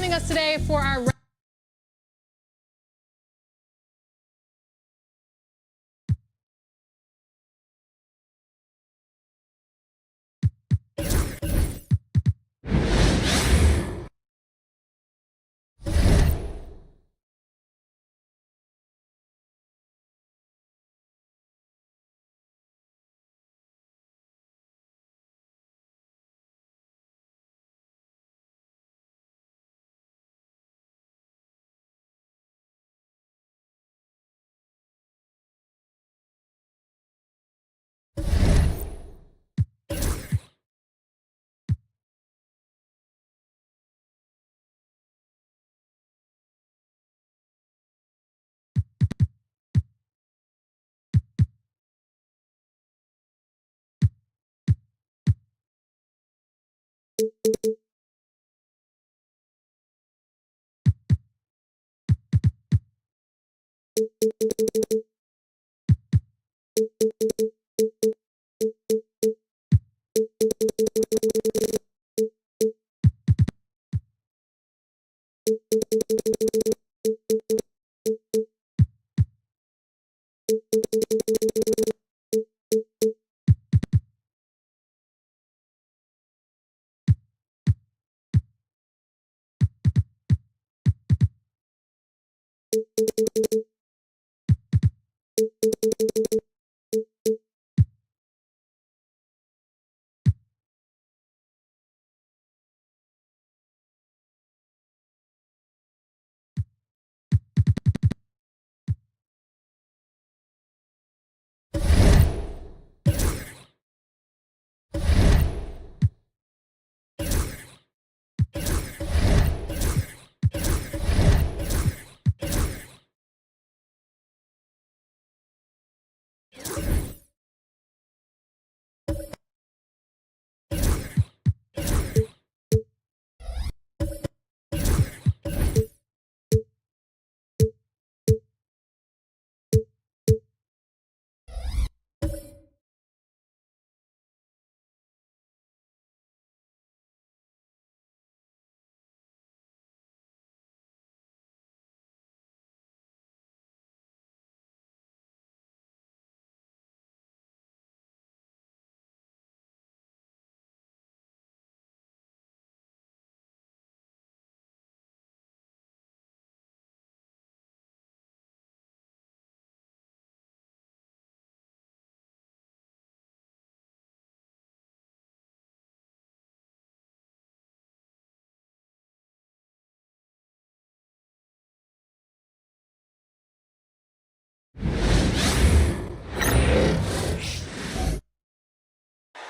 joining us today for our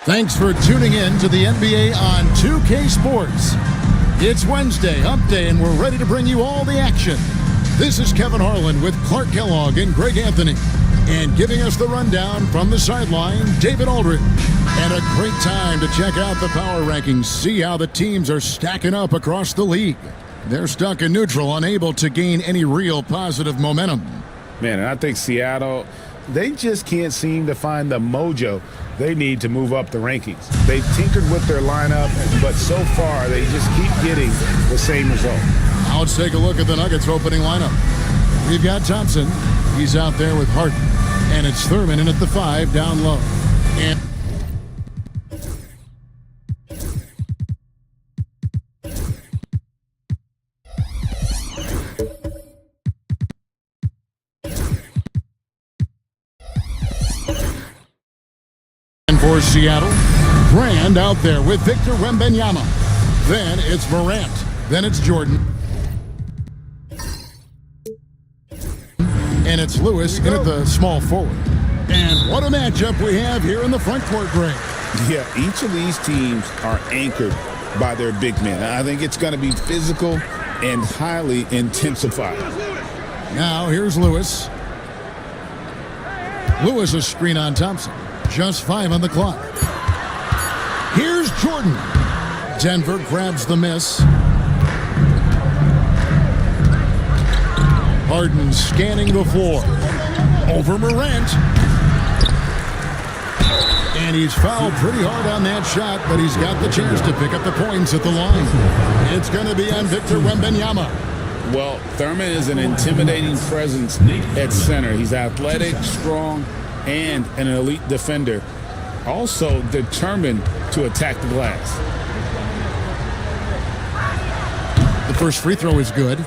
Thanks for tuning in to the NBA on 2K Sports. It's Wednesday, Hump Day, and we're ready to bring you all the action. This is Kevin Harlan with Clark Kellogg and Greg Anthony. And giving us the rundown from the sideline, David Aldridge. And a great time to check out the power rankings, see how the teams are stacking up across the league. They're stuck in neutral, unable to gain any real positive momentum. Man, and I think Seattle, they just can't seem to find the mojo they need to move up the rankings. They've tinkered with their lineup, but so far they just keep getting the same result. Now let's take a look at the Nuggets opening lineup. We've got Thompson. He's out there with Harden. And it's Thurman in at the 5 down low. And for Seattle, Brand out there with Victor Wembanyama. Then it's Morant. Then it's Jordan. And it's Lewis in at the small forward. And what a matchup we have here in the front court, Greg. Yeah, each of these teams are anchored by their big men. I think it's going to be physical and highly intensified. Now here's Lewis. Lewis a screen on Thompson. Just 5 on the clock. Here's Jordan. Denver grabs the miss. Harden scanning the floor. Over Morant. And he's fouled pretty hard on that shot, but he's got the chance to pick up the points at the line. It's going to be on Victor Wembanyama. Well, Thurman is an intimidating presence at center. He's athletic, strong, and an elite defender. Also determined to attack the glass. The first free throw is good.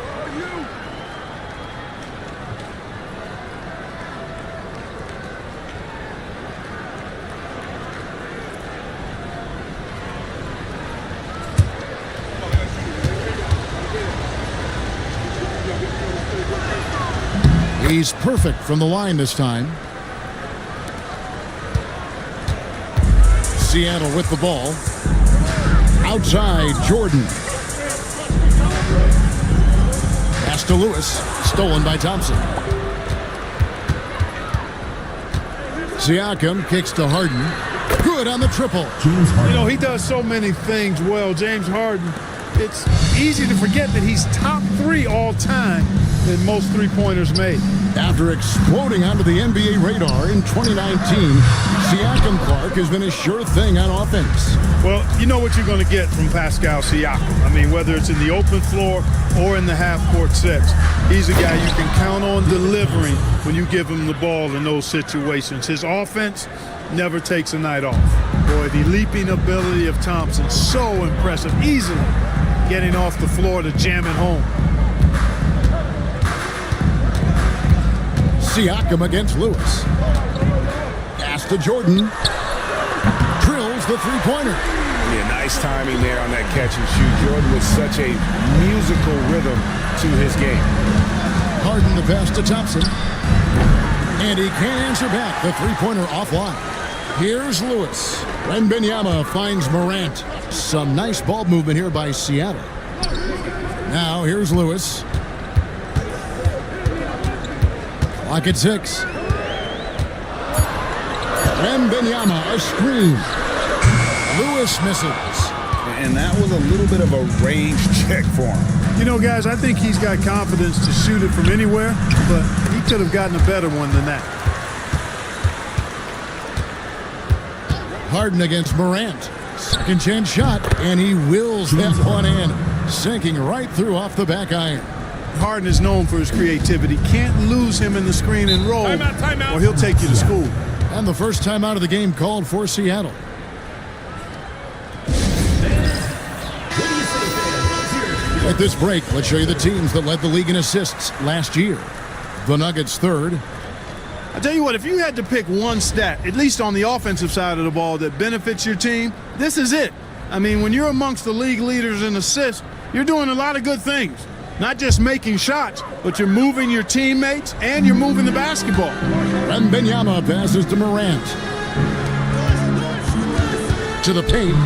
He's perfect from the line this time. Seattle with the ball. Outside, Jordan. Pass to Lewis. Stolen by Thompson. Siakam kicks to Harden. Good on the triple. You know, he does so many things well, James Harden. It's easy to forget that he's top 3 all time in most three-pointers made. After exploding onto the NBA radar in 2019, Siakam Clark has been a sure thing on offense. Well, you know what you're going to get from Pascal Siakam. I mean, whether it's in the open floor or in the half-court sets, he's a guy you can count on delivering when you give him the ball in those situations. His offense never takes a night off. Boy, the leaping ability of Thompson, so impressive. Easily getting off the floor to jam it home. Siakam against Lewis. Pass to Jordan. Drills the three-pointer. Yeah, nice timing there on that catch and shoot. Jordan with such a musical rhythm to his game. Harden the pass to Thompson. And he can't answer back. The three-pointer offline. Here's Lewis. Wembanyama finds Morant. Some nice ball movement here by Seattle. Now here's Lewis. Clock at 6. Wembanyama, a screen. Lewis misses. And that was a little bit of a range check for him. You know, guys, I think he's got confidence to shoot it from anywhere, but he could have gotten a better one than that. Harden against Morant. Second chance shot, and he wills that one in. Sinking right through off the back iron. Harden is known for his creativity. Can't lose him in the screen and roll, Timeout. or he'll take you to school. And the first time out of the game called for Seattle. At this break, let's show you the teams that led the league in assists last year. The Nuggets third. I tell you what, if you had to pick one stat, at least on the offensive side of the ball, that benefits your team, this is it. I mean, when you're amongst the league leaders in assists, you're doing a lot of good things. Not just making shots, but you're moving your teammates and you're moving the basketball. Wembanyama passes to Morant. To the paint.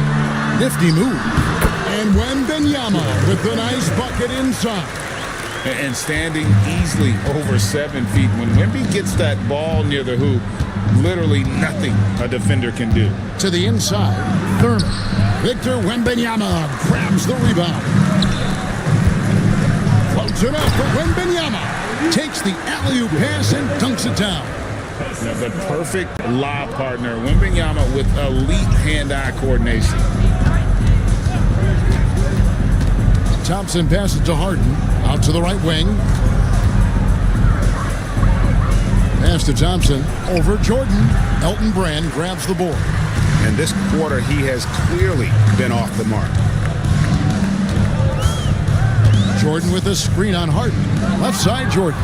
Nifty move. And Wembanyama with the nice bucket inside. And standing easily over 7 feet. When Wemby gets that ball near the hoop, literally nothing a defender can do. To the inside. Thurman. Victor Wembanyama grabs the rebound. Floats it up for Wembanyama. Takes the alley-oop pass and dunks it down. The perfect lob partner. Wembanyama with elite hand-eye coordination. Thompson passes to Harden. Out to the right wing. Pass to Thompson. Over Jordan. Elton Brand grabs the board. And this quarter, he has clearly been off the mark. Jordan with a screen on Harden. Left side, Jordan.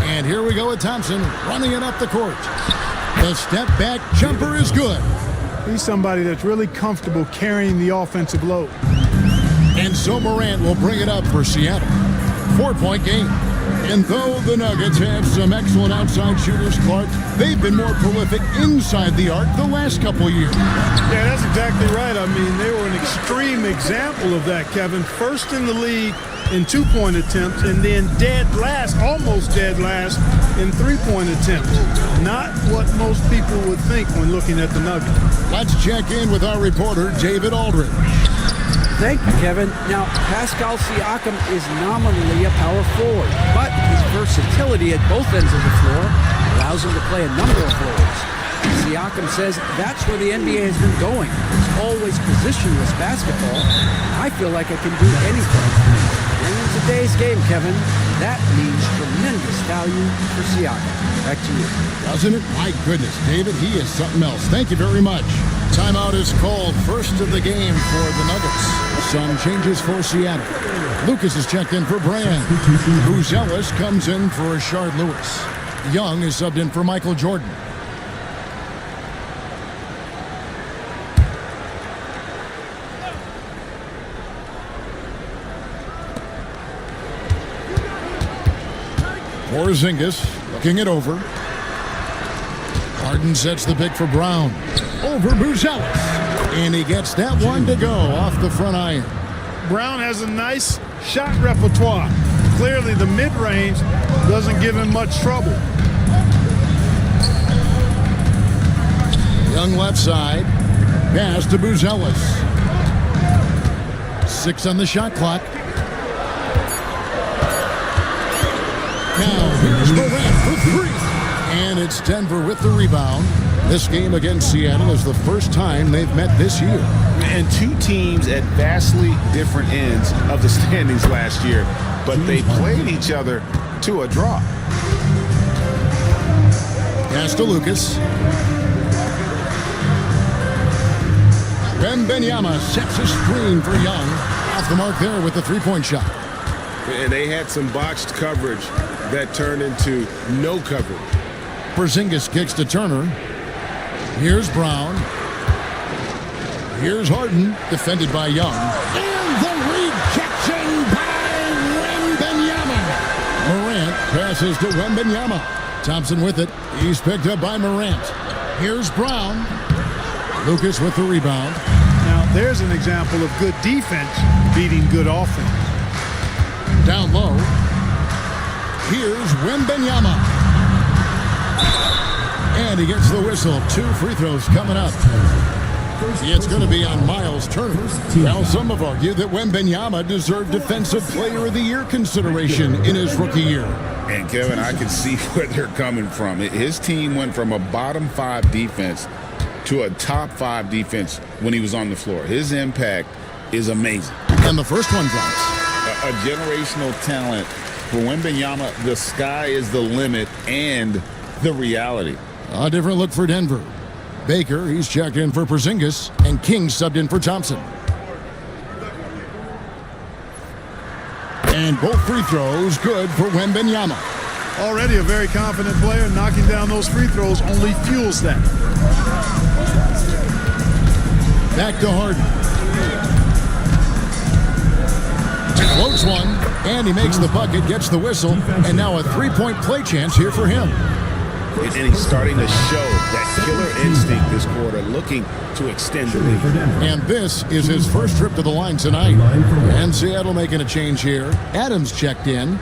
And here we go with Thompson running it up the court. The step back jumper is good. He's somebody that's really comfortable carrying the offensive load. And so Morant will bring it up for Seattle. 4-point game. And though the Nuggets have some excellent outside shooters, Clark, they've been more prolific inside the arc the last couple years. Yeah, that's exactly right. I mean, they were an extreme example of that, Kevin. First in the league in two-point attempts, and then dead last, almost dead last, in three-point attempts. Not what most people would think when looking at the Nuggets. Let's check in with our reporter, David Aldridge. Thank you, Kevin. Now, Pascal Siakam is nominally a power forward, but his versatility at both ends of the floor allows him to play a number of roles. Siakam says that's where the NBA has been going. It's always positionless basketball. I feel like I can do anything. And in today's game, Kevin, that means tremendous value for Siakam. Back to you. Doesn't it? My goodness, David, he is something else. Thank you very much. Timeout is called. First of the game for the Nuggets. Some changes for Seattle. Lucas is checked in for Brand. Buzelis comes in for Rashard Lewis. Young is subbed in for Michael Jordan. Porzingis looking it over. Harden sets the pick for Brown. Over Buzelis. And he gets that one to go off the front iron. Brown has a nice shot repertoire. Clearly the mid-range doesn't give him much trouble. Young left side. Pass to Buzelis. 6 on the shot clock. Now here's Morant for 3. And it's Denver with the rebound. This game against Seattle is the first time they've met this year. And two teams at vastly different ends of the standings last year, but they played each other to a draw. Pass to Lucas. Wembanyama sets a screen for Young. Off the mark there with the three-point shot. And they had some botched coverage that turned into no coverage. Porzingis kicks to Turner. Here's Brown. Here's Harden, defended by Young. And the rejection by Wembanyama. Morant passes to Wembanyama. Thompson with it. He's picked up by Morant. Here's Brown. Lucas with the rebound. Now, there's an example of good defense beating good offense. Down low. Here's Wembanyama. And he gets the whistle. 2 free throws coming up. It's going to be on Miles Turner. Now, some have argued that Wembanyama deserved Defensive Player of the Year consideration in his rookie year. And, Kevin, I can see where they're coming from. His team went from a bottom 5 defense to a top 5 defense when he was on the floor. His impact is amazing. And the first one drops. A generational talent for Wembanyama. The sky is the limit and the reality. A different look for Denver. Baker, he's checked in for Porzingis, and King subbed in for Thompson. And both free throws good for Wembanyama. Already a very confident player. Knocking down those free throws only fuels that. Back to Harden. Floats one, and he makes the bucket, gets the whistle, and now a three-point play chance here for him. And he's starting to show that killer instinct this quarter, looking to extend the lead. And this is his first trip to the line tonight. And Seattle making a change here. Adams checked in.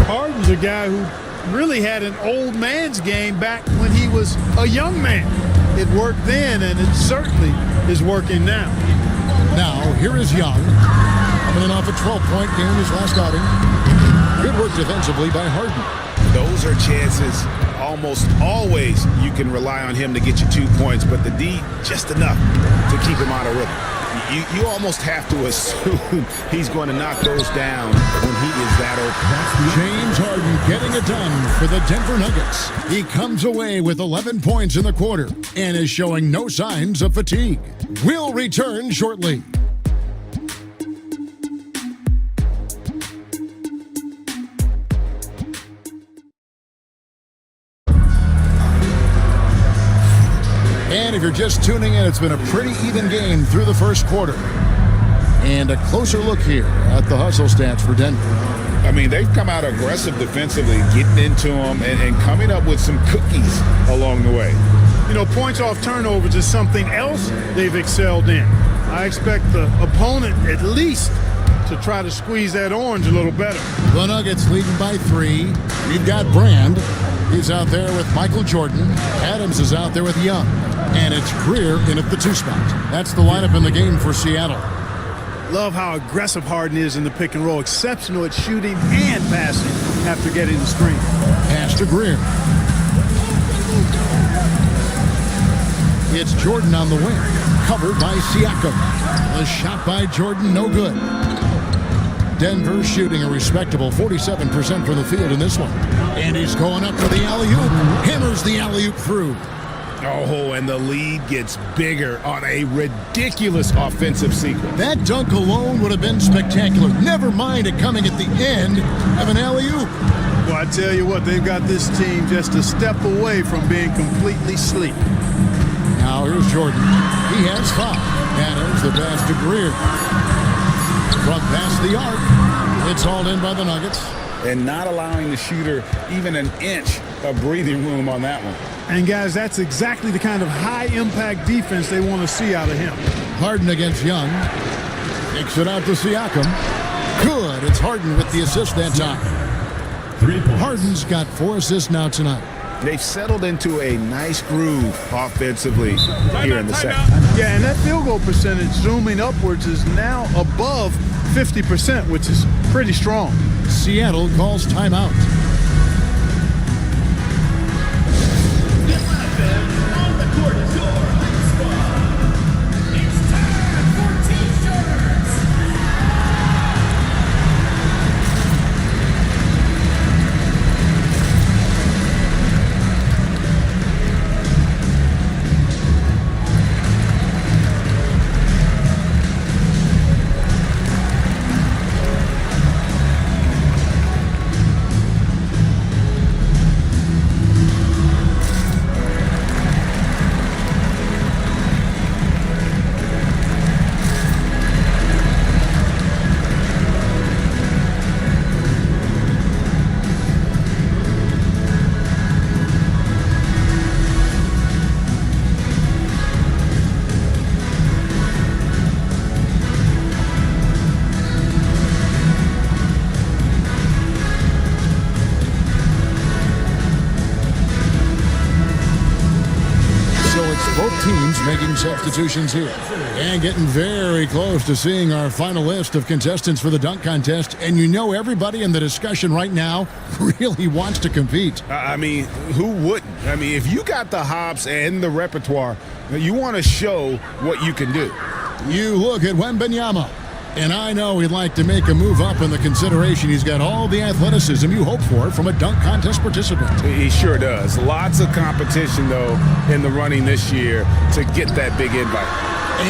Harden's a guy who really had an old man's game back when he was a young man. It worked then, and it certainly is working now. Now, here is Young. Coming in off a 12-point game his last outing. Good work defensively by Harden. Those are chances. Almost always you can rely on him to get you 2 points, but the D, just enough to keep him out of rhythm. You almost have to assume he's going to knock those down when he is that open. James Harden getting it done for the Denver Nuggets. He comes away with 11 points in the quarter and is showing no signs of fatigue. We'll return shortly. And if you're just tuning in, it's been a pretty even game through the first quarter. And a closer look here at the hustle stats for Denver. I mean, they've come out aggressive defensively, getting into them and coming up with some cookies along the way. You know, points off turnovers is something else they've excelled in. I expect the opponent at least to try to squeeze that orange a little better. The Nuggets leading by 3. We've got Brand. He's out there with Michael Jordan. Adams is out there with Young. And it's Greer in at the 2 spot. That's the lineup in the game for Seattle. Love how aggressive Harden is in the pick and roll. Exceptional at shooting and passing after getting the screen. Pass to Greer. It's Jordan on the wing. Covered by Siakam. The shot by Jordan, no good. Denver shooting a respectable 47% from the field in this one. And he's going up for the alley-oop. Hammers the alley-oop through. Oh, and the lead gets bigger on a ridiculous offensive sequence. That dunk alone would have been spectacular. Never mind it coming at the end of an alley-oop. Well, I tell you what, they've got this team just a step away from being completely asleep. Now here's Jordan. He has 5. Adams the pass to Greer. From past the arc. It's hauled in by the Nuggets. And not allowing the shooter even an inch of breathing room on that one. And guys, that's exactly the kind of high-impact defense they want to see out of him. Harden against Young. Kicks it out to Siakam. Good. It's Harden with the assist that time. Harden's got 4 assists now tonight. They've settled into a nice groove offensively here in the second. Yeah, and that field goal percentage zooming upwards is now above 50%, which is pretty strong. Seattle calls timeout. Teams making substitutions here and getting very close to seeing our final list of contestants for the dunk contest. And you know everybody in the discussion right now really wants to compete. I mean, who wouldn't? I mean, if you got the hops and the repertoire, you want to show what you can do. You look at Wembanyama, and I know he'd like to make a move up in the consideration. He's got all the athleticism you hope for from a dunk contest participant. He sure does. Lots of competition, though, in the running this year to get that big invite.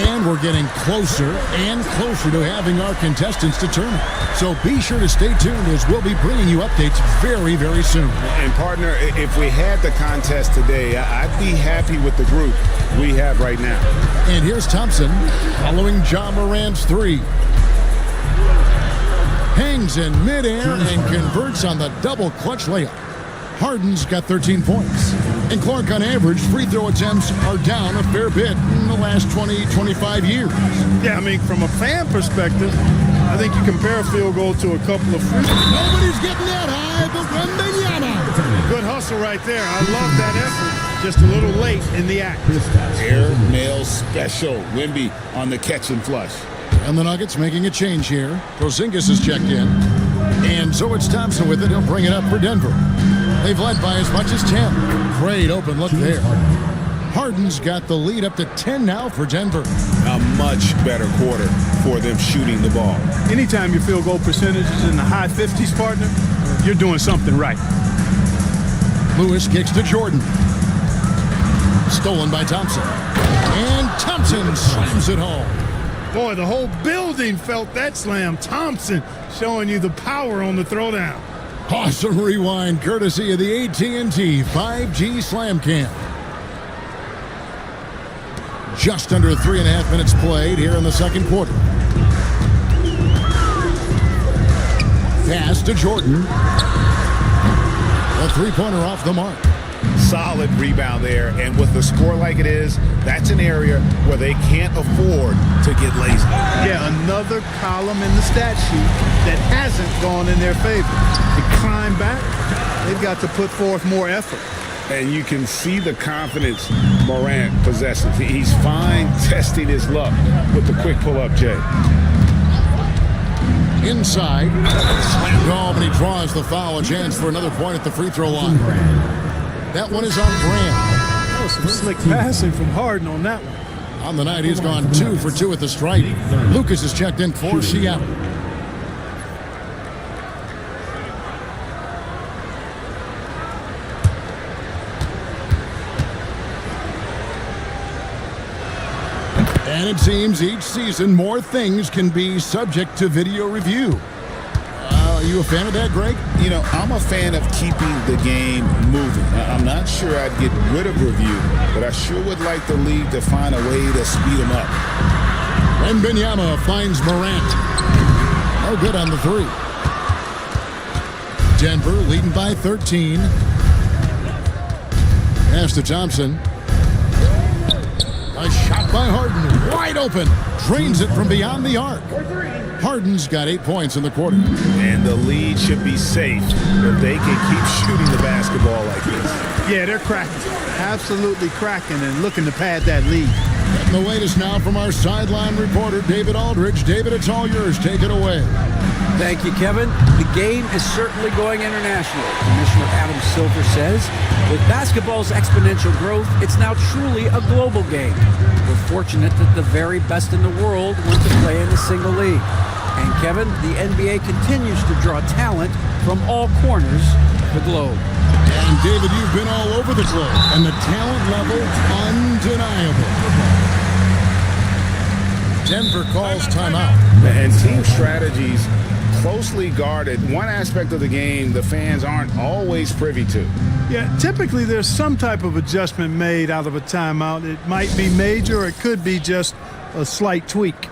And we're getting closer and closer to having our contestants determined. So be sure to stay tuned as we'll be bringing you updates very, very soon. And partner, if we had the contest today, I'd be happy with the group we have right now. And here's Thompson following Ja Morant's 3. Hangs in midair and converts on the double clutch layup. Harden's got 13 points. And Clark, on average, free throw attempts are down a fair bit in the last 20, 25 years. Yeah, I mean, from a fan perspective, I think you compare a field goal to a couple of free throws. Nobody's getting that high, but Wembanyama. Good hustle right there. I love that effort. Just a little late in the act. Air mail special. Wemby on the catch and flush. And the Nuggets making a change here. Porzingis is checked in. And so it's Thompson with it. He'll bring it up for Denver. They've led by as much as 10. Great open look there. Harden's got the lead up to 10 now for Denver. A much better quarter for them shooting the ball. Anytime your field goal percentage is in the high 50s, partner, you're doing something right. Lewis kicks to Jordan. Stolen by Thompson. And Thompson slams it home. Boy, the whole building felt that slam. Thompson showing you the power on the throwdown. Awesome rewind courtesy of the AT&T 5G Slam Cam. Just under 3.5 minutes played here in the second quarter. Pass to Jordan. A three-pointer off the mark. Solid rebound there, and with the score like it is, that's an area where they can't afford to get lazy. Yeah, another column in the stat sheet that hasn't gone in their favor. To climb back, they've got to put forth more effort. And you can see the confidence Morant possesses. He's fine testing his luck with the quick pull-up, Jay. Inside, slam ball, and he draws the foul. A chance for another point at the free throw line. That one is on Grant. That was some slick passing from Harden on that one. On the night, he's gone 2 for 2 at the stripe. Lucas is checked in for Seattle. And it seems each season more things can be subject to video review. Are you a fan of that, Greg? You know, I'm a fan of keeping the game moving. I'm not sure I'd get rid of review, but I sure would like the league to find a way to speed them up. And Wembanyama finds Morant. No good on the 3. Denver leading by 13. Pass to Thompson. A shot by Harden, wide open. Drains it from beyond the arc. Harden's got 8 points in the quarter. And the lead should be safe if they can keep shooting the basketball like this. Yeah, they're cracking. Absolutely cracking and looking to pad that lead. Getting the latest now from our sideline reporter, David Aldridge. David, it's all yours. Take it away. Thank you, Kevin. The game is certainly going international. Commissioner Adam Silver says, with basketball's exponential growth, it's now truly a global game. We're fortunate that the very best in the world want to play in a single league. And Kevin, the NBA continues to draw talent from all corners of the globe. And David, you've been all over the globe, and the talent level undeniable. Denver calls timeout. And team strategies closely guarded. One aspect of the game the fans aren't always privy to. Yeah, typically there's some type of adjustment made out of a timeout. It might be major, or it could be just a slight tweak.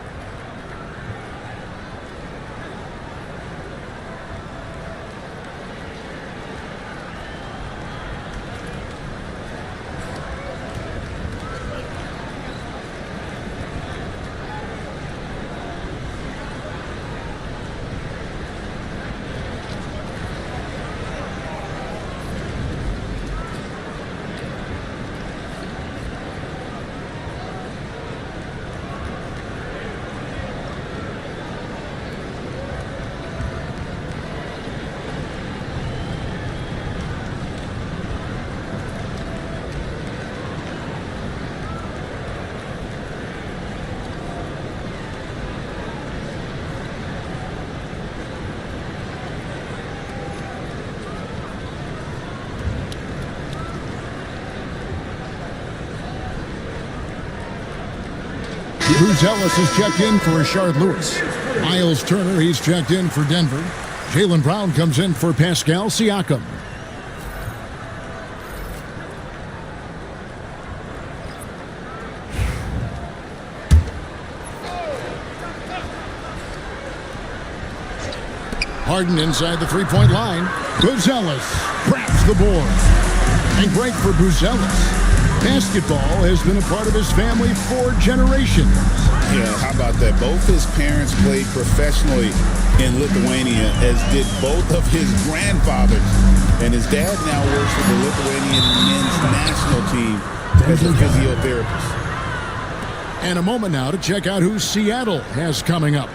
Bruce Ellis is checked in for Rashard Lewis. Miles Turner, he's checked in for Denver. Jaylen Brown comes in for Pascal Siakam. Harden inside the three-point line. Buzelis grabs the board. And great for Buzelis. Basketball has been a part of his family for generations. Yeah, how about that? Both his parents played professionally in Lithuania, as did both of his grandfathers. And his dad now works for the Lithuanian men's national team as a physiotherapist. And a moment now to check out who Seattle has coming up.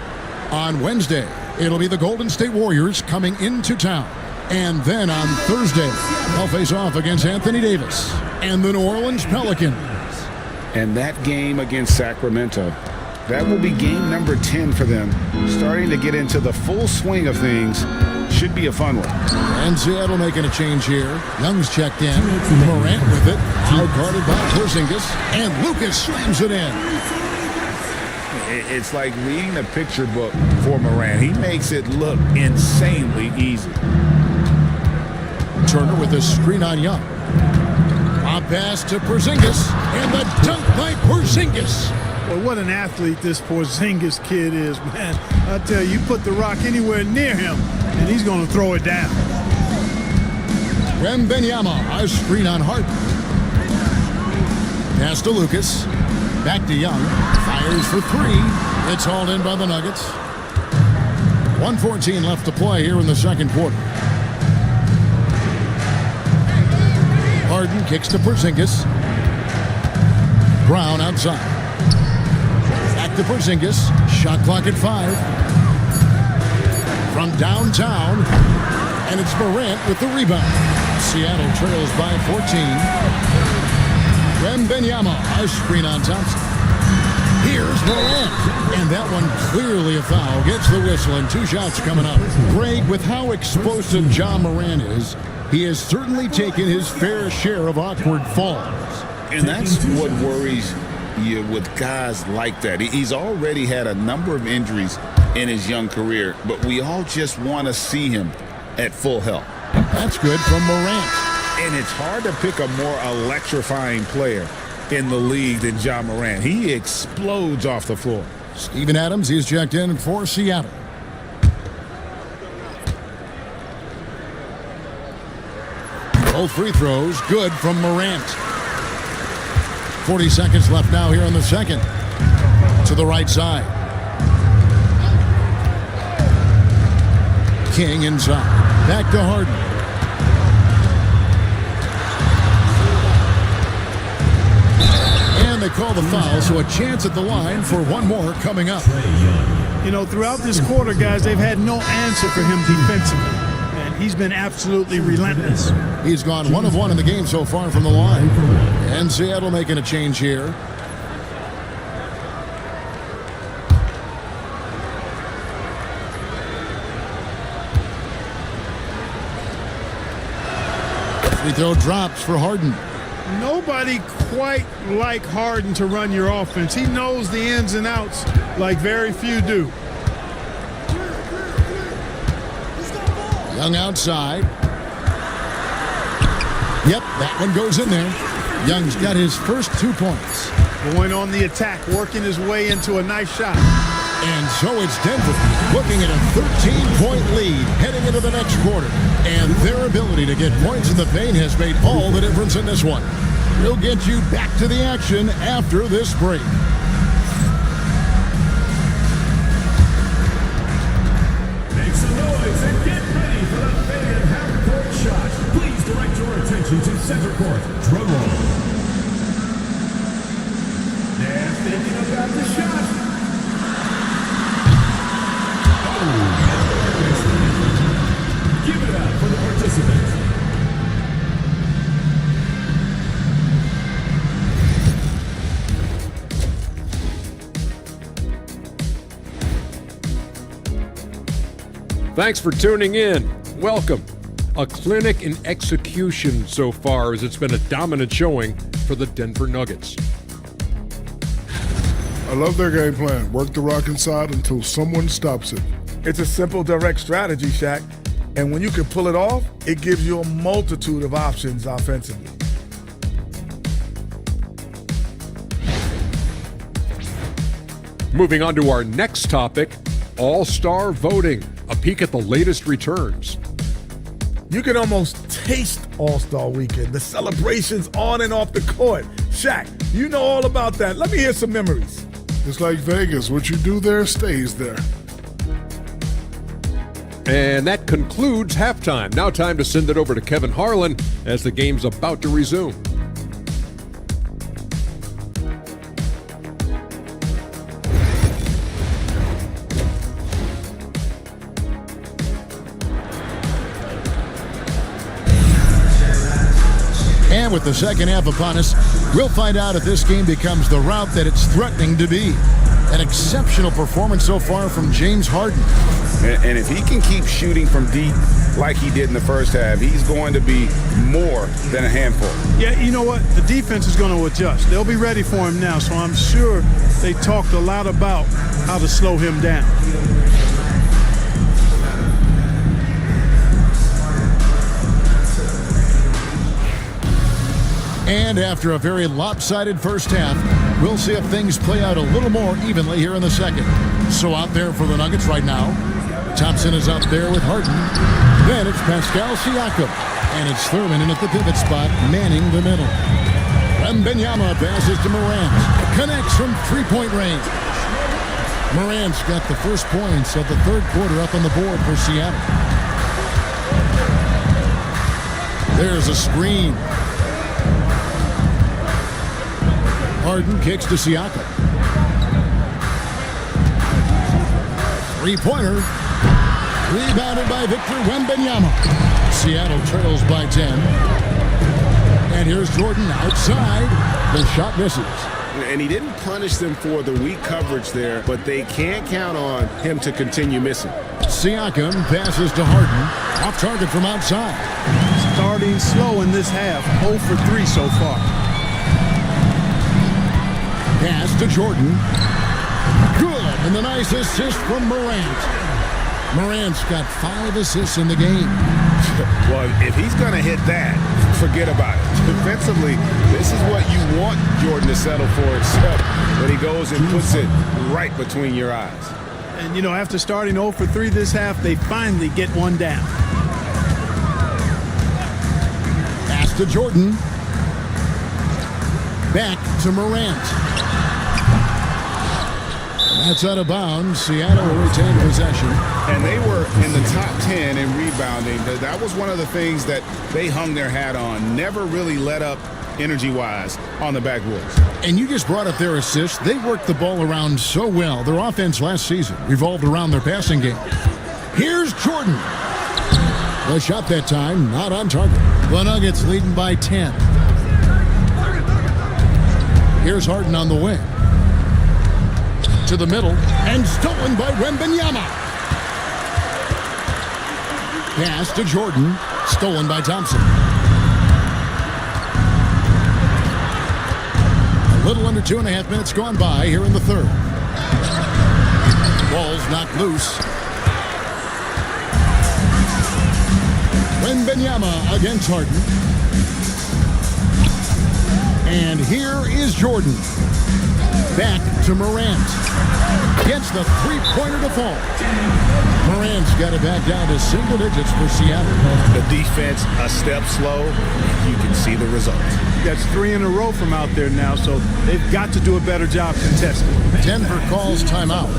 On Wednesday, it'll be the Golden State Warriors coming into town. And then on Thursday, they'll face off against Anthony Davis and the New Orleans Pelicans. And that game against Sacramento, that will be game number 10 for them. Starting to get into the full swing of things. Should be a fun one. And Seattle making a change here. Young's checked in. Morant with it. Out guarded by Porzingis. And Lucas slams it in. It's like reading a picture book for Morant. He makes it look insanely easy. Turner with a screen on Young. A pass to Porzingis, and the dunk by Porzingis. Well, what an athlete this Porzingis kid is, man. I tell you, you put the rock anywhere near him, and he's going to throw it down. Wembanyama, a screen on Harden. Pass to Lucas. Back to Young. Fires for three. It's hauled in by the Nuggets. 1:14 left to play here in the second quarter. Harden kicks to Porzingis. Brown outside. Back to Porzingis. Shot clock at 5. From downtown. And it's Morant with the rebound. Seattle trails by 14. Wembanyama, a screen on Thompson. Here's Morant. And that one clearly a foul. Gets the whistle and 2 shots coming up. Greg, with how explosive Ja Morant is, he has certainly taken his fair share of awkward falls. And that's what worries you with guys like that. He's already had a number of injuries in his young career, but we all just want to see him at full health. That's good from Morant. And it's hard to pick a more electrifying player in the league than Ja Morant. He explodes off the floor. Steven Adams, he's checked in for Seattle. Both free throws good from Morant. 40 seconds left now here in the second. To the right side. King inside. Back to Harden. And they call the foul, so a chance at the line for one more coming up. You know, throughout this quarter, guys, they've had no answer for him defensively. And he's been absolutely relentless. He's gone 1 of 1 in the game so far from the line. And Seattle making a change here. Free throw drops for Harden. Nobody quite like Harden to run your offense. He knows the ins and outs like very few do. Young outside. Yep, that one goes in there. Young's got his first 2 points. Going on the attack, working his way into a nice shot. And so it's Denver looking at a 13-point lead heading into the next quarter. And their ability to get points in the paint has made all the difference in this one. We'll get you back to the action after this break. Make some noise and get ready for the fan half-court shot. Please direct your attention to center court. Drum roll. They're thinking about the shot. Give it up for the participants. Thanks for tuning in. Welcome. A clinic in execution so far, as it's been a dominant showing for the Denver Nuggets. I love their game plan. Work the rock inside until someone stops it. It's a simple, direct strategy, Shaq. And when you can pull it off, it gives you a multitude of options offensively. Moving on to our next topic, All-Star voting. A peek at the latest returns. You can almost taste All-Star Weekend, the celebrations on and off the court. Shaq, you know all about that. Let me hear some memories. It's like Vegas. What you do there stays there. And that concludes halftime. Now time to send it over to Kevin Harlan as the game's about to resume. And with the second half upon us, we'll find out if this game becomes the route that it's threatening to be. An exceptional performance so far from James Harden. And if he can keep shooting from deep like he did in the first half, he's going to be more than a handful. Yeah, you know what? The defense is going to adjust. They'll be ready for him now, so I'm sure they talked a lot about how to slow him down. And after a very lopsided first half, we'll see if things play out a little more evenly here in the second. So out there for the Nuggets right now, Thompson is out there with Harden. Then it's Pascal Siakam. And it's Thurman in at the pivot spot, manning the middle. Wembanyama passes to Morant. Connects from three-point range. Morant's got the first points of the third quarter up on the board for Seattle. There's a screen. Harden kicks to Siakam. Three-pointer. Rebounded by Victor Wembanyama. Seattle trails by 10. And here's Jordan outside. The shot misses. And he didn't punish them for the weak coverage there, but they can't count on him to continue missing. Siakam passes to Harden. Off target from outside. Starting slow in this half. 0 for 3 so far. Pass to Jordan. Good. And the nice assist from Morant. Morant's got 5 assists in the game. Well, if he's going to hit that, forget about it. Defensively, this is what you want Jordan to settle for, except when he goes and puts it right between your eyes. And, you know, after starting 0 for 3 this half, they finally get one down. Pass to Jordan. Back to Morant. That's out of bounds. Seattle will retain possession. And they were in the top 10 in rebounding. That was one of the things that they hung their hat on. Never really let up energy-wise on the backboards. And you just brought up their assists. They worked the ball around so well. Their offense last season revolved around their passing game. Here's Jordan. The shot that time, not on target. The Nuggets leading by 10. Here's Harden on the wing. To the middle, and stolen by Wembanyama. Pass to Jordan, stolen by Thompson. A little under 2.5 minutes gone by here in the third. Ball's knocked loose. Wembanyama against Harden. And here is Jordan. Back to Morant. Gets the three-pointer to fall. Morant's got it back down to single digits for Seattle. The defense a step slow. You can see the results. That's 3 in a row from out there now, so they've got to do a better job contesting. Denver calls timeout.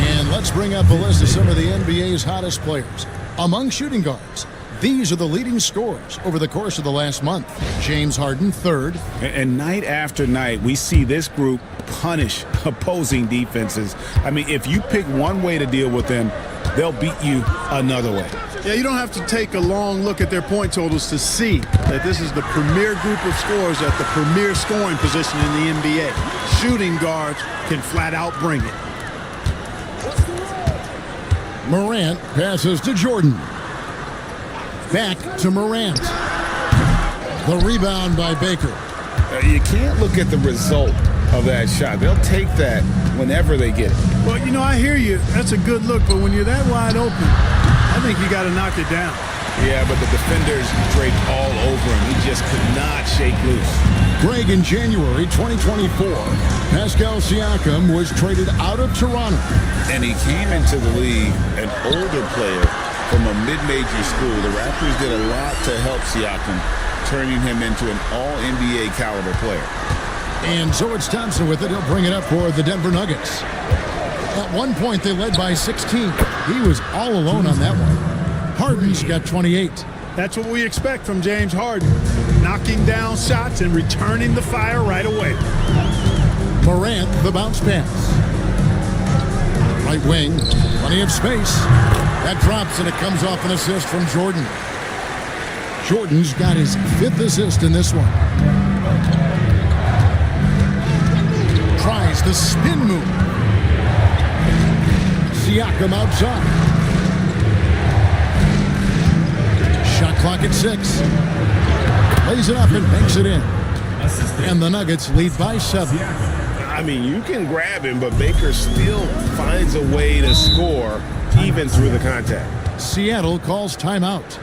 And let's bring up a list of some of the NBA's hottest players. Among shooting guards, these are the leading scorers over the course of the last month. James Harden, third. And night after night, we see this group punish opposing defenses. I mean, if you pick one way to deal with them, they'll beat you another way. Yeah, you don't have to take a long look at their point totals to see that this is the premier group of scorers at the premier scoring position in the NBA. Shooting guards can flat out bring it. Morant passes to Jordan. Back to Morant. The rebound by Baker. You can't look at the result of that shot. They'll take that whenever they get it. Well, you know, I hear you. That's a good look, but when you're that wide open, I think you got to knock it down. Yeah, but the defenders draped all over him. He just could not shake loose. Greg, in January 2024, Pascal Siakam was traded out of Toronto. And he came into the league an older player from a mid-major school. The Raptors did a lot to help Siakam, turning him into an all-NBA caliber player. And so it's Thompson with it. He'll bring it up for the Denver Nuggets. At one point, they led by 16. He was all alone on that one. Harden's got 28. That's what we expect from James Harden. Knocking down shots and returning the fire right away. Morant, the bounce pass. Right wing, plenty of space. That drops and it comes off an assist from Jordan. Jordan's got his 5th assist in this one. Tries the spin move. Siakam outside. Shot clock at 6. Lays it up and banks it in. And the Nuggets lead by 7. I mean, you can grab him, but Baker still finds a way to score even through the contact. Seattle calls timeout.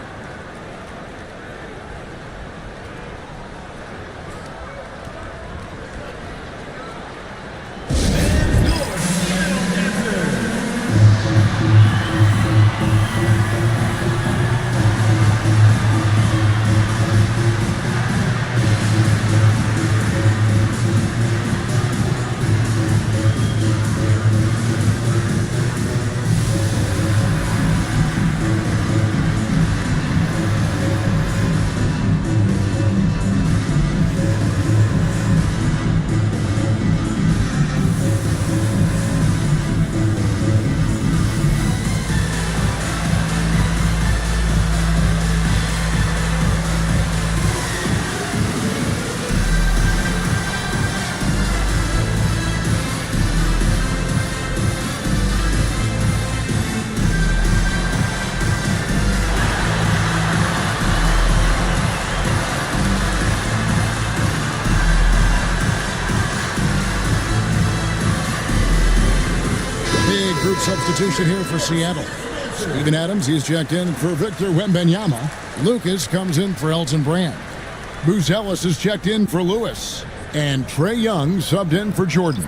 Substitution here for Seattle. Steven Adams, he's checked in for Victor Wembanyama. Lucas comes in for Elton Brand. Bruce Ellis is checked in for Lewis. And Trae Young subbed in for Jordan.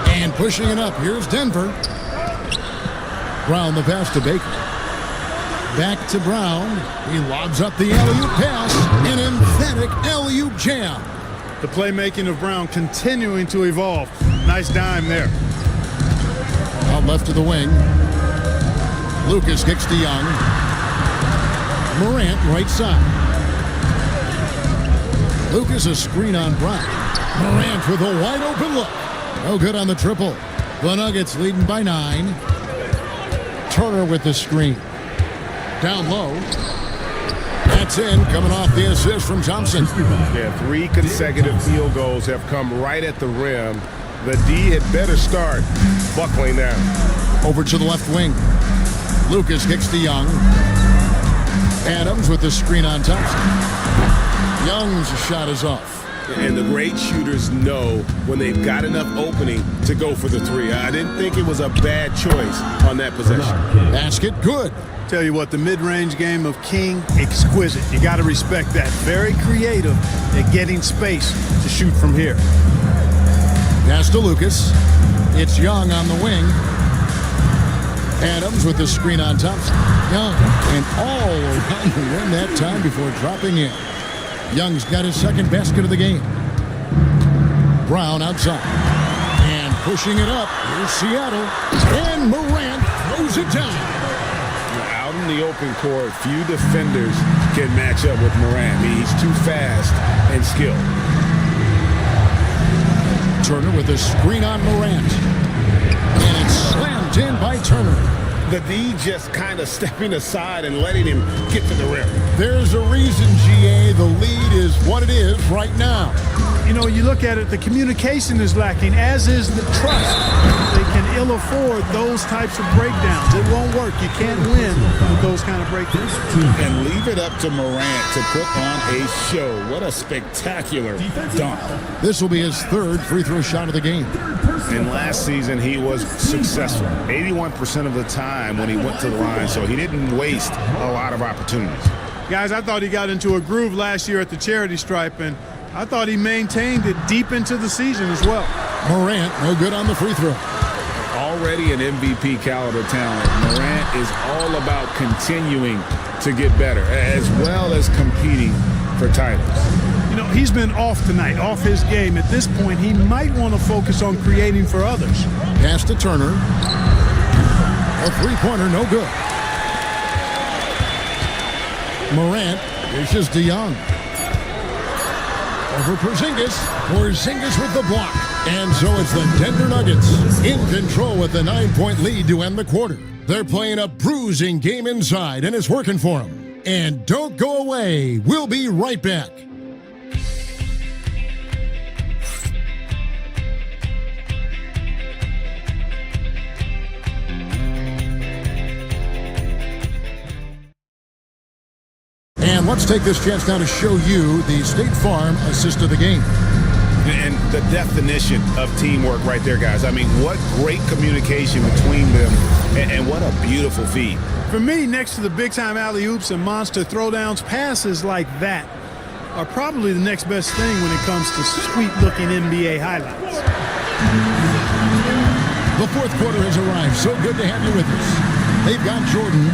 And pushing it up, here's Denver. Brown the pass to Baker. Back to Brown. He lobs up the alley-oop pass. An emphatic alley-oop jam. The playmaking of Brown continuing to evolve. Nice dime there. Out left to the wing. Lucas kicks to Young. Morant right side. Lucas a screen on Brown. Morant with a wide open look. No good on the triple. The Nuggets leading by 9. Turner with the screen. Down low. That's in, coming off the assist from Thompson. Yeah, 3 consecutive field goals have come right at the rim. The D had better start buckling down. Over to the left wing. Lucas kicks to Young. Adams with the screen on Thompson. Young's shot is off. And the great shooters know when they've got enough opening to go for the 3. I didn't think it was a bad choice on that possession. Basket good. Tell you what, the mid-range game of King, exquisite. You got to respect that. Very creative at getting space to shoot from here. Pass to Lucas. It's Young on the wing. Adams with the screen on Thompson. Young and all around the rim that time before dropping in. Young's got his 2nd basket of the game. Brown outside. And pushing it up. Here's Seattle. And Morant throws it down. Out in the open court, few defenders can match up with Morant. He's too fast and skilled. Turner with a screen on Morant. And it's slammed in by Turner. The D just kind of stepping aside and letting him get to the rim. There's a reason, GA, the lead is what it is right now. You know, you look at it, the communication is lacking, as is the trust. They can ill afford those types of breakdowns. It won't work. You can't win with those kind of breakdowns. And leave it up to Morant to put on a show. What a spectacular dunk. This will be his 3rd free throw shot of the game. And last season, he was successful 81% of the time when he went to the line, so he didn't waste a lot of opportunities. Guys, I thought he got into a groove last year at the charity stripe, and I thought he maintained it deep into the season as well. Morant, no good on the free throw. Already an MVP caliber talent, Morant is all about continuing to get better, as well as competing for titles. You know, Well, he's been off tonight, off his game. At this point, he might want to focus on creating for others. Pass to Turner. A three-pointer, no good. Morant dishes to Young. Over Porzingis. Porzingis with the block. And so it's the Denver Nuggets in control with the 9-point lead to end the quarter. They're playing a bruising game inside, and it's working for them. And don't go away. We'll be right back. And let's take this chance now to show you the State Farm assist of the game. And the definition of teamwork right there, guys. I mean, what great communication between them, and what a beautiful feed. For me, next to the big-time alley-oops and monster throwdowns, passes like that are probably the next best thing when it comes to sweet-looking NBA highlights. The fourth quarter has arrived. So good to have you with us. They've got Jordan.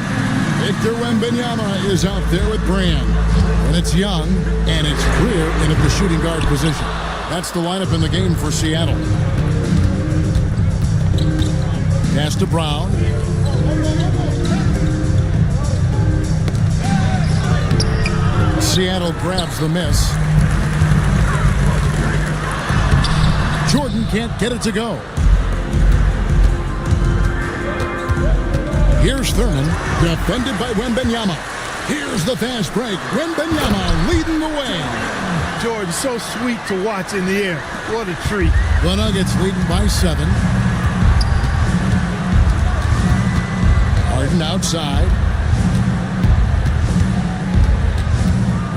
Victor Wembanyama is out there with Brand. And it's Young, and it's Greer in the shooting guard position. That's the lineup in the game for Seattle. Pass to Brown. Seattle grabs the miss. Jordan can't get it to go. Here's Thurman, defended by Wembanyama. Here's the fast break. Wembanyama leading the way. Jordan, so sweet to watch in the air. What a treat. The Nuggets leading by 7. Harden outside.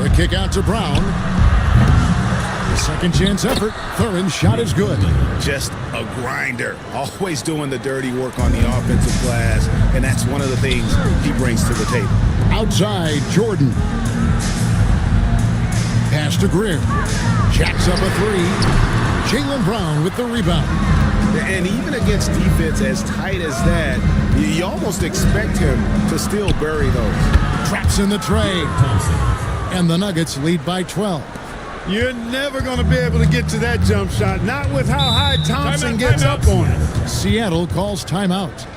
The kick out to Brown. The second chance effort. Thurin's shot is good. Just a grinder. Always doing the dirty work on the offensive glass. And that's one of the things he brings to the table. Outside, Jordan. Pass to Greer. Jacks up a three. Jaylen Brown with the rebound. And even against defense as tight as that, you almost expect him to still bury those. Traps in the tray. And the Nuggets lead by 12. You're never going to be able to get to that jump shot, not with how high Thompson gets up on it. Seattle calls timeout.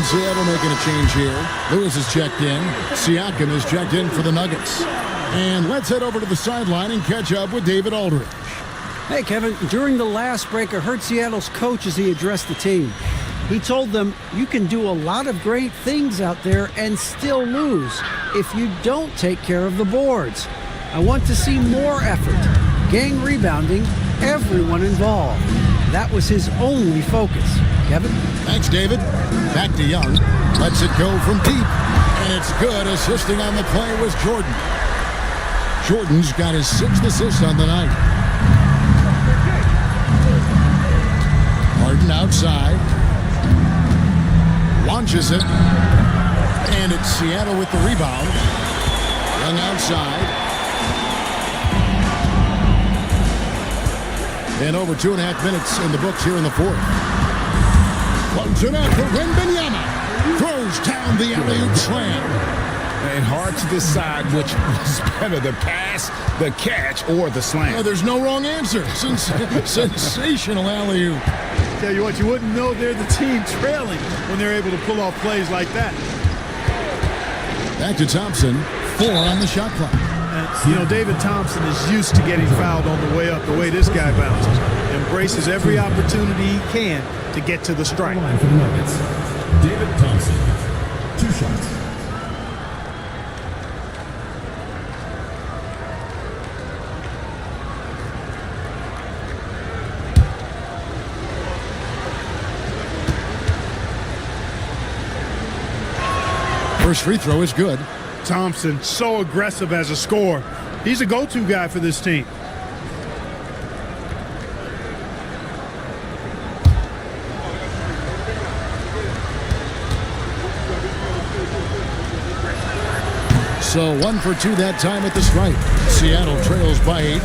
Seattle making a change here. Lewis is checked in. Siakam is checked in for the Nuggets. And let's head over to the sideline and catch up with David Aldridge. Hey, Kevin, during the last break, I heard Seattle's coach as he addressed the team. He told them, you can do a lot of great things out there and still lose if you don't take care of the boards. I want to see more effort, gang rebounding, everyone involved. That was his only focus. Kevin? Thanks, David. Back to Young. Lets it go from deep. And it's good. Assisting on the play was Jordan. Jordan's got his 6th assist on the night. Harden outside. Launches it. And it's Seattle with the rebound. Young outside. And over 2.5 minutes in the books here in the fourth. Floats it up for Wembanyama. Throws down the alley-oop slam. And hard to decide which was better, the pass, the catch, or the slam. Oh, there's no wrong answer. Sensational alley-oop. Tell you what, you wouldn't know they're the team trailing when they're able to pull off plays like that. Back to Thompson. 4 on the shot clock. And, David Thompson is used to getting fouled on the way up, the way this guy bounces. Embraces every opportunity he can to get to the strike. Line for the Nuggets, David Thompson, 2 shots. First free throw is good. Thompson, so aggressive as a scorer. He's a go-to guy for this team. So 1 for 2 that time at the stripe. Seattle trails by 8.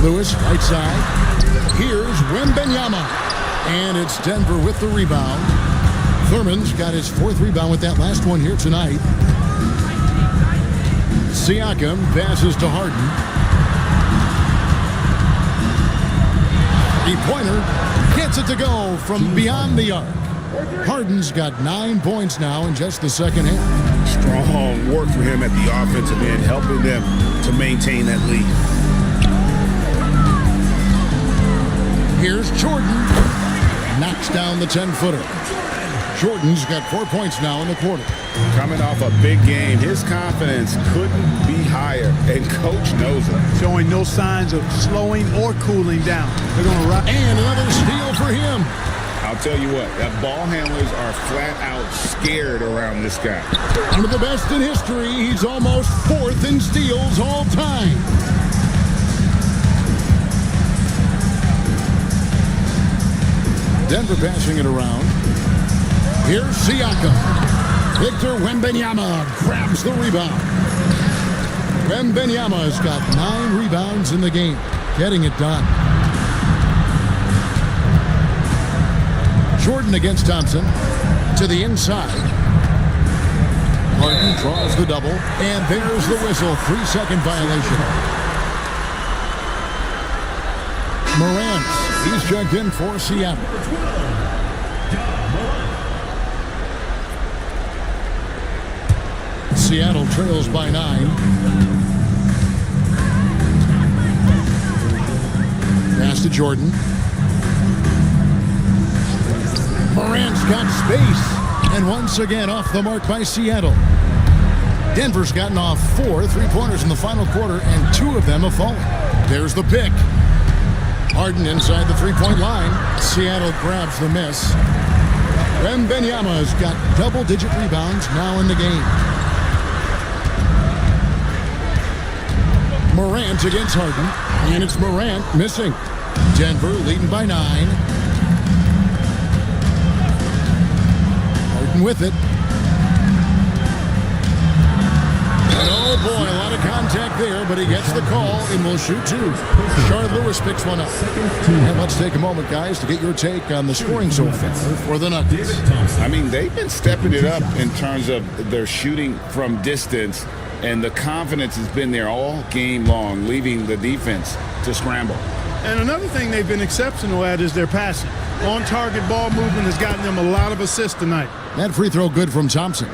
Lewis, right side. Here's Wembanyama. And it's Denver with the rebound. Thurman's got his 4th rebound with that last one here tonight. Siakam passes to Harden. 3-pointer gets it to go from beyond the arc. Harden's got 9 points now in just the second half. Strong work for him at the offensive end, helping them to maintain that lead. Here's Jordan. Knocks down the 10-footer. Jordan's got 4 points now in the quarter. Coming off a big game, his confidence couldn't be higher, and coach knows it. Showing no signs of slowing or cooling down. They're going to rock. And another steal for him. I'll tell you what, that ball handlers are flat out scared around this guy. One of the best in history. He's almost 4th in steals all time. Denver passing it around. Here's Siakam. Victor Wembanyama grabs the rebound. Wembanyama's got 9 rebounds in the game, getting it done. Jordan against Thompson to the inside. Harden draws the double, and there's the whistle. 3-second violation. Morant, he's checked in for Seattle. Seattle trails by 9. Pass to Jordan. Morant's got space. And once again off the mark by Seattle. Denver's gotten off 4 3-pointers in the final quarter, and 2 of them have fallen. There's the pick. Harden inside the 3-point line. Seattle grabs the miss. Wembanyama's got double-digit rebounds now in the game. Morant against Harden, and it's Morant missing. Denver leading by 9. Harden with it. And oh boy, a lot of contact there, but he gets the call and will shoot 2. Shard Lewis picks one up. And let's take a moment, guys, to get your take on the scoring so far for the Nuggets. I mean, they've been stepping it up in terms of their shooting from distance, and the confidence has been there all game long, leaving the defense to scramble. And another thing they've been exceptional at is their passing. On-target ball movement has gotten them a lot of assists tonight. That free throw good from Thompson.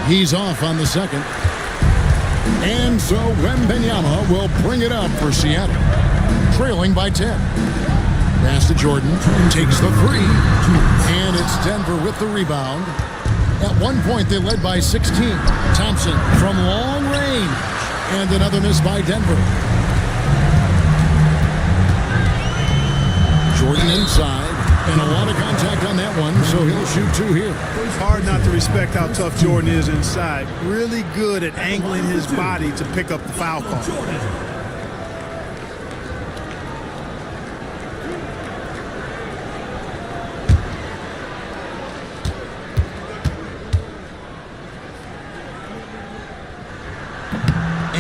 He's off on the second. And so Wembanyama will bring it up for Seattle, trailing by 10. Pass to Jordan, takes the 3, and it's Denver with the rebound. At one point, they led by 16. Thompson from long range, and another miss by Denver. Jordan inside, and a lot of contact on that one, so he'll shoot 2 here. Hard not to respect how tough Jordan is inside. Really good at angling his body to pick up the foul call.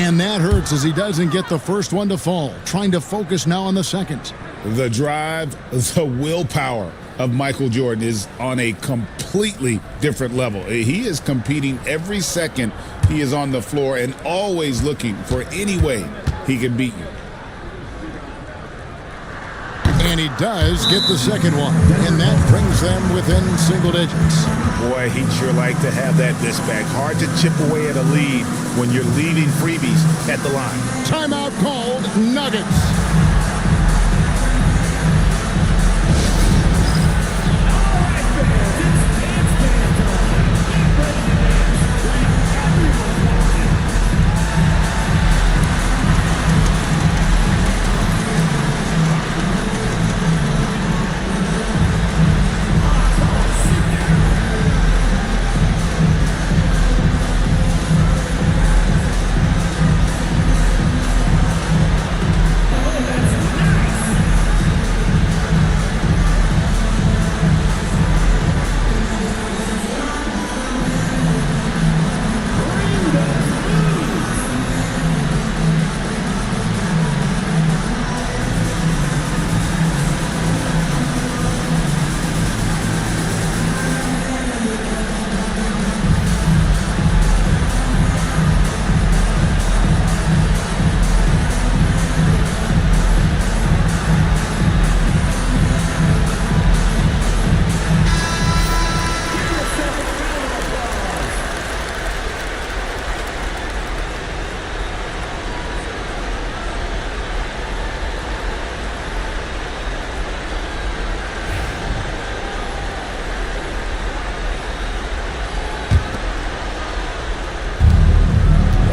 And that hurts as he doesn't get the first one to fall. Trying to focus now on the second. The drive, the willpower of Michael Jordan is on a completely different level. He is competing every second he is on the floor and always looking for any way he can beat you. And he does get the second one. And that brings them within single digits. Boy, he'd sure like to have that miss back. Hard to chip away at a lead when you're leaving freebies at the line. Timeout called, Nuggets.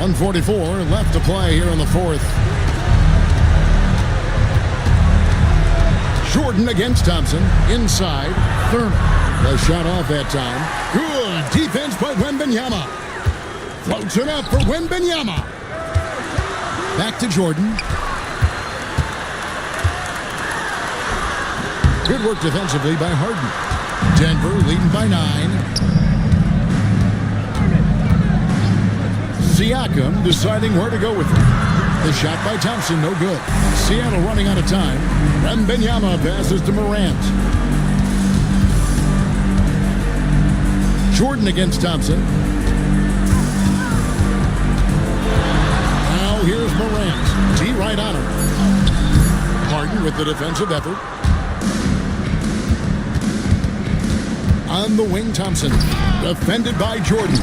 .144 left to play here in the fourth. Jordan against Thompson. Inside. Thurman. The shot off that time. Good defense by Wembanyama. Floats it up for Wembanyama. Back to Jordan. Good work defensively by Harden. Denver leading by 9. Siakam deciding where to go with it. The shot by Thompson, no good. Seattle running out of time. Wembanyama passes to Morant. Jordan against Thompson. Now here's Morant. T right on him. Harden with the defensive effort. On the wing, Thompson. Defended by Jordan.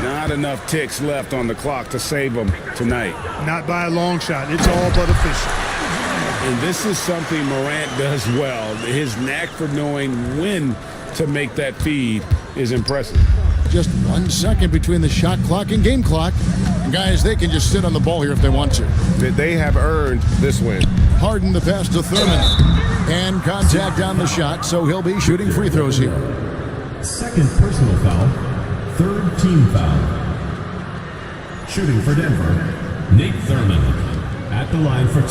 Not enough ticks left on the clock to save them tonight. Not by a long shot. It's all but official. And this is something Morant does well. His knack for knowing when to make that feed is impressive. Just 1 second between the shot clock and game clock. And guys, they can just sit on the ball here if they want to. They have earned this win. Harden the pass to Thurman. And contact on the shot, so he'll be shooting free throws here. Second personal foul. Third team foul. Shooting for Denver, Nate Thurman at the line for 2.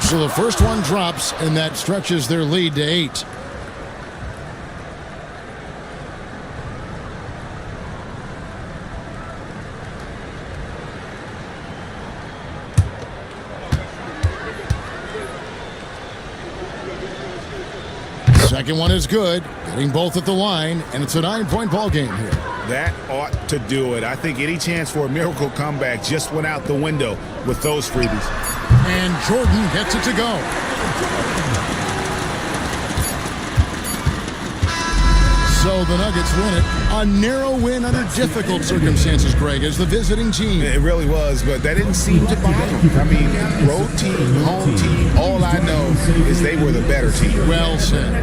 So the first one drops, and that stretches their lead to 8. Second one is good, getting both at the line, and it's a 9-point ball game here. That ought to do it. I think any chance for a miracle comeback just went out the window with those freebies. And Jordan gets it to go. So the Nuggets win it. A narrow win under difficult circumstances, Greg, as the visiting team. It really was, but that didn't seem to bother them. I mean, road team, home team, all I know is they were the better team. Well said.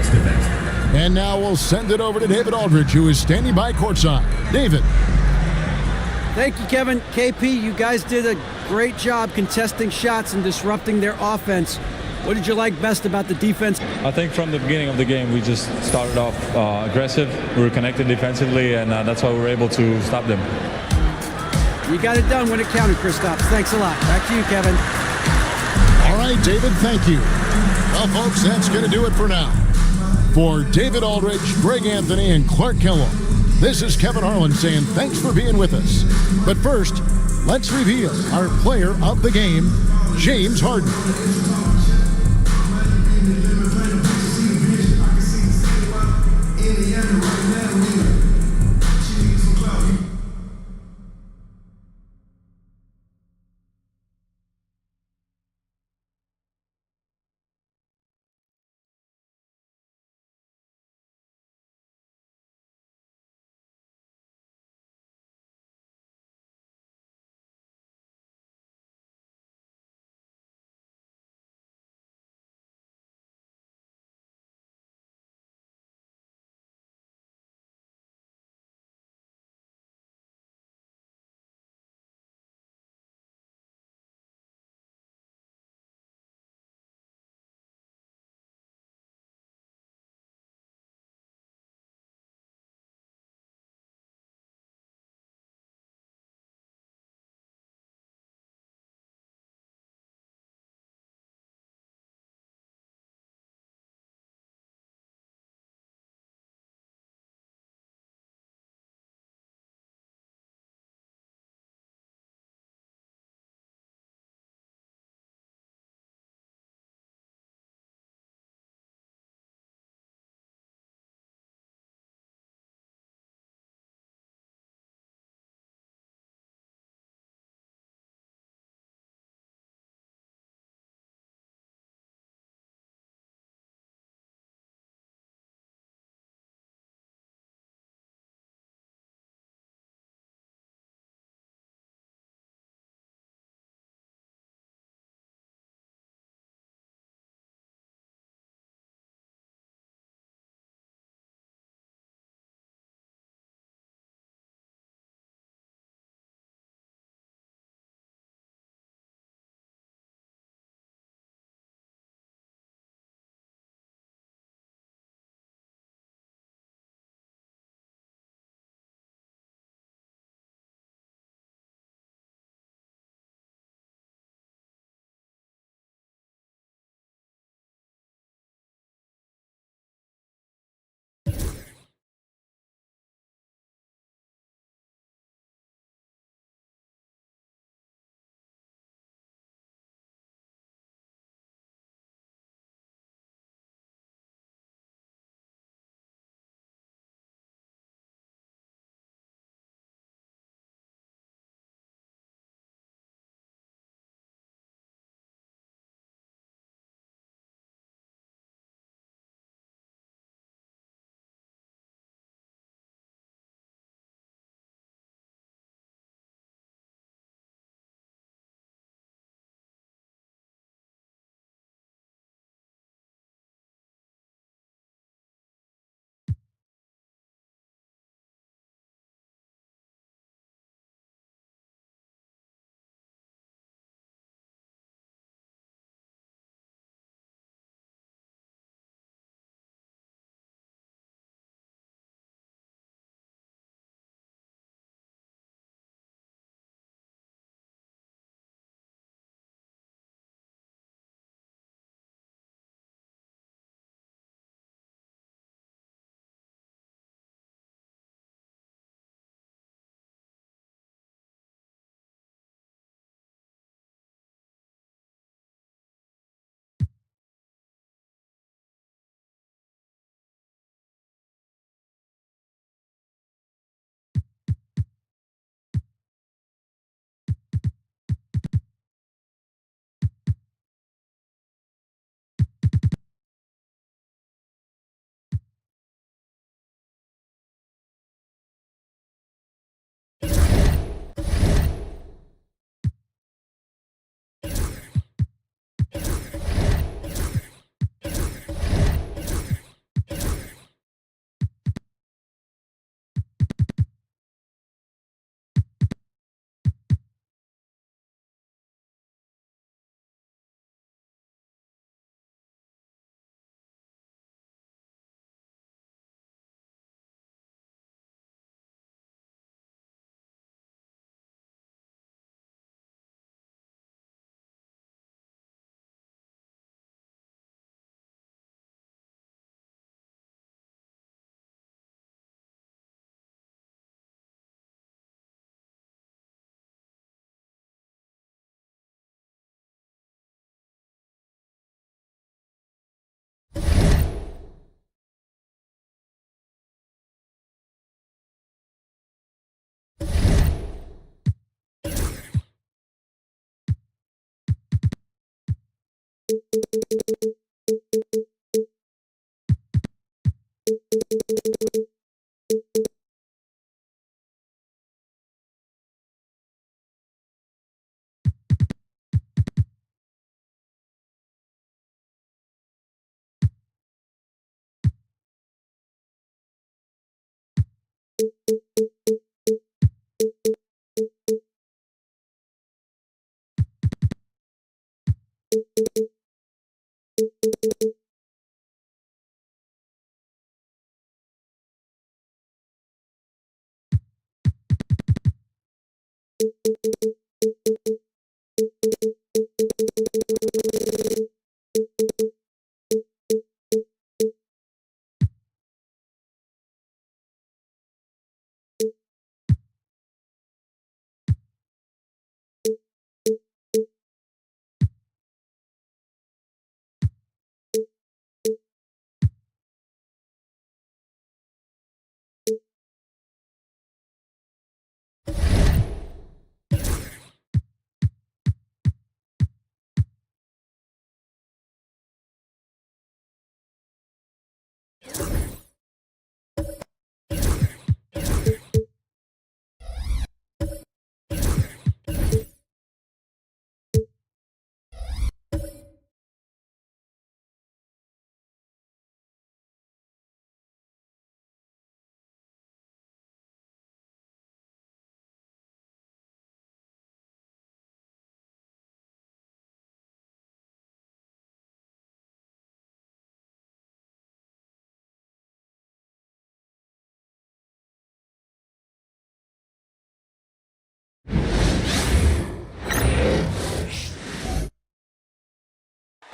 And now we'll send it over to David Aldridge, who is standing by courtside. David. Thank you, Kevin. KP, you guys did a great job contesting shots and disrupting their offense. What did you like best about the defense? I think from the beginning of the game, we just started off aggressive. We were connected defensively, and that's how we were able to stop them. You got it done when it counted, Kristaps. Thanks a lot. Back to you, Kevin. All right, David, thank you. Well, folks, that's going to do it for now. For David Aldridge, Greg Anthony, and Clark Kellogg, this is Kevin Harlan saying thanks for being with us. But first, let's reveal our player of the game, James Harden.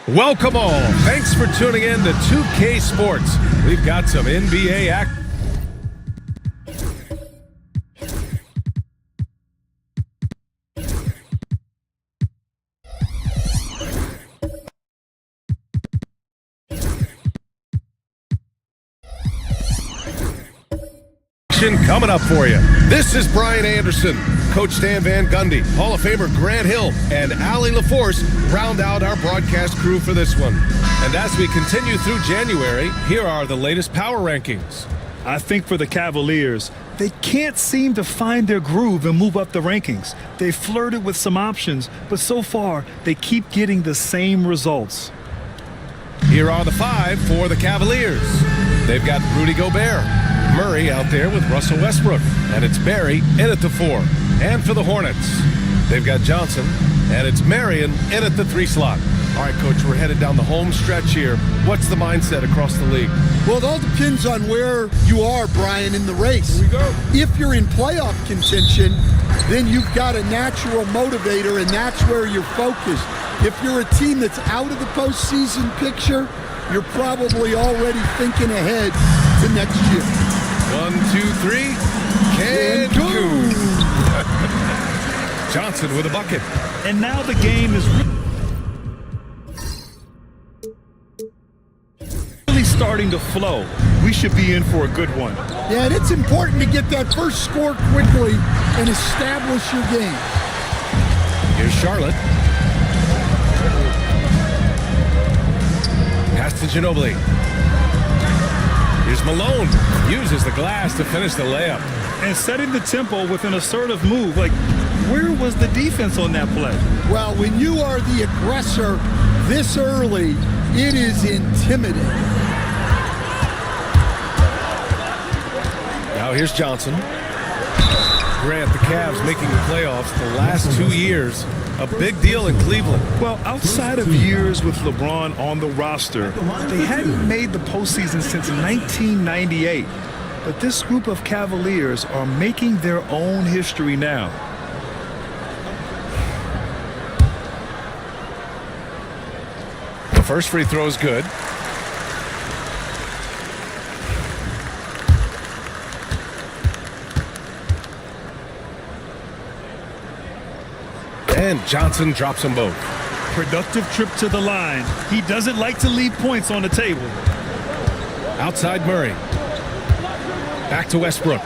Welcome all. Thanks for tuning in to 2K Sports. We've got some NBA action. Coming up for you. This is Brian Anderson. Coach Stan Van Gundy, Hall of Famer Grant Hill, and Allie LaForce round out our broadcast crew for this one. And as we continue through January, here are the latest power rankings. I think for the Cavaliers, they can't seem to find their groove and move up the rankings. They flirted with some options, but so far they keep getting the same results. Here are the 5 for the Cavaliers. They've got Rudy Gobert, Murray out there with Russell Westbrook, and it's Barry in at the 4. And for the Hornets, they've got Johnson, and it's Marion in at the 3 slot. All right, Coach, we're headed down the home stretch here. What's the mindset across the league? Well, it all depends on where you are, Brian, in the race. Here we go. If you're in playoff contention, then you've got a natural motivator, and that's where you're focused. If you're a team that's out of the postseason picture, you're probably already thinking ahead to next year. 1, 2, 3. Cancun. Johnson with a bucket. And now the game is really starting to flow. We should be in for a good one. Yeah, and it's important to get that first score quickly and establish your game. Here's Charlotte. Pass to Ginobili. Here's Malone. Uses the glass to finish the layup. And setting the tempo with an assertive move. Like, where was the defense on that play? Well, when you are the aggressor this early, it is intimidating. Now here's Johnson. Grant, the Cavs making the playoffs the last 2 years. A big deal in Cleveland. Well, outside of years with LeBron on the roster, they hadn't made the postseason since 1998. But this group of Cavaliers are making their own history now. The first free throw is good. And Johnson drops them both. Productive trip to the line. He doesn't like to leave points on the table. Outside Murray. Back to Westbrook.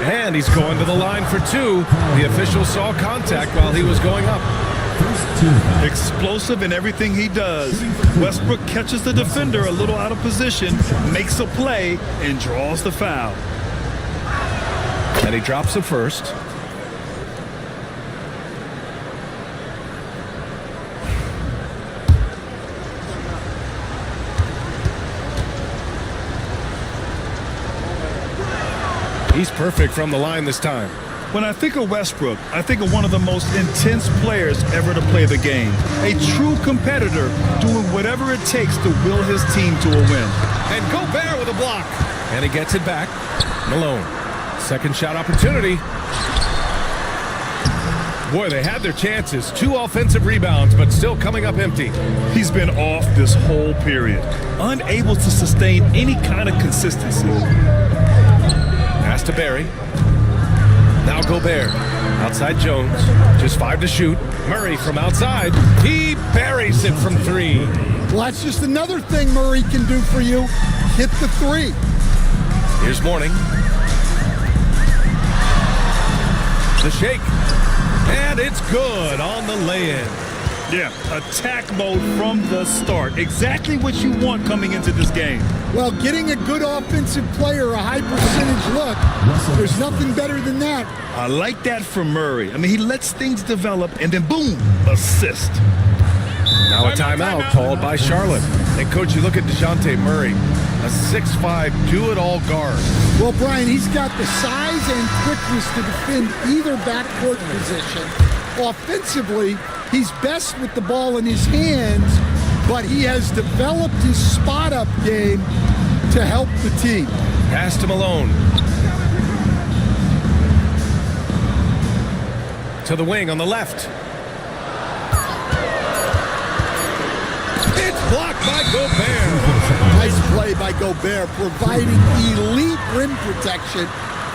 And he's going to the line for 2. The official saw contact while he was going up. First team foul. Explosive in everything he does. Westbrook catches the defender a little out of position, makes a play, and draws the foul. And he drops the first. He's perfect from the line this time. When I think of Westbrook, I think of one of the most intense players ever to play the game. A true competitor doing whatever it takes to will his team to a win. And Gobert with a block. And he gets it back. Malone. Second shot opportunity. Boy, they had their chances. 2 offensive rebounds, but still coming up empty. He's been off this whole period, unable to sustain any kind of consistency. Pass to Barry. Now Gobert. Outside Jones. Just 5 to shoot. Murray from outside. He buries it from 3. Well, that's just another thing Murray can do for you. Hit the 3. Here's Mourning. The shake. And it's good on the lay-in. Yeah, attack mode from the start. Exactly what you want coming into this game. Well, getting a good offensive player a high percentage look, there's nothing better than that. I like that from Murray. I mean, he lets things develop and then boom, assist. Now a timeout called by Charlotte. And coach, you look at DeJounte Murray, a 6'5", do-it-all guard. Well, Brian, he's got the size and quickness to defend either backcourt position. Offensively, he's best with the ball in his hands, but he has developed his spot-up game to help the team. Pass to Malone. To the wing on the left. It's blocked by Gobert. Nice play by Gobert, providing elite rim protection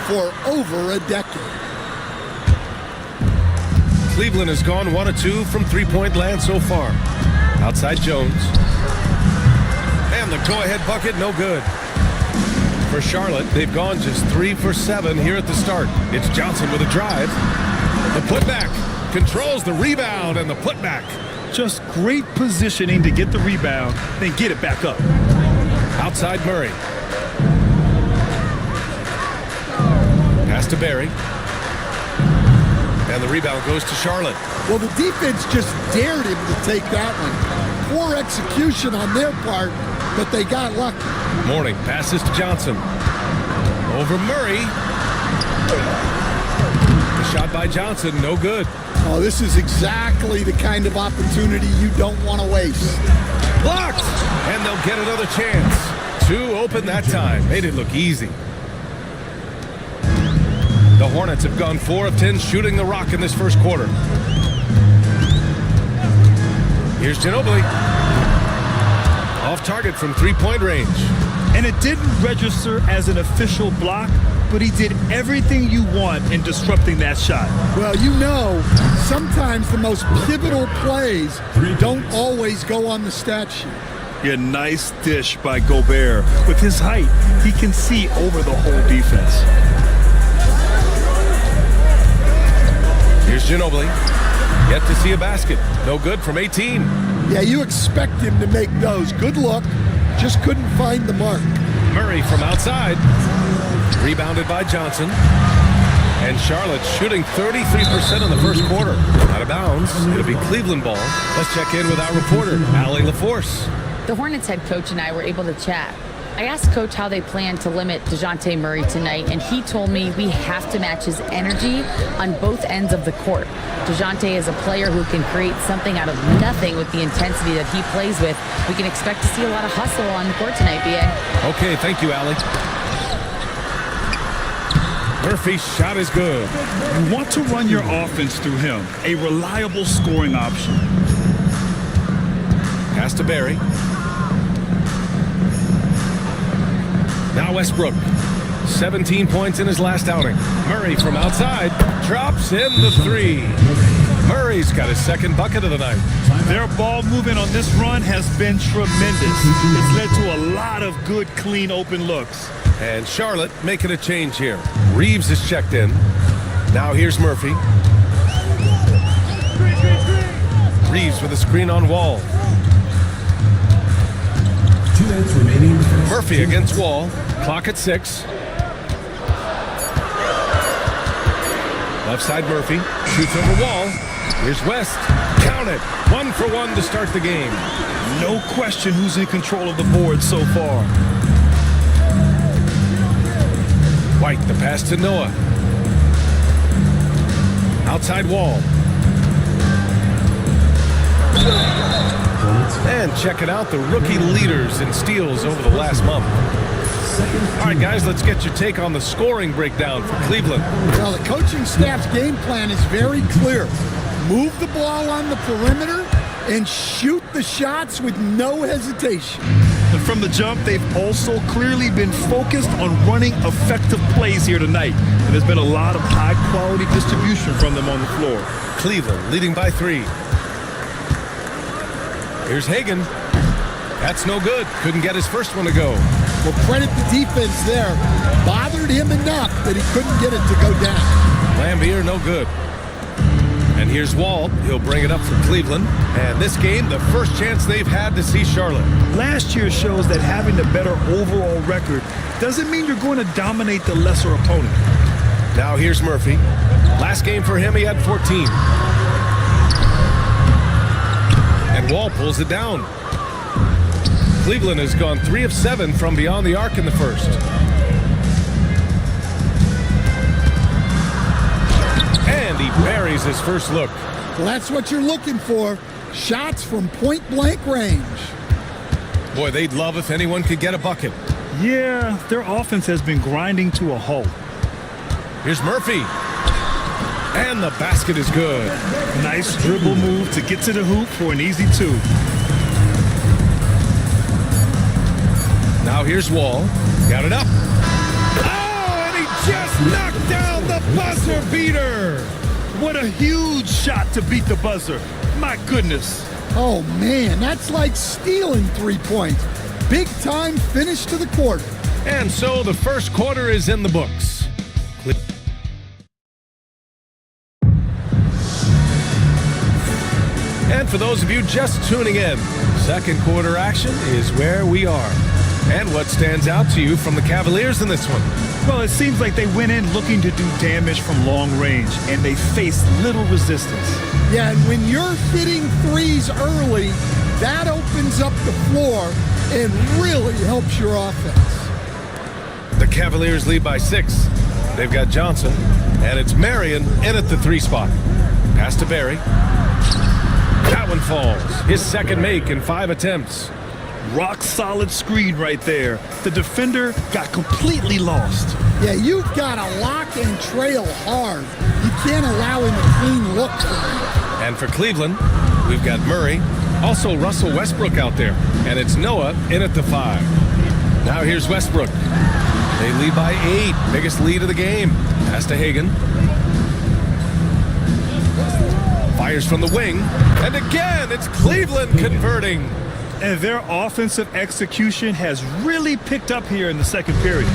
for over a decade. Cleveland has gone 1 of 2 from three-point land so far. Outside Jones. And the go-ahead bucket, no good. For Charlotte, they've gone just 3 for 7 here at the start. It's Johnson with a drive. The putback. Controls the rebound and the putback. Just great positioning to get the rebound, then get it back up. Outside Murray. Pass to Barry. And the rebound goes to Charlotte. Well, the defense just dared him to take that one. Poor execution on their part, but they got lucky. Mourning passes to Johnson. Over Murray. The shot by Johnson, no good. Oh, this is exactly the kind of opportunity you don't want to waste. Blocked! And they'll get another chance. 2 open that time. Made it look easy. The Hornets have gone 4 of 10 shooting the rock in this first quarter. Here's Ginobili. Off target from 3-point range. And it didn't register as an official block, but he did everything you want in disrupting that shot. Well, you know, sometimes the most pivotal plays don't always go on the stat sheet. Yeah, nice dish by Gobert. With his height, he can see over the whole defense. Here's Ginobili. Yet to see a basket. No good from 18. Yeah, you expect him to make those. Good look. Just couldn't find the mark. Murray from outside. Rebounded by Johnson. And Charlotte shooting 33% in the first quarter. Out of bounds. It'll be Cleveland ball. Let's check in with our reporter, Allie LaForce. The Hornets head coach and I were able to chat. I asked Coach how they plan to limit DeJounte Murray tonight, and he told me we have to match his energy on both ends of the court. DeJounte is a player who can create something out of nothing with the intensity that he plays with. We can expect to see a lot of hustle on the court tonight, B.A. Okay, thank you, Allie. Murphy's shot is good. You want to run your offense through him, a reliable scoring option. Pass to Barry. Now Westbrook. 17 points in his last outing. Murray from outside drops in the 3. Murray's got his second bucket of the night. Their ball movement on this run has been tremendous. It's led to a lot of good, clean, open looks. And Charlotte making a change here. Reeves is checked in. Now here's Murphy. Reeves with a screen on Wall. 2 minutes remaining. Murphy against Wall. Clock at 6. Left side Murphy. Shoots over Wall. Here's West. Count it. 1 for 1 to start the game. No question who's in control of the board so far. White, the pass to Noah. Outside Wall. And check it out, the rookie leaders in steals over the last month. All right, guys, let's get your take on the scoring breakdown for Cleveland. Well, the coaching staff's game plan is very clear. Move the ball on the perimeter and shoot the shots with no hesitation. And from the jump, they've also clearly been focused on running effective plays here tonight. And there's been a lot of high-quality distribution from them on the floor. Cleveland leading by 3. Here's Hagan. That's no good. Couldn't get his first one to go. Well, credit the defense there. Bothered him enough that he couldn't get it to go down. Lambier, no good. And here's Wall. He'll bring it up for Cleveland. And this game, the first chance they've had to see Charlotte. Last year shows that having the better overall record doesn't mean you're going to dominate the lesser opponent. Now here's Murphy. Last game for him, he had 14. And Wall pulls it down. Cleveland has gone 3 of 7 from beyond the arc in the first. And he buries his first look. Well, that's what you're looking for. Shots from point-blank range. Boy, they'd love if anyone could get a bucket. Yeah, their offense has been grinding to a halt. Here's Murphy. And the basket is good. Nice dribble move to get to the hoop for an easy 2. Now here's Wall. Got it up. Oh, and he just knocked down the buzzer beater. What a huge shot to beat the buzzer. My goodness. Oh, man, that's like stealing 3 points. Big time finish to the quarter. And so the first quarter is in the books. And for those of you just tuning in, second quarter action is where we are. And what stands out to you from the Cavaliers in this one? Well, it seems like they went in looking to do damage from long range, and they faced little resistance. Yeah, and when you're hitting threes early, that opens up the floor and really helps your offense. The Cavaliers lead by 6. They've got Johnson, and it's Marion in at the 3 spot. Pass to Barry. That one falls. His second make in 5 attempts. Rock solid screen right there. The defender got completely lost. Yeah, you've got to lock and trail hard. You can't allow him a clean look. And for Cleveland, we've got Murray, also Russell Westbrook out there, and it's Noah in at the 5. Now here's Westbrook. They lead by 8, biggest lead of the game. Pass to Hagan. Fires from the wing, and again, it's Cleveland converting. And their offensive execution has really picked up here in the second period.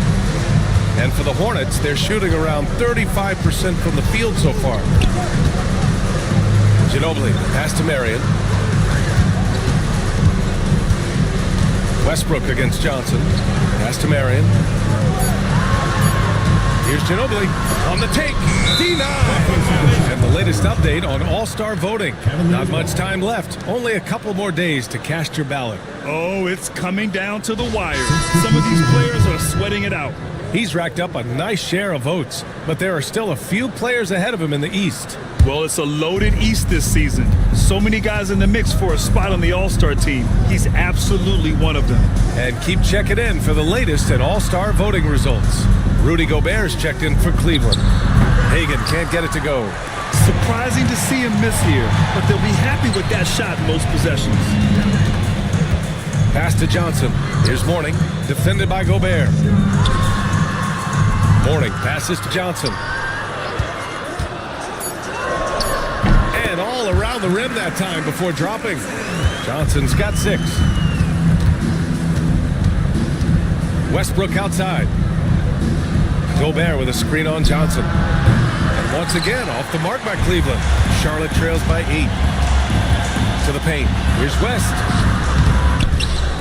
And for the Hornets, they're shooting around 35% from the field so far. Ginobili, pass to Marion. Westbrook against Johnson. Pass to Marion. Here's Ginobili on the take. Denied. And the latest update on All-Star voting. Not much time left. Only a couple more days to cast your ballot. Oh, it's coming down to the wire. Some of these players are sweating it out. He's racked up a nice share of votes, but there are still a few players ahead of him in the East. Well, it's a loaded East this season. So many guys in the mix for a spot on the All-Star team. He's absolutely one of them. And keep checking in for the latest in All-Star voting results. Rudy Gobert's checked in for Cleveland. Hagan can't get it to go. Surprising to see him miss here, but they'll be happy with that shot most possessions. Pass to Johnson. Here's Mourning, defended by Gobert. Mourning passes to Johnson. And all around the rim that time before dropping. Johnson's got 6. Westbrook outside. Gobert with a screen on Johnson. And once again, off the mark by Cleveland. Charlotte trails by 8. To the paint. Here's West.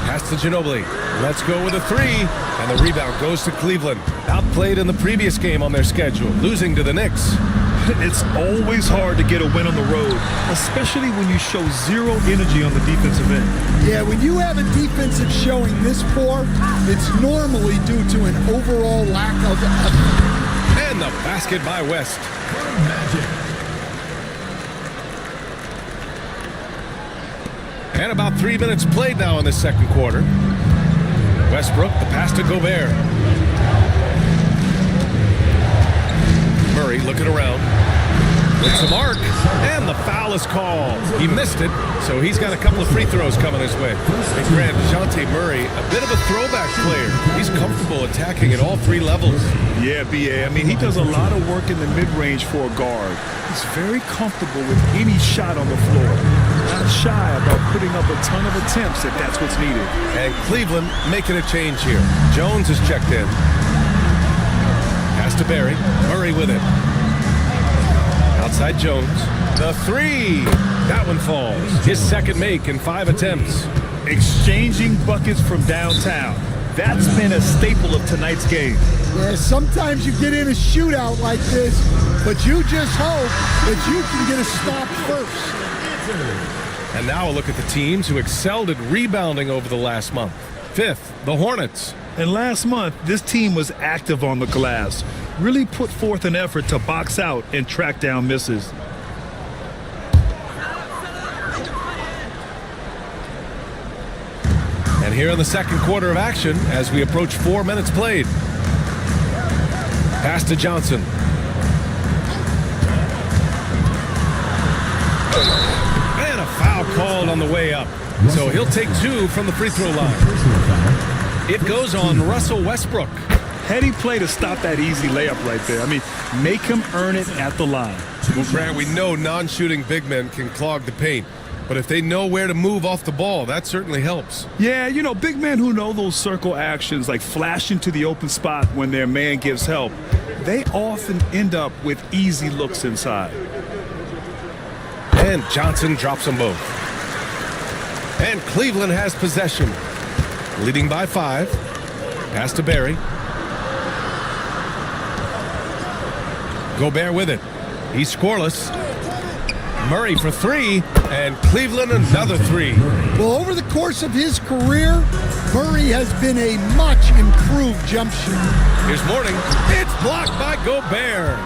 Pass to Ginobili. Let's go with a three. And the rebound goes to Cleveland. Outplayed in the previous game on their schedule, losing to the Knicks. It's always hard to get a win on the road, especially when you show zero energy on the defensive end. Yeah, when you have a defensive showing this poor, it's normally due to an overall lack of effort. And the basket by West. And about 3 minutes played now in the second quarter. Westbrook, the pass to Gobert. Murray looking around. Hits the mark, and the foul is called. He missed it, so he's got a couple of free throws coming his way. And Grant, DeJounte Murray, a bit of a throwback player. He's comfortable attacking at all three levels. Yeah, B.A. I mean, he does a lot of work in the mid-range for a guard. He's very comfortable with any shot on the floor. Not shy about putting up a ton of attempts if that's what's needed. And Cleveland making a change here. Jones is checked in. Pass to Barry. Murray with it. Outside Jones. The three. That one falls. His second make in 5 attempts. Exchanging buckets from downtown. That's been a staple of tonight's game. Yeah, sometimes you get in a shootout like this, but you just hope that you can get a stop first. And now a look at the teams who excelled at rebounding over the last month. Fifth, the Hornets. And last month, this team was active on the glass. Really put forth an effort to box out and track down misses. And here in the second quarter of action, as we approach 4 minutes played. Pass to Johnson. And a foul called on the way up. So he'll take 2 from the free throw line. It goes on Russell Westbrook. Heady play to stop that easy layup right there. I mean, make him earn it at the line. Well, Grant, we know non-shooting big men can clog the paint. But if they know where to move off the ball, that certainly helps. Yeah, you know, big men who know those circle actions, like flashing to the open spot when their man gives help, they often end up with easy looks inside. And Johnson drops them both. And Cleveland has possession. Leading by 5. Pass to Barry. Gobert with it. He's scoreless. Murray for 3, and Cleveland another 3. Well, over the course of his career, Murray has been a much improved jump shooter. Here's Morning. It's blocked by Gobert.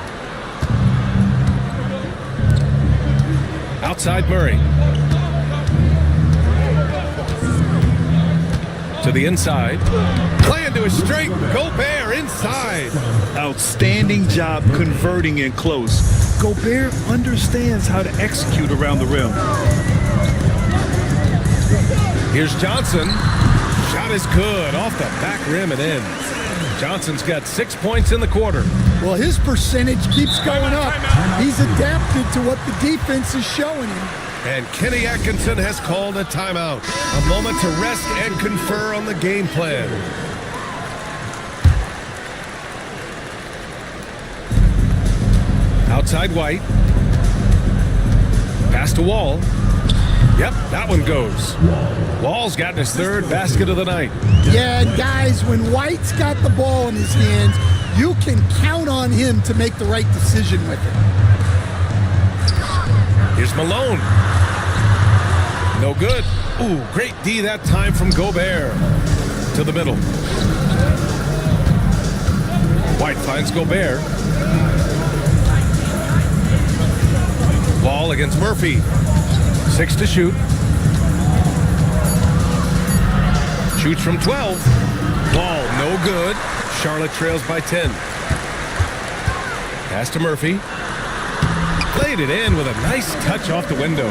Outside Murray. To the inside. Playing to his straight. Gobert inside. Outstanding job converting in close. Gobert understands how to execute around the rim. Here's Johnson. Shot is good. Off the back rim and in. Johnson's got 6 points in the quarter. Well, his percentage keeps going up. He's adapted to what the defense is showing him. And Kenny Atkinson has called a timeout. A moment to rest and confer on the game plan. Outside White. Pass to Wall. Yep, that one goes. Wall's gotten his 3rd basket of the night. Yeah, and guys, when White's got the ball in his hands, you can count on him to make the right decision with it. Here's Malone. No good. Ooh, great D that time from Gobert. To the middle. White finds Gobert. Wall against Murphy. 6 to shoot. Shoots from 12. Wall, no good. Charlotte trails by 10. Pass to Murphy. Played it in with a nice touch off the window.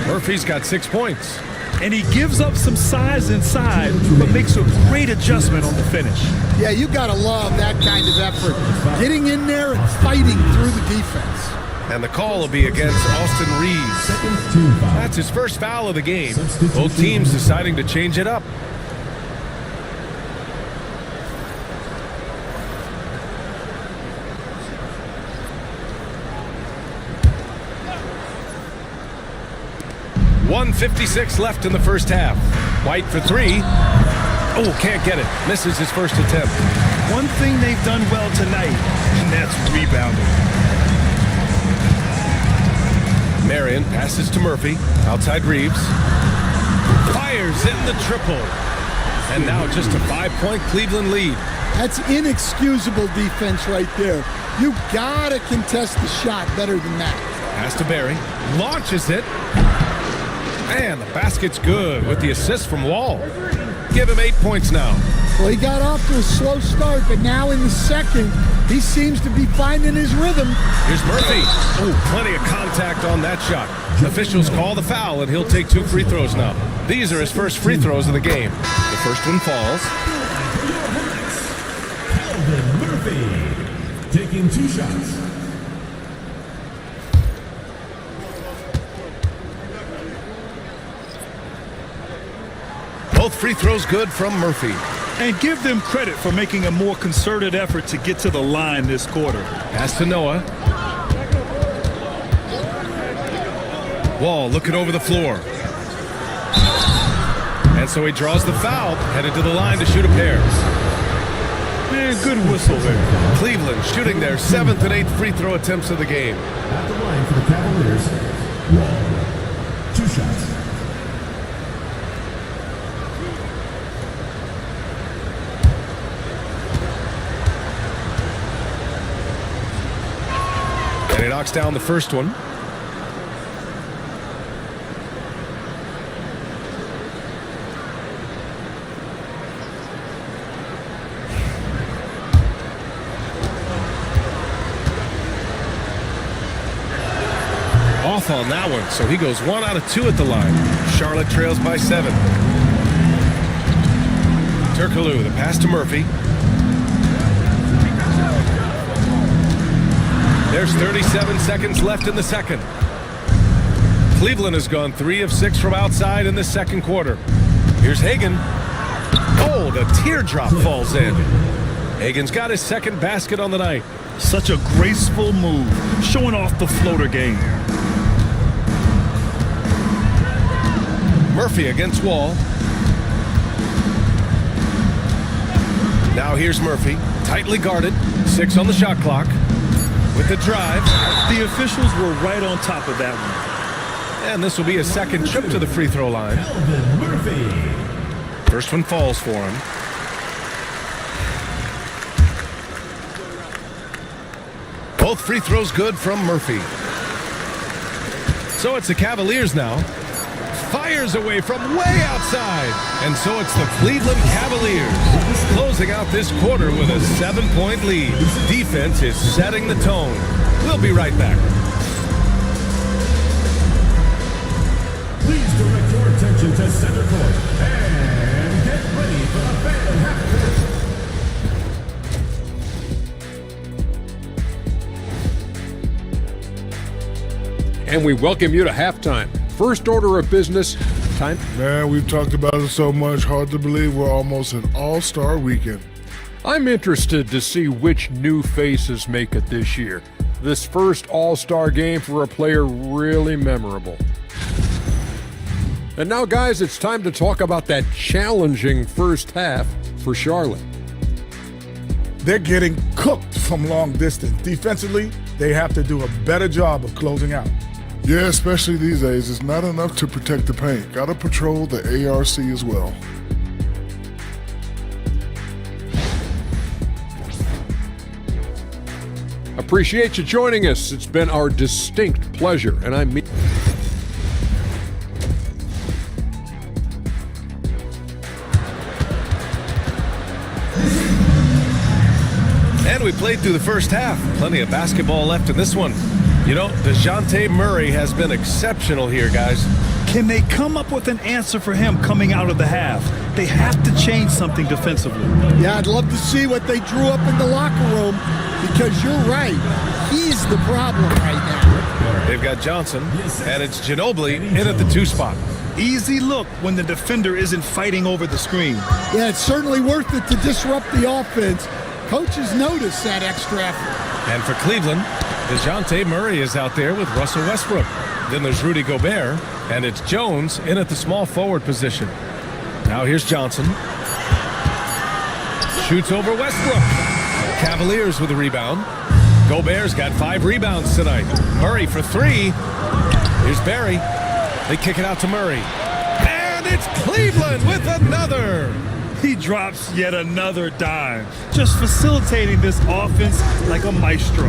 Murphy's got 6 points. And he gives up some size inside, but makes a great adjustment on the finish. Yeah, you got to love that kind of effort. Getting in there and fighting through the defense. And the call will be against Austin Reeves. That's his first foul of the game. Both teams deciding to change it up. 1:56 left in the first half. White for three. Oh, can't get it. Misses his first attempt. One thing they've done well tonight, and that's rebounding. Marion passes to Murphy. Outside Reeves. Fires in the triple. And now just a 5-point Cleveland lead. That's inexcusable defense right there. You gotta contest the shot better than that. Pass to Barry. Launches it. And the basket's good with the assist from Wall. Give him 8 points now. Well, he got off to a slow start, but now in the second, he seems to be finding his rhythm. Here's Murphy. Oh, plenty of contact on that shot. Officials call the foul, and he'll take 2 free throws now. These are his first free throws of the game. The first one falls. Murphy taking 2 shots. Both free throws good from Murphy. And give them credit for making a more concerted effort to get to the line this quarter. Pass to Noah. Wall looking over the floor. And so he draws the foul, headed to the line to shoot a pair. Man, good whistle there. Cleveland shooting their 7th and 8th free throw attempts of the game. At the line for the Cavaliers, Wall. 2 shots. And he knocks down the first one. Off on that one, so he goes 1 out of 2 at the line. Charlotte trails by 7. Turkoglu, the pass to Murphy. There's 37 seconds left in the second. Cleveland has gone 3 of 6 from outside in the second quarter. Here's Hagan. Oh, the teardrop falls in. Hagan's got his second basket on the night. Such a graceful move, showing off the floater game. Murphy against Wall. Now here's Murphy, tightly guarded, 6 on the shot clock. With the drive. The officials were right on top of that one. And this will be a second trip to the free throw line. Murphy. First one falls for him. Both free throws good from Murphy. So it's the Cavaliers now. Fires away from way outside. And so it's the Cleveland Cavaliers closing out this quarter with a 7-point lead. Defense is setting the tone. We'll be right back. Please direct your attention to center court and get ready for the fan half court. And we welcome you to halftime. First order of business, time. Man, we've talked about it so much. Hard to believe we're almost an all-star weekend. I'm interested to see which new faces make it this year. This first all-star game for a player really memorable. And now, guys, it's time to talk about that challenging first half for Charlotte. They're getting cooked from long distance. Defensively, they have to do a better job of closing out. Yeah, especially these days. It's not enough to protect the paint. Got to patrol the ARC as well. Appreciate you joining us. It's been our distinct pleasure, and I'm And we played through the first half. Plenty of basketball left in this one. You know, DeJounte Murray has been exceptional here, guys. Can they come up with an answer for him coming out of the half? They have to change something defensively. Yeah, I'd love to see what they drew up in the locker room because you're right. He's the problem right now. They've got Johnson, and it's Ginobili in at the 2 spot. Easy look when the defender isn't fighting over the screen. Yeah, it's certainly worth it to disrupt the offense. Coaches notice that extra effort. And for Cleveland, DeJounte Murray is out there with Russell Westbrook. Then there's Rudy Gobert. And it's Jones in at the small forward position. Now here's Johnson. Shoots over Westbrook. Cavaliers with a rebound. Gobert's got 5 rebounds tonight. Murray for 3. Here's Barry. They kick it out to Murray. And it's Cleveland with another. He drops yet another dime, just facilitating this offense like a maestro.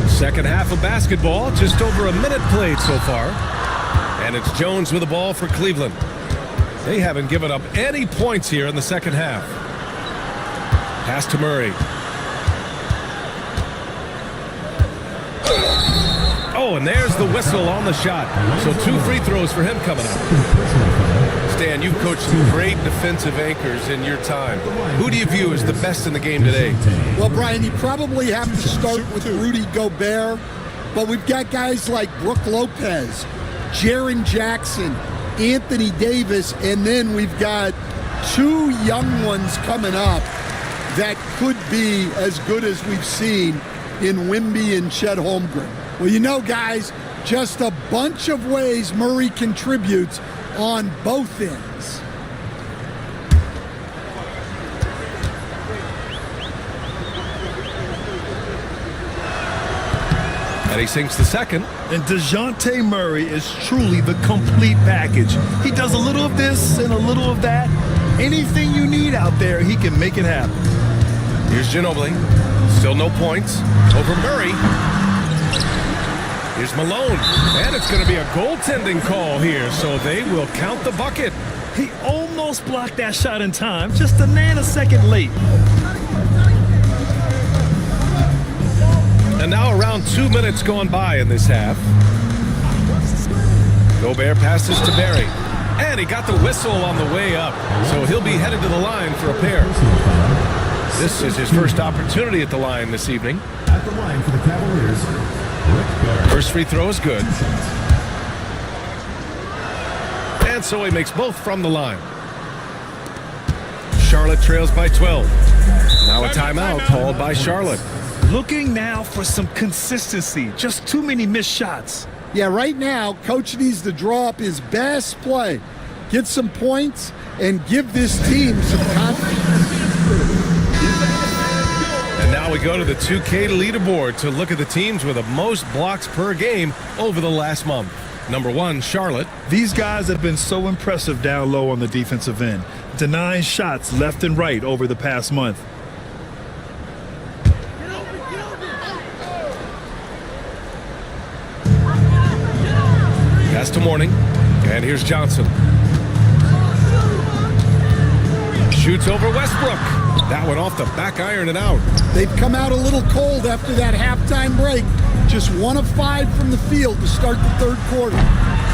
Second half of basketball, just over a minute played so far. And it's Jones with the ball for Cleveland. They haven't given up any points here in the second half. Pass to Murray. Oh, and there's the whistle on the shot. So 2 free throws for him coming up. Stan, you've coached some great defensive anchors in your time. Who do you view as the best in the game today? Well, Brian, you probably have to start with Rudy Gobert, but we've got guys like Brook Lopez, Jaren Jackson, Anthony Davis, and then we've got 2 young ones coming up that could be as good as we've seen in Wemby and Chet Holmgren. Well, you know, guys, just a bunch of ways Murray contributes on both ends. And he sinks the second. And DeJounte Murray is truly the complete package. He does a little of this and a little of that. Anything you need out there, he can make it happen. Here's Ginobili. Still no points. Over Murray. Here's Malone. And it's going to be a goaltending call here, so they will count the bucket. He almost blocked that shot in time, just a nanosecond late. And now around 2 minutes gone by in this half. Gobert passes to Barry. And he got the whistle on the way up, so he'll be headed to the line for a pair. This is his first opportunity at the line this evening. At the line for the Cavaliers, First free throw is good. And so he makes both from the line. Charlotte trails by 12. Now a timeout called by Charlotte. Looking now for some consistency. Just too many missed shots. Yeah, right now, Coach needs to draw up his best play, get some points, and give this team some confidence. And now we go to the 2K leaderboard to look at the teams with the most blocks per game over the last month. Number 1, Charlotte. These guys have been so impressive down low on the defensive end, denying shots left and right over the past month. Pass to Morning. And here's Johnson. Shoots over Westbrook. That one off the back iron and out. They've come out a little cold after that halftime break. Just 1 of 5 from the field to start the third quarter.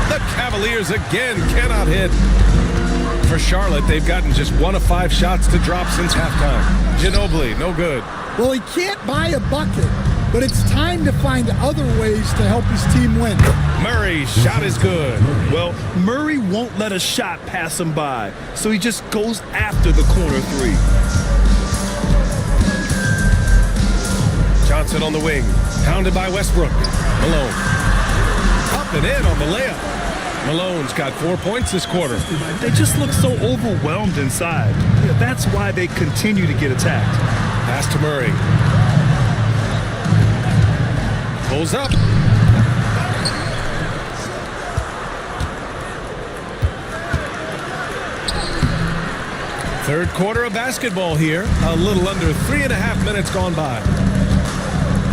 The Cavaliers again cannot hit. For Charlotte, they've gotten just 1 of 5 shots to drop since halftime. Ginobili, no good. Well, he can't buy a bucket, but it's time to find other ways to help his team win. Murray's shot is good. Well, Murray won't let a shot pass him by, so he just goes after the corner 3. Johnson on the wing, pounded by Westbrook. Malone. Up and in on the layup. Malone's got 4 points this quarter. They just look so overwhelmed inside. Yeah, that's why they continue to get attacked. Pass to Murray. Pulls up. Third quarter of basketball here. A little under 3.5 minutes gone by.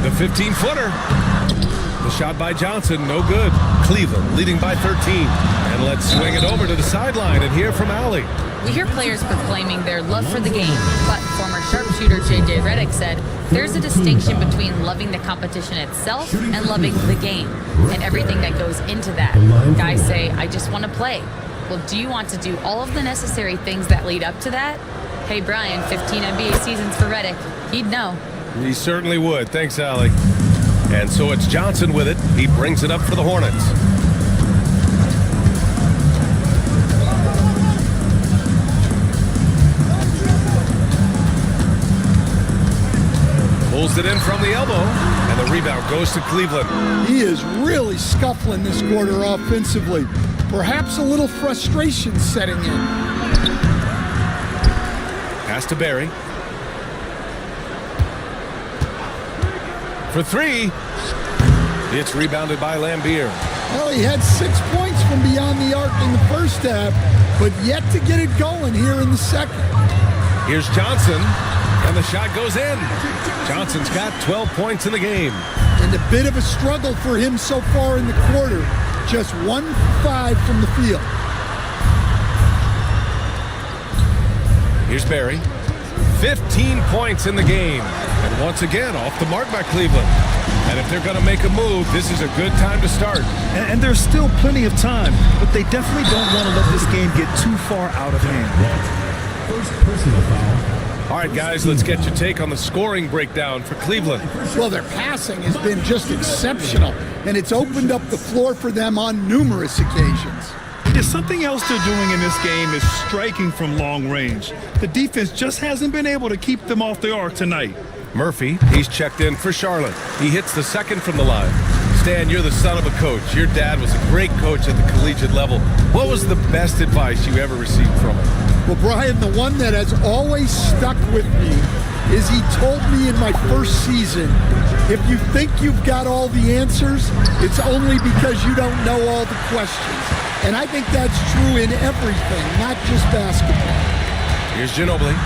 The 15-footer. The shot by Johnson, no good. Cleveland leading by 13. And let's swing it over to the sideline and hear from Allie. We hear players proclaiming their love for the game, but former sharpshooter J.J. Redick said there's a distinction between loving the competition itself and loving the game and everything that goes into that. Guys say, I just want to play. Well, do you want to do all of the necessary things that lead up to that? Hey, Brian, 15 NBA seasons for Redick. He'd know. He certainly would. Thanks, Allie. And so it's Johnson with it. He brings it up for the Hornets. Pulls Puts it in from the elbow, and the rebound goes to Cleveland. He is really scuffling this quarter offensively. Perhaps a little frustration setting in. Pass to Barry. For three. It's rebounded by Lambier. Well, he had 6 points from beyond the arc in the first half, but yet to get it going here in the second. Here's Johnson, and the shot goes in. Johnson's got 12 points in the game. And a bit of a struggle for him so far in the quarter. Just 1-5 from the field. Here's Barry. 15 points in the game. And once again, off the mark by Cleveland. And if they're going to make a move, this is a good time to start. And there's still plenty of time, but they definitely don't want to let this game get too far out of hand. First personal foul. All right, guys, let's get your take on the scoring breakdown for Cleveland. Well, their passing has been just exceptional, and it's opened up the floor for them on numerous occasions. There's something else they're doing in this game is striking from long range. The defense just hasn't been able to keep them off the arc tonight. Murphy, he's checked in for Charlotte. He hits the second from the line. Stan, you're the son of a coach. Your dad was a great coach at the collegiate level. What was the best advice you ever received from him? Well, Brian, the one that has always stuck with me is he told me in my first season, if you think you've got all the answers, it's only because you don't know all the questions. And I think that's true in everything, not just basketball. Here's Ginobili.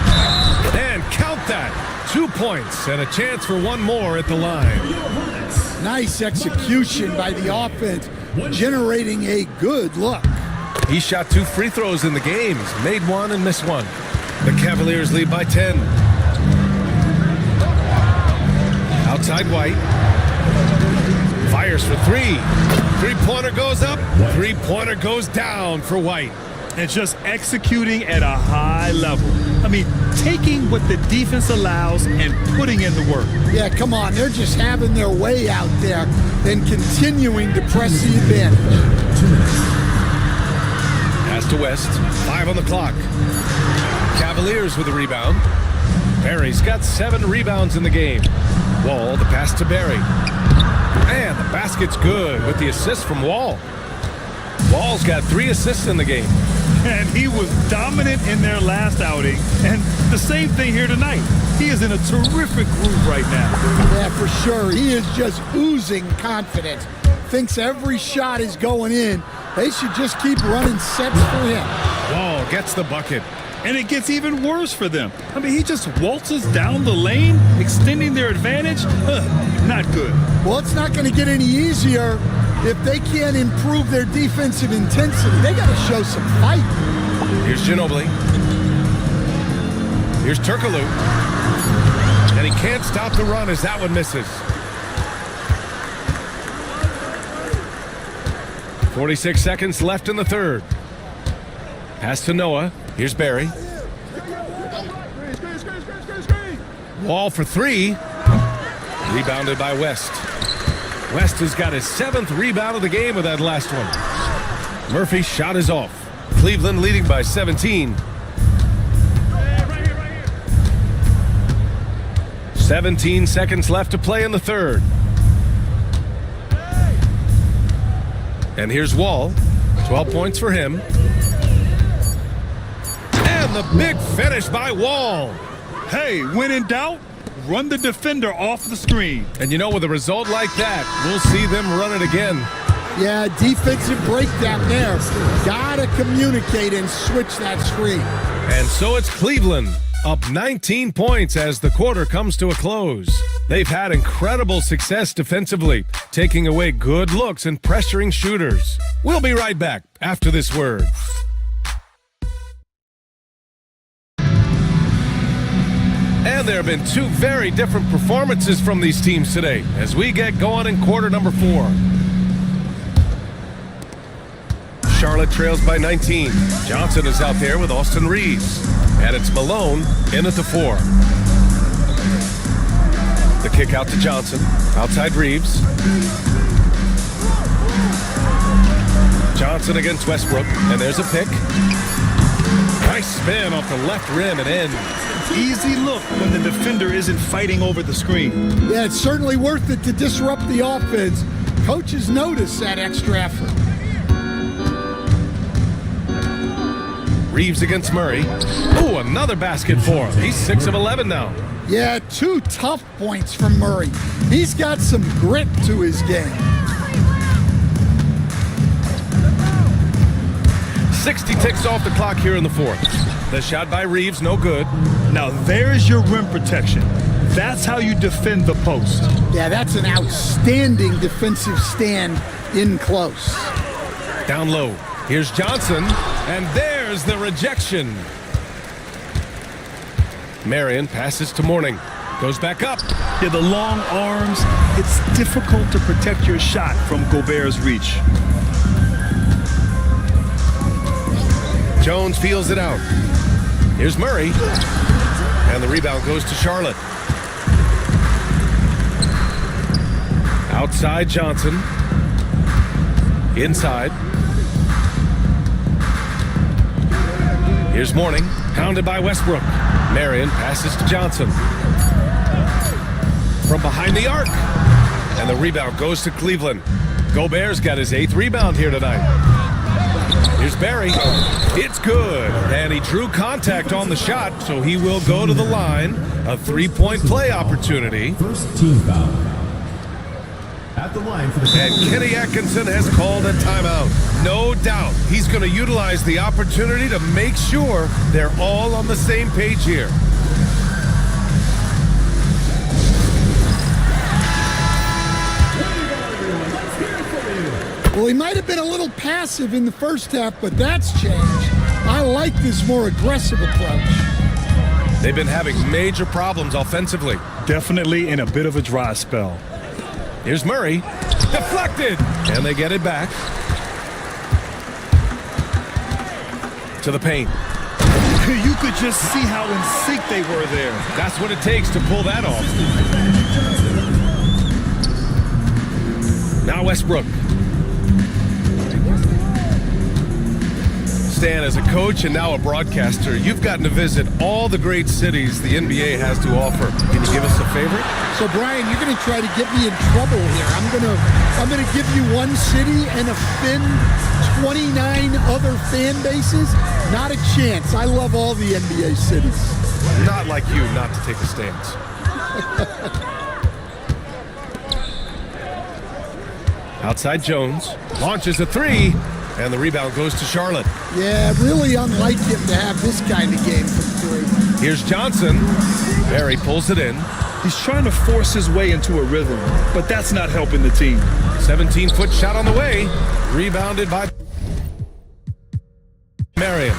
And count that. 2 points and a chance for one more at the line. Nice execution by the offense, generating a good look. He shot 2 free throws in the game. He's made one and missed one. The Cavaliers lead by 10. Outside White. Fires for 3. Three-pointer goes up. Three-pointer goes down for White. And just executing at a high level. I mean, taking what the defense allows and putting in the work. Yeah, come on. They're just having their way out there and continuing to press the advantage. 2 minutes. Pass to West. 5 on the clock. Cavaliers with a rebound. Barry's got 7 rebounds in the game. Wall, the pass to Barry. And the basket's good with the assist from Wall. Wall's got 3 assists in the game. And he was dominant in their last outing. And the same thing here tonight. He is in a terrific groove right now. Yeah, for sure. He is just oozing confidence. Thinks every shot is going in. They should just keep running sets for him. Wall gets the bucket. And it gets even worse for them. I mean, he just waltzes down the lane, extending their advantage. Not good. Well, it's not going to get any easier. If they can't improve their defensive intensity, they got to show some fight. Here's Ginobili. Here's Turkoglu. And he can't stop the run as that one misses. 46 seconds left in the third. Pass to Noah. Here's Barry. Wall for 3. Rebounded by West. West has got his 7th rebound of the game with that last one. Murphy's shot is off. Cleveland leading by 17. 17 seconds left to play in the third. And here's Wall. 12 points for him. And the big finish by Wall. Hey, when in doubt, run the defender off the screen. And you know, with a result like that, we'll see them run it again. Yeah, defensive breakdown there. Gotta communicate and switch that screen. And so it's Cleveland, up 19 points as the quarter comes to a close. They've had incredible success defensively, taking away good looks and pressuring shooters. We'll be right back after this word. And there have been 2 very different performances from these teams today as we get going in quarter number 4. Charlotte trails by 19. Johnson is out there with Austin Reeves. And it's Malone in at the 4. The kick out to Johnson. Outside Reeves. Johnson against Westbrook. And there's a pick. Nice spin off the left rim and in. Easy look when the defender isn't fighting over the screen. Yeah, it's certainly worth it to disrupt the offense. Coaches notice that extra effort. Reeves against Murray. Oh, another basket for him. He's 6 of 11 now. Yeah, 2 tough points from Murray. He's got some grit to his game. 60 ticks off the clock here in the fourth. The shot by Reeves, no good. Now there's your rim protection. That's how you defend the post. Yeah, that's an outstanding defensive stand in close. Down low. Here's Johnson, and there's the rejection. Marion passes to Mourning. Goes back up. Yeah, the long arms. It's difficult to protect your shot from Gobert's reach. Jones feels it out. Here's Murray. And the rebound goes to Charlotte. Outside Johnson. Inside. Here's Mourning. Pounded by Westbrook. Marion passes to Johnson. From behind the arc. And the rebound goes to Cleveland. Gobert's got his 8th rebound here tonight. Here's Barry. It's good. And he drew contact on the shot, so he will go to the line. A 3-point play opportunity. First team foul. At the line for the And Kenny Atkinson has called a timeout. No doubt he's going to utilize the opportunity to make sure they're all on the same page here. Well, he might have been a little passive in the first half, but that's changed. I like this more aggressive approach. They've been having major problems offensively. Definitely in a bit of a dry spell. Here's Murray. Deflected. And they get it back. To the paint. You could just see how in sync they were there. That's what it takes to pull that off. Now Westbrook. Stan, as a coach and now a broadcaster, you've gotten to visit all the great cities the NBA has to offer. Can you give us a favorite? So, Brian, you're going to try to get me in trouble here. I'm going to give you one city and offend 29 other fan bases. Not a chance. I love all the NBA cities. Not like you not to take a stance. Outside Jones. Launches a 3. And the rebound goes to Charlotte. Yeah, really unlike him to have this kind of game from 3. Here's Johnson. Barry pulls it in. He's trying to force his way into a rhythm, but that's not helping the team. 17-foot shot on the way. Rebounded by Marion.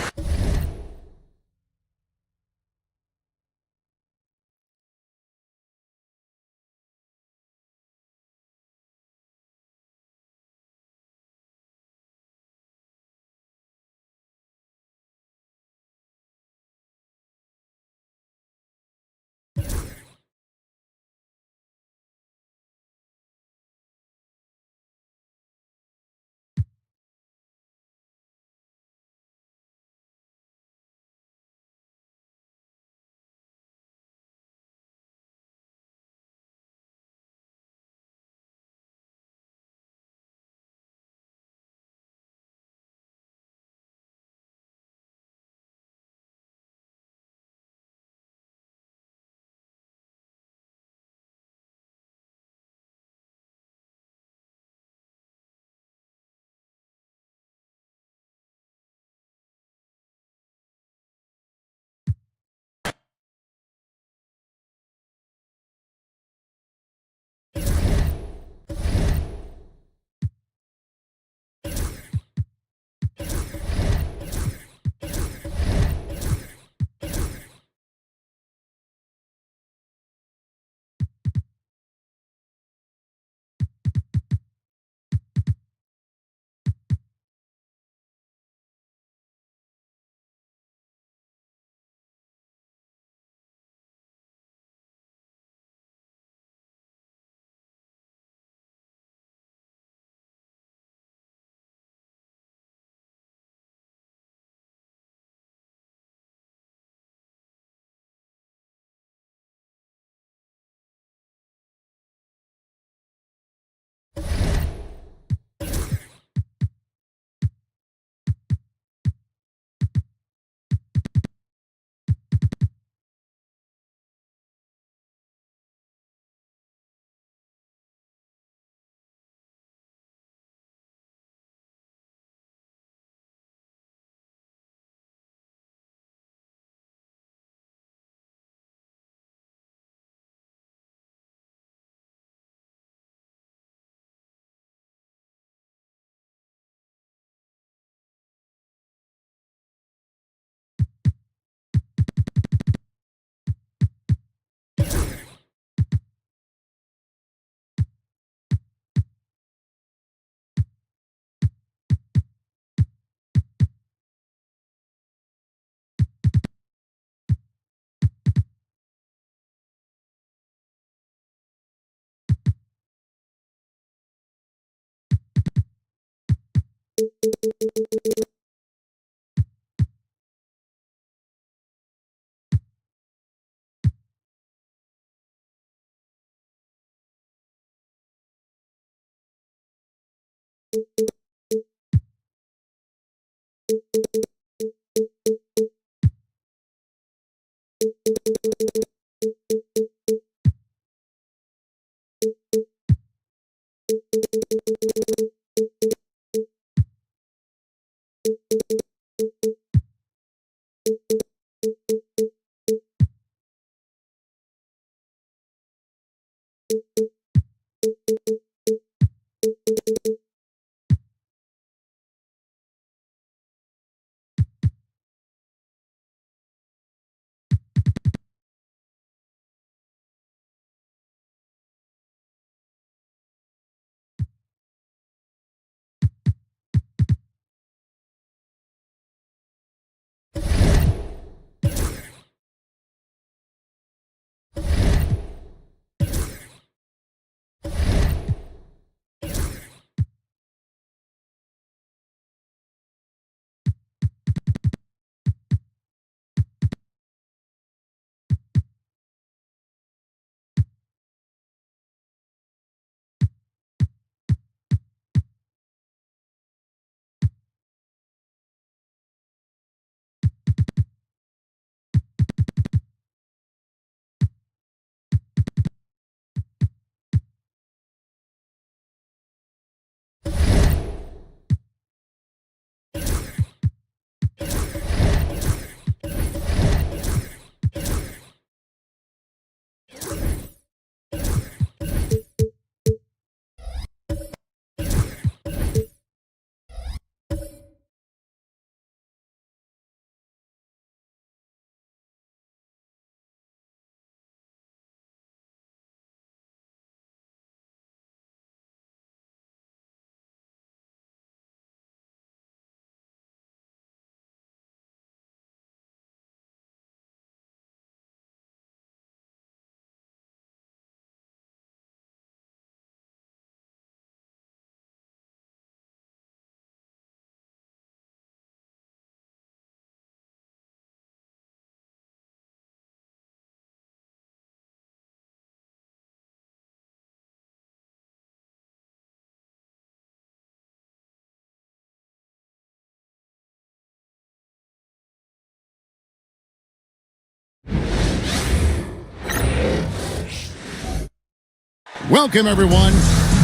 Welcome, everyone.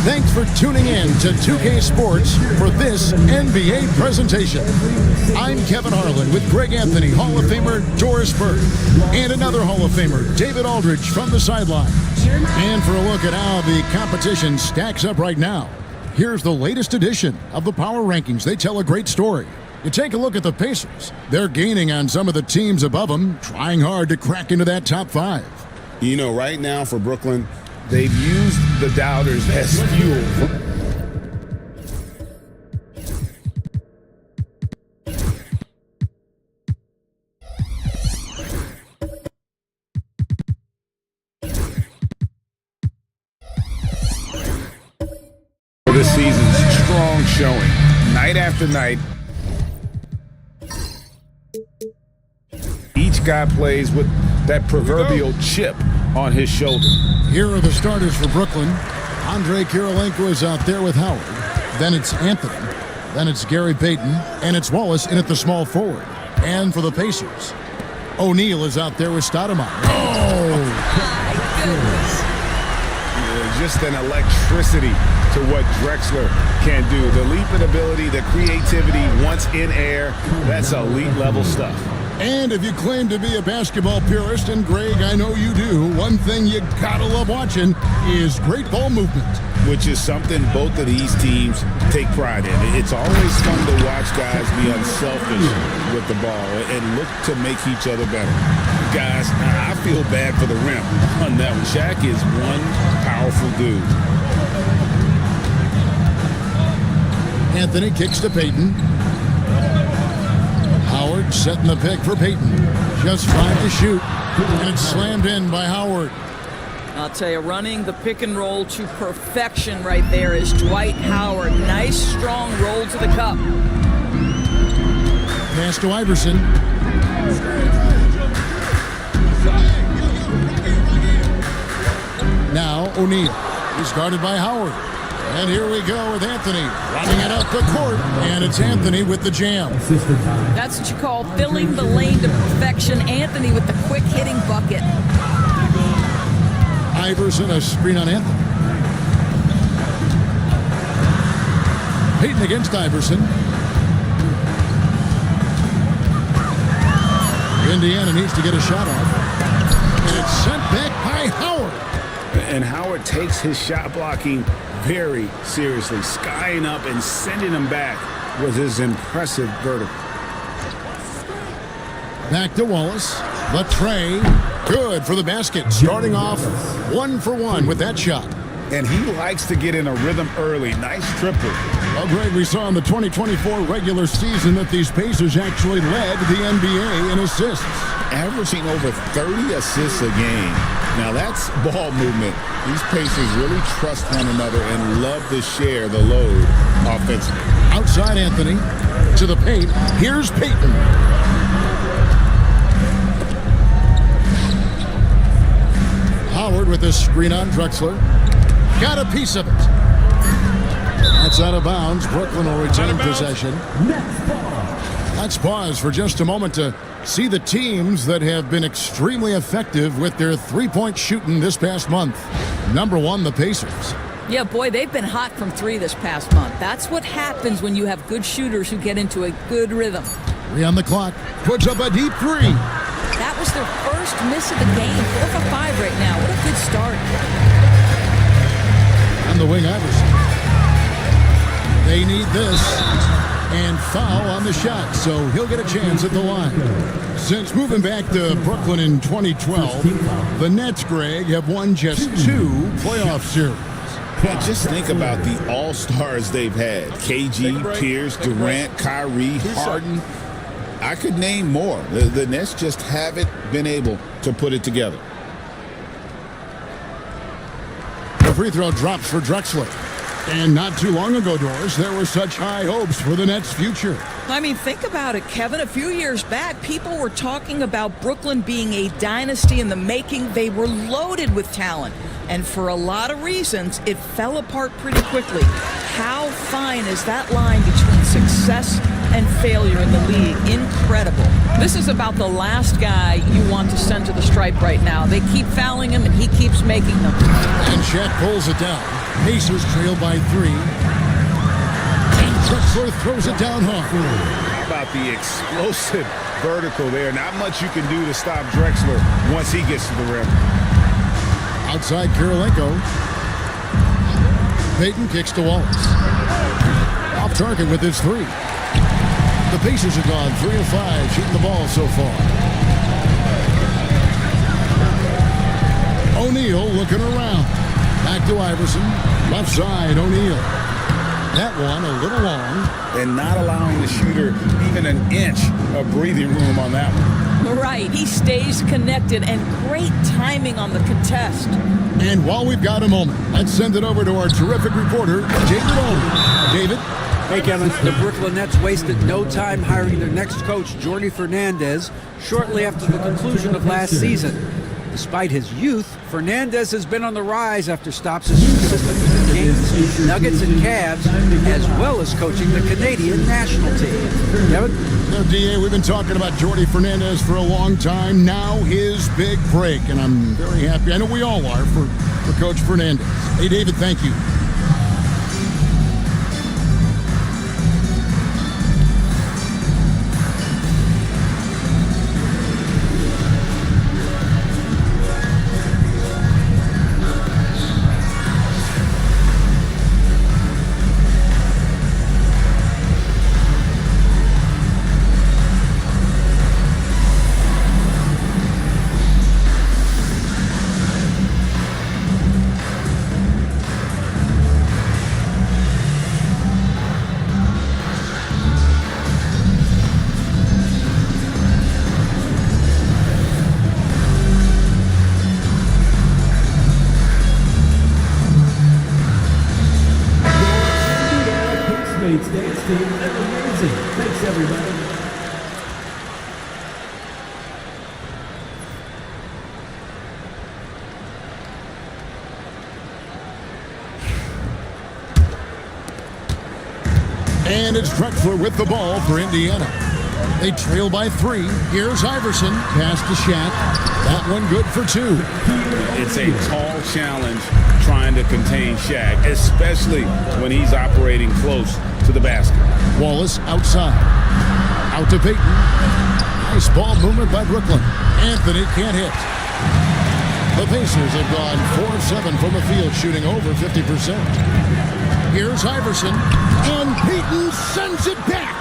Thanks for tuning in to 2K Sports for this NBA presentation. I'm Kevin Harlan with Greg Anthony, Hall of Famer Doris Burke, and another Hall of Famer, David Aldridge, from the sideline. And for a look at how the competition stacks up right now, here's the latest edition of the Power Rankings. They tell a great story. You take a look at the Pacers. They're gaining on some of the teams above them, trying hard to crack into that top 5. You know, right now for Brooklyn, they've used the doubters as fuel. This season's strong showing, night after night. Each guy plays with that proverbial chip on his shoulder. Here are the starters for Brooklyn. Andre Kirilenko is out there with Howard. Then it's Anthony. Then it's Gary Payton. And it's Wallace in at the small forward. And for the Pacers, O'Neal is out there with Stoudemire. Just an electricity to what Drexler can do. The leaping ability, the creativity once in air, that's elite level stuff. And if you claim to be a basketball purist, and Greg, I know you do, one thing you gotta love watching is great ball movement. Which is something both of these teams take pride in. It's always fun to watch guys be unselfish with the ball and look to make each other better. Guys, I feel bad for the rim on that one. Shaq is one powerful dude. Anthony kicks to Payton. Howard setting the pick for Payton. Just 5 to shoot. And it's slammed in by Howard. I'll tell you, running the pick and roll to perfection right there is Dwight Howard. Nice, strong roll to the cup. Pass to Iverson. Now O'Neal. He's guarded by Howard. And here we go with Anthony running it up the court. And it's Anthony with the jam. That's what you call filling the lane to perfection. Anthony with the quick hitting bucket. Iverson, a screen on Anthony. Payton against Iverson. Indiana needs to get a shot off. And it's sent back by Howard. And Howard takes his shot blocking very seriously. Skying up and sending him back was his impressive vertical. Back to Wallace. Latrey. Good for the basket. Starting off 1 for 1 with that shot. And he likes to get in a rhythm early. Nice triple. Well, Greg, we saw in the 2024 regular season that these Pacers actually led the NBA in assists. Averaging over 30 assists a game. Now that's ball movement. These Pacers really trust one another and love to share the load offensively. Outside Anthony to the paint. Here's Payton. Howard with this screen on Drexler. Got a piece of it. That's out of bounds. Brooklyn will retain possession. Let's pause for just a moment to see the teams that have been extremely effective with their three-point shooting this past month. Number 1, the Pacers. Yeah, boy, they've been hot from 3 this past month. That's what happens when you have good shooters who get into a good rhythm. 3 on the clock. Puts up a deep 3. That was their first miss of the game. 4 for 5 right now. What a good start. On the wing, Iverson. They need this. And foul on the shot, so he'll get a chance at the line. Since moving back to Brooklyn in 2012, the Nets, Greg, have won just 2 playoff series. Yeah, just think about the all-stars they've had. KG, Pierce, Durant, Kyrie, Harden. I could name more. The Nets just haven't been able to put it together. The free throw drops for Drexler. And not too long ago, Doris, there were such high hopes for the Nets' future. I mean, think about it, Kevin. A few years back, people were talking about Brooklyn being a dynasty in the making. They were loaded with talent. And for a lot of reasons, it fell apart pretty quickly. How fine is that line between success and failure in the league? Incredible. This is about the last guy you want to send to the stripe right now. They keep fouling him, and he keeps making them. And Shaq pulls it down. Pacers trail by 3. And Drexler throws it down hard. How about the explosive vertical there? Not much you can do to stop Drexler once he gets to the rim. Outside Kirilenko. Payton kicks to Wallace. Off target with his 3. The Pacers have gone 3 of 5 shooting the ball so far. O'Neal looking around. Back to Iverson. Left side, O'Neal. That one a little long. And not allowing the shooter even an inch of breathing room on that one. Right. He stays connected, and great timing on the contest. And while we've got a moment, let's send it over to our terrific reporter, David Owen. David? Hey, Kevin. The Brooklyn Nets wasted no time hiring their next coach, Jordi Fernandez, shortly after the conclusion of last season. Despite his youth, Fernandez has been on the rise after stops as assistant with the Kings, Nuggets, and Cavs, as well as coaching the Canadian national team. Kevin? Now, DA, we've been talking about Jordi Fernandez for a long time. Now his big break, and I'm very happy. I know we all are for Coach Fernandez. Hey, David, thank you. And it's Drexler with the ball for Indiana. They trail by 3. Here's Iverson. Pass to Shaq. That one good for 2. It's a tall challenge trying to contain Shaq, especially when he's operating close to the basket. Wallace outside. Out to Payton. Nice ball movement by Brooklyn. Anthony can't hit. The Pacers have gone 4 of 7 from the field, shooting over 50%. Here's Iverson. And Payton sends it back.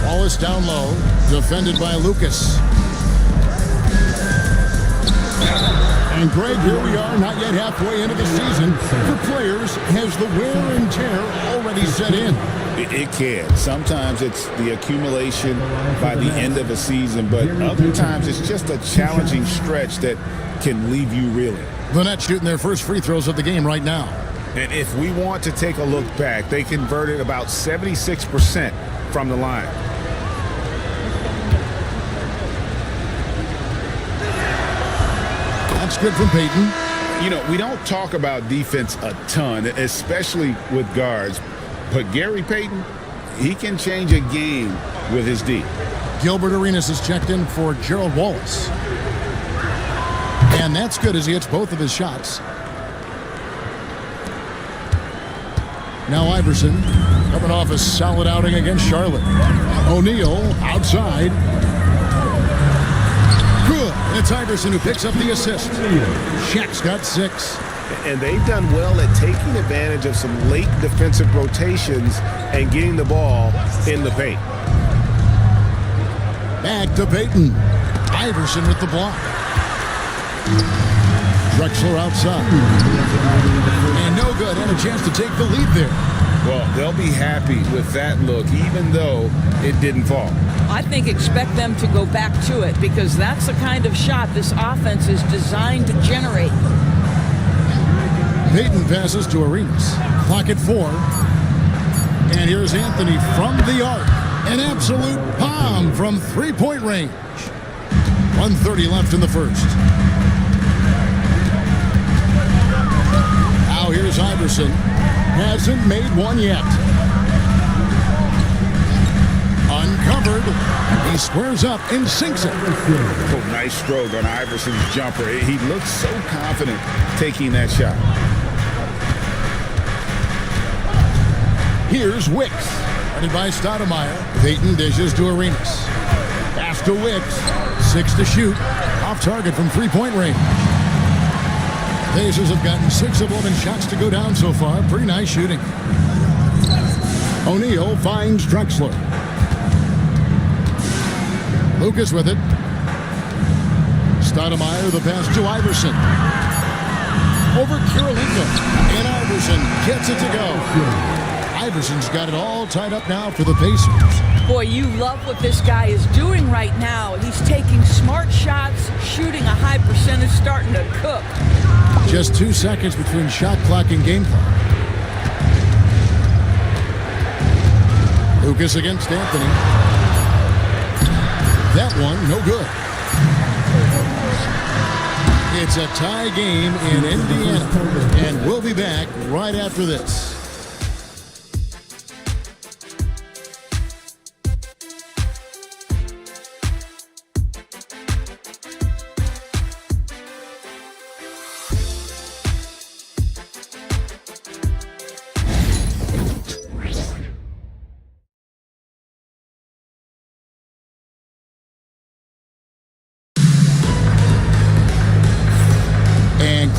Wallace down low, defended by Lucas. And Greg, here we are, not yet halfway into the season. For players, has the wear and tear already set in? It can. Sometimes it's the accumulation by the end of a season, but other times it's just a challenging stretch that can leave you reeling. The Nets shooting their first free throws of the game right now. And if we want to take a look back, they converted about 76% from the line. That's good from Payton. You know, we don't talk about defense a ton, especially with guards. But Gary Payton, he can change a game with his D. Gilbert Arenas is checked in for Gerald Wallace. And that's good as he hits both of his shots. Now Iverson coming off a solid outing against Charlotte. O'Neal outside. Good. It's Iverson who picks up the assist. Shaq's got 6. And they've done well at taking advantage of some late defensive rotations and getting the ball in the paint. Back to Payton. Iverson with the block. Drexler outside. And no good. And a chance to take the lead there. Well, they'll be happy with that look, even though it didn't fall. I think expect them to go back to it because that's the kind of shot this offense is designed to generate. Payton passes to Arenas. Clock at 4. And here's Anthony from the arc. An absolute bomb from three-point range. 1:30 left in the first. Now here's Iverson. Hasn't made one yet. Uncovered. He squares up and sinks it. Oh, nice stroke on Iverson's jumper. He looks so confident taking that shot. Here's Wicks. Ready by Stoudemire. Payton dishes to Arenas. Pass to Wicks. 6 to shoot. Off target from three-point range. Pacers have gotten 6 of 11 shots to go down so far. Pretty nice shooting. O'Neal finds Drexler. Lucas with it. Stoudemire, the pass to Iverson. Over Kirilenko. And Iverson gets it to go. Iverson's got it all tied up now for the Pacers. Boy, you love what this guy is doing right now. He's taking smart shots, shooting a high percentage, starting to cook. Just 2 seconds between shot clock and game clock. Lucas against Anthony. That one, no good. It's a tie game in Indiana, and we'll be back right after this.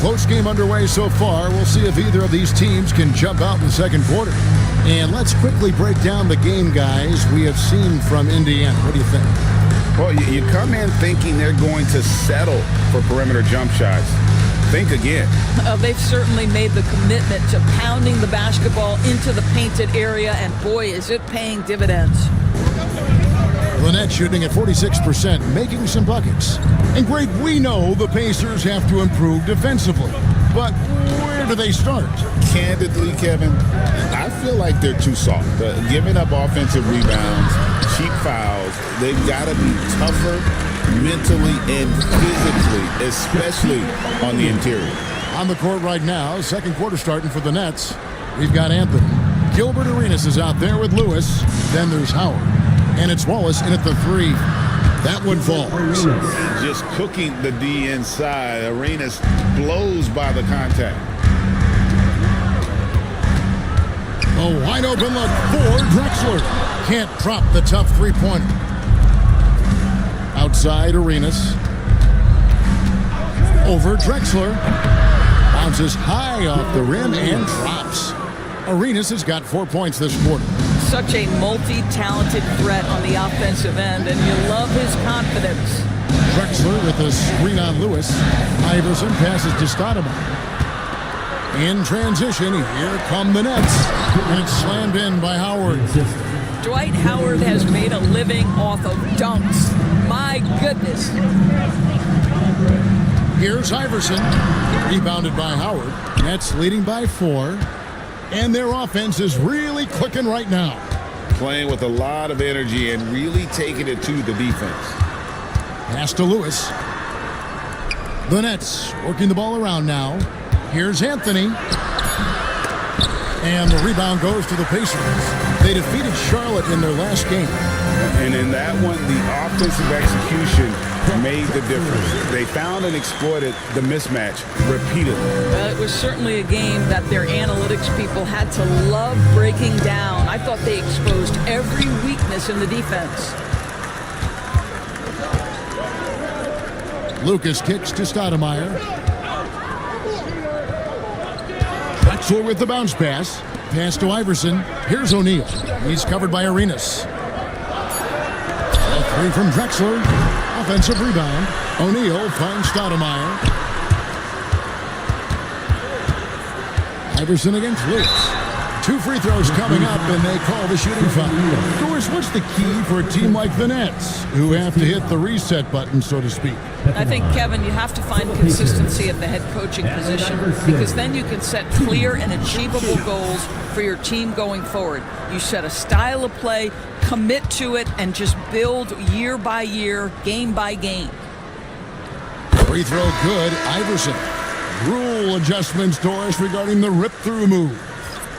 Close game underway so far. We'll see if either of these teams can jump out in the second quarter. And let's quickly break down the game, guys, we have seen from Indiana. What do you think? Well, you come in thinking they're going to settle for perimeter jump shots. Think again. They've certainly made the commitment to pounding the basketball into the painted area, and boy, is it paying dividends. Lynette shooting at 46%, making some buckets. And Greg, we know the Pacers have to improve defensively. But where do they start? Candidly, Kevin, I feel like they're too soft. Giving up offensive rebounds, cheap fouls, they've got to be tougher mentally and physically, especially on the interior. On the court right now, second quarter starting for the Nets. We've got Anthony. Gilbert Arenas is out there with Lewis. Then there's Howard. And it's Wallace in at the 3. That one falls. Just cooking the D inside. Arenas blows by the contact. A wide open look for Drexler. Can't drop the tough three-pointer. Outside Arenas. Over Drexler. Bounces high off the rim and drops. Arenas has got 4 points this quarter. Such a multi-talented threat on the offensive end, and you love his confidence. Drexler with a screen on Lewis. Iverson passes to Stoudemire. In transition, here come the Nets. And it's slammed in by Howard. Dwight Howard has made a living off of dunks. My goodness. Here's Iverson. Rebounded by Howard. Nets leading by 4. And their offense is really clicking right now. Playing with a lot of energy and really taking it to the defense. Pass to Lewis. The Nets working the ball around now. Here's Anthony. And the rebound goes to the Pacers. They defeated Charlotte in their last game. And in that one, the offensive execution made the difference. They found and exploited the mismatch repeatedly. Well, it was certainly a game that their analytics people had to love breaking down. I thought they exposed every weakness in the defense. Lucas kicks to Stoudemire. Drexler with the bounce pass. Pass to Iverson. Here's O'Neal. He's covered by Arenas. A 3 from Drexler. Offensive rebound. O'Neal finds Stoudemire. Iverson against Lewis. 2 free throws coming up, and they call the shooting foul. Doris, what's the key for a team like the Nets, who have to hit the reset button, so to speak? I think, Kevin, you have to find consistency at the head coaching position, because then you can set clear and achievable goals for your team going forward. You set a style of play, commit to it, and just build year by year, game by game. Free throw good. Iverson. Rule adjustments, Doris, regarding the rip-through move.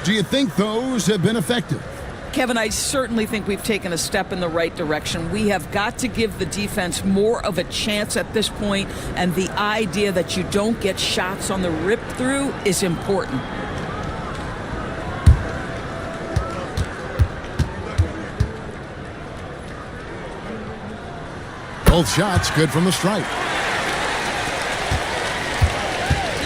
Do you think those have been effective? Kevin, I certainly think we've taken a step in the right direction. We have got to give the defense more of a chance at this point, and the idea that you don't get shots on the rip-through is important. Both shots good from the stripe.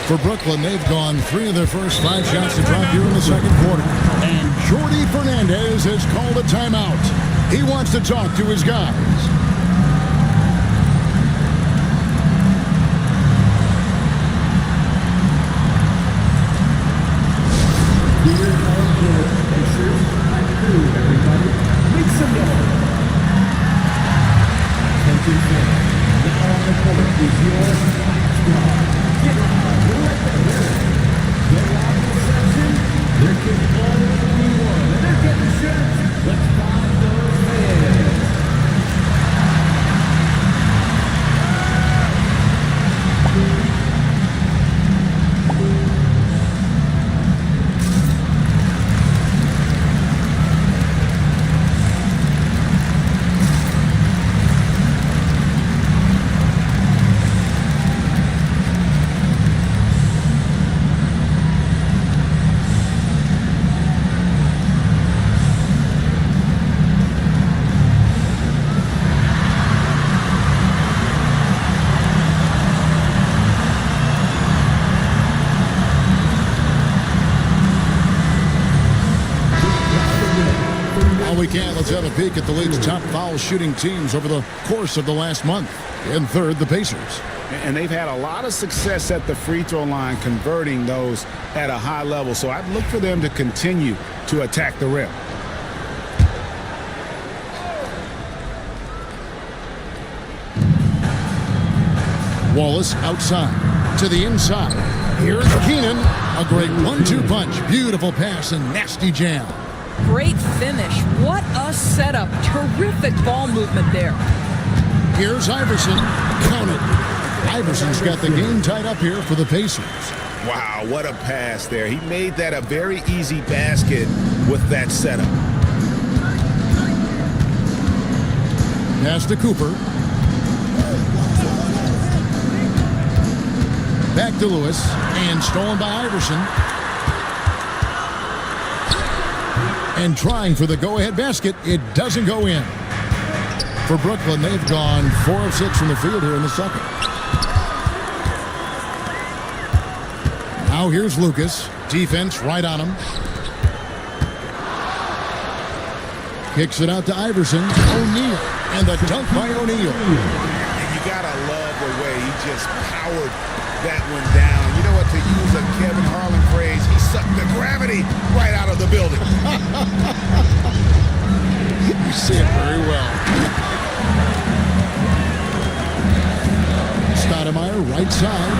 For Brooklyn, they've gone 3 of their first 5 shots to drop here in the second quarter. And Jordi Fernandez has called a timeout. He wants to talk to his guys. Make some noise. Now on the court is your squad. Get on. There can only be one, and they're getting set. Let's find those fans. Let's have a peek at the league's top foul shooting teams over the course of the last month. In third, the Pacers. And they've had a lot of success at the free throw line, converting those at a high level. So I'd look for them to continue to attack the rim. Wallace outside to the inside. Here's Keenan. A great 1-2 punch. Beautiful pass and nasty jam. Great finish. What a setup. Terrific ball movement there. Here's Iverson. Counted. Iverson's got the game tied up here for the Pacers. Wow, what a pass there. He made that a very easy basket with that setup. Pass to Cooper. Back to Lewis, and stolen by Iverson. And trying for the go-ahead basket, it doesn't go in. For Brooklyn, they've gone 4 of 6 from the field here in the second. Now here's Lucas. Defense right on him. Kicks it out to Iverson. O'Neal. And the dunk by O'Neal. And you got to love the way he just powered that one down. You know what, to use a Kevin Harlan phrase, he sucked the gravity right out of the building. You see it very well. Stoudemire, right side.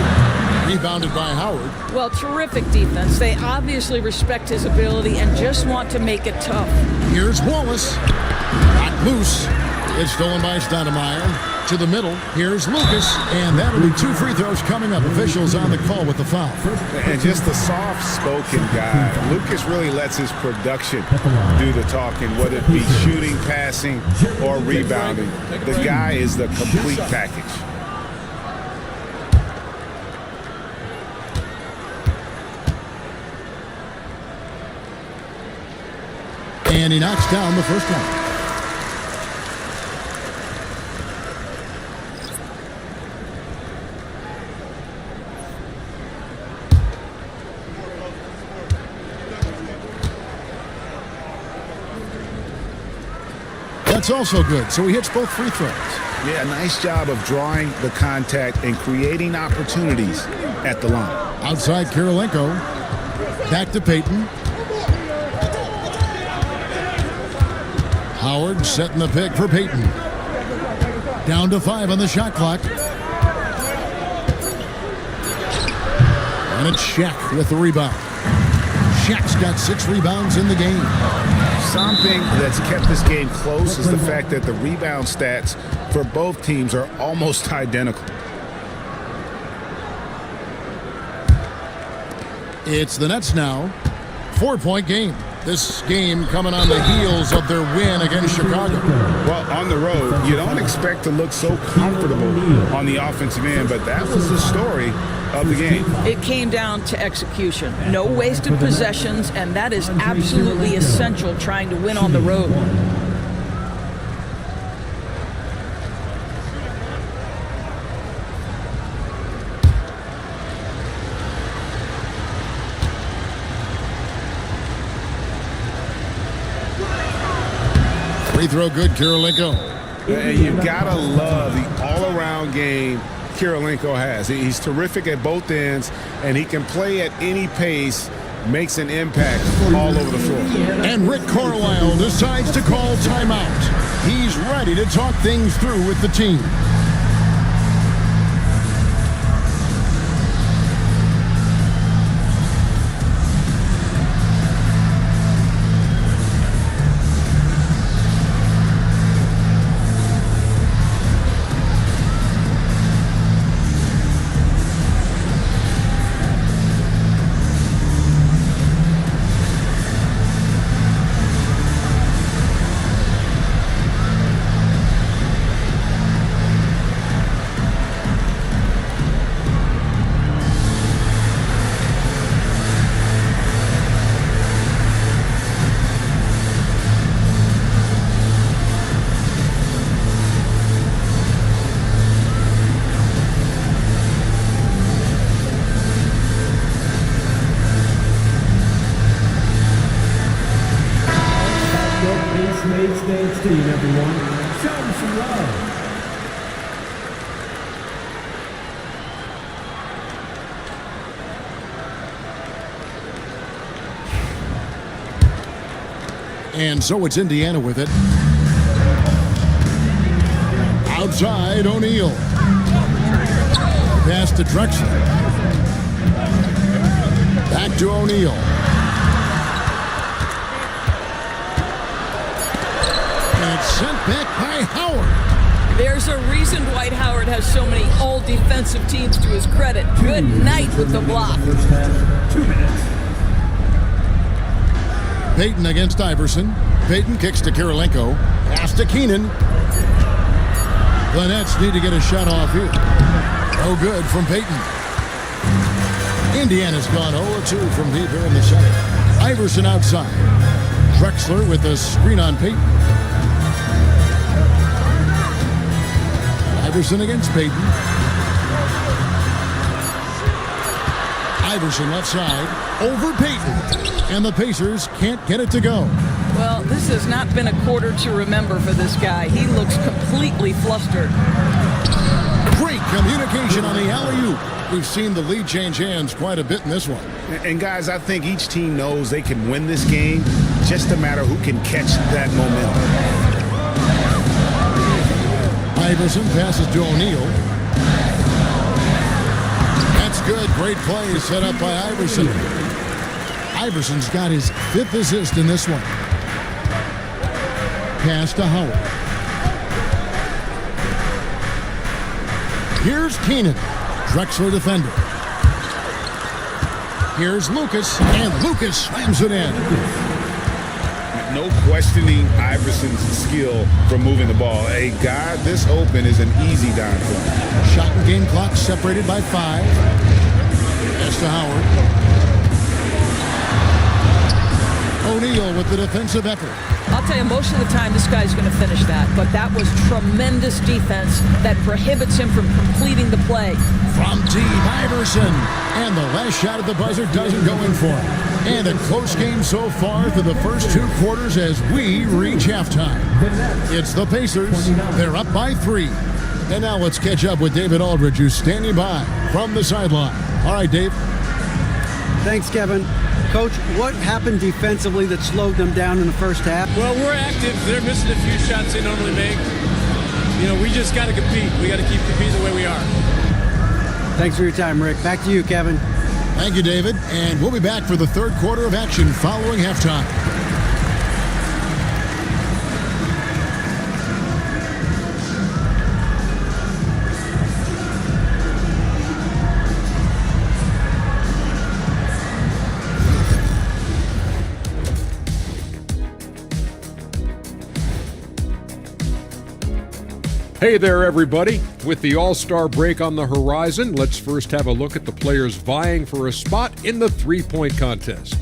Rebounded by Howard. Well, terrific defense. They obviously respect his ability and just want to make it tough. Here's Wallace. Not loose. It's stolen by Stoudemire. To the middle. Here's Lucas. And that'll be 2 free throws coming up. Officials on the call with the foul. And just a soft-spoken guy. Lucas really lets his production do the talking, whether it be shooting, passing, or rebounding. The guy is the complete package. And he knocks down the first one. That's also good. So he hits both free throws. Yeah, nice job of drawing the contact and creating opportunities at the line. Outside Kirilenko. Back to Payton. Howard setting the pick for Payton. Down to 5 on the shot clock. And it's Shaq with the rebound. Shaq's got 6 rebounds in the game. Something that's kept this game close is the fact that the rebound stats for both teams are almost identical. It's the Nets now. 4-point game. This game coming on the heels of their win against Chicago. Well, on the road, you don't expect to look so comfortable on the offensive end, but that was the story of the game. It came down to execution. No wasted possessions, and that is absolutely essential trying to win on the road. Free throw good, Kirilenko. And you gotta love the all-around game Kirilenko has. He's terrific at both ends, and he can play at any pace, makes an impact all over the floor. And Rick Carlisle decides to call timeout. He's ready to talk things through with the team. And so it's Indiana with it. Outside, O'Neal. Pass to Drexler. Back to O'Neal. And it's sent back by Howard. There's a reason Dwight Howard has so many all-defensive teams to his credit. Good night with the block. First half, 2 minutes. Payton against Iverson. Payton kicks to Kirilenko. Pass to Keenan. The Nets need to get a shot off here. No good from Payton. Indiana's gone 0-2 from deep here in the center. Iverson outside. Drexler with a screen on Payton. Iverson against Payton. Iverson left side, over Payton. And the Pacers can't get it to go. Well, this has not been a quarter to remember for this guy. He looks completely flustered. Great communication on the alley-oop. We've seen the lead change hands quite a bit in this one. And guys, I think each team knows they can win this game. Just a matter who can catch that momentum. Iverson passes to O'Neal. That's good. Great play set up by Iverson. Iverson's got his 5th assist in this one. Pass to Howard. Here's Keenan. Drexler defender. Here's Lucas, and Lucas slams it in. No questioning Iverson's skill for moving the ball. A guy this open is an easy dime for him. Shot and game clock separated by 5. Pass to Howard. O'Neal with the defensive effort. I'll tell you, most of the time this guy's going to finish that, but that was tremendous defense that prohibits him from completing the play. From Team Iverson. And the last shot at the buzzer doesn't go in for him. And a close game so far through the first 2 quarters as we reach halftime. It's the Pacers. They're up by 3. And now let's catch up with David Aldridge, who's standing by from the sideline. All right, Dave. Thanks, Kevin. Coach, what happened defensively that slowed them down in the first half? Well, we're active. They're missing a few shots they normally make. You know, we just got to compete. We got to keep competing the way we are. Thanks for your time, Rick. Back to you, Kevin. Thank you, David. And we'll be back for the 3rd quarter of action following halftime. Hey there, everybody. With the All-Star break on the horizon, let's first have a look at the players vying for a spot in the three-point contest.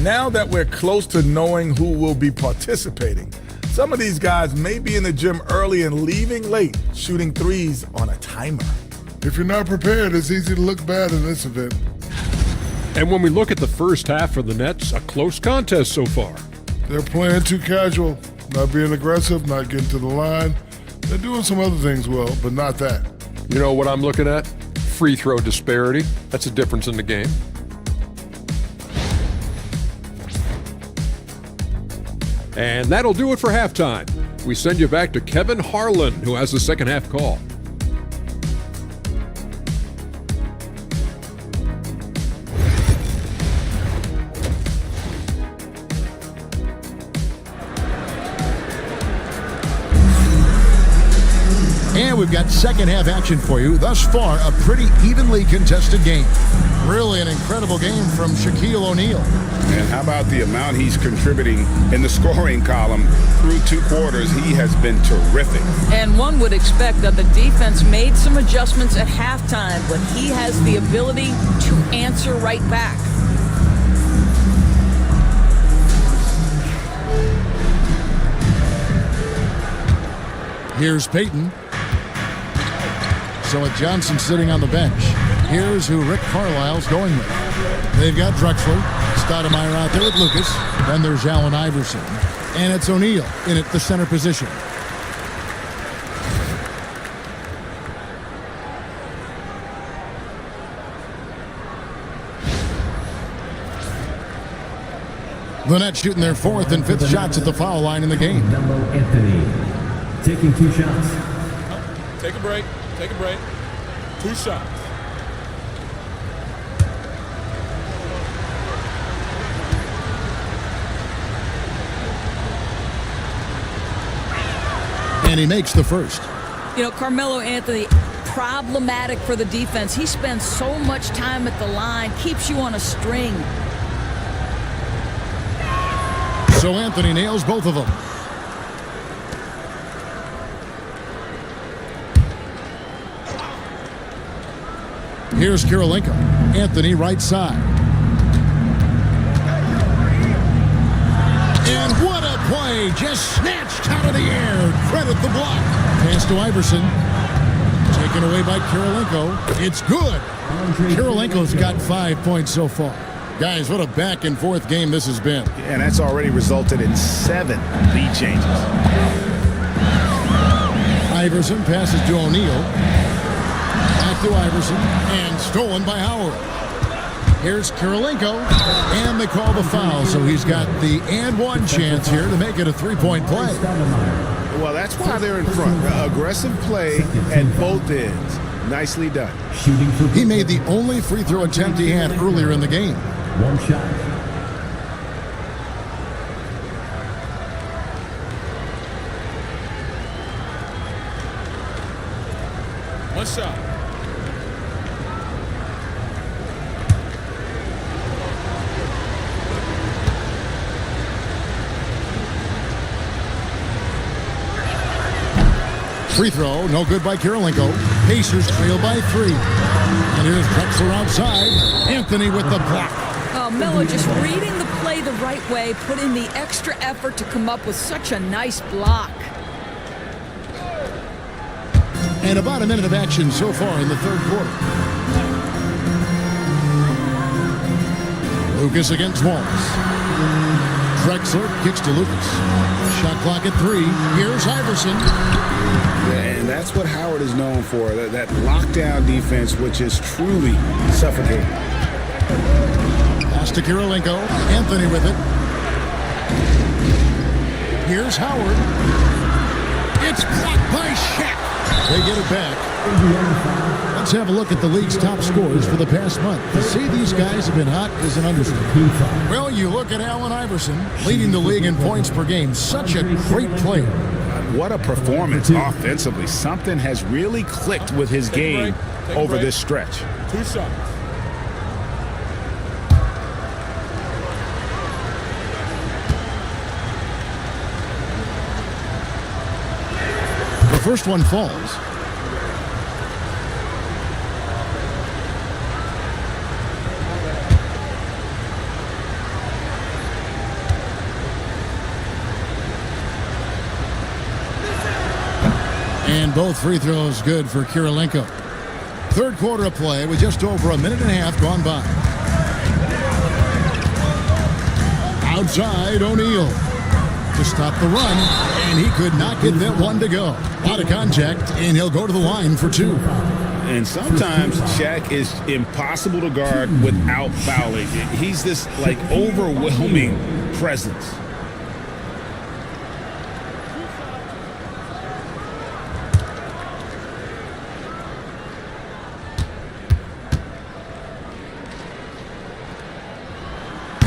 Now that we're close to knowing who will be participating, some of these guys may be in the gym early and leaving late, shooting threes on a timer. If you're not prepared, it's easy to look bad in this event. And when we look at the first half for the Nets, a close contest so far. They're playing too casual. Not being aggressive, not getting to the line. They're doing some other things well, but not that. You know what I'm looking at? Free throw disparity. That's a difference in the game. And that'll do it for halftime. We send you back to Kevin Harlan, who has the second half call. And we've got second half action for you. Thus far, a pretty evenly contested game. Really an incredible game from Shaquille O'Neal. And how about the amount he's contributing in the scoring column through 2 quarters? He has been terrific. And one would expect that the defense made some adjustments at halftime, but he has the ability to answer right back. Here's Payton. So with Johnson sitting on the bench, here's who Rick Carlisle's going with. They've got Drexler, Stoudemire out there with Lucas. Then there's Allen Iverson. And it's O'Neal in at the center position. The Nets shooting their 4th and 5th shots at the foul line in the game. Anthony taking 2 shots. Take a break. Take a break. 2 shots. And he makes the first. You know, Carmelo Anthony, problematic for the defense. He spends so much time at the line, keeps you on a string. So Anthony nails both of them. Here's Kirilenko. Anthony right side. And what a play. Just snatched out of the air. Credit the block. Pass to Iverson. Taken away by Kirilenko. It's good. Kirilenko's got 5 points so far. Guys, what a back-and-forth game this has been. And that's already resulted in 7 lead changes. Iverson passes to O'Neal. Back to Iverson. And stolen by Howard. Here's Kirilenko. And they call the foul, so he's got the and one chance here to make it a 3-point play. Well, that's why they're in front. Aggressive play at both ends. Nicely done. He made the only free throw attempt he had earlier in the game. One shot. One shot. Free throw, no good by Kirilenko. Pacers trail by 3. And here's Drexler outside. Anthony with the block. Oh, Melo just reading the play the right way, put in the extra effort to come up with such a nice block. And about a minute of action so far in the third quarter. Lucas against Wallace. Drexler kicks to Lucas. Shot clock at 3. Here's Iverson. And that's what Howard is known for, that lockdown defense, which is truly suffocating. Pass to Kirilenko. Anthony with it. Here's Howard. It's blocked by Shaq. They get it back. Let's have a look at the league's top scorers for the past month. To say these guys have been hot is an understatement. Well, you look at Allen Iverson, leading the league in points per game. Such a great player. What a performance offensively. Something has really clicked with his game over this stretch. 2 shots. The first one falls. And both free throws good for Kirilenko. Third quarter of play with just over a minute and a half gone by. Outside, O'Neal to stop the run, and he could not get that one to go. Out of contact, and he'll go to the line for 2. And sometimes Shaq is impossible to guard without fouling. He's this, like, overwhelming presence.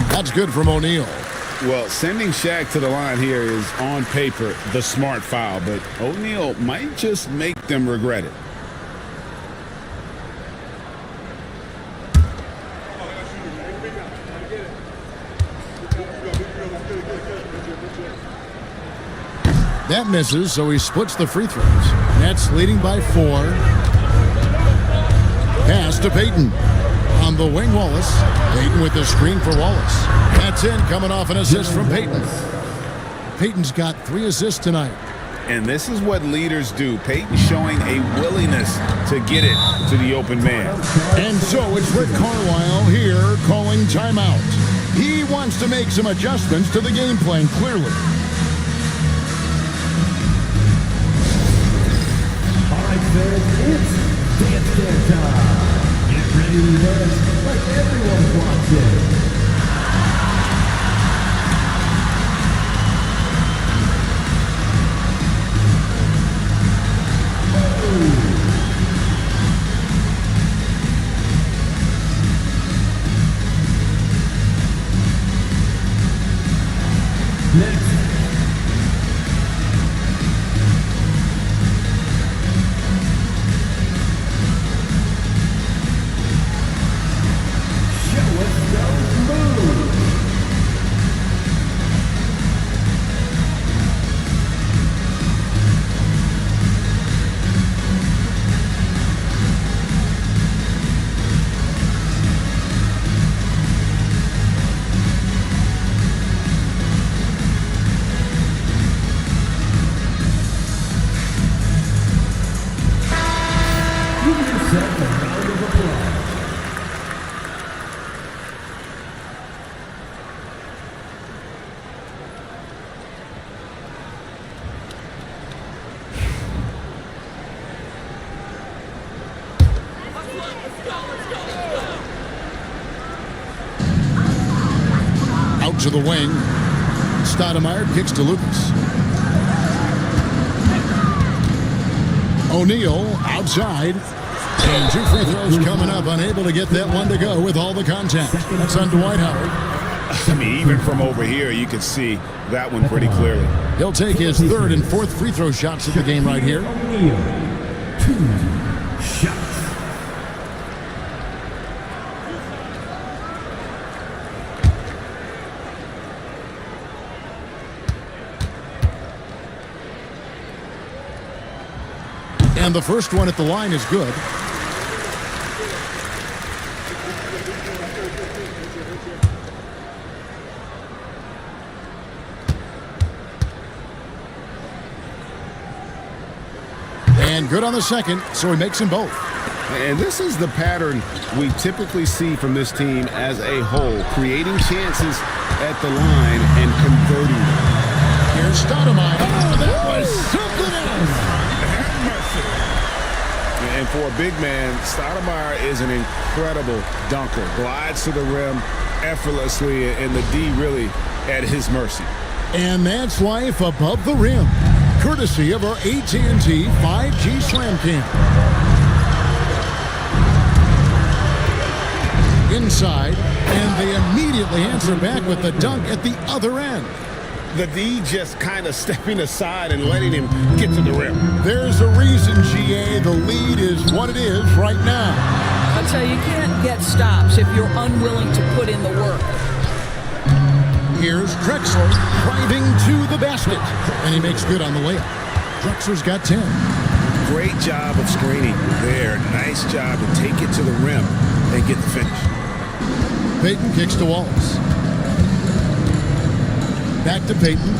That's good from O'Neal. Well, sending Shaq to the line here is, on paper, the smart foul, but O'Neal might just make them regret it. That misses, so he splits the free throws. Nets leading by 4. Pass to Payton. On the wing, Wallace. Payton with the screen for Wallace. That's in, coming off an assist from Payton. Payton's got 3 assists tonight. And this is what leaders do. Payton showing a willingness to get it to the open man. And so it's Rick Carlisle here calling timeout. He wants to make some adjustments to the game plan, clearly. All right, fans, it's dance time. Get ready to dance like everyone's watching. Next to the wing. Stoudemire kicks to Lucas. O'Neal outside. And 2 free throws coming up. Unable to get that one to go with all the contact. That's on Dwight Howard. I mean, even from over here, you can see that one pretty clearly. He'll take his 3rd and 4th free throw shots of the game right here. 2 shots. And the first one at the line is good. And good on the second, so he makes them both. And this is the pattern we typically see from this team as a whole, creating chances at the line and converting them. Here's Stoudemire. Oh, that was something else. And for a big man, Stoudemire is an incredible dunker. Glides to the rim effortlessly, and the D really at his mercy. And that's life above the rim, courtesy of our AT&T 5G Slam Cam. Inside, and they immediately answer back with the dunk at the other end. The D just kind of stepping aside and letting him get to the rim. There's a reason, GA, the lead is what it is right now. I'll tell you, you can't get stops if you're unwilling to put in the work. Here's Drexler driving to the basket, and he makes good on the layup. Drexler's got 10. Great job of screening there. Nice job to take it to the rim and get the finish. Payton kicks to Wallace. Back to Payton.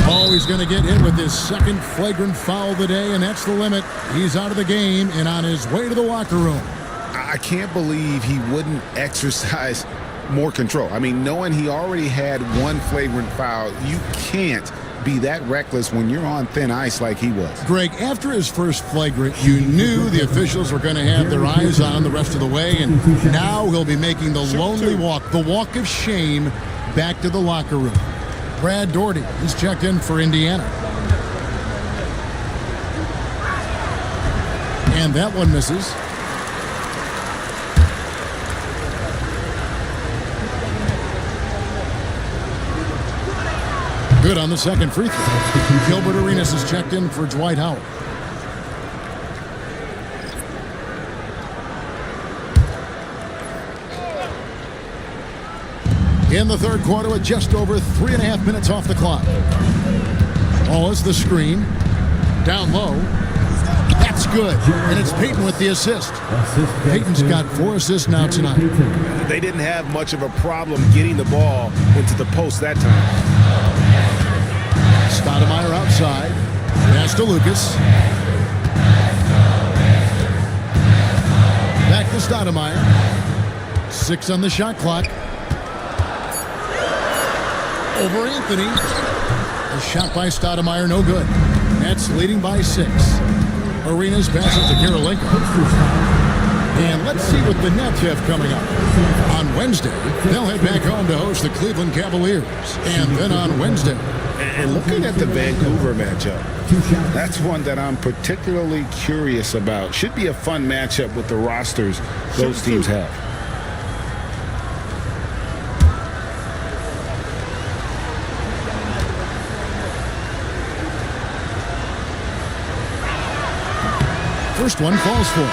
Oh, he's going to get hit with his 2nd flagrant foul of the day, and that's the limit. He's out of the game and on his way to the locker room. I can't believe he wouldn't exercise more control. I mean, knowing he already had 1 flagrant foul, you can't be that reckless when you're on thin ice like he was. Greg, after his first flagrant, you knew the officials were going to have their eyes on him the rest of the way, and now he'll be making the lonely walk, the walk of shame, back to the locker room. Brad Doherty is checked in for Indiana. And that one misses. Good on the second free throw. Gilbert Arenas is checked in for Dwight Howard. In the 3rd quarter with just over 3.5 minutes off the clock. Wallace the screen. Down low. That's good. And it's Payton with the assist. Payton's got 4 assists now tonight. They didn't have much of a problem getting the ball into the post that time. Stoudemire outside. Pass to Lucas. Back to Stoudemire. 6 on the shot clock. Over Anthony. A shot by Stoudemire, no good. Nets leading by 6. Arenas passes to Kirilenko. And let's see what the Nets have coming up. On Wednesday, they'll head back home to host the Cleveland Cavaliers. And then on Wednesday. And looking at the Vancouver matchup, that's one that I'm particularly curious about. Should be a fun matchup with the rosters those teams have. First one falls for.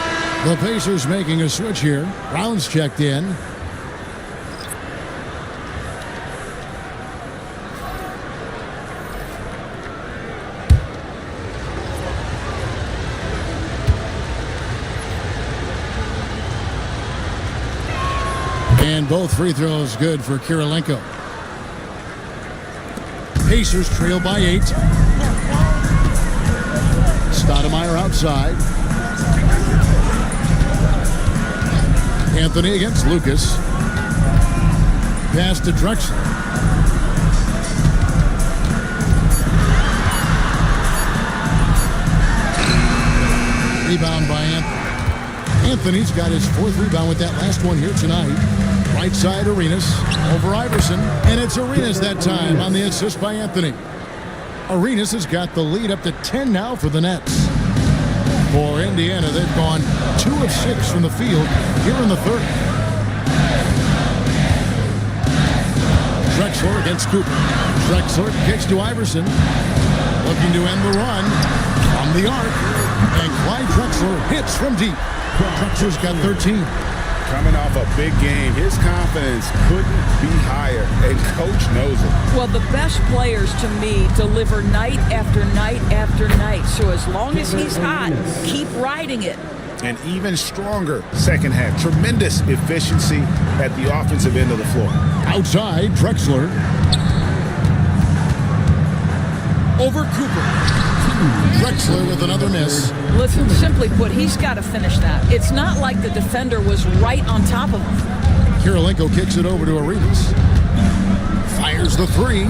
The Pacers making a switch here. Brown's checked in. And both free throws good for Kirilenko. Pacers trail by 8. Stoudemire outside. Anthony against Lucas. Pass to Drexler. Rebound by Anthony. Anthony's got his 4th rebound with that last one here tonight. Right side, Arenas over Iverson, and it's Arenas that time on the assist by Anthony. Arenas has got the lead up to 10 now for the Nets. For Indiana, they've gone 2 of 6 from the field here in the third. Drexler against Cooper. Drexler kicks to Iverson, looking to end the run from the arc, and Clyde Drexler hits from deep. Drexler's got 13. Coming off a big game, his confidence couldn't be higher, and coach knows it. Well, the best players to me deliver night after night after night. So as long as he's hot, keep riding it. An even stronger second half. Tremendous efficiency at the offensive end of the floor. Outside, Drexler. Over Cooper. Drexler with another miss. Listen, simply put, he's got to finish that. It's not like the defender was right on top of him. Kirilenko kicks it over to Arenas. Fires the 3.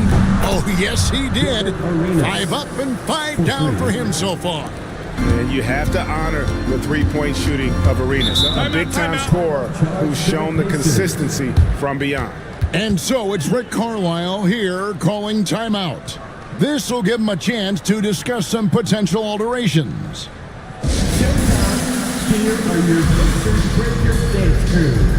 Oh, yes, he did. 5 up and 5 down for him so far. And you have to honor the three-point shooting of Arenas, a big-time scorer who's shown the consistency from beyond. And so it's Rick Carlisle here calling timeout. This will give him a chance to discuss some potential alterations. Here are your Pacers Breaker dance crew.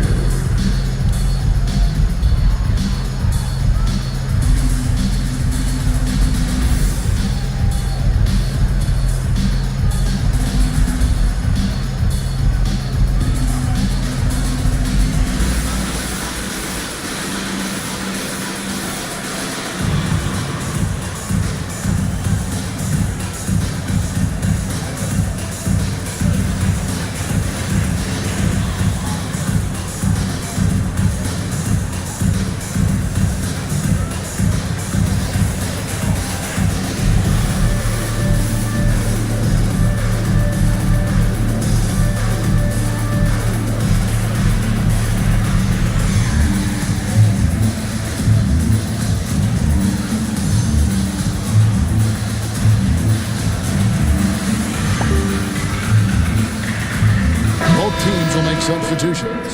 Substitutions.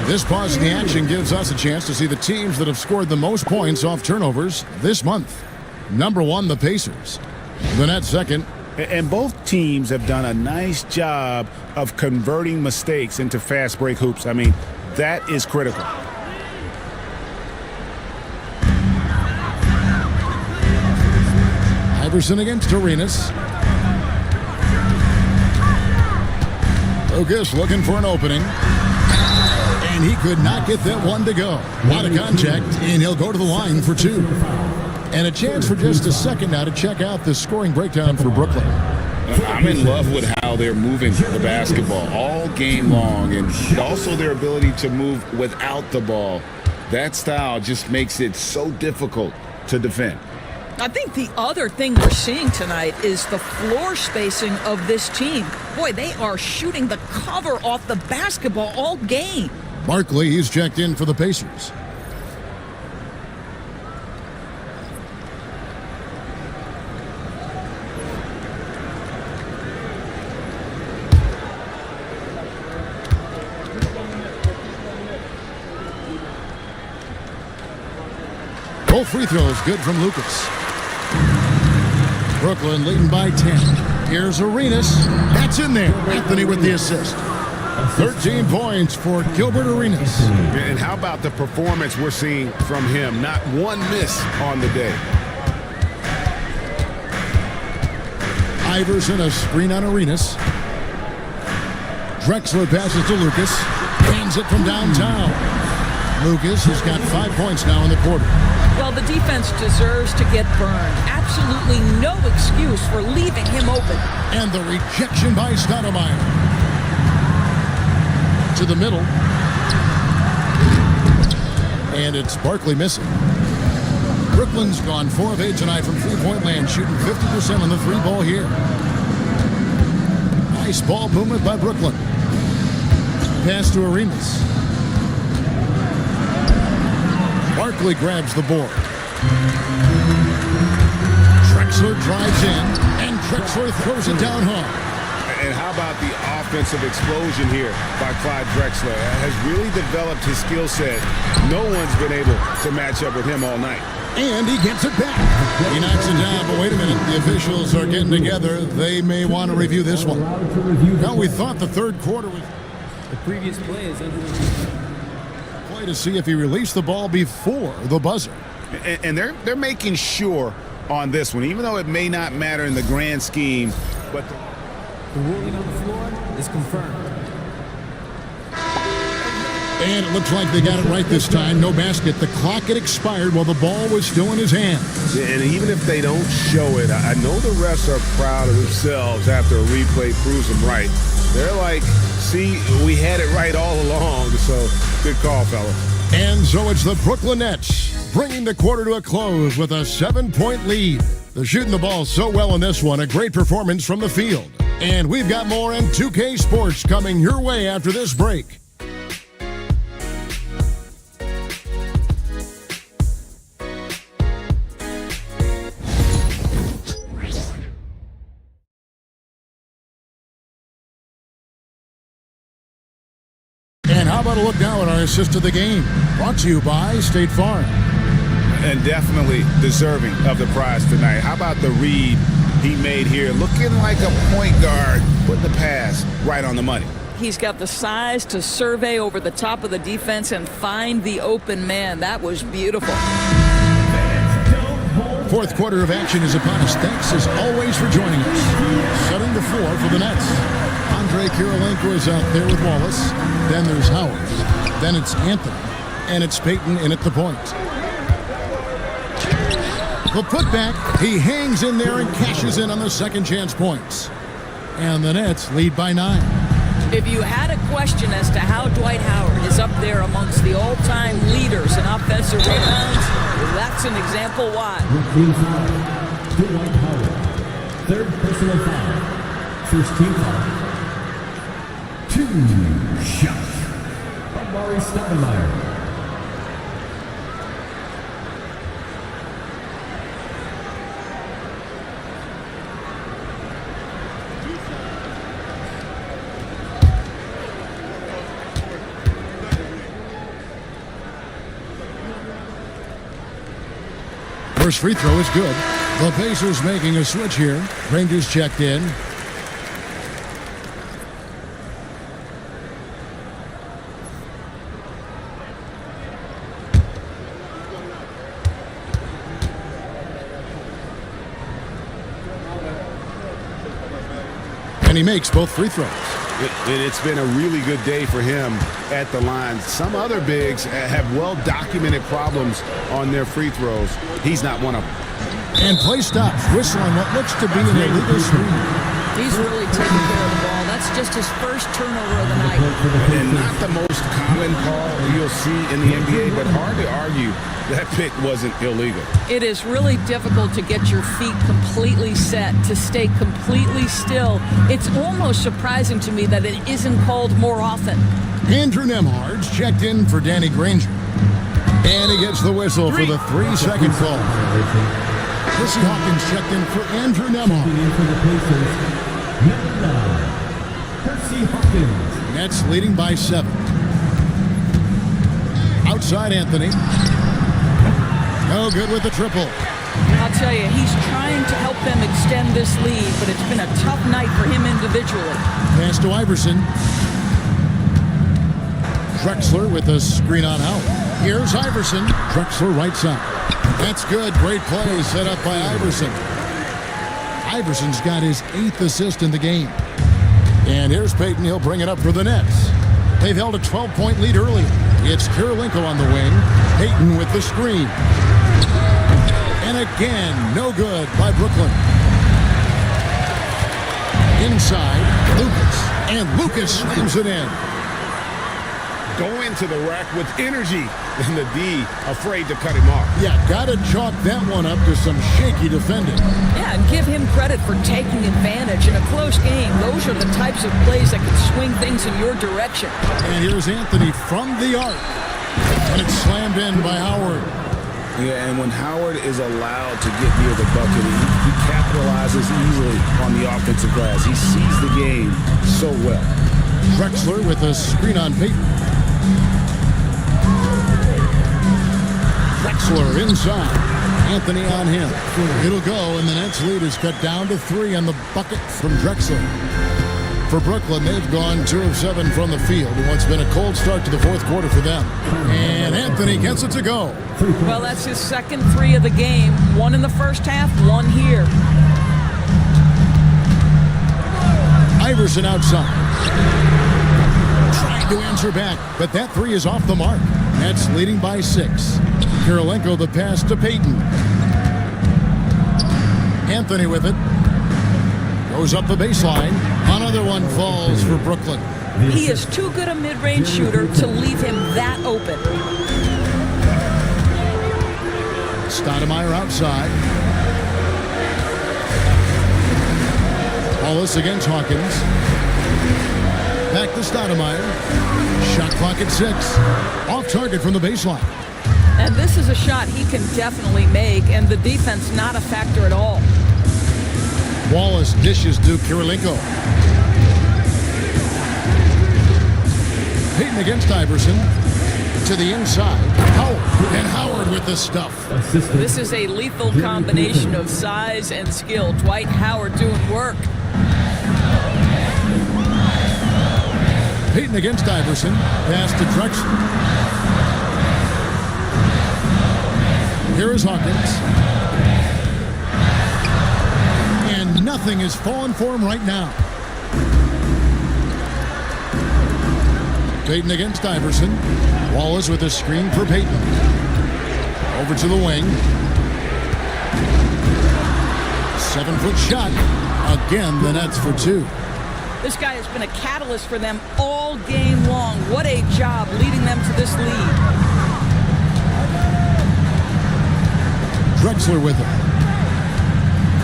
This pause in the action gives us a chance to see the teams that have scored the most points off turnovers this month. Number 1, the Pacers. The Nets second. And both teams have done a nice job of converting mistakes into fast break hoops. I mean, that is critical. Iverson against Arenas. Lucas looking for an opening. And he could not get that one to go. Out of contact, and he'll go to the line for 2. And a chance for just a second now to check out the scoring breakdown for Brooklyn. I'm in love with how they're moving the basketball all game long, and also their ability to move without the ball. That style just makes it so difficult to defend. I think the other thing we're seeing tonight is the floor spacing of this team. Boy, they are shooting the cover off the basketball all game. Barkley, he's checked in for the Pacers. Both free throws good from Lucas. Brooklyn leading by 10. Here's Arenas. That's in there. Anthony with the assist. 13 points for Gilbert Arenas. And how about the performance we're seeing from him? Not one miss on the day. Iverson, a screen on Arenas. Drexler passes to Lucas. Hands it from downtown. Lucas has got 5 points now in the quarter. Well, the defense deserves to get burned. Absolutely no excuse for leaving him open. And the rejection by Stoudemire. To the middle. And it's Barkley missing. Brooklyn's gone 4 of 8 tonight from three-point land, shooting 50% on the 3-ball here. Nice ball movement by Brooklyn. Pass to Arenas. Barkley grabs the board. Drexler drives in, and Drexler throws it down hard. And how about the offensive explosion here by Clyde Drexler? Has really developed his skill set. No one's been able to match up with him all night. And he gets it back. He knocks it down, but wait a minute. The officials are getting together. They may want to review this one. Now, we thought the third quarter was The previous play is under play to see if he released the ball before the buzzer. And they're making sure on this one, even though it may not matter in the grand scheme, but the ruling on the floor is confirmed. And it looks like they got it right this time. No basket. The clock had expired while the ball was still in his hand. And even if they don't show it, I know the refs are proud of themselves after a replay proves them right. They're like, see, we had it right all along. So good call, fellas. And so it's the Brooklyn Nets bringing the quarter to a close with a 7-point lead. They're shooting the ball so well in this one. A great performance from the field. And we've got more in 2K Sports coming your way after this break. And how about a look now at our assist of the game? Brought to you by State Farm. And definitely deserving of the prize tonight. How about the read he made here? Looking like a point guard, put the pass right on the money. He's got the size to survey over the top of the defense and find the open man. That was beautiful. Fourth quarter of action is upon us. Thanks as always for joining us. Setting the floor for the Nets. Andre Kirilenko is out there with Wallace. Then there's Howard. Then it's Anthony. And it's Payton in at the point. The putback, he hangs in there and cashes in on the second chance points. And the Nets lead by 9. If you had a question as to how Dwight Howard is up there amongst the all-time leaders in offensive rebounds, that's an example why. Team foul. Dwight Howard. Third personal foul. First team foul. 2 shots. Amari Stoudemire. First free throw is good. The Pacers making a switch here. Rangers checked in. And he makes both free throws. It's been a really good day for him at the line. Some other bigs have well-documented problems on their free throws. He's not one of them. And play stops. Whistle on what looks to be an illegal screen. He's really taking care of the ball. That's just his first turnover of the night. And not the most common call you'll see in the NBA, but hard to argue that pick wasn't illegal. It is really difficult to get your feet completely set, to stay completely still. It's almost surprising to me that it isn't called more often. Andrew Nembhard's checked in for Danny Granger. And he gets the whistle for the 3-second call. Chrissy Hawkins checked in for Andrew Nembhard. Nets leading by 7. Outside Anthony. No good with the triple. I'll tell you, he's trying to help them extend this lead, but it's been a tough night for him individually. Pass to Iverson. Drexler with a screen on out. Here's Iverson. Drexler right side. That's good. Great play set up by Iverson. Iverson's got his 8th assist in the game. And here's Payton. He'll bring it up for the Nets. They've held a 12-point lead earlier. It's Kirilenko on the wing. Payton with the screen. And again, no good by Brooklyn. Inside, Lucas. And Lucas slams it in. Going to the rack with energy, and the D afraid to cut him off. Yeah, gotta chalk that one up to some shaky defending. Yeah, and give him credit for taking advantage in a close game. Those are the types of plays that can swing things in your direction. And here's Anthony from the arc. And it's slammed in by Howard. Yeah, and when Howard is allowed to get near the bucket, he capitalizes easily on the offensive glass. He sees the game so well. Drexler with a screen on Peyton. Drexler inside. Anthony on him. It'll go, and the Nets lead is cut down to 3 on the bucket from Drexler. For Brooklyn, they've gone 2 of 7 from the field in what's been a cold start to the fourth quarter for them. And Anthony gets it to go. Well, that's his second 3 of the game. 1 in the first half, 1 here. Iverson outside. Trying to answer back, but that 3 is off the mark. Nets leading by 6. Kirilenko the pass to Peyton. Anthony with it. Goes up the baseline. Another one falls for Brooklyn. He is too good a mid-range shooter to leave him that open. Stoudemire outside. Wallace against Hawkins. Back to Stoudemire. Shot clock at 6. Off target from the baseline. And this is a shot he can definitely make, and the defense not a factor at all. Wallace dishes to Kirilenko. Peyton against Iverson. To the inside. Howard. And Howard with the stuff. This is a lethal combination of size and skill. Dwight Howard doing work. Peyton against Iverson. Pass to Drexler. Here is Hawkins. And nothing is falling for him right now. Peyton against Iverson. Wallace with a screen for Peyton. Over to the wing. 7-foot shot. Again, the Nets for 2. This guy has been a catalyst for them all game long. What a job leading them to this lead. Drexler with it.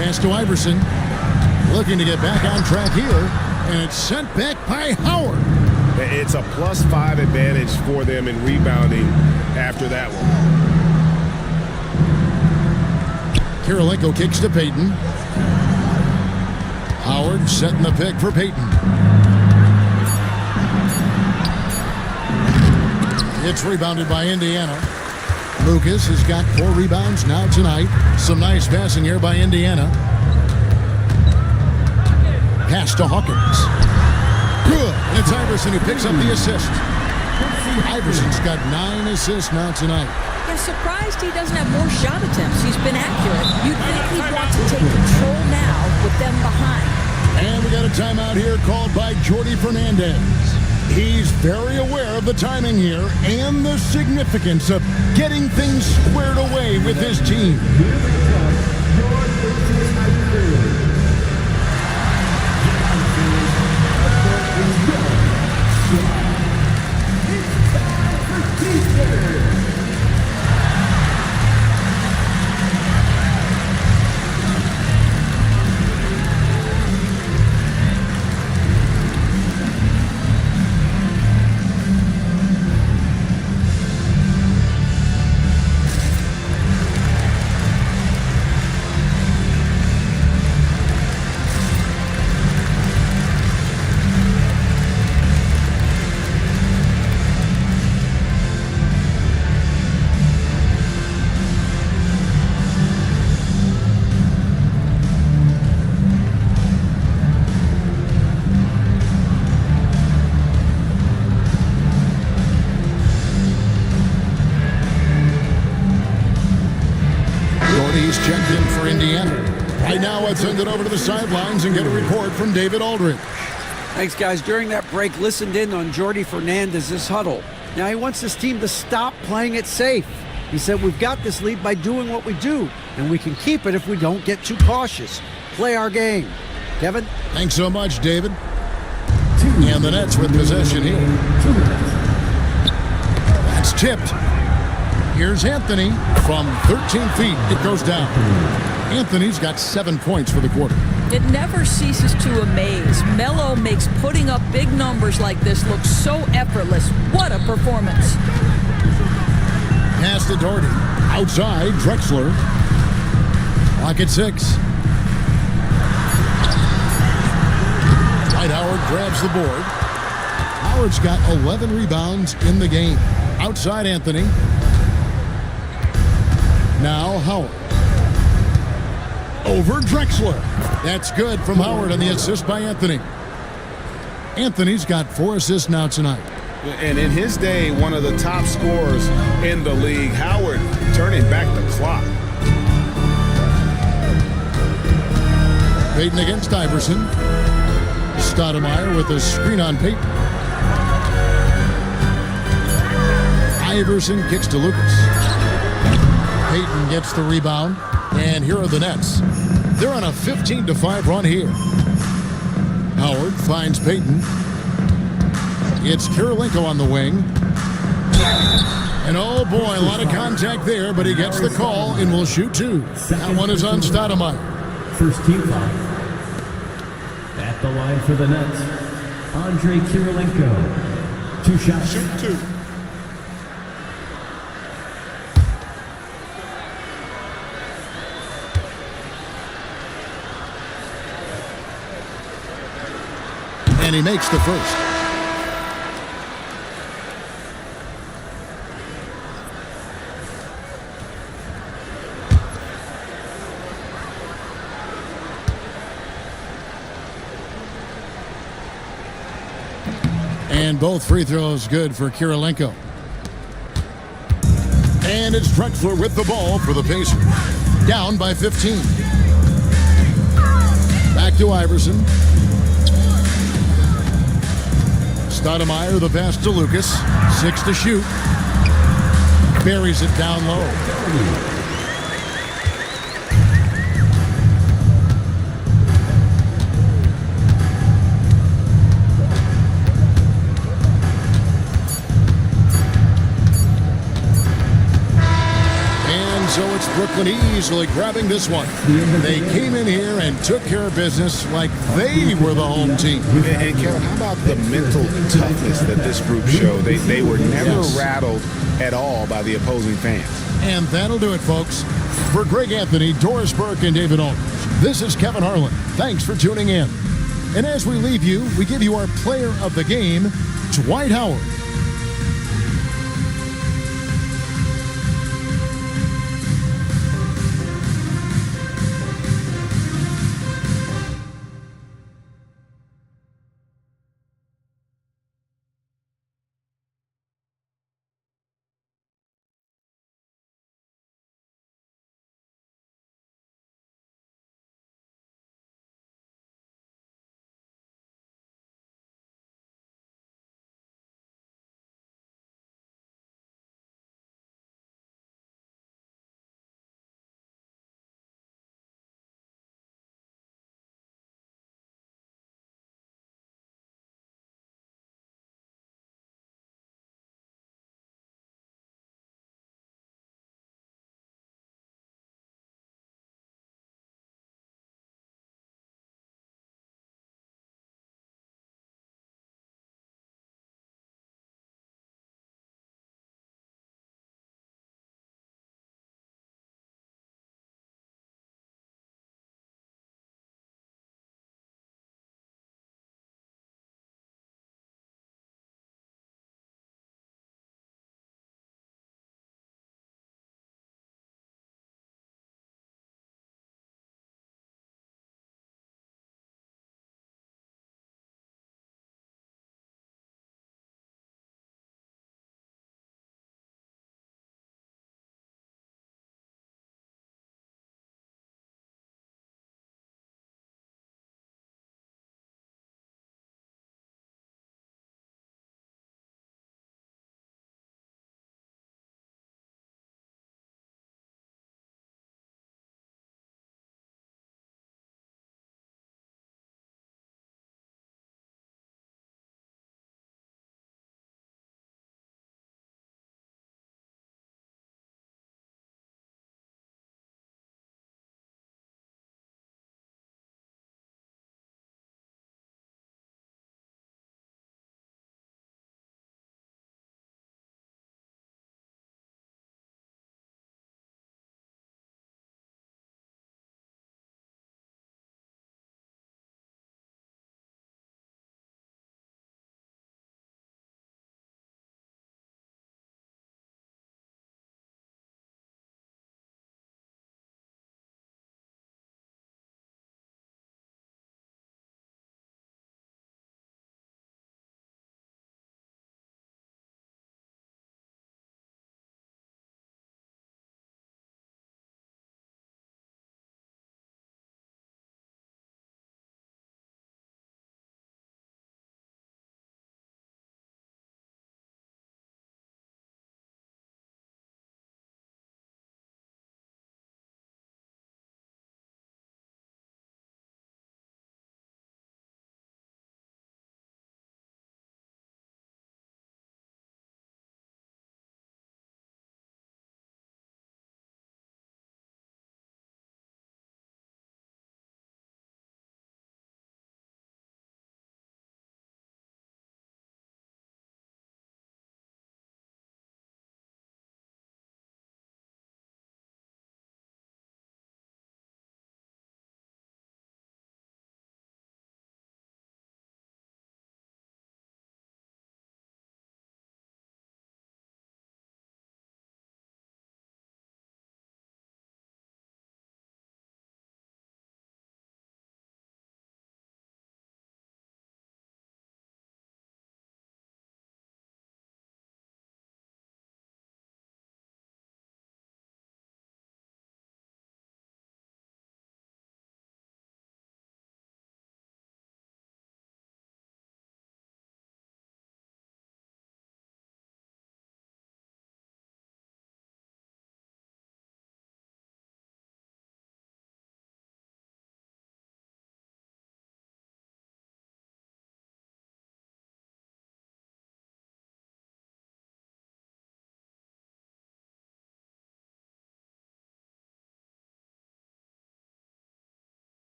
Pass to Iverson. Looking to get back on track here. And it's sent back by Howard. It's a +5 advantage for them in rebounding after that one. Kirilenko kicks to Peyton. Howard setting the pick for Peyton. It's rebounded by Indiana. Lucas has got 4 rebounds now tonight. Some nice passing here by Indiana. Pass to Hawkins. Good. And it's Iverson who picks up the assist. Iverson's got 9 assists now tonight. Yeah, surprised he doesn't have more shot attempts. He's been accurate. You'd think he'd want to take control now with them behind. And we got a timeout here called by Jordi Fernandez. He's very aware of the timing here and the significance of getting things squared away with his team. Checked in for Indiana. Right now, let's send it over to the sidelines and get a report from David Aldridge. Thanks, guys. During that break, listened in on Jordi Fernandez's huddle. Now, he wants his team to stop playing it safe. He said, we've got this lead by doing what we do, and we can keep it if we don't get too cautious. Play our game. Kevin? Thanks so much, David. And the Nets with possession here. That's tipped. Here's Anthony from 13 feet. It goes down. Anthony's got 7 points for the quarter. It never ceases to amaze. Melo makes putting up big numbers like this look so effortless. What a performance. Pass to Doherty. Outside, Drexler. Clock at 6. grabs the board. Howard's got 11 rebounds in the game. Outside Anthony. Now Howard. Over Drexler. That's good from Howard on the assist by Anthony. Anthony's got 4 assists now tonight. And in his day, one of the top scorers in the league. Howard turning back the clock. Payton against Iverson. Stoudemire with a screen on Payton. Iverson kicks to Lucas. Payton gets the rebound. And here are the Nets. They're on a 15-5 run here. Howard finds Payton. It's Kirilenko on the wing. And oh boy, a lot of contact there, but he gets the call and will shoot 2. That one is on Stoudemire. First team foul. At the line for the Nets, Andre Kirilenko. 2 shots. Shoot 2. And he makes the first. And both free throws good for Kirilenko. And it's Drexler with the ball for the Pacers. Down by 15. Back to Iverson. Stoudemire, the pass to Lucas. 6 to shoot. Buries it down low. So it's Brooklyn easily grabbing this one. They came in here and took care of business like they were the home team. And Kevin, how about the mental toughness that this group showed? They were never rattled at all by the opposing fans. And that'll do it, folks. For Greg Anthony, Doris Burke, and David Aldridge, this is Kevin Harlan. Thanks for tuning in. And as we leave you, we give you our player of the game, Dwight Howard.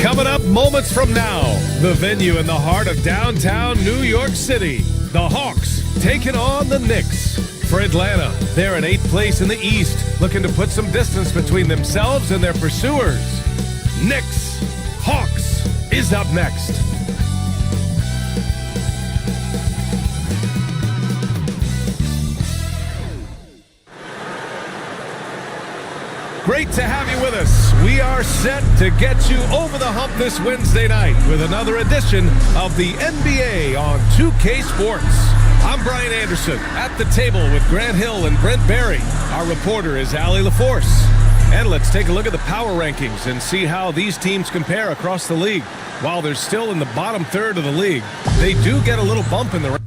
Coming up moments from now, the venue in the heart of downtown New York City. The Hawks taking on the Knicks. For Atlanta, they're in 8th place in the East, looking to put some distance between themselves and their pursuers. Knicks, Hawks is up next. Great to have you with us. We are set to get you over the hump this Wednesday night with another edition of the NBA on 2K Sports. I'm Brian Anderson at the table with Grant Hill and Brent Barry. Our reporter is Allie LaForce. And let's take a look at the power rankings and see how these teams compare across the league. While they're still in the bottom third of the league, they do get a little bump in the rankings.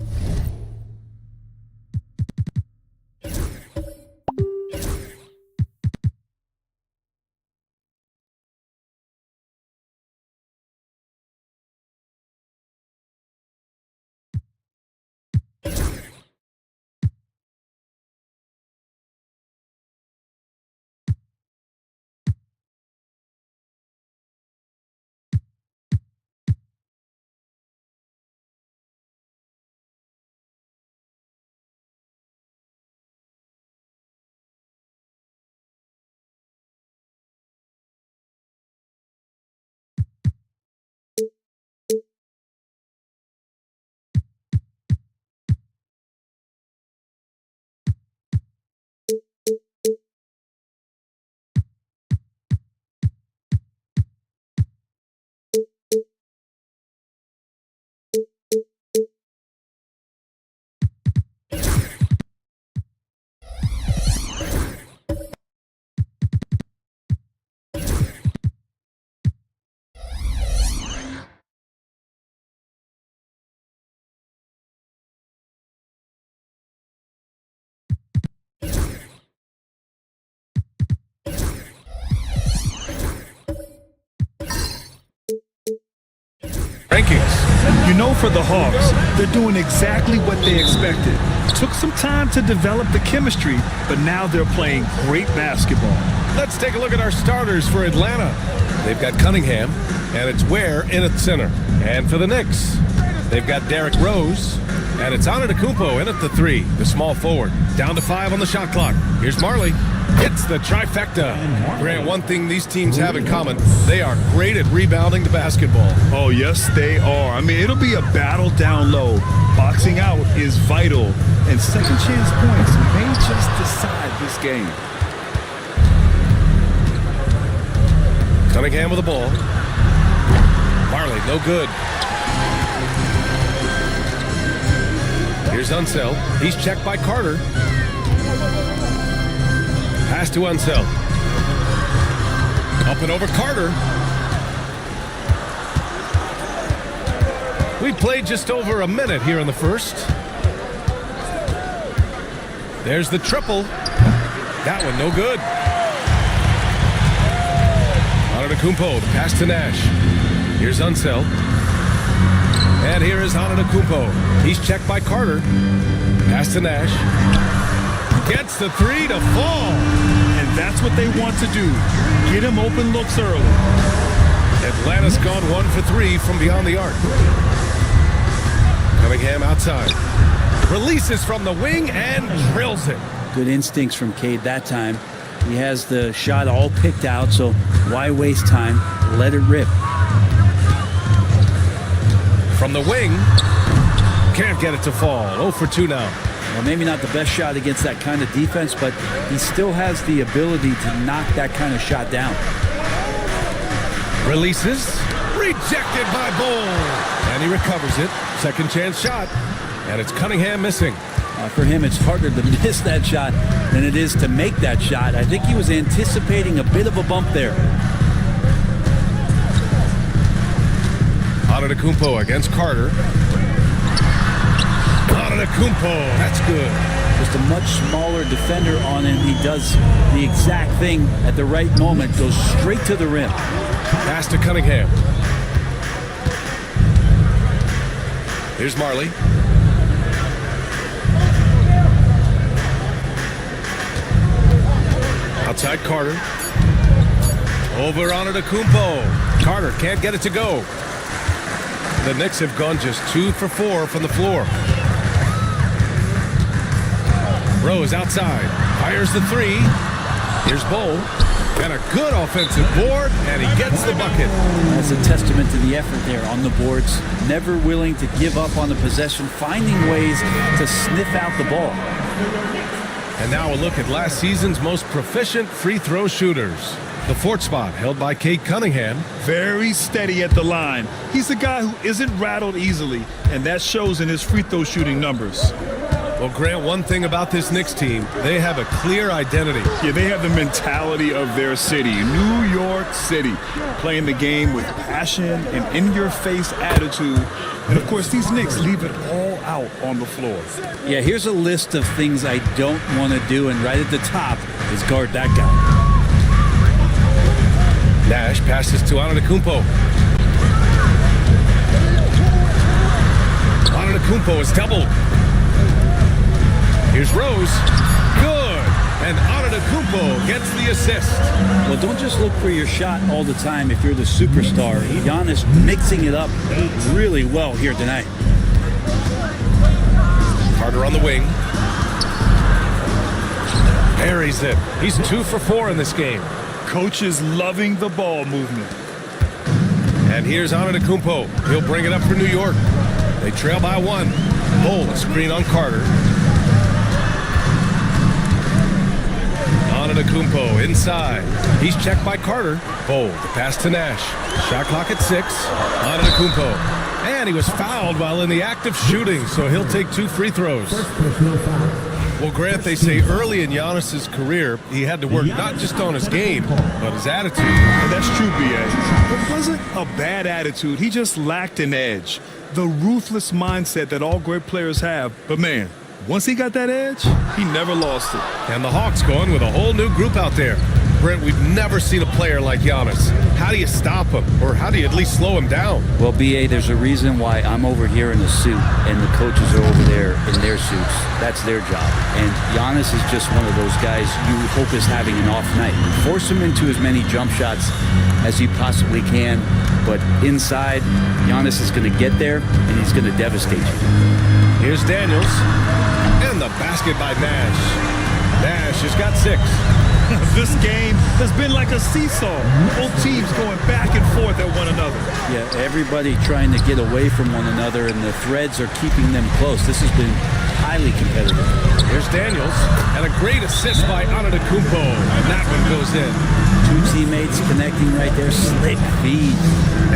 You know, for the Hawks, they're doing exactly what they expected. Took some time to develop the chemistry, but now they're playing great basketball. Let's take a look at our starters for Atlanta. They've got Cunningham, and it's Ware in at center. And for the Knicks, they've got Derrick Rose, and it's Antetokounmpo in at the 3, the small forward. Down to 5 on the shot clock. Here's Marley. It's the trifecta. Grant, one thing these teams have in common, they are great at rebounding the basketball. Oh, yes, they are. I mean, it'll be a battle down low. Boxing out is vital, and second chance points may just decide this game. Cunningham with the ball. Marley, no good. Here's Unseld. He's checked by Carter. Pass to Unseld. Up and over Carter. We played just over a minute here in the first. There's the triple. That one no good. Antetokounmpo, the pass to Nash. Here's Unseld. And here is Antetokounmpo. He's checked by Carter. Pass to Nash. Gets the 3 to fall. And that's what they want to do. Get him open looks early. Atlanta's gone 1 for 3 from beyond the arc. Cunningham outside. Releases from the wing and drills it. Good instincts from Cade that time. He has the shot all picked out, so why waste time? Let it rip. From the wing. Can't get it to fall. 0 for 2 now. Well, maybe not the best shot against that kind of defense, but he still has the ability to knock that kind of shot down. Releases. Rejected by Bull. And he recovers it. Second chance shot. And it's Cunningham missing. For him, it's harder to miss that shot than it is to make that shot. I think he was anticipating a bit of a bump there. Antetokounmpo against Carter. Antetokounmpo, that's good. Just a much smaller defender on him. He does the exact thing at the right moment. Goes straight to the rim. Pass to Cunningham. Here's Marley. Outside Carter. Over Antetokounmpo. Carter can't get it to go. The Knicks have gone just 2 for 4 from the floor. Rose outside, fires the three. Here's Bowl. And a good offensive board, and he gets the bucket. That's a testament to the effort there on the boards. Never willing to give up on the possession, finding ways to sniff out the ball. And now a look at last season's most proficient free throw shooters. The fourth spot held by Cade Cunningham. Very steady at the line. He's a guy who isn't rattled easily, and that shows in his free throw shooting numbers. Well, Grant, one thing about this Knicks team, they have a clear identity. Yeah, they have the mentality of their city, New York City, playing the game with passion and in-your-face attitude. And, of course, these Knicks leave it all out on the floor. Yeah, here's a list of things I don't want to do, and right at the top is guard that guy. Nash passes to Antetokounmpo. Antetokounmpo is doubled. Here's Rose. Good. And Antetokounmpo gets the assist. Well, don't just look for your shot all the time if you're the superstar. Giannis mixing it up really well here tonight. Carter on the wing. Buries it. He's 2 for 4 in this game. Coach is loving the ball movement. And here's Antetokounmpo. He'll bring it up for New York. They trail by 1. Bowl, a screen on Carter. Antetokounmpo inside. He's checked by Carter. Bowl, the pass to Nash. Shot clock at 6. Antetokounmpo. And he was fouled while in the act of shooting, so he'll take 2 free throws. Well, Grant, they say early in Giannis's career, he had to work not just on his game, but his attitude. And that's true, B.A. It wasn't a bad attitude. He just lacked an edge. The ruthless mindset that all great players have. But, man, once he got that edge, he never lost it. And the Hawks going with a whole new group out there. Brent, we've never seen a player like Giannis. How do you stop him? Or how do you at least slow him down? Well, B.A., there's a reason why I'm over here in a suit and the coaches are over there in their suits. That's their job. And Giannis is just one of those guys you hope is having an off night. Force him into as many jump shots as he possibly can. But inside, Giannis is going to get there and he's going to devastate you. Here's Daniels. And the basket by Nash. Nash has got 6. This game has been like a seesaw. Both teams going back and forth at one another. Yeah, everybody trying to get away from one another, and the threads are keeping them close. This has been highly competitive. Here's Daniels, and a great assist by Antetokounmpo, and that one goes in. 2 teammates connecting right there, slick feed.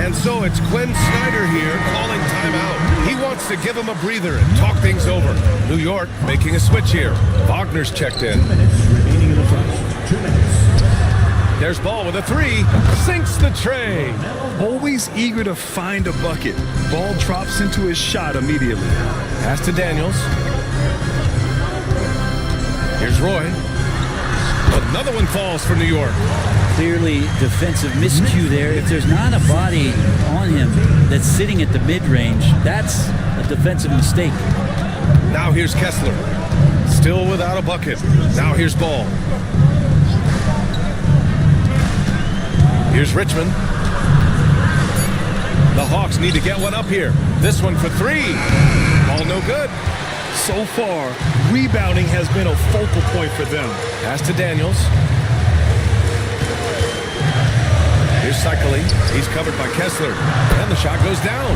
And so it's Quinn Snyder here calling timeout. He wants to give him a breather and talk things over. New York making a switch here. Wagner's checked in. 2 minutes remaining in the first. 2 minutes. There's Ball with a 3. Sinks the tray. Always eager to find a bucket. Ball drops into his shot immediately. Pass to Daniels. Here's Roy. Another one falls for New York. Clearly defensive miscue there. If there's not a body on him that's sitting at the mid-range, that's a defensive mistake. Now here's Kessler. Still without a bucket. Now here's Ball. Here's Richmond. The Hawks need to get one up here. This one for 3. Ball no good. So far, rebounding has been a focal point for them. Pass to Daniels. Here's Cycling. He's covered by Kessler. And the shot goes down.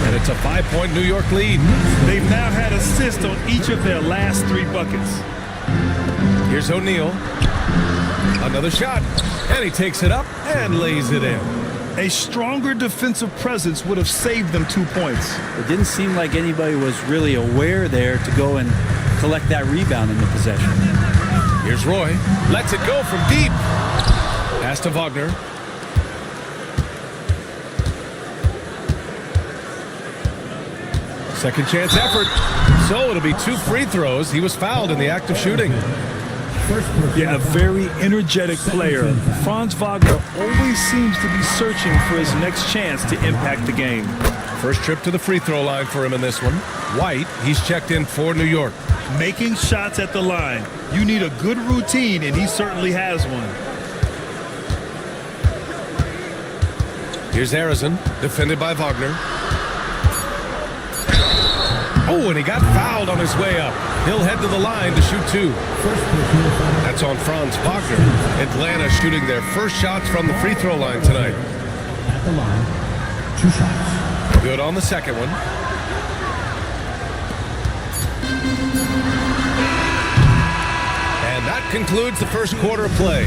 And it's a 5-point New York lead. They've now had assists on each of their last 3 buckets. Here's O'Neal. Another shot. And he takes it up and lays it in. A stronger defensive presence would have saved them 2 points. It didn't seem like anybody was really aware there to go and collect that rebound in the possession. Here's Roy. Lets it go from deep. Pass to Wagner. Second chance effort. So it'll be 2 free throws. He was fouled in the act of shooting. Yeah, a very energetic player. Franz Wagner always seems to be searching for his next chance to impact the game. First trip to the free throw line for him in this one. White, he's checked in for New York. Making shots at the line. You need a good routine, and he certainly has one. Here's Harrison, defended by Wagner. Oh, and he got fouled on his way up. He'll head to the line to shoot 2. That's on Franz Wagner. Atlanta shooting their first shots from the free throw line tonight. At the line, 2 shots. Good on the second one. And that concludes the first quarter of play.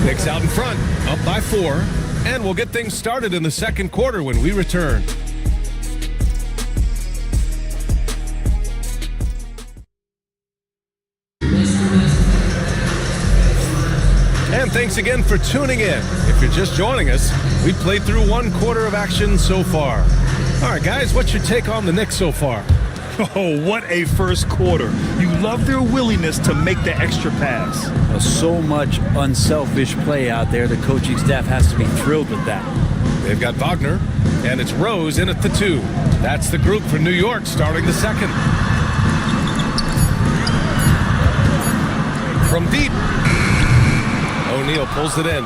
Knicks out in front, up by 4. And we'll get things started in the second quarter when we return. And thanks again for tuning in. If you're just joining us, we played through 1 quarter of action so far. All right, guys, what's your take on the Knicks so far? Oh, what a first quarter. You love their willingness to make the extra pass. So much unselfish play out there. The coaching staff has to be thrilled with that. They've got Wagner, and it's Rose in at the 2. That's the group for New York starting the second. From deep, O'Neal pulls it in.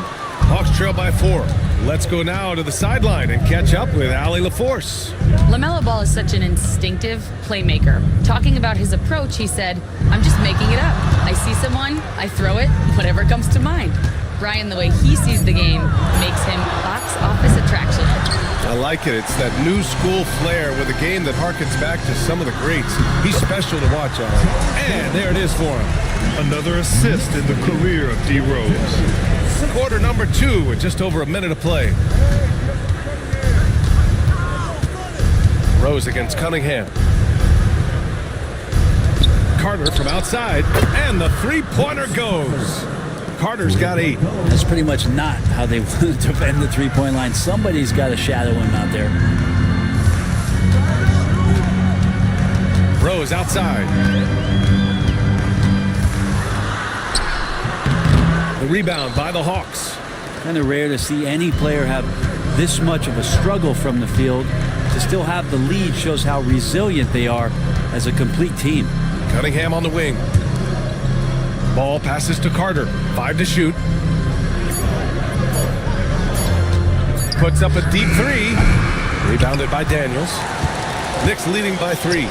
Hawks trail by 4. Let's go now to the sideline and catch up with Allie LaForce. LaMelo Ball is such an instinctive playmaker. Talking about his approach, he said, "I'm just making it up. I see someone, I throw it, whatever comes to mind." Brian, the way he sees the game makes him box office attraction. I like it. It's that new school flair with a game that harkens back to some of the greats. He's special to watch, Allie. And there it is for him. Another assist in the career of D. Rose. Quarter number 2 with just over a minute of play. Rose against Cunningham. Carter from outside, and the three-pointer goes. Carter's got 8. That's pretty much not how they want to defend the three-point line. Somebody's got to shadow him out there. Rose outside. The rebound by the Hawks. Kind of rare to see any player have this much of a struggle from the field. To still have the lead shows how resilient they are as a complete team. Cunningham on the wing. Ball passes to Carter. 5 to shoot. Puts up a deep 3. Rebounded by Daniels. Knicks leading by 3.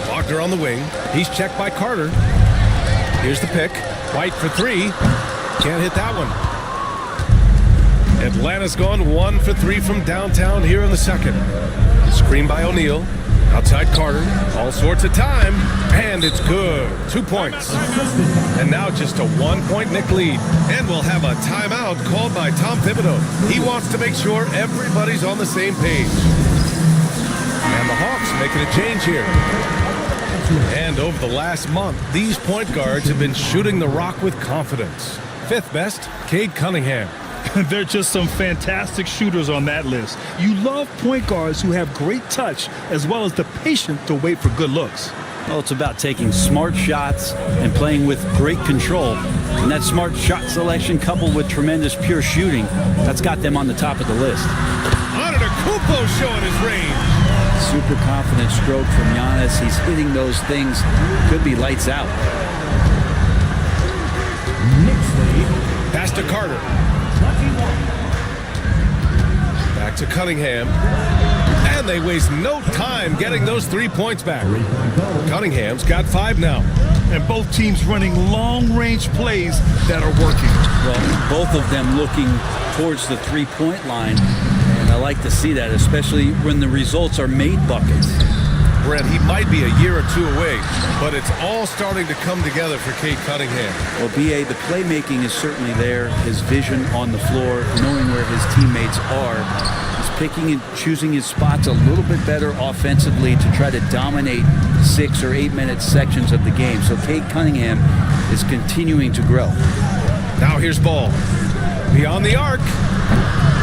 Wagner on the wing. He's checked by Carter. Here's the pick. White for 3. Can't hit that one. Atlanta's gone 1 for 3 from downtown here in the second. Screen by O'Neal. Outside Carter. All sorts of time. And it's good. 2 points. And now just a 1-point Knick lead. And we'll have a timeout called by Tom Thibodeau. He wants to make sure everybody's on the same page. And the Hawks making a change here. And over the last month, these point guards have been shooting the rock with confidence. 5th best, Cade Cunningham. They're just some fantastic shooters on that list. You love point guards who have great touch as well as the patience to wait for good looks. Well, it's about taking smart shots and playing with great control. And that smart shot selection coupled with tremendous pure shooting, that's got them on the top of the list. Antetokounmpo showing his range. Super confident stroke from Giannis. He's hitting those things. Could be lights out. Pass to Carter. Back to Cunningham. And they waste no time getting those 3 points back. Cunningham's got 5 now. And both teams running long-range plays that are working. Well, both of them looking towards the three-point line. And I like to see that, especially when the results are made buckets. Brett, he might be a year or 2 away, but it's all starting to come together for Cade Cunningham. Well, B.A., the playmaking is certainly there. His vision on the floor, knowing where his teammates are. He's picking and choosing his spots a little bit better offensively to try to dominate 6 or 8 minute sections of the game. So Cade Cunningham is continuing to grow. Now here's Ball. Beyond the arc.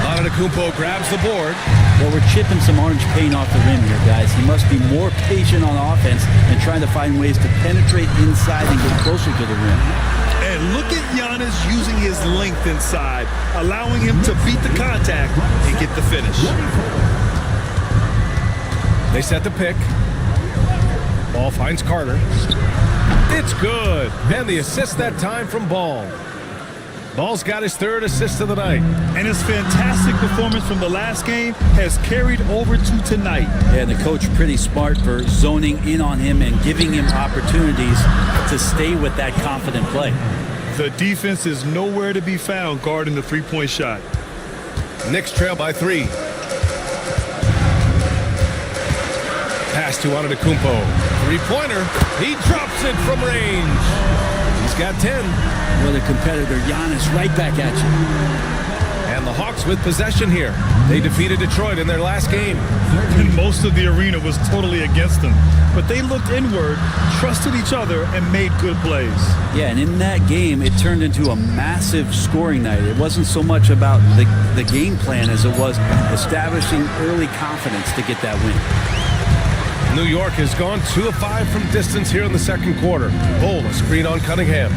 Antetokounmpo grabs the board. Well, we're chipping some orange paint off the rim here, guys. He must be more patient on offense and trying to find ways to penetrate inside and get closer to the rim. And look at Giannis using his length inside, allowing him to beat the contact and get the finish. They set the pick. Ball finds Carter. It's good. And the assist that time from Ball. Ball's got his third assist of the night. And his fantastic performance from the last game has carried over to tonight. Yeah, the coach pretty smart for zoning in on him and giving him opportunities to stay with that confident play. The defense is nowhere to be found guarding the three-point shot. Knicks trail by 3. Pass to Antetokounmpo. Three-pointer. He drops it from range. He's got 10. What a competitor. Giannis right back at you. And the Hawks with possession here. They defeated Detroit in their last game. And most of the arena was totally against them. But they looked inward, trusted each other, and made good plays. Yeah, and in that game, it turned into a massive scoring night. It wasn't so much about the game plan as it was establishing early confidence to get that win. New York has gone 2 of 5 from distance here in the second quarter. Bull, a screen on Cunningham.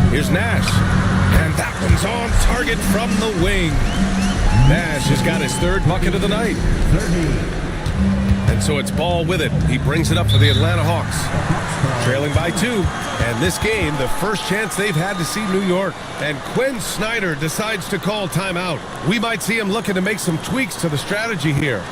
Here's Nash. And that one's on target from the wing. Nash has got his third bucket of the night. And so it's Ball with it. He brings it up for the Atlanta Hawks. Trailing by 2. And this game, the first chance they've had to see New York. And Quinn Snyder decides to call timeout. We might see him looking to make some tweaks to the strategy here.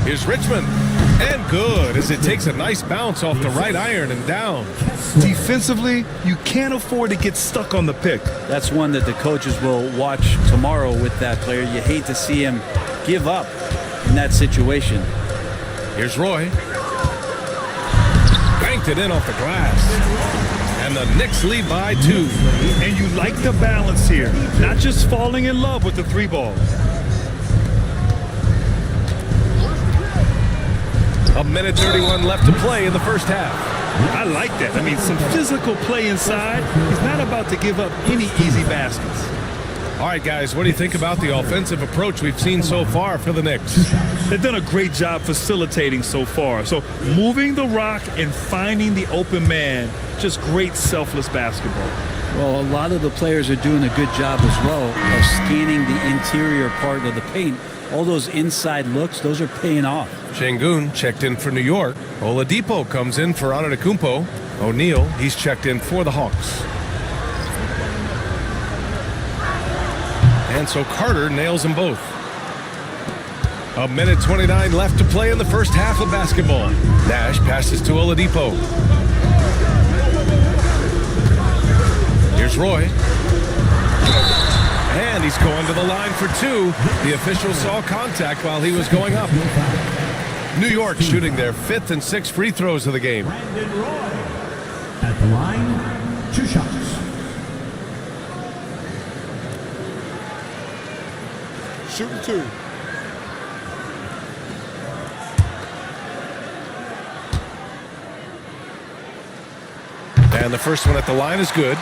Here's Richmond. And good, as it takes a nice bounce off the right iron and down. Defensively, you can't afford to get stuck on the pick. That's one that the coaches will watch tomorrow with that player. You hate to see him give up in that situation. Here's Roy. Banked it in off the glass. And the Knicks lead by 2. And you like the balance here. Not just falling in love with the 3 ball. A minute 31 left to play in the first half. I like that. I mean, some physical play inside. He's not about to give up any easy baskets. All right, guys, what do you think about the offensive approach we've seen so far for the Knicks? They've done a great job facilitating so far. So moving the rock and finding the open man, just great selfless basketball. Well, a lot of the players are doing a good job as well of scanning the interior part of the paint. All those inside looks, those are paying off. Şengün checked in for New York. Oladipo comes in for Antetokounmpo. O'Neal, he's checked in for the Hawks. And so Carter nails them both. A minute 29 left to play in the first half of basketball. Nash passes to Oladipo. Here's Roy. And he's going to the line for 2. The official saw contact while he was going up. New York shooting their 5th and 6th free throws of the game. Brandon Roy at the line, 2 shots. Shooting 2. And the first one at the line is good.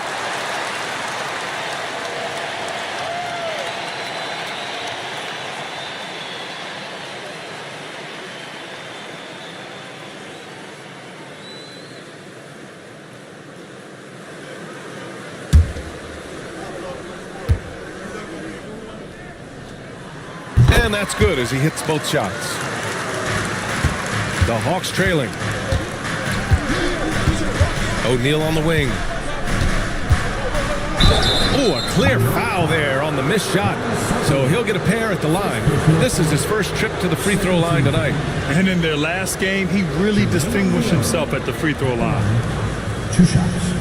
And that's good as he hits both shots. The Hawks trailing. O'Neal on the wing. Oh, a clear foul there on the missed shot. So he'll get a pair at the line. This is his first trip to the free throw line tonight. And in their last game, he really distinguished himself at the free throw line. 2 shots.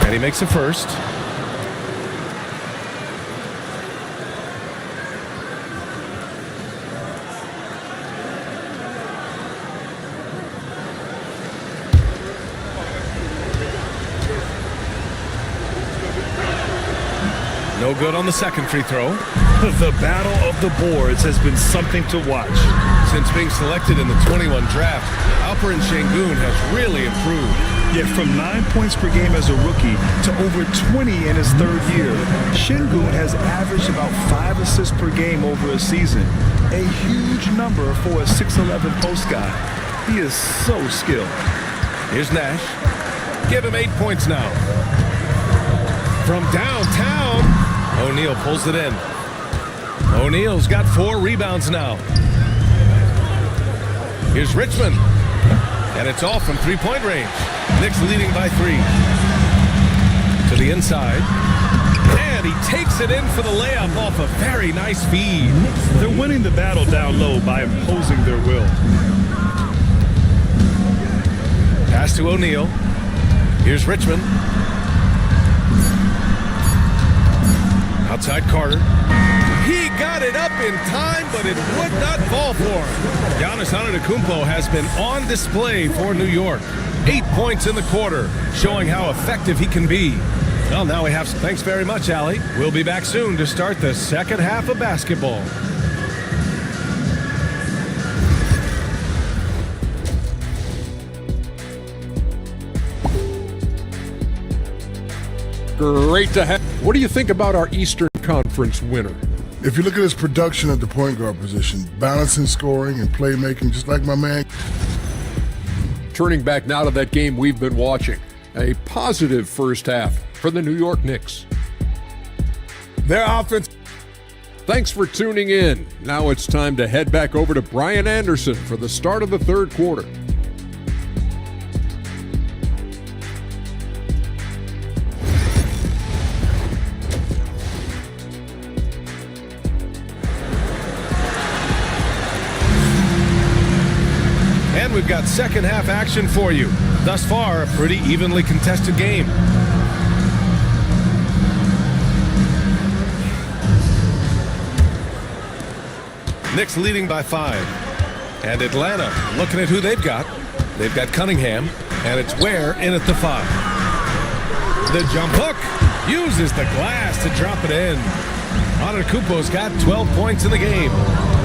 And he makes a first. No good on the second free throw. The battle of the boards has been something to watch. Since being selected in the 21 draft, Alperen Şengün has really improved. Yeah, from 9 points per game as a rookie to over 20 in his third year. Şengün has averaged about 5 assists per game over a season. A huge number for a 6'11 post guy. He is so skilled. Here's Nash. Give him 8 points now. From downtown, O'Neal pulls it in. O'Neal's got 4 rebounds now. Here's Richmond. And it's off from three-point range. Knicks leading by 3. To the inside. And he takes it in for the layup off a very nice feed. They're winning the battle down low by imposing their will. Pass to O'Neal. Here's Richmond. Outside Carter. He got it up in time, but it would not fall for him. Giannis Antetokounmpo has been on display for New York. 8 points in the quarter, showing how effective he can be. Well, now we have some. Thanks very much, Allie. We'll be back soon to start the second half of basketball. Great to have. What do you think about our Eastern Conference winner? If you look at his production at the point guard position, balancing scoring and playmaking, just like my man. Turning back now to that game we've been watching. A positive first half for the New York Knicks. Their offense. Thanks for tuning in. Now it's time to head back over to Brian Anderson for the start of the third quarter. And we've got second half action for you. Thus far, a pretty evenly contested game. Knicks leading by 5. And Atlanta looking at who they've got. They've got Cunningham, and it's Ware in at the 5. The jump hook uses the glass to drop it in. Antetokounmpo's got 12 points in the game.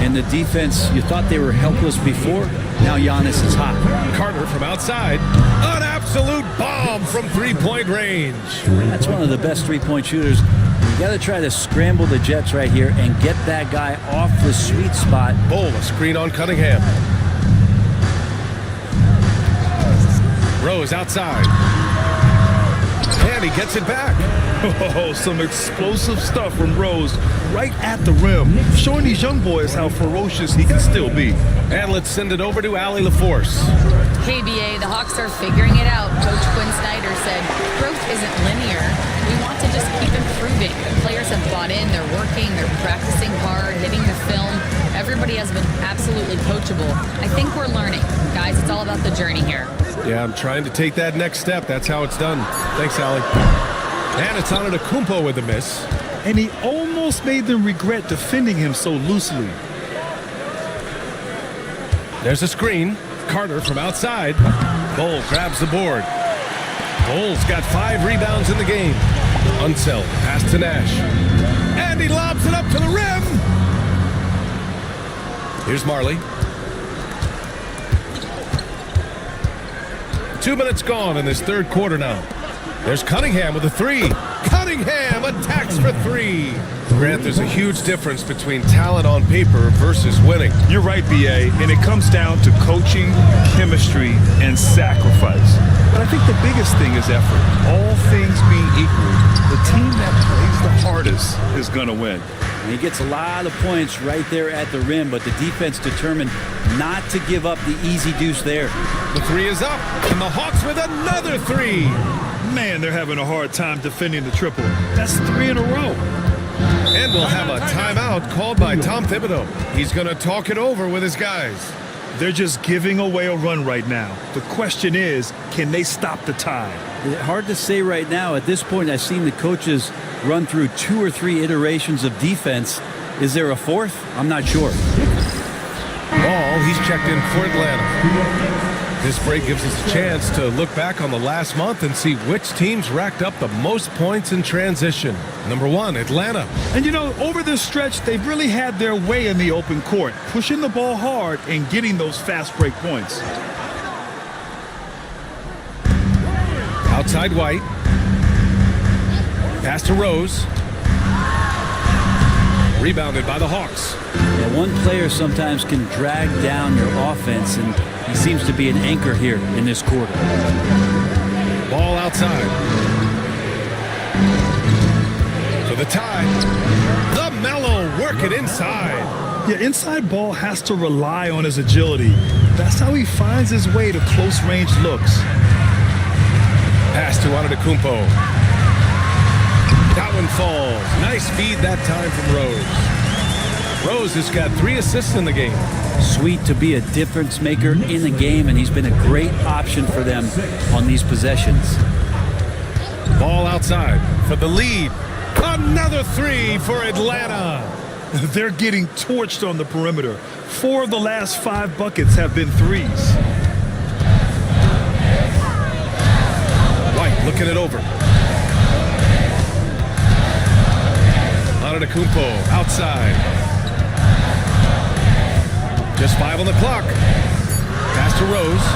And the defense, you thought they were helpless before. Now Giannis is hot. Carter from outside. An absolute bomb from three-point range. That's one of the best three-point shooters. You got to try to scramble the Jets right here and get that guy off the sweet spot. Bull, a screen on Cunningham. Rose outside. And he gets it back. Oh, some explosive stuff from Rose right at the rim, showing these young boys how ferocious he can still be. And let's send it over to Allie LaForce. Hey, BA, the Hawks are figuring it out. Coach Quinn Snyder said growth isn't linear. We want to just keep improving. The players have bought in. They're working. They're practicing hard, hitting the film. Everybody has been absolutely coachable. I think we're learning. Guys, it's all about the journey here. Yeah, I'm trying to take that next step. That's how it's done. Thanks, Allie. And it's Antetokounmpo with the miss. And he almost made them regret defending him so loosely. There's a screen. Carter from outside. Bull grabs the board. Bull's got 5 rebounds in the game. Unseld. Pass to Nash. And he lobs it up to the rim. Here's Marley. 2 minutes gone in this third quarter now. There's Cunningham with a 3. Cunningham attacks for 3. Grant, there's a huge difference between talent on paper versus winning. You're right, BA, and it comes down to coaching, chemistry, and sacrifice. But I think the biggest thing is effort. All things being equal, the team that plays the hardest is going to win. And he gets a lot of points right there at the rim, but the defense determined not to give up the easy deuce there. The 3 is up, and the Hawks with another 3. Man, they're having a hard time defending the triple. That's 3 in a row. And we'll have a timeout called by Tom Thibodeau. He's going to talk it over with his guys. They're just giving away a run right now. The question is, can they stop the tide? Hard to say right now. At this point, I've seen the coaches run through 2 or 3 iterations of defense. Is there a 4th? I'm not sure. Ball, he's checked in for Atlanta. This break gives us a chance to look back on the last month and see which teams racked up the most points in transition. Number 1, Atlanta. And over this stretch, they've really had their way in the open court, pushing the ball hard and getting those fast break points. Outside White. Pass to Rose. Rebounded by the Hawks. Yeah, one player sometimes can drag down your offense, and he seems to be an anchor here in this quarter. Ball outside. For the tie. The Mellow work it inside. Yeah, inside ball has to rely on his agility. That's how he finds his way to close range looks. Pass to Antetokounmpo. That one falls. Nice feed that time from Rose. Rose has got 3 assists in the game. Sweet to be a difference maker in the game, and he's been a great option for them on these possessions. Ball outside for the lead. Another 3 for Atlanta. They're getting torched on the perimeter. 4 of the last 5 buckets have been threes. White looking it over. Antetokounmpo outside. Just 5 on the clock. Pass to Rose.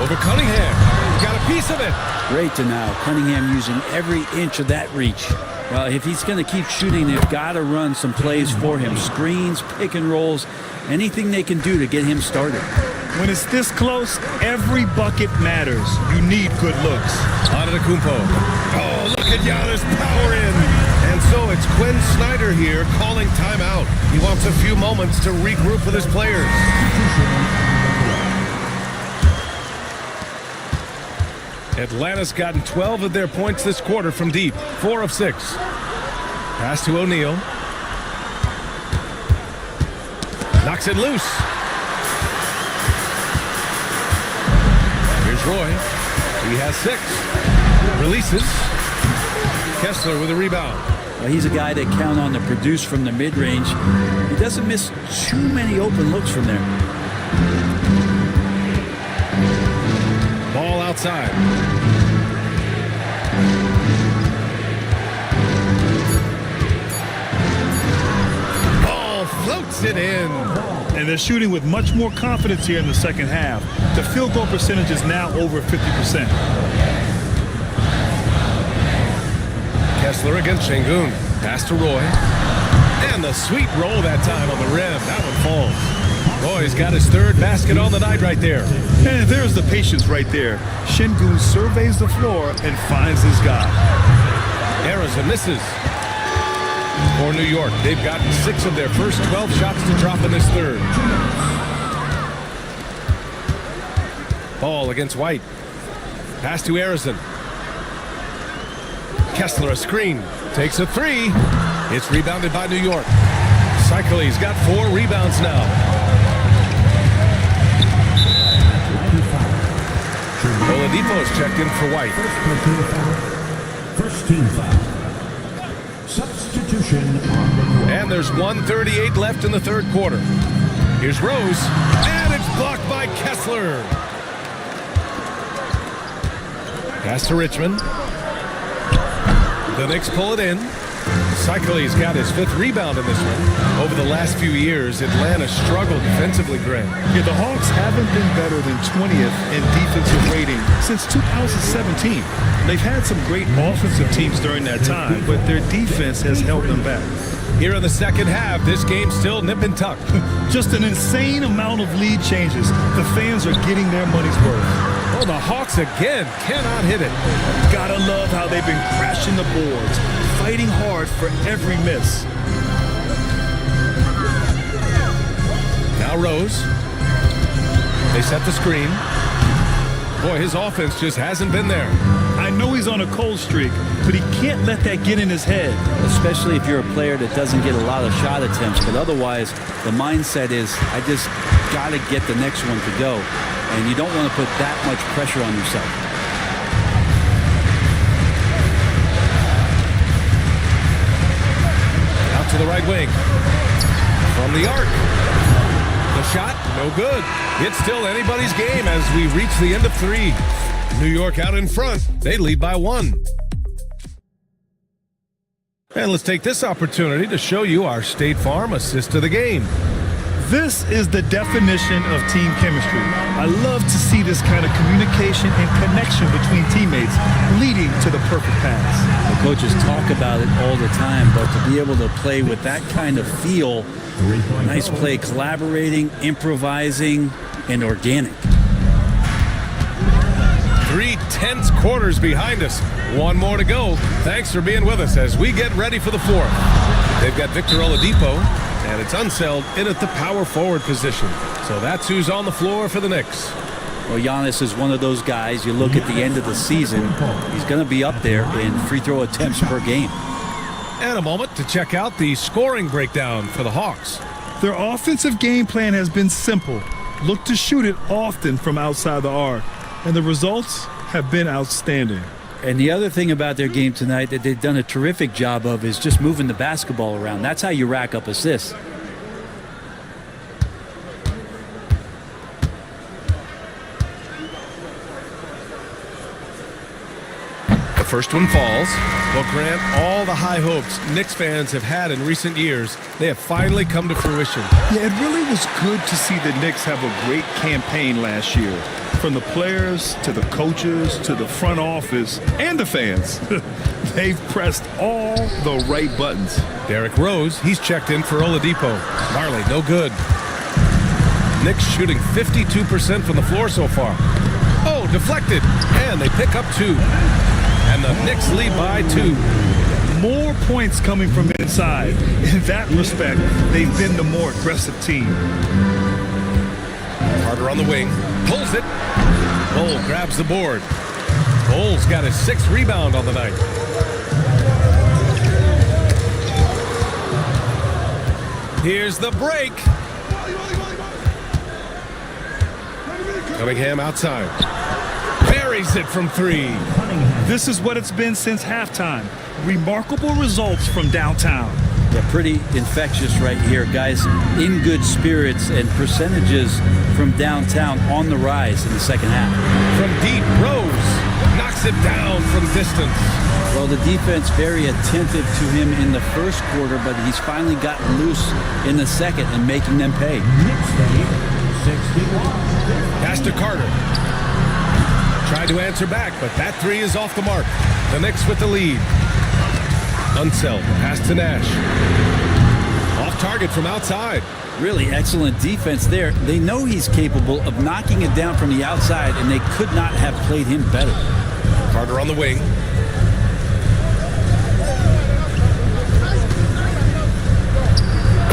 Over Cunningham. Got a piece of it. Great to now. Cunningham using every inch of that reach. Well, if he's going to keep shooting, they've got to run some plays for him. Screens, pick and rolls, anything they can do to get him started. When it's this close, every bucket matters. You need good looks. Antetokounmpo. Oh, look at Giannis power in. And so it's Quinn Snyder here calling timeout. He wants a few moments to regroup with his players. Atlanta's gotten 12 of their points this quarter from deep. 4 of 6. Pass to O'Neal. Knocks it loose. Here's Roy. He has 6. Releases. Kessler with a rebound. Well, he's a guy that count on to produce from the mid-range. He doesn't miss too many open looks from there. Ball outside. Ball floats it in. And they're shooting with much more confidence here in the second half. The field goal percentage is now over 50%. Kessler against Şengün. Pass to Roy. And the sweet roll that time on the rim. That one falls. Roy's got his 3rd basket on the night right there. And there's the patience right there. Şengün surveys the floor and finds his guy. Arizona misses. For New York, they've gotten 6 of their first 12 shots to drop in this 3rd. Ball against White. Pass to Arizona. Kessler a screen. Takes a 3. It's rebounded by New York. Cycle's got 4 rebounds now. Oladipo's checked in for White. First team foul. Substitution on the court. And there's 1:38 left in the 3rd quarter. Here's Rose. And it's blocked by Kessler. Pass to Richmond. The Knicks pull it in. Cycle's got his 5th rebound in this one. Over the last few years, Atlanta struggled defensively, Greg. Yeah, the Hawks haven't been better than 20th in defensive rating since 2017. They've had some great offensive teams during that time, but their defense has held them back. Here in the second half, this game's still nip and tuck. Just an insane amount of lead changes. The fans are getting their money's worth. Oh, the Hawks again cannot hit it. Gotta love how they've been crashing the boards, fighting hard for every miss. Now Rose. They set the screen. Boy, his offense just hasn't been there. I know he's on a cold streak, but he can't let that get in his head. Especially if you're a player that doesn't get a lot of shot attempts, but otherwise the mindset is, I just got to get the next one to go. And you don't want to put that much pressure on yourself. Out to the right wing. From the arc. The shot, no good. It's still anybody's game as we reach the end of 3. New York out in front. They lead by 1. And let's take this opportunity to show you our State Farm assist of the game. This is the definition of team chemistry. I love to see this kind of communication and connection between teammates leading to the perfect pass. The coaches talk about it all the time, but to be able to play with that kind of feel, nice play, collaborating, improvising, and organic. 3 tense quarters behind us. 1 more to go. Thanks for being with us as we get ready for the 4th. They've got Victor Oladipo, and it's Unseld in at the power forward position. So that's who's on the floor for the Knicks. Well, Giannis is one of those guys, you look at the end of the season, he's going to be up there in free throw attempts per game. And a moment to check out the scoring breakdown for the Hawks. Their offensive game plan has been simple. Look to shoot it often from outside the arc. And the results have been outstanding. And the other thing about their game tonight that they've done a terrific job of is just moving the basketball around. That's how you rack up assists. The first one falls. Well, Grant, all the high hopes Knicks fans have had in recent years, they have finally come to fruition. Yeah, it really was good to see the Knicks have a great campaign last year. From the players to the coaches to the front office and the fans. They've pressed all the right buttons. Derrick Rose, he's checked in for Oladipo. Marley, no good. Knicks shooting 52% from the floor so far. Oh, deflected. And they pick up 2. And the Knicks lead by 2. More points coming from inside. In that respect, they've been the more aggressive team. Carter on the wing. Pulls it. Cole grabs the board. Cole's got his 6th rebound on the night. Here's the break. Cunningham outside. Buries it from 3. This is what it's been since halftime. Remarkable results from downtown. Yeah, pretty infectious right here. Guys in good spirits and percentages from downtown on the rise in the second half. From deep, Rose knocks it down from distance. Well, the defense very attentive to him in the first quarter, but he's finally gotten loose in the second and making them pay. Pass to Carter. Tried to answer back, but that 3 is off the mark. The Knicks with the lead. Unseld, pass to Nash. Off target from outside. Really excellent defense there. They know he's capable of knocking it down from the outside, and they could not have played him better. Carter on the wing.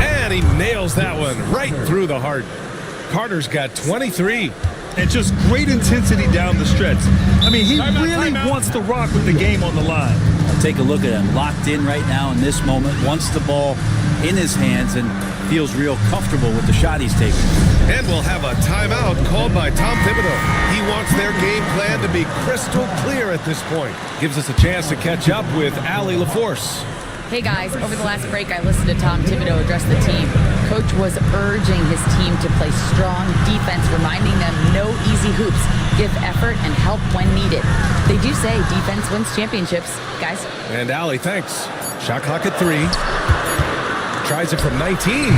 And he nails that one right through the heart. Carter's got 23. And just great intensity down the stretch. I mean, he really wants to rock with the game on the line. Take a look at him, locked in right now in this moment, wants the ball in his hands and feels real comfortable with the shot he's taking. And we'll have a timeout called by Tom Thibodeau. He wants their game plan to be crystal clear at this point. Gives us a chance to catch up with Allie LaForce. Hey guys, over the last break I listened to Tom Thibodeau address the team. Coach was urging his team to play strong defense, reminding them no easy hoops, give effort and help when needed. They do say defense wins championships, guys. And Allie, thanks. Shot clock at 3. Tries it from 19.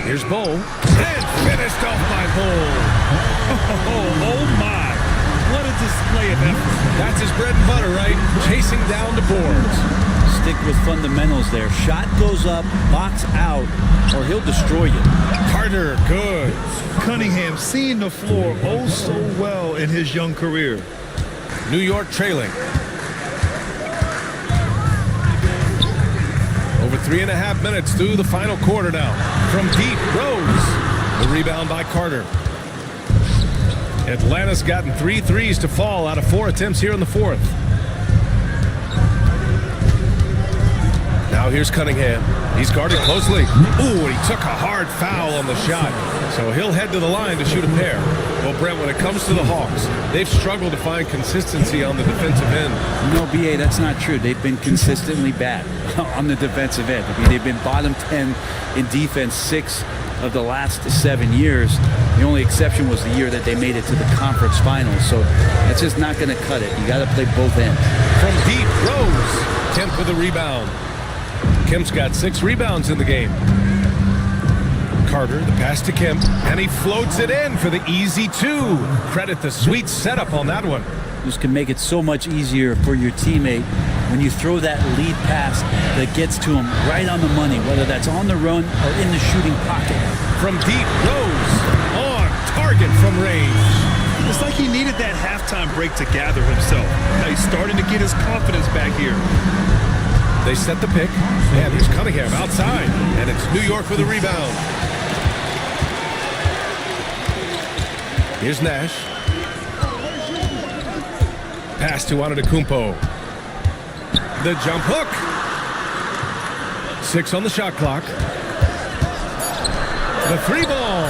Here's Bo. And finished off by Bo. Oh my. What a display of effort. That's his bread and butter, right? Chasing down the boards. Stick with fundamentals there. Shot goes up, box out, or he'll destroy you. Carter, good. Cunningham seeing the floor oh so well in his young career. New York trailing. Over 3.5 minutes through the final quarter now. From deep, Rose. The rebound by Carter. Atlanta's gotten 3 threes to fall out of 4 attempts here in the 4th. Now here's Cunningham. He's guarded closely. Ooh, and he took a hard foul on the shot. So he'll head to the line to shoot a pair. Well, Brent, when it comes to the Hawks, they've struggled to find consistency on the defensive end. No, B.A., that's not true. They've been consistently bad on the defensive end. I mean, they've been bottom 10 in defense 6 of the last 7 years. The only exception was the year that they made it to the conference finals. So that's just not going to cut it. You got to play both ends. From deep, Rose. Kemp with the rebound. Kemp's got 6 rebounds in the game. Carter, the pass to Kemp, and he floats it in for the easy 2. Credit the sweet setup on that one. This can make it so much easier for your teammate when you throw that lead pass that gets to him right on the money, whether that's on the run or in the shooting pocket. From deep, Rose on target from range. It's like he needed that halftime break to gather himself. Now he's starting to get his confidence back here. They set the pick, and here's Cunningham outside, and it's New York with a rebound. Here's Nash. Pass to Antetokounmpo. The jump hook. 6 on the shot clock. The 3 ball.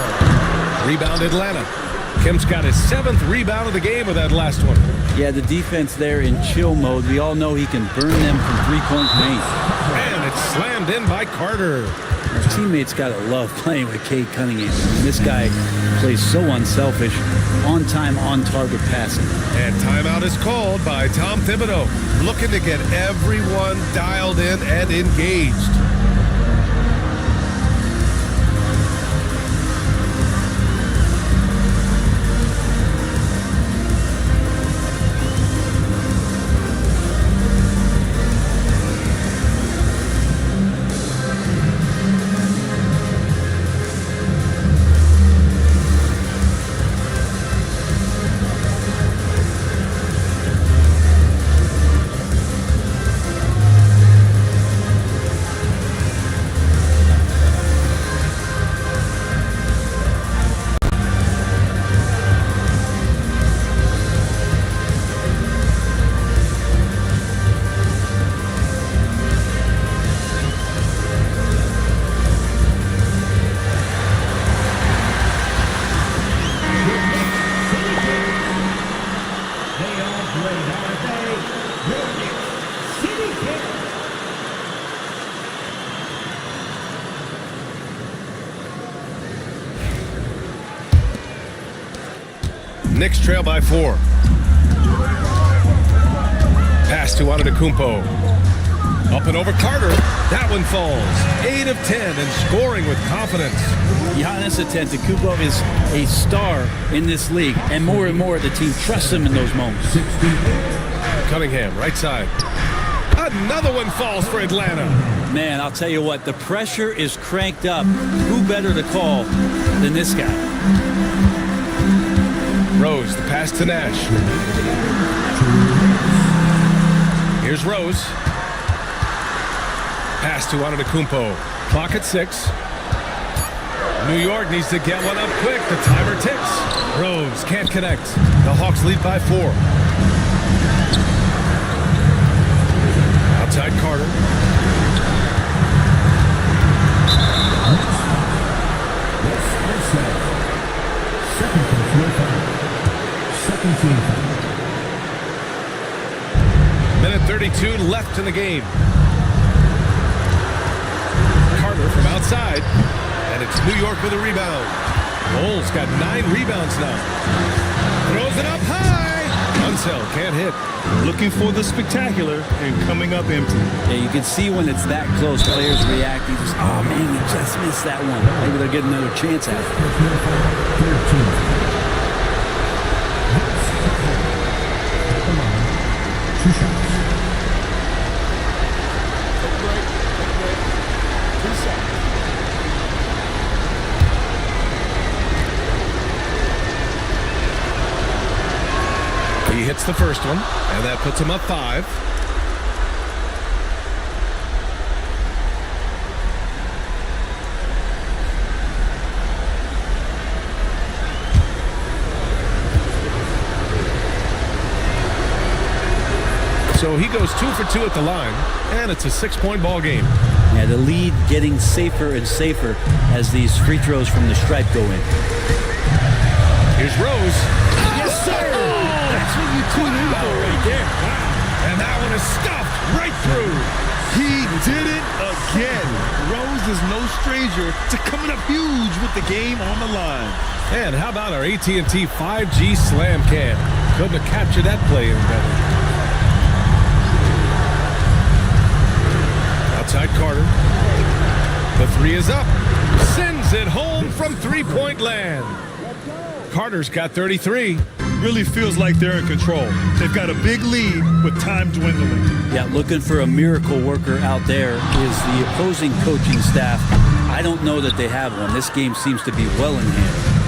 Rebound Atlanta. Kemp's got his 7th rebound of the game with that last one. Yeah, the defense there in chill mode. We all know he can burn them from three-point range. And it's slammed in by Carter. His teammates got to love playing with Cade Cunningham. This guy plays so unselfish, on-time, on-target passing. And timeout is called by Tom Thibodeau, looking to get everyone dialed in and engaged. Knicks trail by 4. Pass to Antetokounmpo. Up and over Carter. That one falls. 8 of 10 and scoring with confidence. Giannis Antetokounmpo is a star in this league, and more the team trusts him in those moments. Cunningham, right side. Another one falls for Atlanta. Man, I'll tell you what, the pressure is cranked up. Who better to call than this guy? Rose, the pass to Nash. Here's Rose. Pass to Antetokounmpo. Clock at 6. New York needs to get one up quick. The timer ticks. Rose can't connect. The Hawks lead by 4. Outside Carter. Minute 32 left in the game. Carter from outside, and it's New York with a rebound. Bulls got 9 rebounds now. Throws it up high. Unseld can't hit. Looking for the spectacular and coming up empty. Yeah, you can see when it's that close, players reacting. Just, oh man, we just missed that one. Maybe they'll get another chance at it. He hits the first one, and that puts him up 5. So he goes 2 for 2 at the line, and it's a 6-point ball game. Yeah, the lead getting safer and safer as these free throws from the stripe go in. Here's Rose. Yes, sir! That's what you tune in for right there. Wow. And that one is stuffed right through. He did it again. Rose is no stranger to coming up huge with the game on the line. And how about our AT&T 5G Slam Cam? Couldn't have captured that play any better. Outside Carter. The three is up. Sends it home from three-point land. Carter's got 33. Really feels like they're in control. They've got a big lead with time dwindling. Yeah, looking for a miracle worker out there is the opposing coaching staff. I don't know that they have one. This game seems to be well in hand.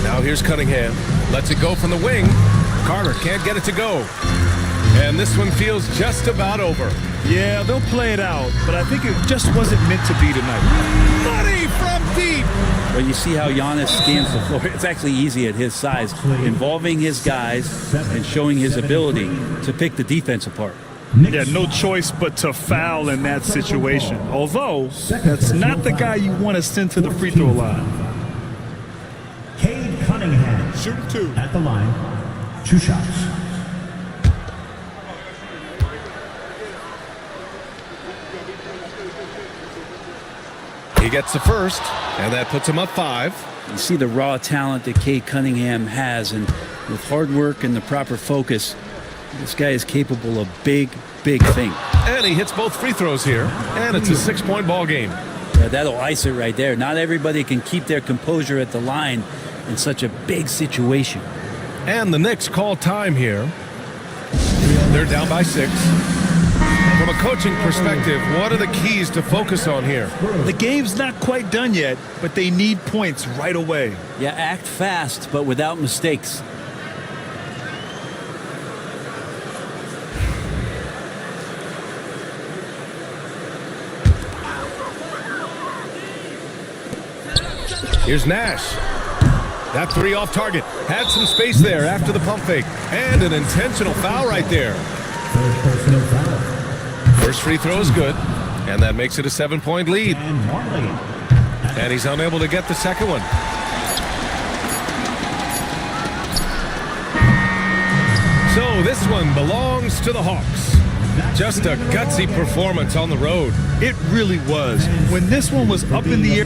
Now here's Cunningham. Lets it go from the wing. Carter can't get it to go. And this one feels just about over. Yeah, they'll play it out, but I think it just wasn't meant to be tonight. Money from deep. Well, you see how Giannis scans the floor. It's actually easy at his size, involving his guys and showing his ability to pick the defense apart. Yeah, no choice but to foul in that situation. Although, that's not the guy you want to send to the free throw line. Cade Cunningham. Shooting two. At the line. 2 shots. He gets the first, and that puts him up 5. You see the raw talent that Cade Cunningham has, and with hard work and the proper focus, this guy is capable of big, big things. And he hits both free throws here, and it's a 6-point ball game. Yeah, that'll ice it right there. Not everybody can keep their composure at the line in such a big situation. And the Knicks call time here. They're down by 6. From a coaching perspective, what are the keys to focus on here? The game's not quite done yet, but they need points right away. Yeah, act fast, but without mistakes. Here's Nash. That 3 off target. Had some space there after the pump fake. And an intentional foul right there. First personal foul. First free throw is good. And that makes it a 7-point lead. And Marley. And he's unable to get the second one. So this one belongs to the Hawks. Just a gutsy performance on the road. It really was. When this one was up in the air.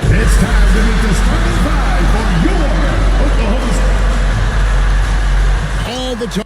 It's time to meet the starting five for your Oklahoma State. All the time.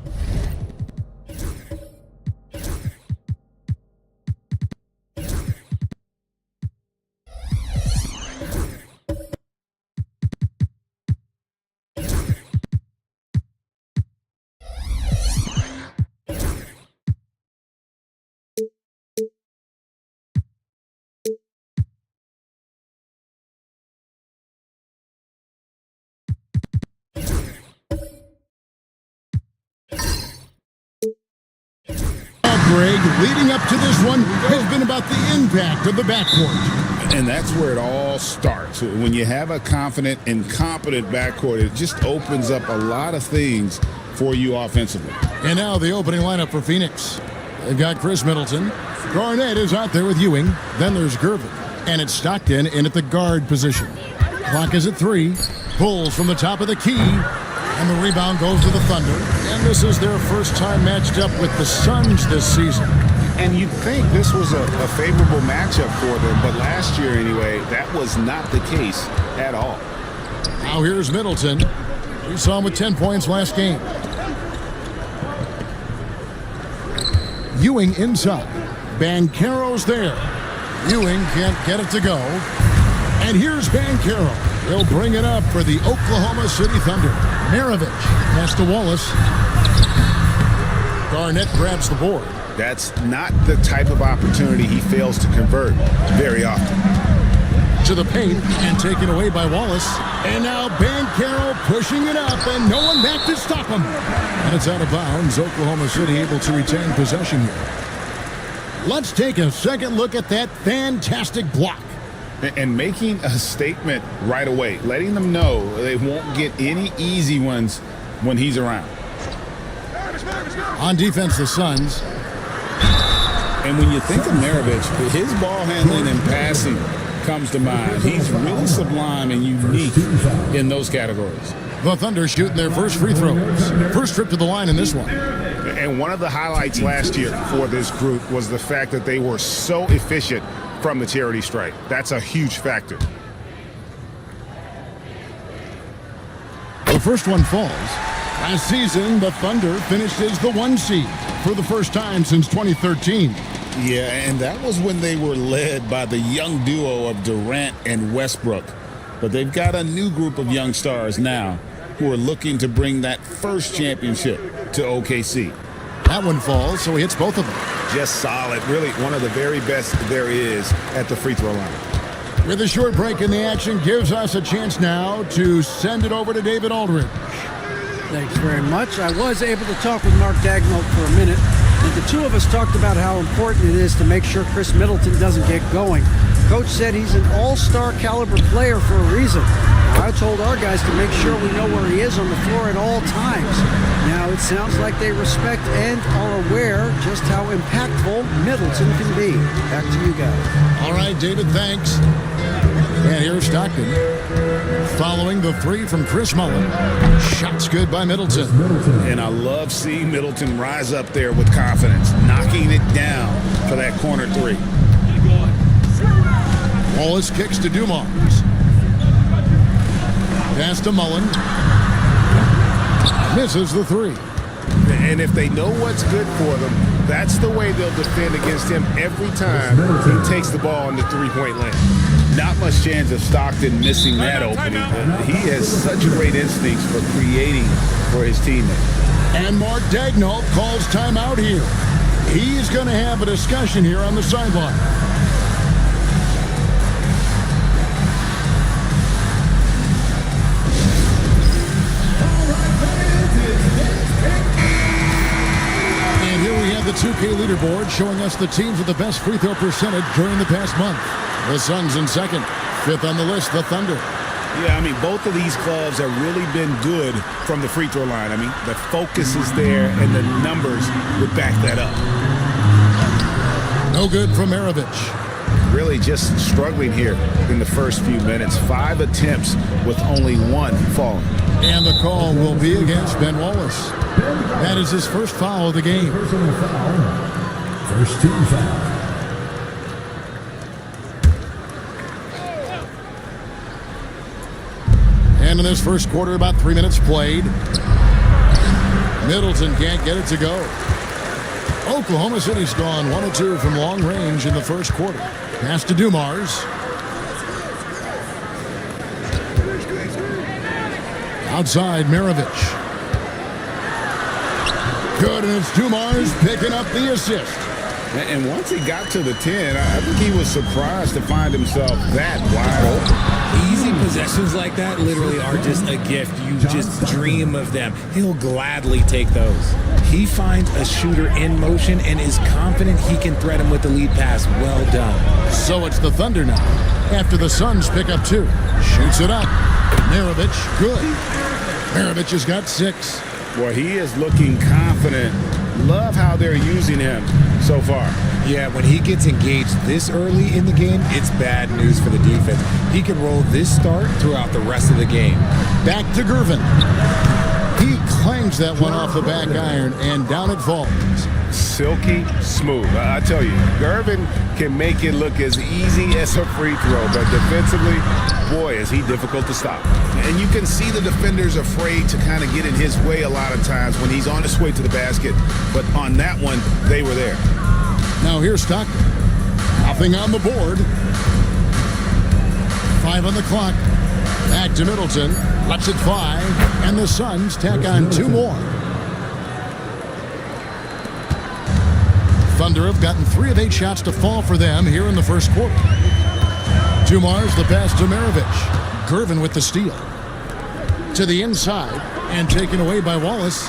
Greg, leading up to this one has been about the impact of the backcourt. And that's where it all starts. When you have a confident and competent backcourt, it just opens up a lot of things for you offensively. And now the opening lineup for Phoenix. They've got Chris Middleton. Garnett is out there with Ewing. Then there's Gervin. And it's Stockton in at the guard position. Clock is at 3. Pulls from the top of the key. And the rebound goes to the Thunder. And this is their first time matched up with the Suns this season. And you'd think this was a favorable matchup for them, but last year anyway, that was not the case at all. Now here's Middleton. We saw him with 10 points last game. Ewing inside. Banchero's there. Ewing can't get it to go. And here's Banchero. He'll bring it up for the Oklahoma City Thunder. Maravich pass to Wallace. Garnett grabs the board. That's not the type of opportunity he fails to convert very often. To the paint and taken away by Wallace. And now Banchero pushing it up and no one back to stop him. And it's out of bounds. Oklahoma City able to retain possession here. Let's take a second look at that fantastic block. And making a statement right away, letting them know they won't get any easy ones when he's around. On defense, the Suns. And when you think of Maravich, his ball handling and passing comes to mind. He's really sublime and unique in those categories. The Thunder shooting their first free throws. First trip to the line in this one. And one of the highlights last year for this group was the fact that they were so efficient from the charity stripe. That's a huge factor. The first one falls. Last season, the Thunder finished as the 1 seed for the first time since 2013. Yeah, and that was when they were led by the young duo of Durant and Westbrook. But they've got a new group of young stars now who are looking to bring that first championship to OKC. That one falls, so he hits both of them. Just solid. Really one of the very best there is at the free throw line. With a short break in the action, gives us a chance now to send it over to David Aldridge. Thanks very much. I was able to talk with Mark Daigneault for a minute, and the two of us talked about how important it is to make sure Chris Middleton doesn't get going. Coach said he's an all-star caliber player for a reason. I told our guys to make sure we know where he is on the floor at all times. Now it sounds like they respect and are aware just how impactful Middleton can be. Back to you guys. All right, David, thanks. And here's Stockton. Following the three from Chris Mullin. Shots good by Middleton. And I love seeing Middleton rise up there with confidence, knocking it down for that corner three. Wallace kicks to Dumars. Pass to Mullin. Misses the three. And if they know what's good for them, that's the way they'll defend against him every time he takes the ball in the three-point lane. Not much chance of Stockton missing that opening. He has such great instincts for creating for his teammates. And Mark Daigneault calls timeout here. He's going to have a discussion here on the sideline. And here we have the 2K leaderboard showing us the teams with the best free throw percentage during the past month. The Suns in second. Fifth on the list, the Thunder. Yeah, I mean, both of these clubs have really been good from the free throw line. I mean, the focus is there, and the numbers would back that up. No good from Maravich. Really just struggling here in the first few minutes. 5 attempts with only 1 falling. And the call will be against Ben Wallace. That is his first foul of the game. First team foul. And in this first quarter, about 3 minutes played. Middleton can't get it to go. Oklahoma City's gone 1 of 2 from long range in the first quarter. Pass to Dumars. Outside, Maravich. Good, and it's Dumars picking up the assist. And once he got to the 10, I think he was surprised to find himself that wide open. Easy possessions like that literally are just a gift. You just dream of them. He'll gladly take those. He finds a shooter in motion and is confident he can thread him with the lead pass. Well done. So it's the Thunder now. After the Suns pick up 2. Shoots it up. Maravich, good. Maravich has got 6. Boy, he is looking confident. Love how they're using him so far. Yeah, when he gets engaged this early in the game, it's bad news for the defense. He can roll this start throughout the rest of the game. Back to Gervin. He clangs that one off the back iron, and down it falls. Silky smooth. I tell you, Gervin can make it look as easy as a free throw, but defensively, boy, is he difficult to stop. And you can see the defenders afraid to kind of get in his way a lot of times when he's on his way to the basket. But on that one, they were there. Now here's Stockton. Nothing on the board. 5 on the clock. Back to Middleton. Lets it fly. And the Suns tack on 2 more. Thunder have gotten 3 of 8 shots to fall for them here in the first quarter. Dumars the pass to Maravich. Gervin with the steal. To the inside and taken away by Wallace.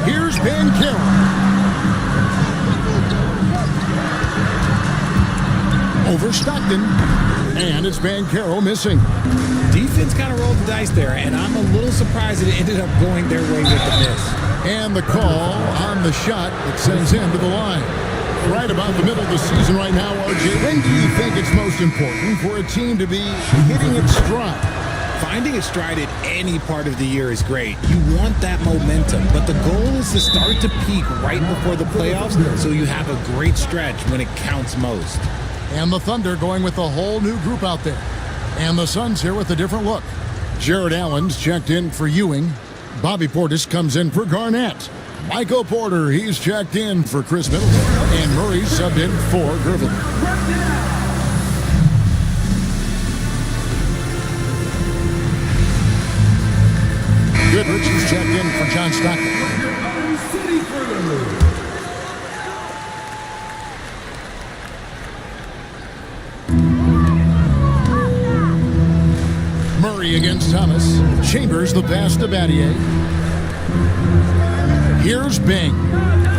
Here's Banchero. Over Stockton. And it's Banchero missing. Defense kind of rolled the dice there, and I'm a little surprised that it ended up going their way with the miss. And the call on the shot that sends him to the line. Right about the middle of the season right now, RJ. When do you think it's most important for a team to be hitting its stride? Finding its stride at any part of the year is great. You want that momentum, but the goal is to start to peak right before the playoffs so you have a great stretch when it counts most. And the Thunder going with a whole new group out there. And the Suns here with a different look. Jared Allen's checked in for Ewing. Bobby Portis comes in for Garnett. Michael Porter, he's checked in for Chris Middleton. And Murray subbed in for Gervin. Goodrich is checked in for John Stockton. Murray against Thomas. Chambers the pass to Battier. Here's Bing.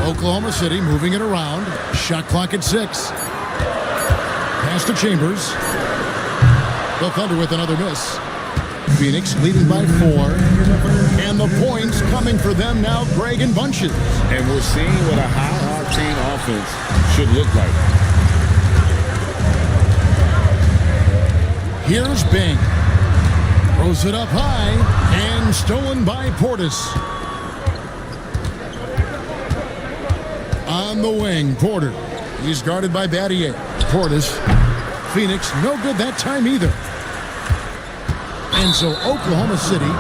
Oklahoma City moving it around. Shot clock at 6. Pass to Chambers. The Thunder with another miss. Phoenix leading by 4. And the points coming for them now, Greg, in bunches. And we're seeing what a high-octane offense should look like. Here's Bing. Throws it up high and stolen by Portis. On the wing, Porter. He's guarded by Battier. Portis. Phoenix, no good that time either. And so Oklahoma City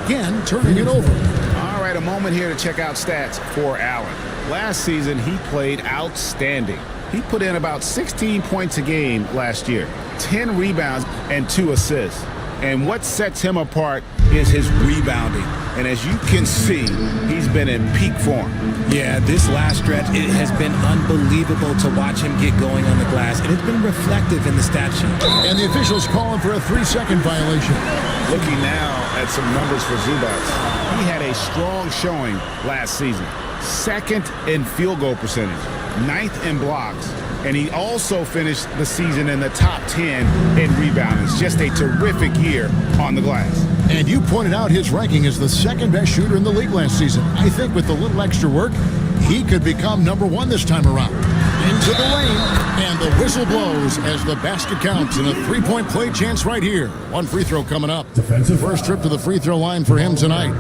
again turning it over. All right, a moment here to check out stats for Allen. Last season, he played outstanding. He put in about 16 points a game last year, 10 rebounds and 2 assists. And what sets him apart is his rebounding. And as you can see, he's been in peak form. Yeah, this last stretch, it has been unbelievable to watch him get going on the glass. And it's been reflective in the stat sheet. And the officials calling for a 3-second violation. Looking now at some numbers for Zubac. He had a strong showing last season. 2nd in field goal percentage, 9th in blocks, and he also finished the season in the top 10 in rebounding. It's just a terrific year on the glass. And you pointed out his ranking as the 2nd best shooter in the league last season. I think with a little extra work, he could become number 1 this time around. Into the lane, and the whistle blows as the basket counts, and a 3-point play chance right here. 1 free throw coming up. Defensive First trip to the free throw line for him tonight.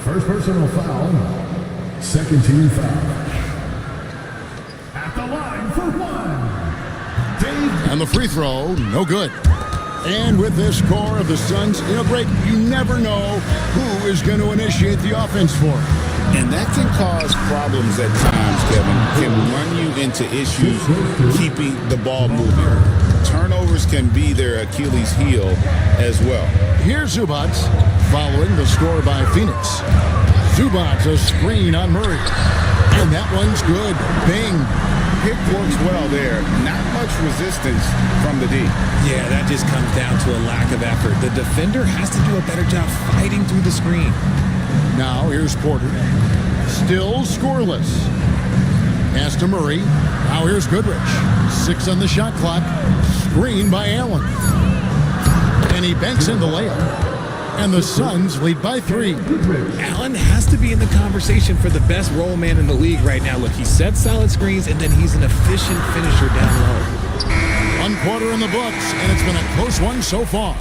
First personal foul. Second team foul. At the line for 1. Dave. And the free throw, no good. And with this score of the Suns, Greg, you never know who is going to initiate the offense for him. And that can cause problems at times, Kevin. Can run you into issues keeping the ball moving. Turnovers can be their Achilles heel as well. Here's Zubac following the score by Phoenix. Zubac a screen on Murray. And that one's good. Bing. Pick works well there. Not much resistance from the D. Yeah, that just comes down to a lack of effort. The defender has to do a better job fighting through the screen. Now here's Porter. Still scoreless. Pass to Murray. Now here's Goodrich. 6 on the shot clock. Screen by Allen. And he banks in the layup. And the Suns lead by 3. Allen has to be in the conversation for the best roll man in the league right now. Look, he sets solid screens, and then he's an efficient finisher down low. 1 quarter in the books, and it's been a close one so far.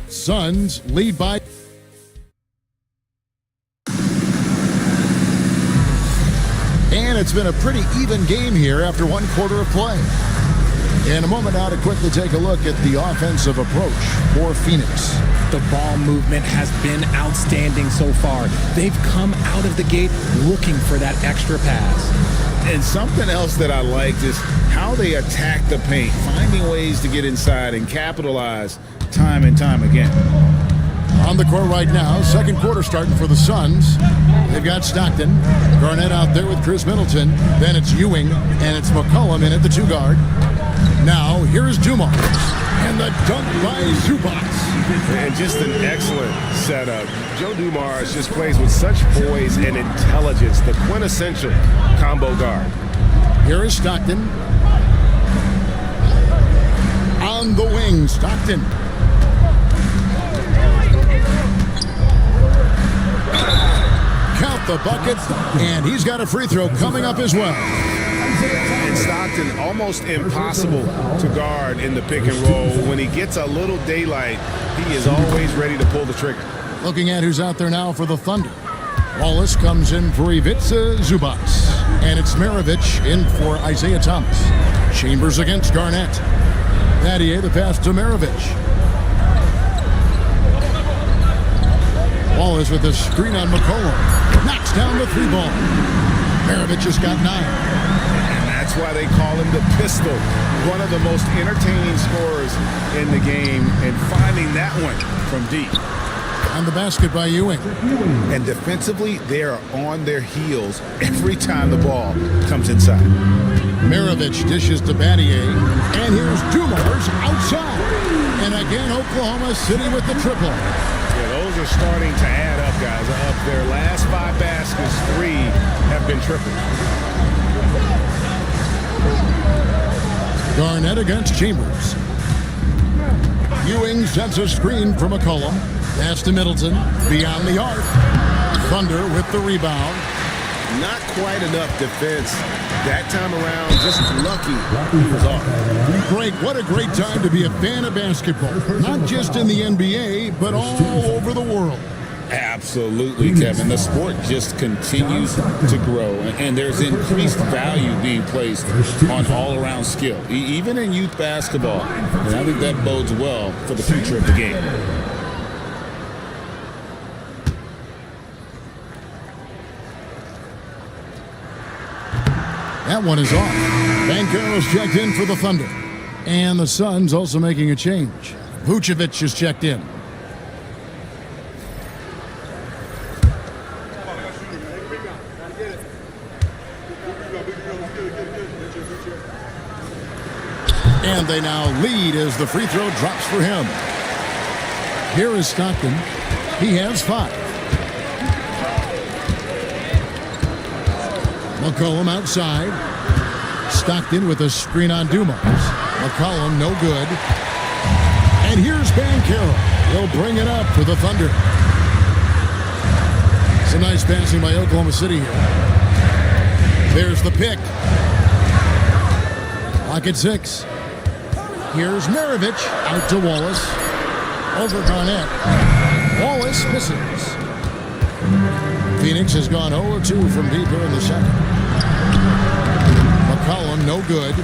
Suns lead by... And it's been a pretty even game here after 1 quarter of play. In a moment now to quickly take a look at the offensive approach for Phoenix. The ball movement has been outstanding so far. They've come out of the gate looking for that extra pass. And something else that I liked is how they attack the paint, finding ways to get inside and capitalize time and time again. On the court right now, 2nd quarter starting for the Suns. They've got Stockton, Garnett out there with Chris Middleton. Then it's Ewing, and it's McCollum in at the 2 guard. Now, here's Dumars. And the dunk by Zubac. And just an excellent setup. Joe Dumars just plays with such poise and intelligence, the quintessential combo guard. Here is Stockton. On the wing, Stockton. Count the bucket, and he's got a free throw coming up as well. And Stockton almost impossible to guard in the pick and roll. When he gets a little daylight, he is always ready to pull the trigger. Looking at who's out there now for the Thunder. Wallace comes in for Ivica Zubac. And it's Maravich in for Isaiah Thomas. Chambers against Garnett. Battier the pass to Maravich. Wallace with the screen on McCollum. Knocks down the 3 ball. Maravich has got 9. That's why they call him the pistol. One of the most entertaining scorers in the game, and finding that one from deep. On the basket by Ewing. And defensively, they are on their heels every time the ball comes inside. Maravich dishes to Battier. And here's Dumars outside. And again, Oklahoma City with the triple. Yeah, those are starting to add up, guys. Of their last 5 baskets, 3 have been triples. Garnett against Chambers. Ewing sets a screen from McCollum. Pass to Middleton. Beyond the arc. Thunder with the rebound. Not quite enough defense that time around. Just lucky he was off. Greg, what a great time to be a fan of basketball. Not just in the NBA, but all over the world. Absolutely, Kevin. The sport just continues to grow, and there's increased value being placed on all-around skill, even in youth basketball. And I think that bodes well for the future of the game. That one is off. Banchero's checked in for the Thunder. And the Suns also making a change. Vucevic is checked in. And they now lead as the free throw drops for him. Here is Stockton. He has 5. McCollum outside. Stockton with a screen on Dumars. McCollum no good. And here's Banchero. He'll bring it up for the Thunder. Some nice passing by Oklahoma City here. There's the pick. Lock at 6. Here's Maravich out to Wallace. Over Garnett. Wallace misses. Phoenix has gone 0-2 from deep here in the second. McCollum, no good.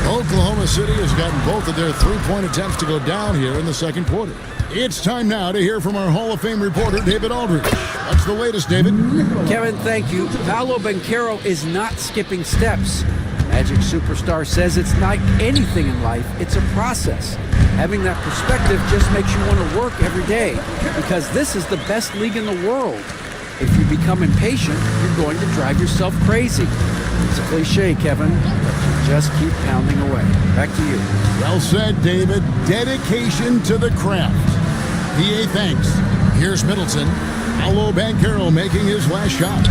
Oklahoma City has gotten both of their 3-point attempts to go down here in the second quarter. It's time now to hear from our Hall of Fame reporter, David Aldridge. What's the latest, David? Kevin, thank you. Paolo Banchero is not skipping steps. Magic Superstar says it's like anything in life, it's a process. Having that perspective just makes you want to work every day because this is the best league in the world. If you become impatient, you're going to drive yourself crazy. It's a cliche, Kevin, but you just keep pounding away. Back to you. Well said, David. Dedication to the craft. PA thanks. Here's Middleton. Paolo Banchero making his last shot.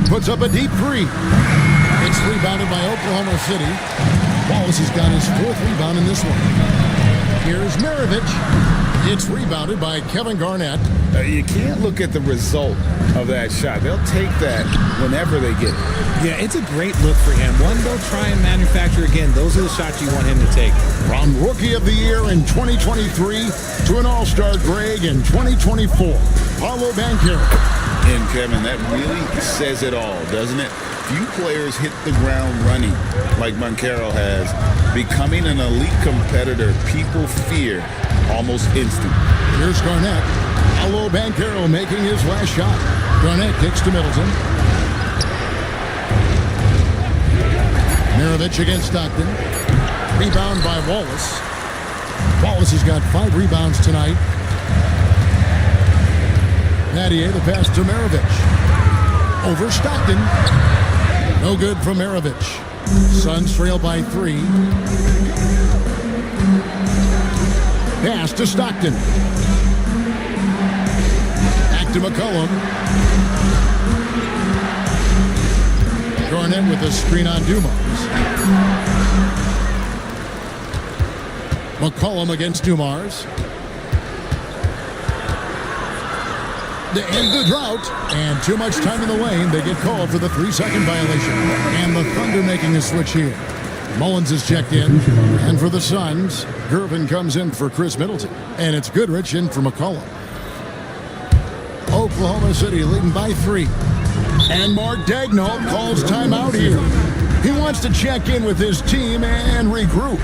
Puts up a deep 3. It's rebounded by Oklahoma City. Wallace has got his 4th rebound in this one. Here's Maravich. It's rebounded by Kevin Garnett. You can't look at the result of that shot. They'll take that whenever they get it. Yeah, it's a great look for him. One they'll try and manufacture again. Those are the shots you want him to take. From Rookie of the Year in 2023 to an All-Star Greg in 2024, Paolo Banchero. And Kevin, that really says it all, doesn't it? Few players hit the ground running like Banchero has. Becoming an elite competitor, people fear almost instant. Here's Garnett. Paolo Banchero making his last shot. Garnett kicks to Middleton. Maravich against Stockton. Rebound by Wallace. Wallace has got 5 rebounds tonight. Battier, the pass to Maravich. Over Stockton. No good from Maravich. Suns trail by 3. Pass to Stockton. Back to McCollum. Garnett with a screen on Dumars. McCollum against Dumars. To end the drought, and too much time in the lane, they get called for the 3-second violation. And the Thunder making a switch here. Mullins is checked in, and for the Suns, Gervin comes in for Chris Middleton, and it's Goodrich in for McCollum. Oklahoma City leading by 3. And Mark Daigneault calls timeout here. He wants to check in with his team and regroup.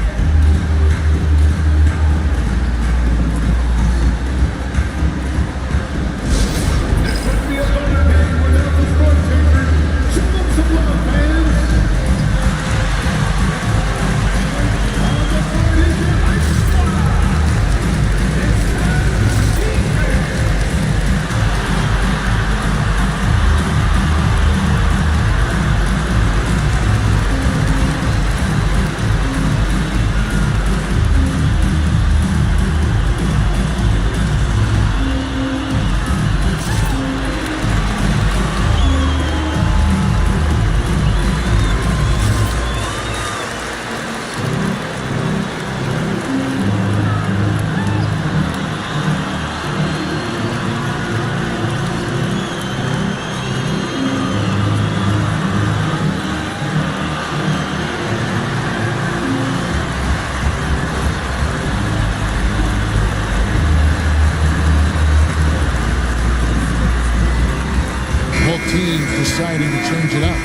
team deciding to change it up.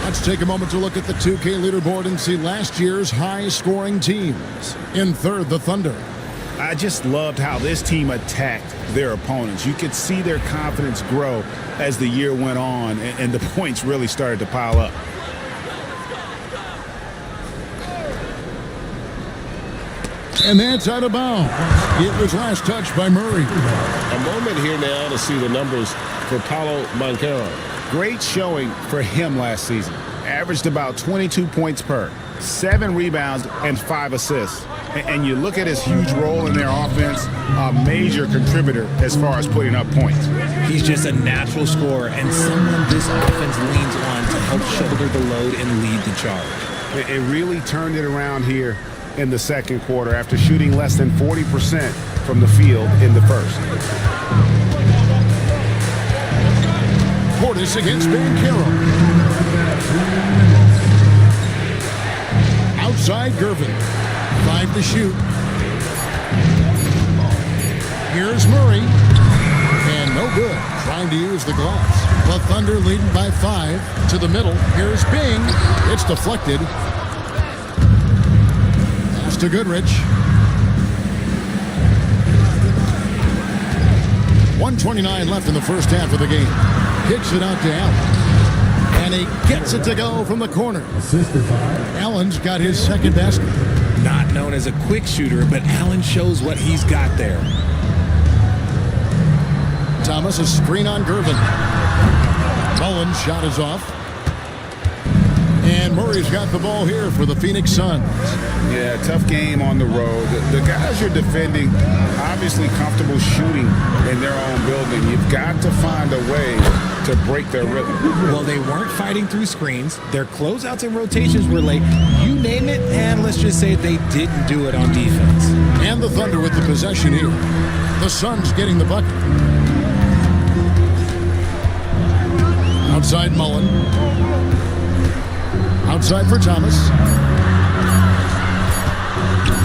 Let's take a moment to look at the 2K leaderboard and see last year's high-scoring teams. In third, the Thunder. I just loved how this team attacked their opponents. You could see their confidence grow as the year went on, and the points really started to pile up. And that's out of bounds. It was last touched by Murray. A moment here now to see the numbers for Paolo Banchero. Great showing for him last season. Averaged about 22 points per, 7 rebounds, and 5 assists. And you look at his huge role in their offense, a major contributor as far as putting up points. He's just a natural scorer and someone this offense leans on to help shoulder the load and lead the charge. It really turned it around here in the second quarter after shooting less than 40% from the field in the first. Portis against Banchero. Outside Gervin. 5 to shoot. Here's Murray. And no good. Trying to use the glass. The Thunder leading by 5 to the middle. Here's Bing. It's deflected. Pass to Goodrich. 1:29 left in the first half of the game. Kicks it out to Allen. And he gets it to go from the corner. Allen's got his second basket. Not known as a quick shooter, but Allen shows what he's got there. Thomas, a screen on Gervin. Mullins' shot is off. And Murray's got the ball here for the Phoenix Suns. Yeah, tough game on the road. The guys you're defending, obviously comfortable shooting in their own building. You've got to find a way to break their rhythm. Well, they weren't fighting through screens. Their closeouts and rotations were late. You name it, and let's just say they didn't do it on defense. And the Thunder with the possession here. The Suns getting the bucket. Outside Mullen. Outside for Thomas.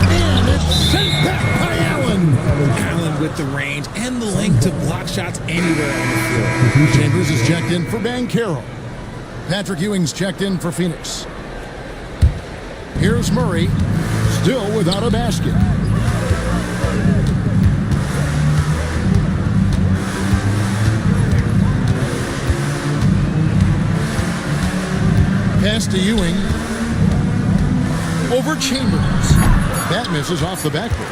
And it's sent back by Allen. Allen with the range and the length to block shots anywhere on the floor. Chambers is checked in for Banchero. Patrick Ewing's checked in for Phoenix. Here's Murray, still without a basket. Pass to Ewing. Over Chambers. That misses off the backboard.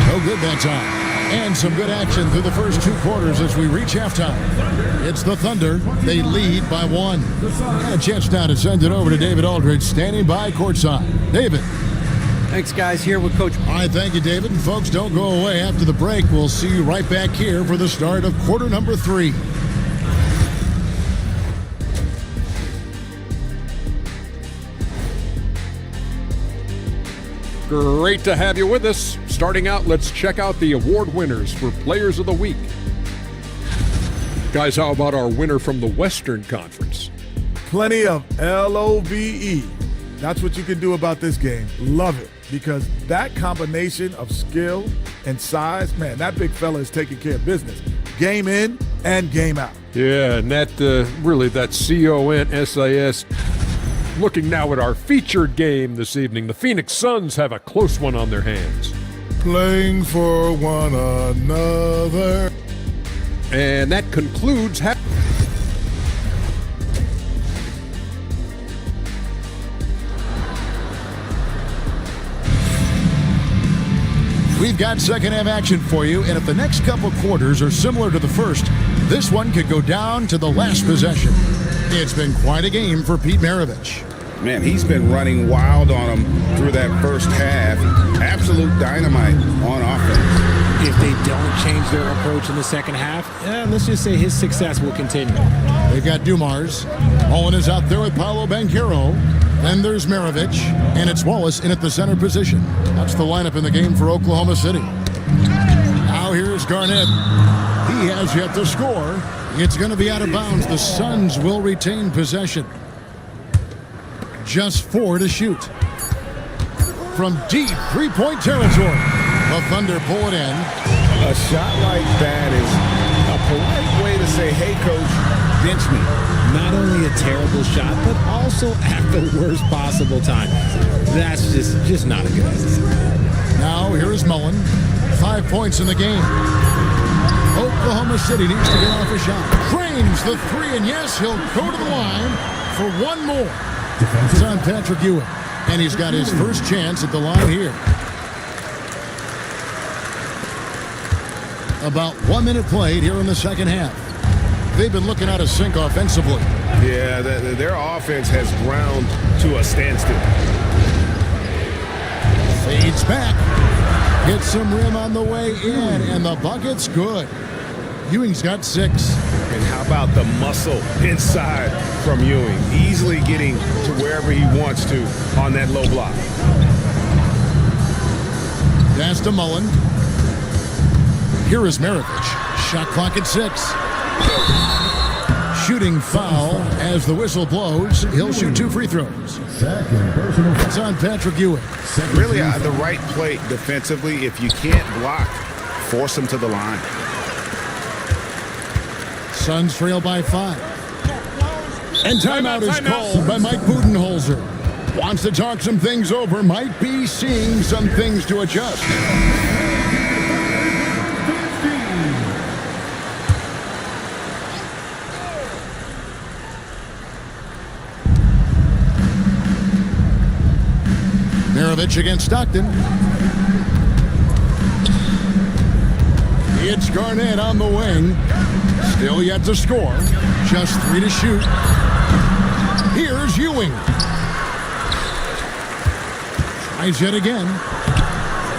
No good that time. And some good action through the first 2 quarters as we reach halftime. It's the Thunder. They lead by 1. And a chance now to send it over to David Aldridge, standing by courtside. David. Thanks, guys. Here with Coach. All right, thank you, David. And folks, don't go away. After the break, we'll see you right back here for the start of quarter number 3. Great to have you with us. Starting out, let's check out the award winners for Players of the Week. Guys, how about our winner from the Western Conference? Plenty of LOVE. That's what you can do about this game. Love it. Because that combination of skill and size, man, that big fella is taking care of business. Game in and game out. Yeah, and that really, that CONSIS. Looking now at our featured game this evening, the Phoenix Suns have a close one on their hands. Playing for one another. And that concludes We've got second half action for you, and if the next couple quarters are similar to the first, this one could go down to the last possession. It's been quite a game for Pete Maravich. Man, he's been running wild on him through that first half. Absolute dynamite on offense. If they don't change their approach in the second half, let's just say his success will continue. They've got Dumars. Mullen is out there with Paolo Banchero. Then there's Maravich, and it's Wallace in at the center position. That's the lineup in the game for Oklahoma City. Now here's Garnett. He has yet to score. It's going to be out of bounds. The Suns will retain possession. Just 4 to shoot. From deep three-point territory, the Thunder pull it in. A shot like that is a polite way to say, hey, coach, bench me. Not only a terrible shot, but also at the worst possible time. That's just not a good idea. Now here's Mullen. 5 points in the game. Oklahoma City needs to get off a shot. Drains the three, and yes, he'll go to the line for one more. It's on Patrick Ewing, and he's got his first chance at the line here. About 1 minute played here in the second half. They've been looking out of sync offensively. Yeah, their offense has ground to a standstill. Fades back. Gets some rim on the way in, and the bucket's good. Ewing's got 6. And how about the muscle inside from Ewing? Easily getting to wherever he wants to on that low block. Pass to Mullen. Here is Maravich. Shot clock at 6. Shooting foul as the whistle blows. He'll shoot 2 free throws. It's on Patrick Ewing. Really the right play defensively. If you can't block, force him to the line. Suns trail by 5. And timeout is called by Mike Budenholzer. Wants to talk some things over. Might be seeing some things to adjust. Maravich against Stockton. It's Garnett on the wing. Still yet to score. Just 3 to shoot. Here's Ewing. Tries yet again.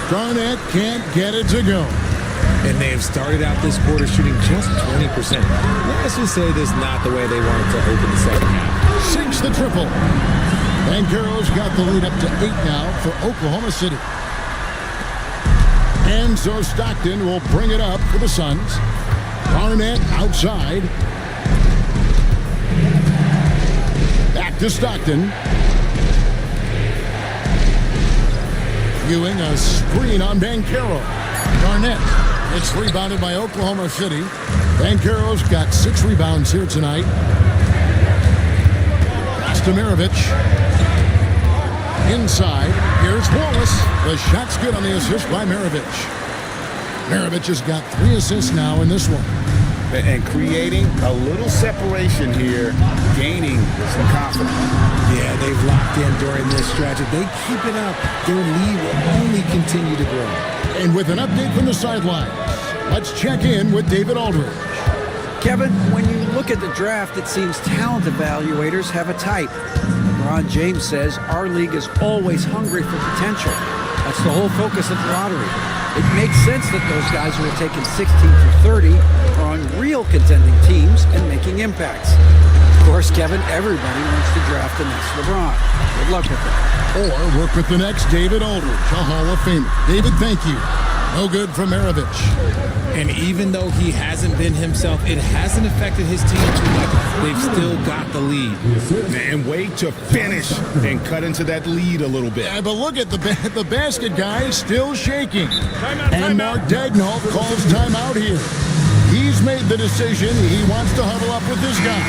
Garnett can't get it to go. And they have started out this quarter shooting just 20%. Let's just say this is not the way they wanted to open the second half. Sinks the triple. Banchero's got the lead up to 8 now for Oklahoma City. And so Stockton will bring it up for the Suns. Garnett outside. Back to Stockton. Ewing a screen on Banchero. Garnett. It's rebounded by Oklahoma City. Banchero's got 6 rebounds here tonight. Pass to Maravich. Inside, here's Wallace. The shot's good on the assist by Maravich. Maravich has got 3 assists now in this one. And creating a little separation here, gaining some confidence. Yeah, they've locked in during this stretch. If they keep it up, their lead will only continue to grow. And with an update from the sidelines, let's check in with David Aldridge. Kevin, when you look at the draft, it seems talent evaluators have a type. LeBron James says our league is always hungry for potential. That's the whole focus of the lottery. It makes sense that those guys who are taken 16 through 30 are on real contending teams and making impacts. Of course, Kevin, everybody wants to draft the next LeBron. Good luck with that. Or work with the next David Aldridge, a Hall of Famer. David, thank you. No good from Maravich. And even though he hasn't been himself, it hasn't affected his team too much. They've still got the lead. And wait to finish and cut into that lead a little bit. Yeah, but look at the basket guy still shaking. And Mark Daigneault calls timeout here. He's made the decision. He wants to huddle up with this guy.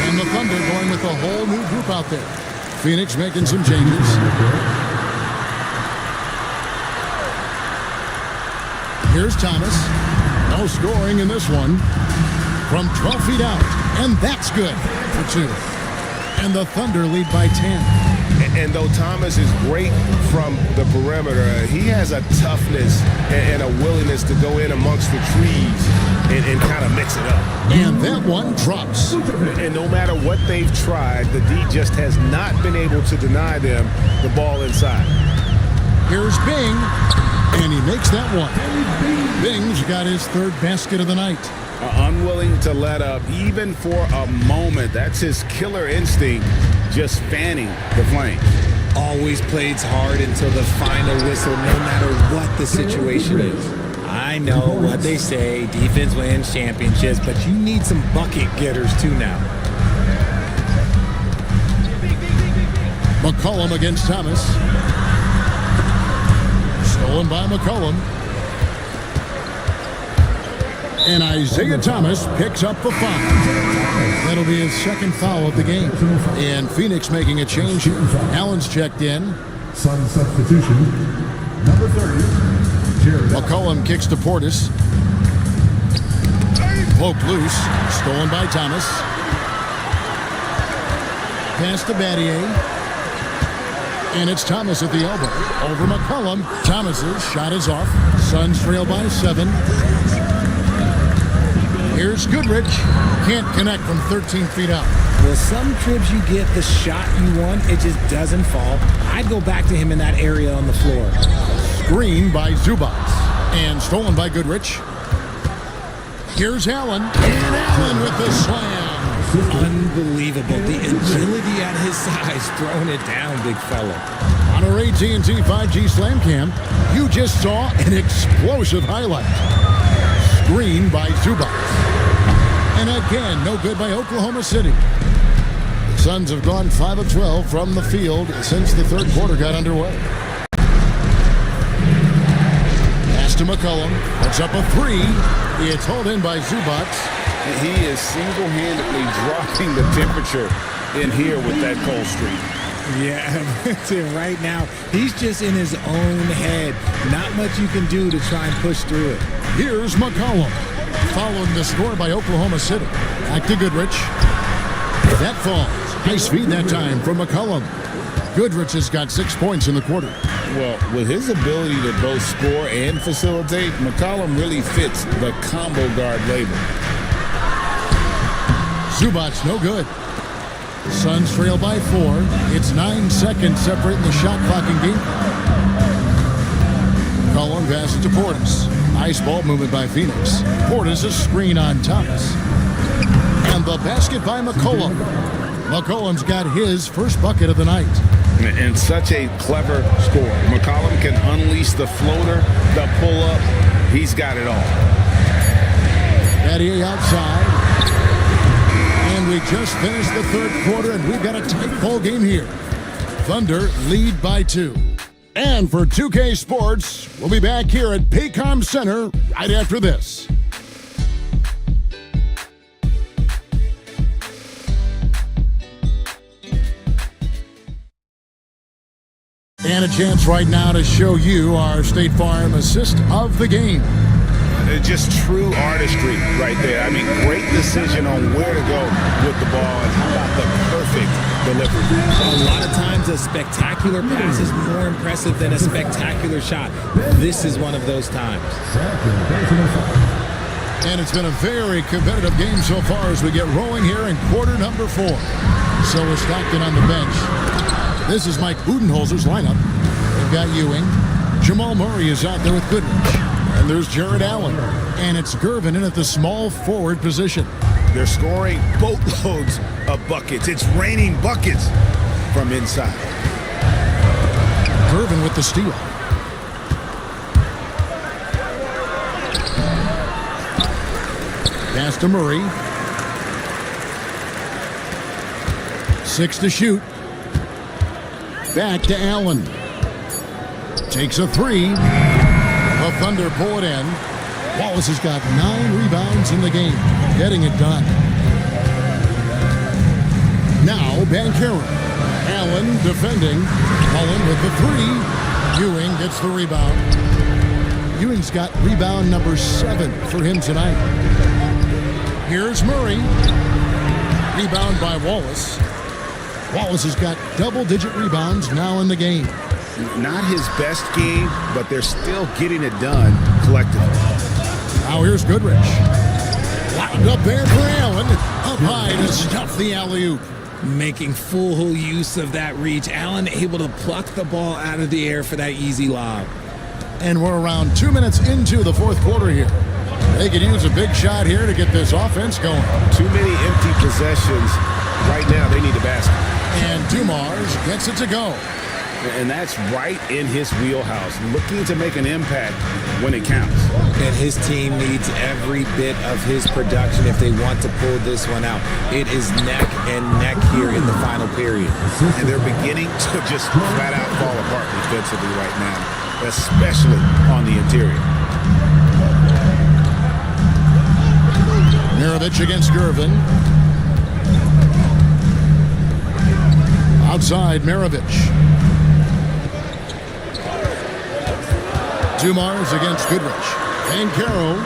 And the Thunder going with a whole new group out there. Phoenix making some changes. Here's Thomas. No scoring in this one. From 12 feet out. And that's good for 2. And the Thunder lead by 10. And though Thomas is great from the perimeter, he has a toughness and a willingness to go in amongst the trees and kind of mix it up. And that one drops. And no matter what they've tried, the D just has not been able to deny them the ball inside. Here's Bing. And he makes that one. Bing's got his 3rd basket of the night. Unwilling to let up even for a moment. That's his killer instinct, just fanning the flames. Always plays hard until the final whistle, no matter what the situation is. I know what they say, defense wins championships, but you need some bucket getters too now. McCollum against Thomas. Stolen by McCollum. And Isaiah Thomas picks up the foul. That'll be his second foul of the game. And Phoenix making a change here. Allen's checked in. Sun substitution, number 30, Jared. McCollum kicks to Portis. Poked loose. Stolen by Thomas. Pass to Battier. And it's Thomas at the elbow. Over McCollum. Thomas's shot is off. Suns trail by 7. Here's Goodrich. Can't connect from 13 feet out. Well, some trips you get the shot you want, it just doesn't fall. I'd go back to him in that area on the floor. Screen by Zubac. And stolen by Goodrich. Here's Allen. And Allen with the slam. Unbelievable. The agility at his size, throwing it down, big fella. On our AT&T 5G Slam Cam, you just saw an explosive highlight. Screen by Zubac. And again, no good by Oklahoma City. The Suns have gone 5 of 12 from the field since the third quarter got underway. Pass to McCollum. Puts up a 3. It's hauled in by Zubac. He is single-handedly dropping the temperature in here with that cold streak. Yeah, right now, he's just in his own head. Not much you can do to try and push through it. Here's McCollum. Following the score by Oklahoma City. Back to Goodrich. That falls. Nice feed that time from McCollum. Goodrich has got 6 points in the quarter. Well, with his ability to both score and facilitate, McCollum really fits the combo guard label. Zubac's no good. Suns trail by 4. It's 9 seconds separating the shot clock and game. McCollum passes to Portis. Nice ball movement by Phoenix. Portis a screen on Thomas. And the basket by McCollum. McCollum's got his first bucket of the night. And such a clever score. McCollum can unleash the floater, the pull-up. He's got it all. Battier outside. And we just finished the third quarter, and we've got a tight ball game here. Thunder lead by 2. And for 2K Sports, we'll be back here at Paycom Center right after this. And a chance right now to show you our State Farm assist of the game. Just true artistry right there. I mean, great decision on where to go with the ball, and how about the perfect delivery. A lot of times a spectacular pass is more impressive than a spectacular shot. This is one of those times. And it's been a very competitive game so far as we get rolling here in quarter number 4. So is Stockton on the bench. This is Mike Budenholzer's lineup. They've got Ewing. Jamal Murray is out there with Goodrich. And there's Jared Allen. And it's Gervin in at the small forward position. They're scoring boatloads of buckets. It's raining buckets from inside. Gervin with the steal. Pass to Murray. 6 to shoot. Back to Allen. Takes a 3. The Thunder pull it in. Wallace has got 9 rebounds in the game. Getting it done. Now Banchero. Allen defending. Mullen with the 3. Ewing gets the rebound. Ewing's got rebound number 7 for him tonight. Here's Murray. Rebound by Wallace. Wallace has got double-digit rebounds now in the game. Not his best game, but they're still getting it done collectively. Now here's Goodrich. Locked up there for Allen. Up high to stuff the alley-oop. Making full use of that reach. Allen able to pluck the ball out of the air for that easy lob. And we're around 2 minutes into the fourth quarter here. They could use a big shot here to get this offense going. Too many empty possessions. Right now, they need a basket. And Dumars gets it to go. And that's right in his wheelhouse, looking to make an impact when it counts. And his team needs every bit of his production if they want to pull this one out. It is neck and neck here in the final period. And they're beginning to just flat out fall apart defensively right now, especially on the interior. Goodrich against Gervin. Outside, Maravich. Dumars against Goodrich. And Caro.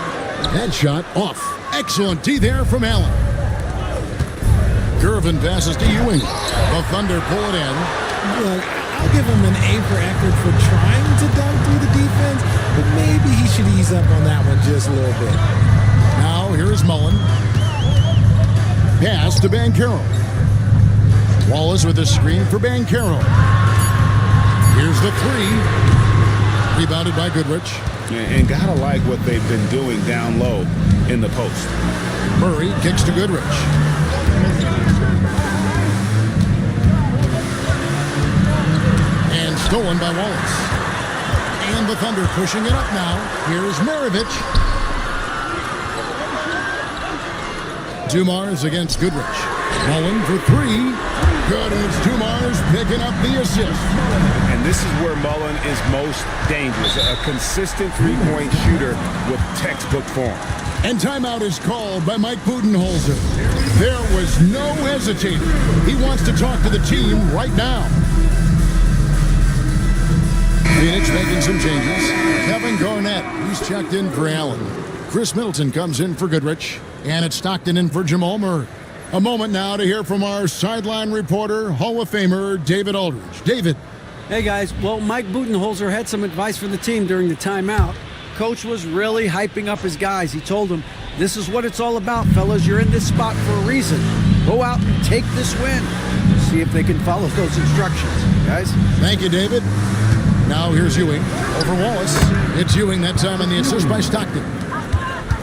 Headshot off. Excellent D there from Allen. Gervin passes to Ewing. The Thunder pull it in. Look, I'll give him an A for effort for trying to dunk through the defense, but maybe he should ease up on that one just a little bit. Now here's Mullen. Pass to Banchero. Wallace with a screen for Banchero. Here's the three. Rebounded by Goodrich. And gotta like what they've been doing down low in the post. Murray kicks to Goodrich. And stolen by Wallace. And the Thunder pushing it up now. Here's Maravich. Dumars against Goodrich. Mullen for three. Good, and it's Dumars picking up the assist. And this is where Mullen is most dangerous. A consistent three-point shooter with textbook form. And timeout is called by Mike Budenholzer. There was no hesitating. He wants to talk to the team right now. Phoenix making some changes. Kevin Garnett, he's checked in for Allen. Chris Middleton comes in for Goodrich. And it's Stockton in for Jamal Murray. A moment now to hear from our sideline reporter, Hall of Famer David Aldridge. David. Hey, guys. Well, Mike Budenholzer had some advice for the team during the timeout. Coach was really hyping up his guys. He told them, this is what it's all about, fellas. You're in this spot for a reason. Go out and take this win. See if they can follow those instructions, guys. Thank you, David. Now here's Ewing over Wallace. It's Ewing that time on the assist by Stockton.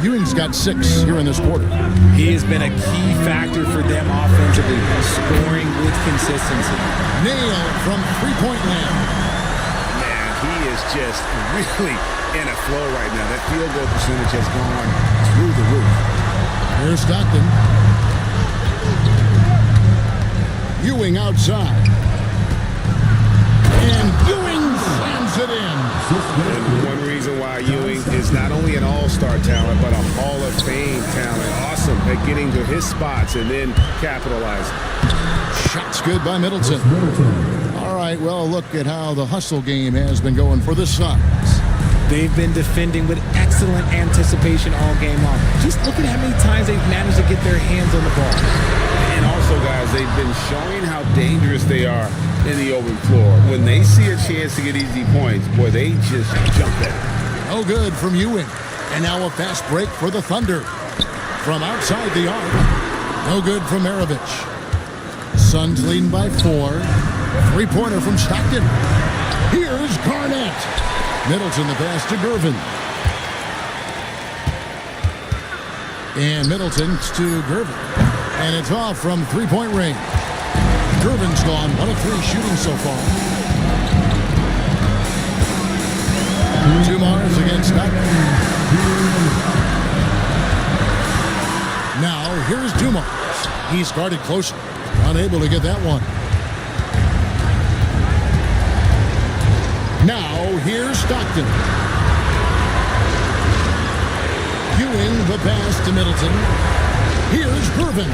Ewing's got 6 here in this quarter. He has been a key factor for them offensively, scoring with consistency. Nail from three-point land. Man, he is just really in a flow right now. That field goal percentage has gone through the roof. Here's Stockton. Ewing outside. And Ewing slams it in. And one reason why Ewing is not only an all-star talent, but a Hall of Fame talent. Awesome at getting to his spots and then capitalizing. Shots good by Middleton. All right, well, look at how the hustle game has been going for the Suns. They've been defending with excellent anticipation all game long. Just look at how many times they've managed to get their hands on the ball. And also, guys, they've been showing how dangerous they are in the open floor. When they see a chance to get easy points, boy, they just jump at it. No good from Ewing. And now a fast break for the Thunder. From outside the arc. No good from Maravich. Suns leading by 4. Three-pointer from Stockton. Here's Garnett. Middleton the pass to Gervin. And Middleton's to Gervin. And it's off from three-point range. Gervin's gone 1 of 3 shooting so far. Dumars against Stockton. Now here's Dumars. He's guarded closely. Unable to get that one. Now here's Stockton. Ewing the pass to Middleton. Here's Gervin.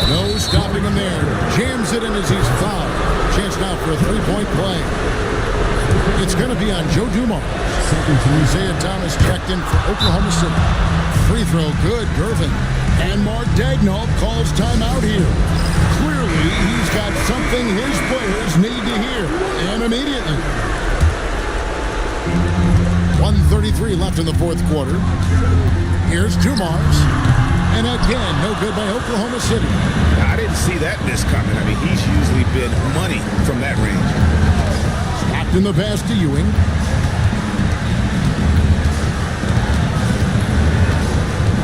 No stopping him there. Jams it in as he's fouled. Chance now for a three-point play. It's going to be on Joe Dumars. Isaiah Thomas checked in for Oklahoma City. Free throw good, Gervin. And Mark Daigneault calls timeout here. Clearly, he's got something his players need to hear. And immediately. 1:33 left in the fourth quarter. Here's Dumars. And again, no good by Oklahoma City. I didn't see that miss coming. I mean, he's usually been money from that range. Stockton the pass to Ewing.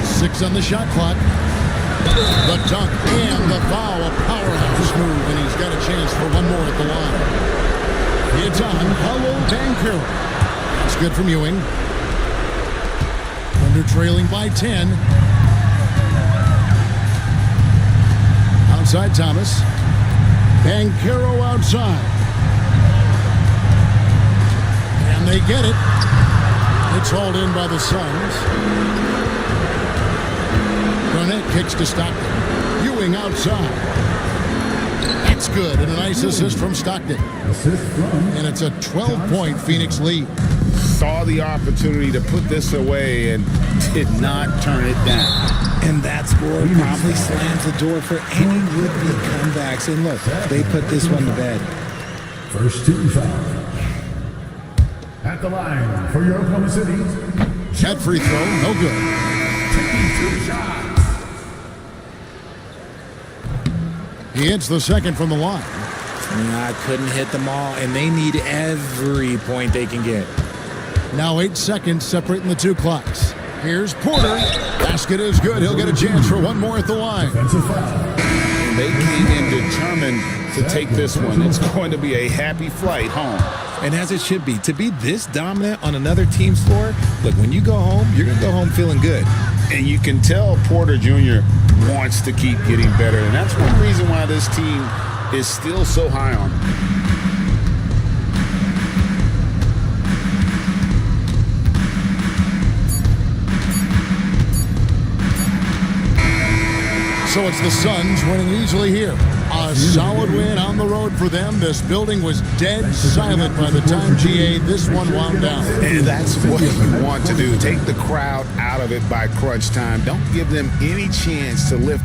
Six on the shot clock. The dunk and the foul. A powerhouse move, and he's got a chance for one more at the line. It's on Paulo Banchero. That's good from Ewing. Thunder trailing by 10. Outside Thomas. Banchero outside. And they get it. It's hauled in by the Suns. Pitch to Stockton. Ewing outside. It's good, and a nice assist from Stockton. And it's a 12-point Phoenix lead. Saw the opportunity to put this away and did not turn it down. And that score probably slams the door for any would-be comebacks. And look, they put this one to bed. First team foul. At the line for your Oklahoma City. That free throw, no good. Taking 2 shots. He hits the second from the line. I couldn't hit them all, and they need every point they can get. Now 8 seconds separating the two clocks. Here's Porter. Basket is good. He'll get a chance for one more at the line. They came in determined to take this one. It's going to be a happy flight home. And as it should be, to be this dominant on another team's floor, look, when you go home, you're going to go home feeling good. And you can tell Porter Jr. wants to keep getting better. And that's one reason why this team is still so high on him. So it's the Suns winning easily here. A solid win on the road for them. This building was dead silent by the time GA this one wound down. And that's what you want to do. Take the crowd out of it by crunch time. Don't give them any chance to lift.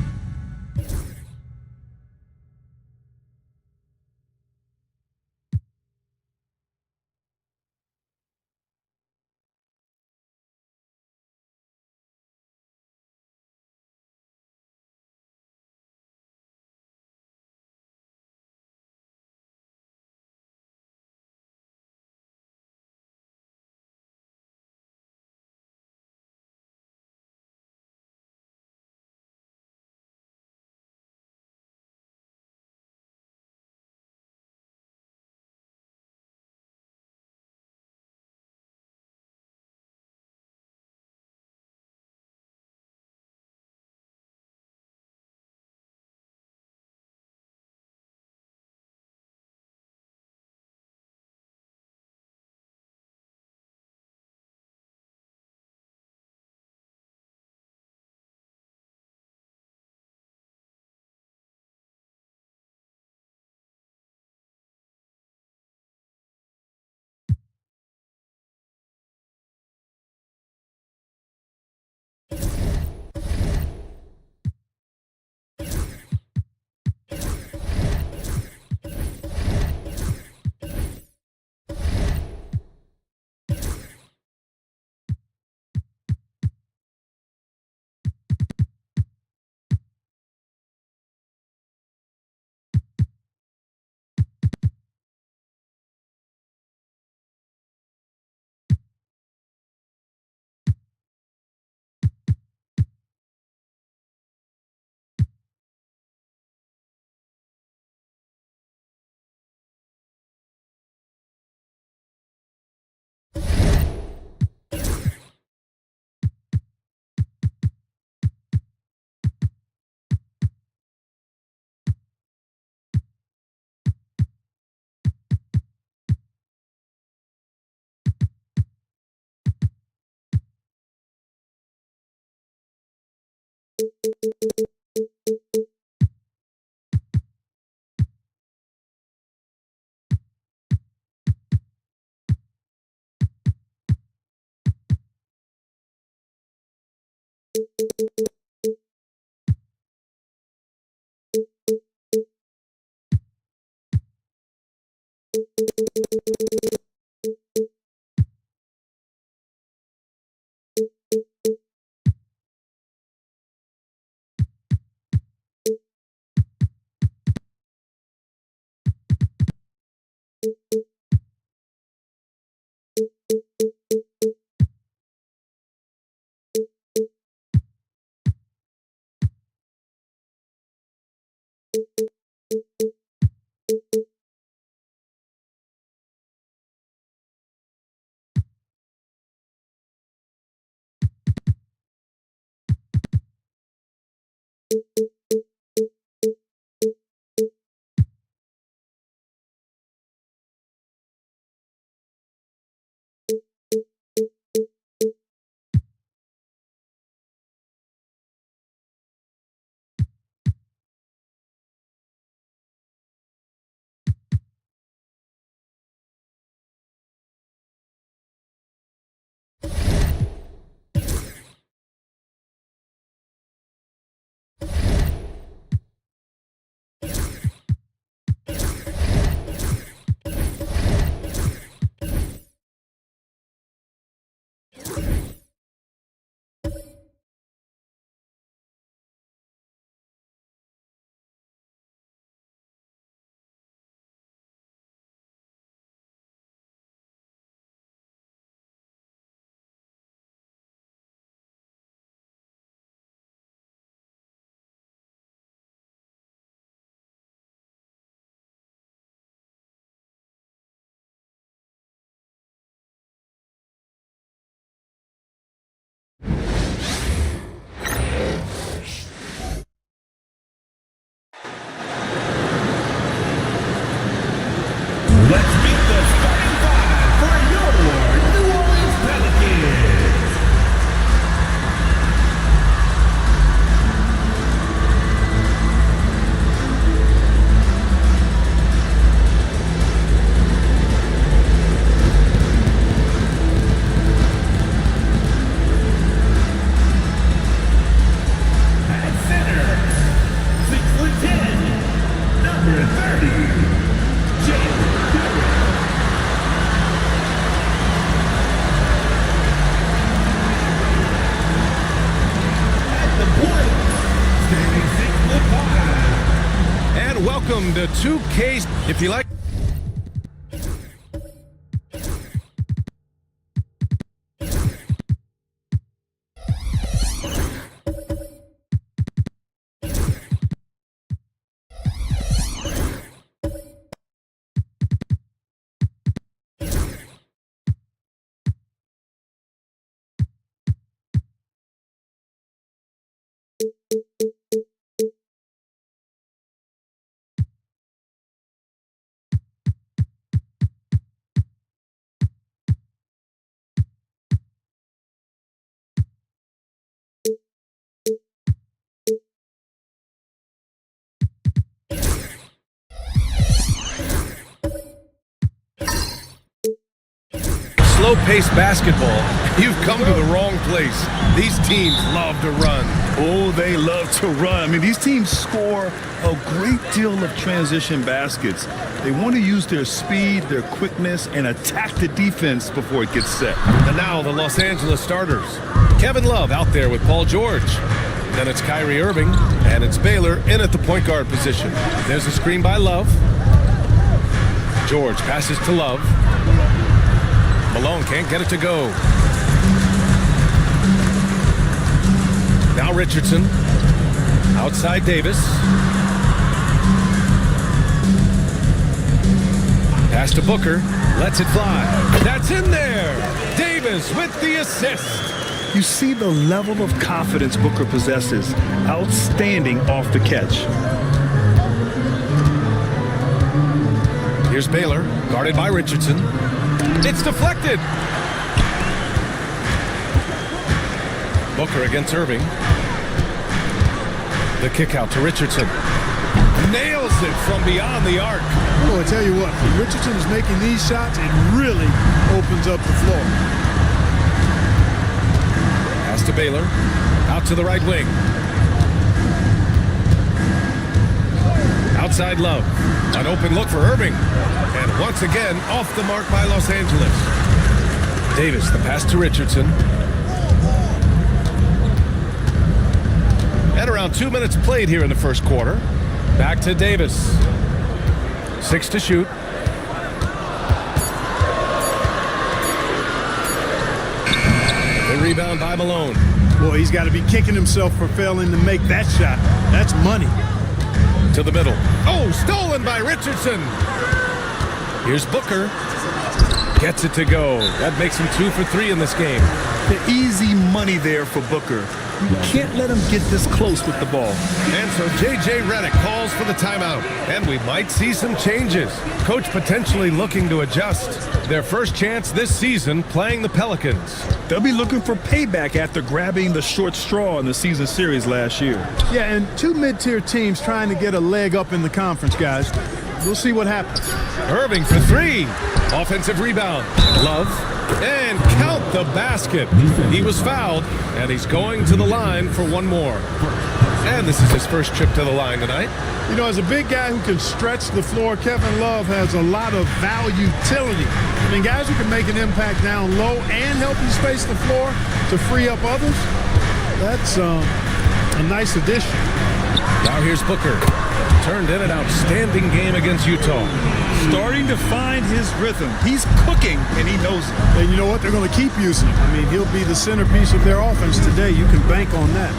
Welcome to 2K. If you like. Slow-paced basketball, you've come to the wrong place. These teams love to run. Oh, they love to run. I mean, these teams score a great deal of transition baskets. They want to use their speed, their quickness, and attack the defense before it gets set. And now the Los Angeles starters. Kevin Love out there with Paul George. Then it's Kyrie Irving, and it's Baylor in at the point guard position. There's a screen by Love. George passes to Love. Malone can't get it to go. Now Richardson. Outside Davis. Pass to Booker. Lets it fly. That's in there. Davis with the assist. You see the level of confidence Booker possesses. Outstanding off the catch. Here's Baylor, guarded by Richardson. It's deflected. Booker against Irving. The kick out to Richardson. Nails it from beyond the arc. Well, I tell you what, when Richardson is making these shots, it really opens up the floor. Pass to Baylor. Out to the right wing. Outside Love. An open look for Irving. And once again, off the mark by Los Angeles. Davis, the pass to Richardson. And around 2 minutes played here in the first quarter. Back to Davis. 6 to shoot. The rebound by Malone. Boy, he's got to be kicking himself for failing to make that shot. That's money. To the middle. Oh, stolen by Richardson. Here's Booker. Gets it to go. That makes him 2 for 3 in this game. The easy money there for Booker. You can't let him get this close with the ball. And so J.J. Redick calls for the timeout. And we might see some changes. Coach potentially looking to adjust. Their first chance this season playing the Pelicans. They'll be looking for payback after grabbing the short straw in the season series last year. Yeah, and 2 mid-tier teams trying to get a leg up in the conference, guys. We'll see what happens. Irving for 3. Offensive rebound. Love. And count the basket. He was fouled, and he's going to the line for one more. And this is his first trip to the line tonight. You know, as a big guy who can stretch the floor, Kevin Love has a lot of utility. I mean, guys who can make an impact down low and help you space the floor to free up others, that's a nice addition. Now here's Booker. Turned in an outstanding game against Utah. Starting to find his rhythm. He's cooking, and he knows it. And you know what? They're going to keep using him. I mean, he'll be the centerpiece of their offense today. You can bank on that.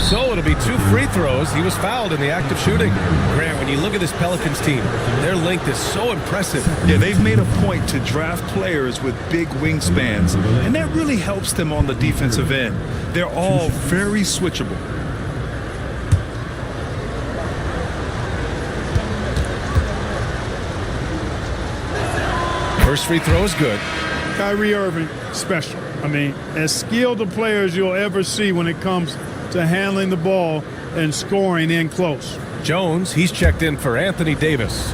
So it'll be 2 free throws. He was fouled in the act of shooting. Grant, when you look at this Pelicans team, their length is so impressive. Yeah, they've made a point to draft players with big wingspans, and that really helps them on the defensive end. They're all very switchable. First free throw is good. Kyrie Irving, special. I mean, as skilled a player as you'll ever see when it comes to handling the ball and scoring in close. Jones, he's checked in for Anthony Davis.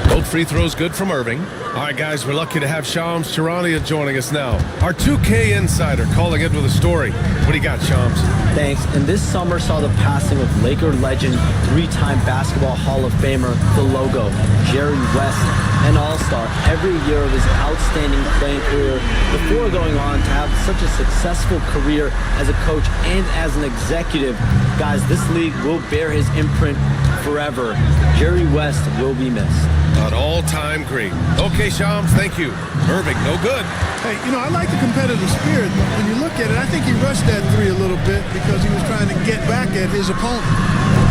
Both free throw's good from Irving. All right, guys, we're lucky to have Shams Charania joining us now. Our 2K insider calling in with a story. What do you got, Shams? Thanks. And this summer saw the passing of Laker legend, three-time Basketball Hall of Famer, the logo, Jerry West, an all-star every year of his outstanding playing career before going on to have such a successful career as a coach and as an executive. Guys, this league will bear his imprint forever. Jerry West will be missed. An all-time great. Okay, Shams, thank you. Irving, no good. Hey, I like the competitive spirit, but when you look at it, I think he rushed that three a little bit because he was trying to get back at his opponent.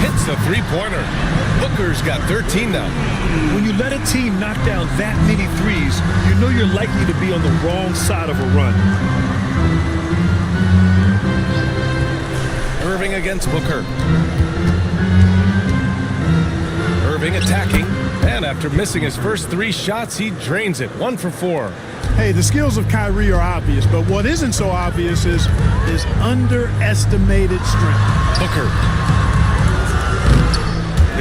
Hits a three-pointer. Booker's got 13 now. When you let a team knock down that many threes, you know you're likely to be on the wrong side of a run. Irving against Booker. Irving attacking, and after missing his first three shots, he drains it. 1 for 4. Hey, the skills of Kyrie are obvious, but what isn't so obvious is his underestimated strength. Booker.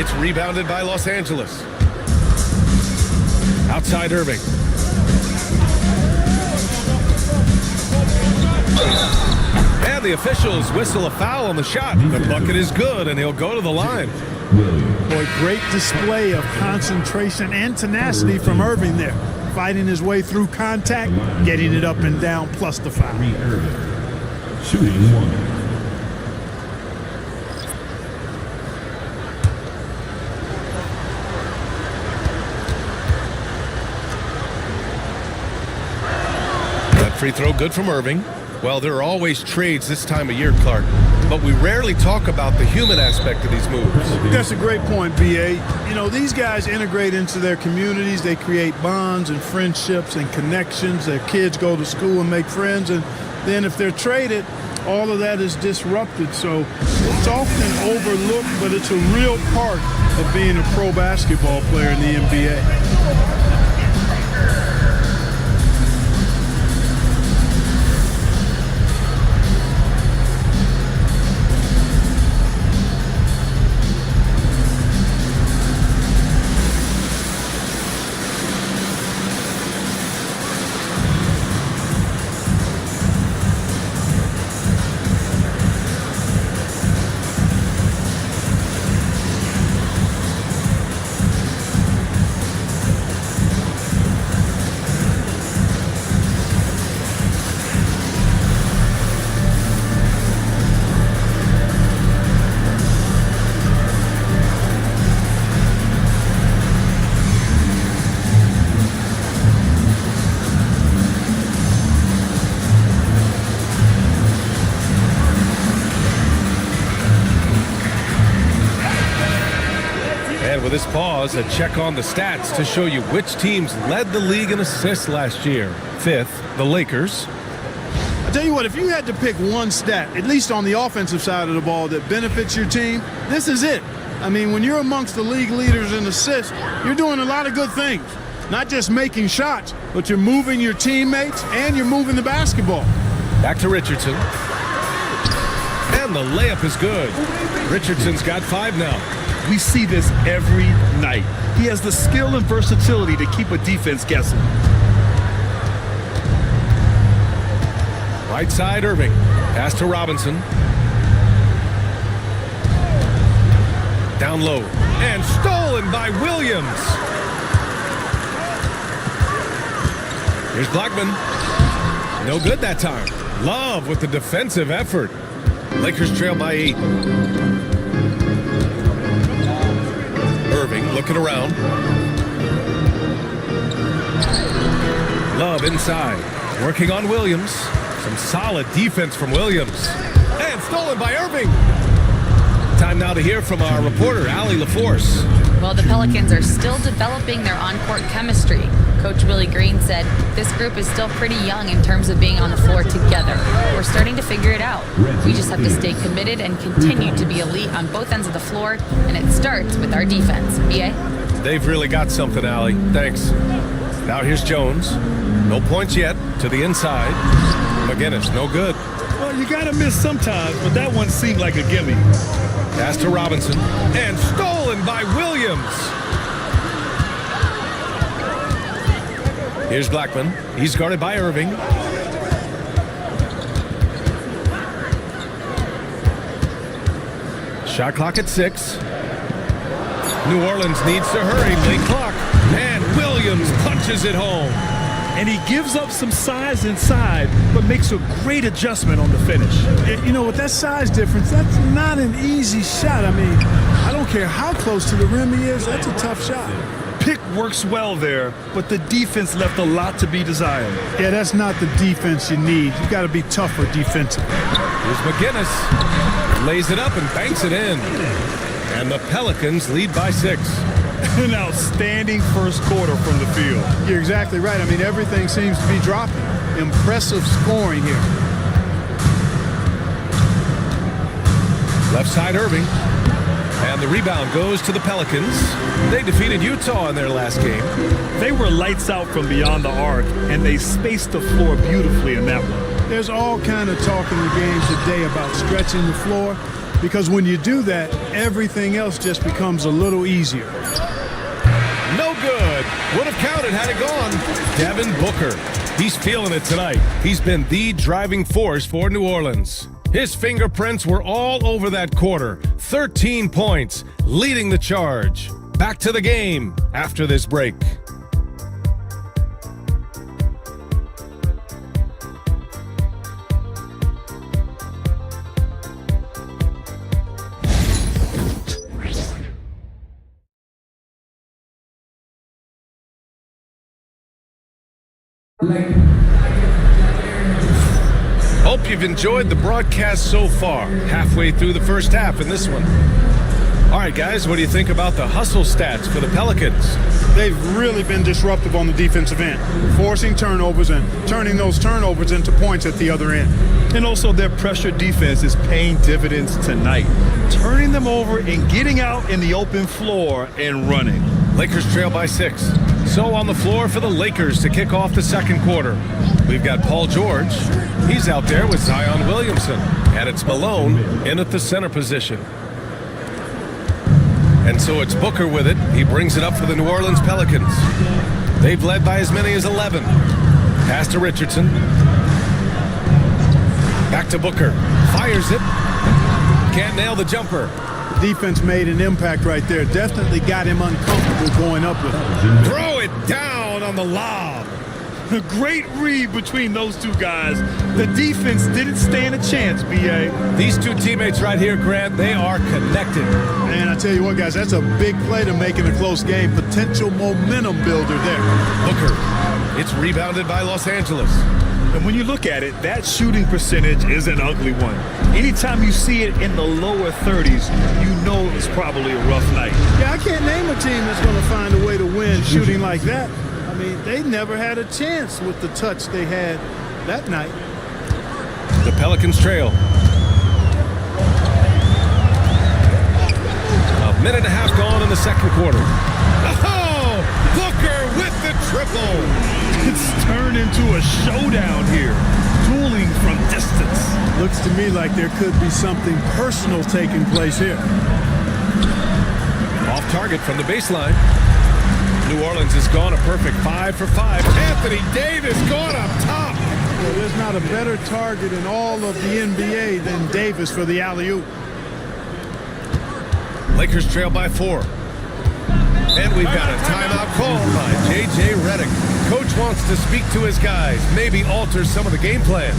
It's rebounded by Los Angeles. Outside Irving. And the officials whistle a foul on the shot. The bucket is good, and he'll go to the line. Boy, great display of concentration and tenacity from Irving there. Fighting his way through contact, getting it up and down, plus the foul. Shooting 1. Free throw good from Irving. Well, there are always trades this time of year, Clark, but we rarely talk about the human aspect of these moves. That's a great point, B.A. These guys integrate into their communities. They create bonds and friendships and connections. Their kids go to school and make friends, and then if they're traded, all of that is disrupted. So it's often overlooked, but it's a real part of being a pro basketball player in the NBA. With this pause, a check on the stats to show you which teams led the league in assists last year. 5th, the Lakers. I tell you what, if you had to pick one stat, at least on the offensive side of the ball, that benefits your team, this is it. I mean, when you're amongst the league leaders in assists, you're doing a lot of good things. Not just making shots, but you're moving your teammates and you're moving the basketball. Back to Richardson. And the layup is good. Richardson's got 5 now. We see this every night. He has the skill and versatility to keep a defense guessing. Right side, Irving. Pass to Robinson. Down low. And stolen by Williams. Here's Blackman. No good that time. Love with the defensive effort. Lakers trail by 8. Irving looking around. Love inside. Working on Williams. Some solid defense from Williams. And stolen by Irving. Time now to hear from our reporter, Allie LaForce. Well, the Pelicans are still developing their on-court chemistry. Coach Willie Green said this group is still pretty young in terms of being on the floor together. We're starting to figure it out. We just have to stay committed and continue to be elite on both ends of the floor, and it starts with our defense. B.A.? They've really got something, Allie. Thanks. Now here's Jones. No points yet. To the inside. McGinnis, no good. Well, you got to miss sometimes, but that one seemed like a gimme. Pass to Robinson. And stolen by Williams. Here's Blackman. He's guarded by Irving. Shot clock at 6. New Orleans needs to hurry. Late clock. And Williams punches it home. And he gives up some size inside, but makes a great adjustment on the finish. You know, with that size difference, that's not an easy shot. I mean, I don't care how close to the rim he is, that's a tough shot. Pick works well there, but the defense left a lot to be desired. Yeah, that's not the defense you need. You got to be tougher defensively. Here's McGinnis. Lays it up and banks it in. And the Pelicans lead by 6. An outstanding first quarter from the field. You're exactly right. I mean, everything seems to be dropping. Impressive scoring here. Left side Irving. And the rebound goes to the Pelicans. They defeated Utah in their last game. They were lights out from beyond the arc, and they spaced the floor beautifully in that one. There's all kind of talk in the games today about stretching the floor, because when you do that, everything else just becomes a little easier. No good. Would have counted had it gone. Devin Booker. He's feeling it tonight. He's been the driving force for New Orleans. His fingerprints were all over that quarter. 13 points, leading the charge. Back to the game after this break. Hope you've enjoyed the broadcast so far. Halfway through the first half in this one. All right, guys, what do you think about the hustle stats for the Pelicans? They've really been disruptive on the defensive end, forcing turnovers and turning those turnovers into points at the other end. And also their pressure defense is paying dividends tonight, turning them over and getting out in the open floor and running. Lakers trail by 6. So on the floor for the Lakers to kick off the second quarter. We've got Paul George. He's out there with Zion Williamson. And it's Malone in at the center position. And so it's Booker with it. He brings it up for the New Orleans Pelicans. They've led by as many as 11. Pass to Richardson. Back to Booker. Fires it. Can't nail the jumper. Defense made an impact right there. Definitely got him uncomfortable going up with it. Throw it down on the lob. A great read between those two guys. The defense didn't stand a chance, B.A. These two teammates right here, Grant, they are connected. Man, I tell you what, guys, that's a big play to make in a close game. Potential momentum builder there. Booker. It's rebounded by Los Angeles. And when you look at it, that shooting percentage is an ugly one. Anytime you see it in the lower 30s, you know it's probably a rough night. Yeah, I can't name a team that's going to find a way to win shooting like that. I mean, they never had a chance with the touch they had that night. The Pelicans trail. A minute and a half gone in the second quarter. Oh, Booker with the triple. It's turned into a showdown here, dueling from distance. Looks to me like there could be something personal taking place here. Off target from the baseline. New Orleans has gone a perfect 5 for 5. Anthony Davis gone up top. Well, there's not a better target in all of the NBA than Davis for the alley-oop. Lakers trail by 4. And we've got a timeout called by J.J. Redick. Coach wants to speak to his guys, maybe alter some of the game plan.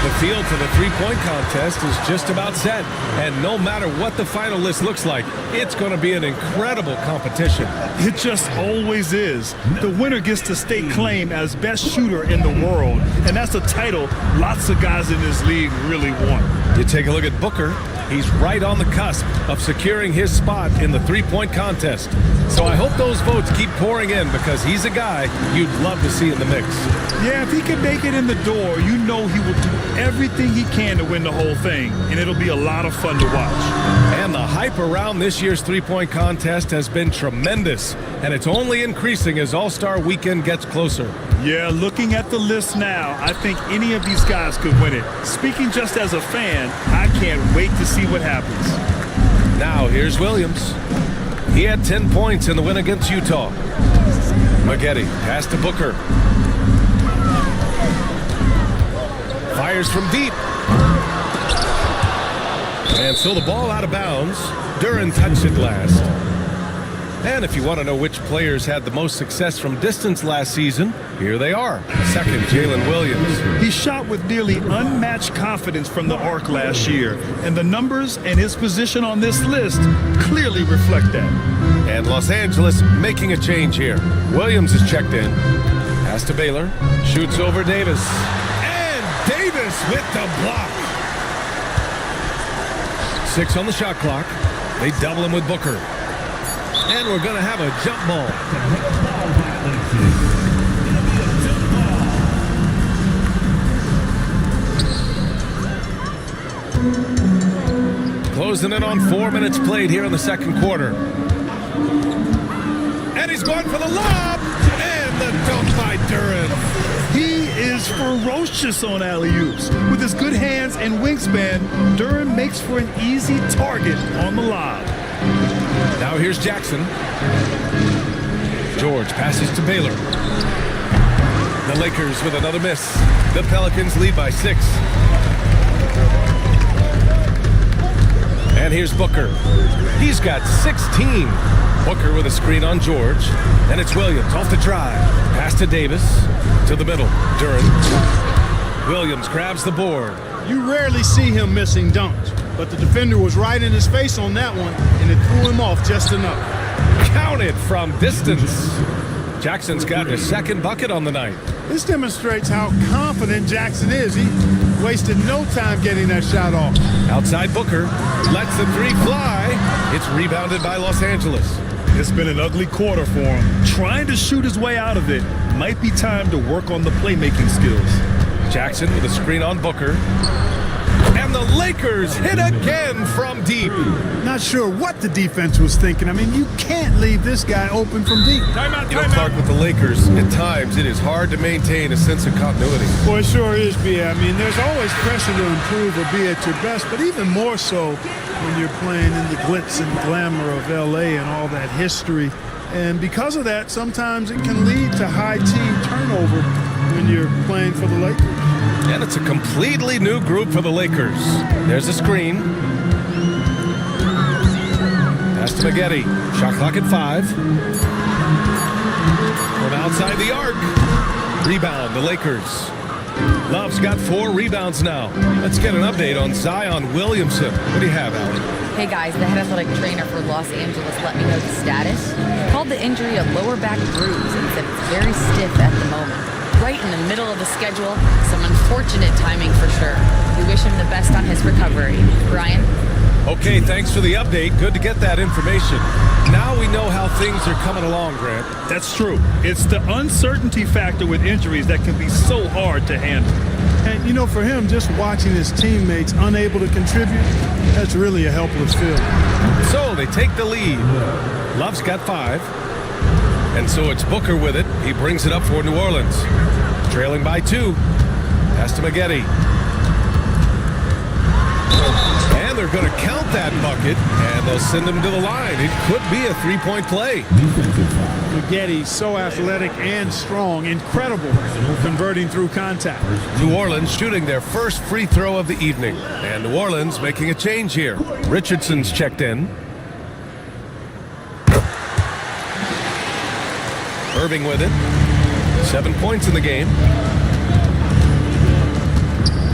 The field for the three-point contest is just about set. And no matter what the final list looks like, it's going to be an incredible competition. It just always is. The winner gets to stake claim as best shooter in the world. And that's a title lots of guys in this league really want. You take a look at Booker. he's right on the cusp of securing his spot in the three-point contest. So I hope those votes keep pouring in because he's a guy you'd love to see in the mix. Yeah, if he can make it in the door, you know he will do everything he can to win the whole thing, and it'll be a lot of fun to watch. And the hype around this year's three-point contest has been tremendous, and it's only increasing as All-Star Weekend gets closer. Yeah, looking at the list now, I think any of these guys could win it. Speaking just as a fan, I can't wait to see what happens. Now here's Williams. He had 10 points in the win against Utah. Maggette pass to Booker. Fires from deep. And so the ball out of bounds. Duren touched it last. And if you want to know which players had the most success from distance last season, here they are. Second, Jalen Williams. He shot with nearly unmatched confidence from the arc last year, and the numbers and his position on this list clearly reflect that. And Los Angeles making a change here. Williams is checked in. Pass to Baylor. Shoots over Davis. And Davis with the block. 6 on the shot clock. They double him with Booker. And we're going to have a jump ball. Closing in on 4 minutes played here in the second quarter. And he's going for the lob. And the dunk by Duren. He is ferocious on alley-oops. With his good hands and wingspan, Duren makes for an easy target on the lob. Now here's Jackson. George passes to Baylor. The Lakers with another miss. The Pelicans lead by 6. And here's Booker. He's got 16. Booker with a screen on George. And it's Williams off the drive. Pass to Davis. To the middle. Duren. Williams grabs the board. You rarely see him missing dunks, but the defender was right in his face on that one, and it threw him off just enough. Counted from distance. Jackson's got his second bucket on the night. This demonstrates how confident Jackson is. He wasted no time getting that shot off. Outside Booker. Lets the three fly. It's rebounded by Los Angeles. It's been an ugly quarter for him. Trying to shoot his way out of it. Might be time to work on the playmaking skills. Jackson with a screen on Booker. And the Lakers hit again from deep. Not sure what the defense was thinking. I mean, you can't leave this guy open from deep. You know, Clark, with the Lakers, at times it is hard to maintain a sense of continuity. Well, it sure is, B.A. I mean, there's always pressure to improve or be at your best, but even more so when you're playing in the glitz and glamour of L.A. and all that history. And because of that, sometimes it can lead to high team turnover when you're playing for the Lakers. And it's a completely new group for the Lakers. There's a screen. Pass to Maggette. Shot clock at 5. From outside the arc. Rebound, the Lakers. Love's got 4 rebounds now. Let's get an update on Zion Williamson. What do you have, Allie? Hey guys, the head athletic trainer for Los Angeles let me know the status. He called the injury a lower back bruise and said it's very stiff at the moment. Right in the middle of the schedule, some unfortunate timing for sure. We wish him the best on his recovery. Brian? Okay, thanks for the update. Good to get that information. Now we know how things are coming along, Grant. That's true. It's the uncertainty factor with injuries that can be so hard to handle. And, you know, for him, just watching his teammates unable to contribute, that's really a helpless feeling. So they take the lead. Love's got 5. And so it's Booker with it. He brings it up for New Orleans. Trailing by 2. Pass to Maggette. And they're going to count that bucket, and they'll send him to the line. It could be a 3-point play. Maggette, so athletic and strong. Incredible converting through contact. New Orleans shooting their first free throw of the evening. And New Orleans making a change here. Richardson's checked in. Irving with it. 7 points in the game.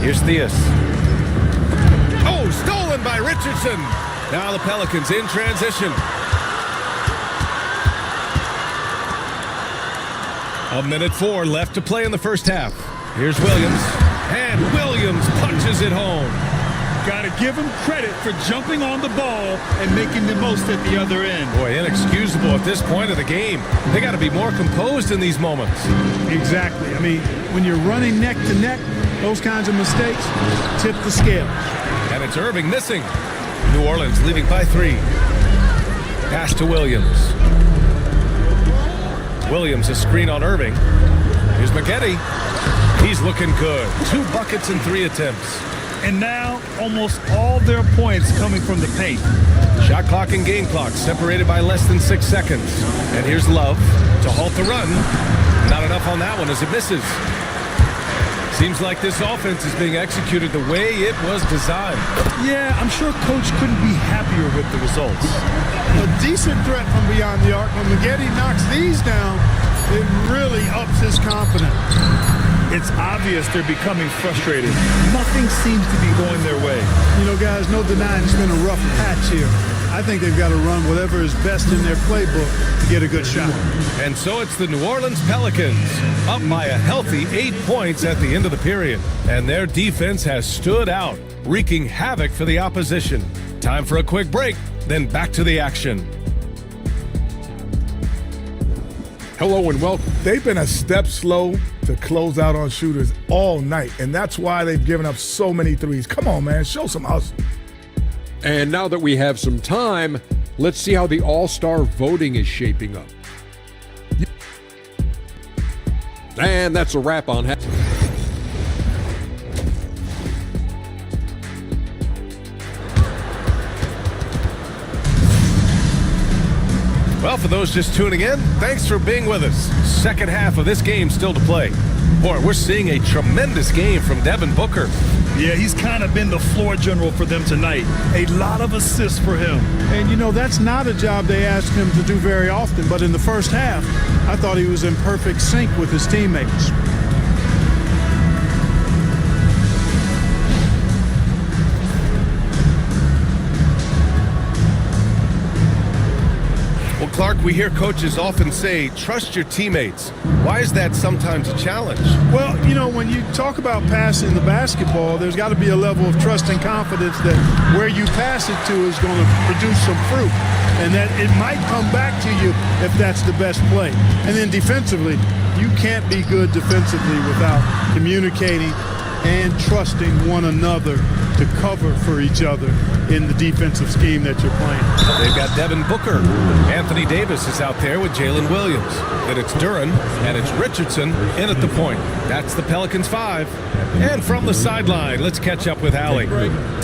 Here's Theus. Oh, stolen by Richardson. Now the Pelicans in transition. A minute 4 left to play in the first half. Here's Williams. And Williams punches it home. Got to give him credit for jumping on the ball and making the most at the other end. Boy, inexcusable at this point of the game. They got to be more composed in these moments. Exactly. I mean, when you're running neck to neck, those kinds of mistakes tip the scale. And it's Irving missing. New Orleans leading by 3. Pass to Williams. Williams, a screen on Irving. Here's McGetty. He's looking good. 2 buckets in 3 attempts. And now, almost all their points coming from the paint. Shot clock and game clock separated by less than 6 seconds. And here's Love to halt the run. Not enough on that one as it misses. Seems like this offense is being executed the way it was designed. Yeah, I'm sure Coach couldn't be happier with the results. A decent threat from beyond the arc. When McGetty knocks these down, it really ups his confidence. It's obvious they're becoming frustrated. Nothing seems to be going their way. You know, guys, no denying it's been a rough patch here. I think they've got to run whatever is best in their playbook to get a good shot. And so it's the New Orleans Pelicans, up by a healthy 8 points at the end of the period. And their defense has stood out, wreaking havoc for the opposition. Time for a quick break, then back to the action. Hello and welcome. They've been a step slow to close out on shooters all night, and that's why they've given up so many threes. Come on, man, show some hustle. And now that we have some time, let's see how the All-Star voting is shaping up. And that's a wrap on Well, for those just tuning in, thanks for being with us. Second half of this game still to play. Boy, we're seeing a tremendous game from Devin Booker. Yeah, he's kind of been the floor general for them tonight. A lot of assists for him. And, you know, that's not a job they ask him to do very often. But in the first half, I thought he was in perfect sync with his teammates. Well, Clark, we hear coaches often say, trust your teammates. Why is that sometimes a challenge? Well, you know, when you talk about passing the basketball, there's got to be a level of trust and confidence that where you pass it to is going to produce some fruit, and that it might come back to you if that's the best play. And then defensively, you can't be good defensively without communicating and trusting one another to cover for each other in the defensive scheme that you're playing. They've got Devin Booker. Anthony Davis is out there with Jalen Williams. Then it's Duran, and it's Richardson in at the point. That's the Pelicans 5. And from the sideline, let's catch up with Allie.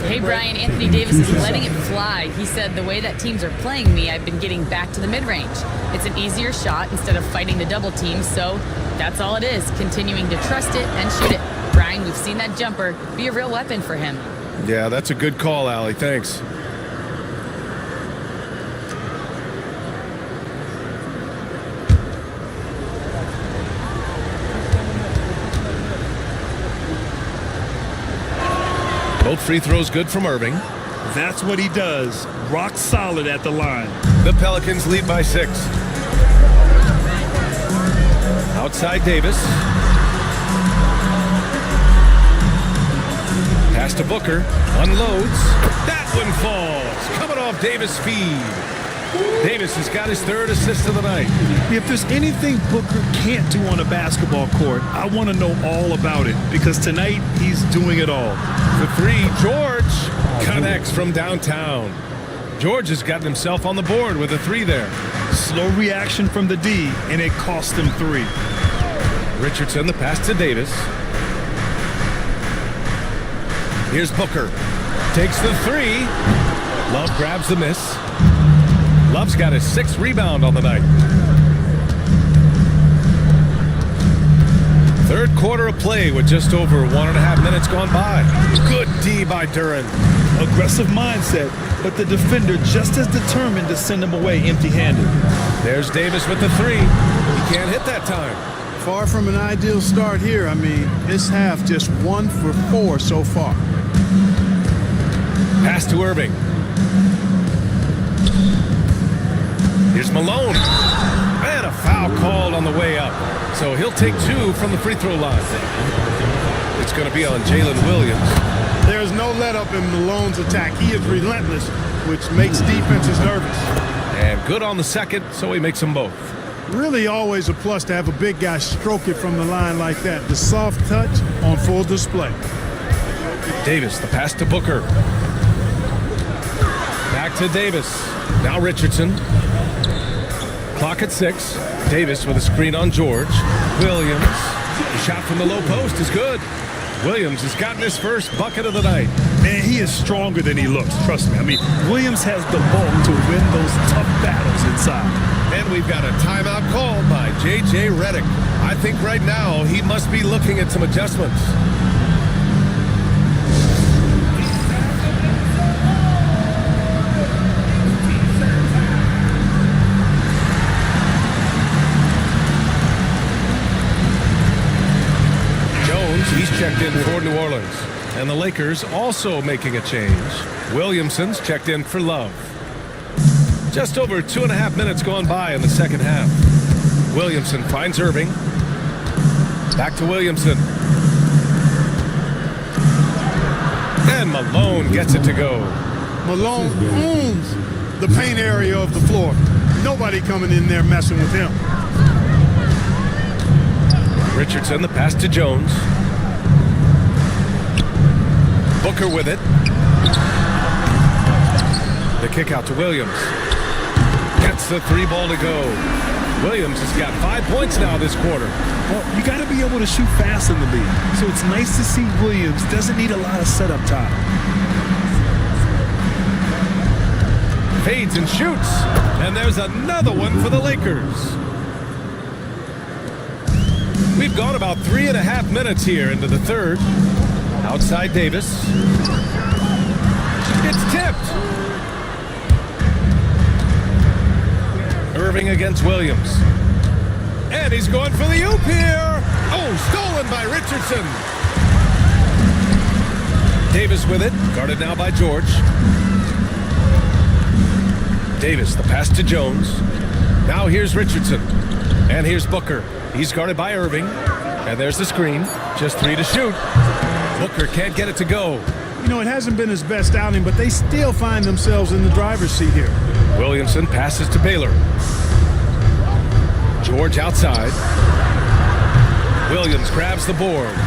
Hey, Brian, Anthony Davis is letting it fly. He said, the way that teams are playing me, I've been getting back to the mid-range. It's an easier shot instead of fighting the double team, so that's all it is, continuing to trust it and shoot it. Brian, we've seen that jumper be a real weapon for him. Yeah, that's a good call, Allie. Thanks. Both free throws good from Irving. That's what he does. Rock solid at the line. The Pelicans lead by 6. Outside Davis. Pass to Booker. Unloads. That one falls. Coming off Davis' feed. Davis has got his 3rd assist of the night. If there's anything Booker can't do on a basketball court, I want to know all about it, because tonight he's doing it all. The 3, George connects from downtown. George has gotten himself on the board with a 3 there. Slow reaction from the D, and it cost him 3. Richardson, the pass to Davis. Here's Booker. Takes the 3. Love grabs the miss. Love's got his 6th rebound on the night. 3rd quarter of play with just over 1.5 minutes gone by. Good D by Duran. Aggressive mindset, but the defender just as determined to send him away empty-handed. There's Davis with the 3. He can't hit that time. Far from an ideal start here. I mean, this half just 1 for 4 so far. Pass to Irving. Here's Malone. And a foul called on the way up. So he'll take 2 from the free throw line. It's going to be on Jalen Williams. There's no let up in Malone's attack. He is relentless, which makes defenses nervous. And good on the second, so he makes them both. Really always a plus to have a big guy stroke it from the line like that. The soft touch on full display. Davis, the pass to Booker. Back to Davis. Now Richardson. Clock at 6. Davis with a screen on George. Williams. The shot from the low post is good. Williams has gotten his first bucket of the night. Man, he is stronger than he looks, trust me. I mean, Williams has the bulk to win those tough battles inside. And we've got a timeout called by J.J. Redick. I think right now he must be looking at some adjustments. He's checked in for New Orleans. And the Lakers also making a change. Williamson's checked in for Love. Just over 2.5 minutes gone by in the second half. Williamson finds Irving. Back to Williamson. And Malone gets it to go. Malone owns the paint area of the floor. Nobody coming in there messing with him. Richardson, the pass to Jones. Booker with it. The kick out to Williams. Gets the 3 ball to go. Williams has got 5 points now this quarter. Well, you got to be able to shoot fast in the league. So it's nice to see Williams doesn't need a lot of setup time. Fades and shoots. And there's another one for the Lakers. We've gone about 3.5 minutes here into the third. Outside Davis. It's tipped. Irving against Williams. And he's going for the oop here. Oh, stolen by Richardson. Davis with it. Guarded now by George. Davis, the pass to Jones. Now here's Richardson. And here's Booker. He's guarded by Irving. And there's the screen. Just 3 to shoot. Booker can't get it to go. You know, it hasn't been his best outing, but they still find themselves in the driver's seat here. Williamson passes to Baylor. George outside. Williams grabs the board.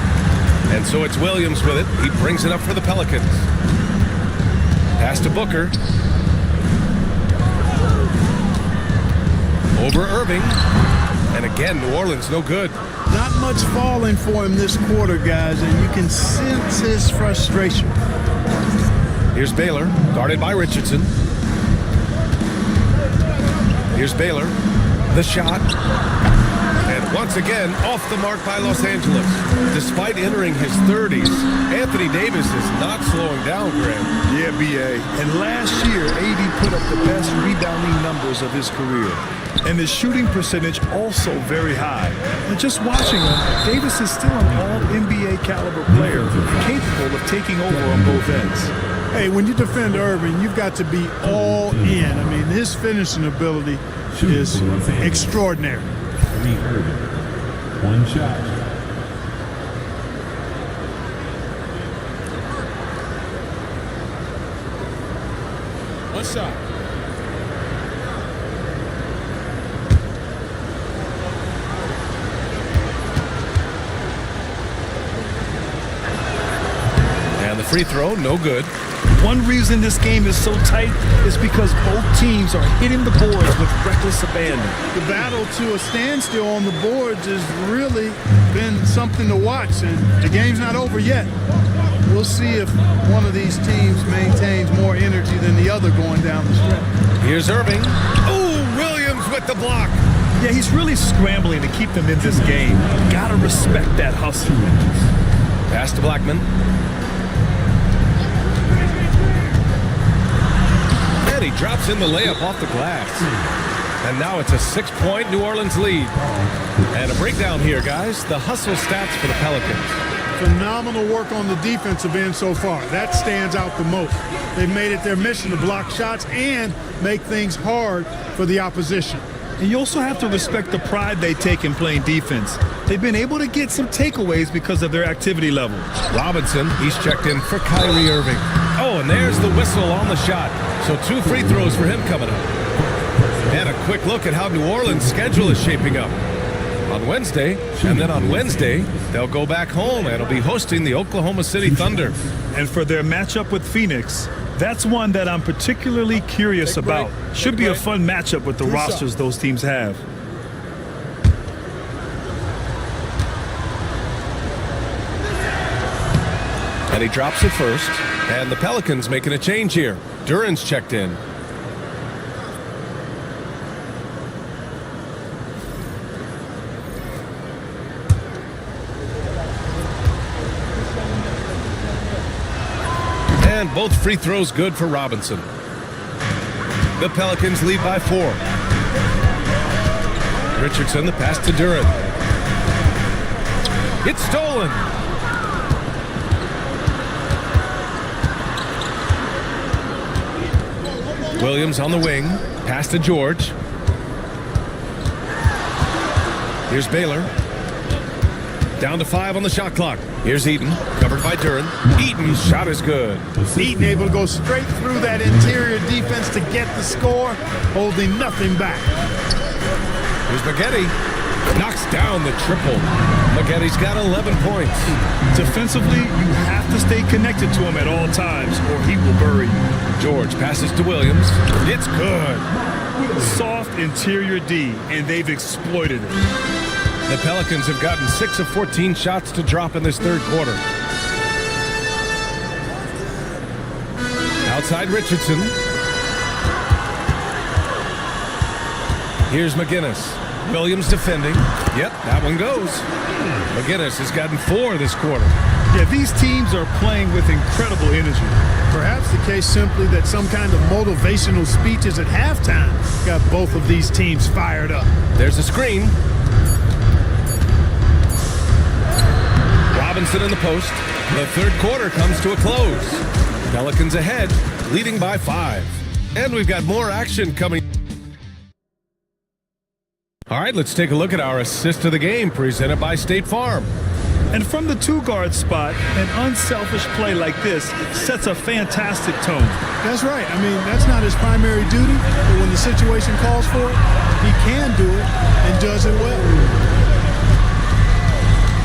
And so it's Williams with it. He brings it up for the Pelicans. Pass to Booker. Over Irving. And again, New Orleans no good. Not much falling for him this quarter, guys, and you can sense his frustration. Here's Baylor, guarded by Richardson. Here's Baylor, the shot. And once again, off the mark by Los Angeles. Despite entering his 30s, Anthony Davis is not slowing down, Graham. Yeah, B.A. And last year, AD put up the best rebounding numbers of his career. And his shooting percentage also very high. And just watching him, Davis is still an all-NBA caliber player, capable of taking over on both ends. Hey, when you defend Irving, you've got to be all in. I mean, his finishing ability is extraordinary. Irving. 1 shot. One shot. And the free throw, no good. One reason this game is so tight is because both teams are hitting the boards with reckless abandon. The battle to a standstill on the boards has really been something to watch, and the game's not over yet. We'll see if one of these teams maintains more energy than the other going down the stretch. Here's Irving. Oh, Williams with the block. Yeah, he's really scrambling to keep them in this game. Gotta respect that hustle. Pass to Blackman. And he drops in the layup off the glass. And now it's a 6-point New Orleans lead. And a breakdown here, guys. The hustle stats for the Pelicans. Phenomenal work on the defensive end so far. That stands out the most. They've made it their mission to block shots and make things hard for the opposition. And you also have to respect the pride they take in playing defense. They've been able to get some takeaways because of their activity level. Robinson, he's checked in for Kyrie Irving. Oh, and there's the whistle on the shot. So 2 free throws for him coming up. And a quick look at how New Orleans' schedule is shaping up. On Wednesday, and then on Wednesday, they'll go back home and will be hosting the Oklahoma City Thunder. And for their matchup with Phoenix, that's one that I'm particularly curious about. Should be a fun matchup with the rosters those teams have. And he drops it first. And the Pelicans making a change here. Duran's checked in. And both free throws good for Robinson. The Pelicans lead by 4. Richardson, the pass to Duran. It's stolen. Williams on the wing. Pass to George. Here's Baylor. Down to 5 on the shot clock. Here's Eaton, covered by Duran. Eaton's shot is good. Eaton able to go straight through that interior defense to get the score, holding nothing back. Here's Maggette. Knocks down the triple. Maggette's got 11 points. Defensively, you have to stay connected to him at all times or he will bury you. George passes to Williams. It's good. Soft interior D, and they've exploited it. The Pelicans have gotten 6 of 14 shots to drop in this third quarter. Outside Richardson. Here's McGinnis. Williams defending. Yep, that one goes. McGinnis has gotten 4 this quarter. Yeah, these teams are playing with incredible energy. Perhaps the case simply that some kind of motivational speeches at halftime got both of these teams fired up. There's a screen. Robinson in the post. The third quarter comes to a close. Pelicans ahead, leading by 5. And we've got more action coming. All right, let's take a look at our assist of the game presented by State Farm. And from the 2-guard spot, an unselfish play like this sets a fantastic tone. That's right. I mean, that's not his primary duty, but when the situation calls for it, he can do it and does it well.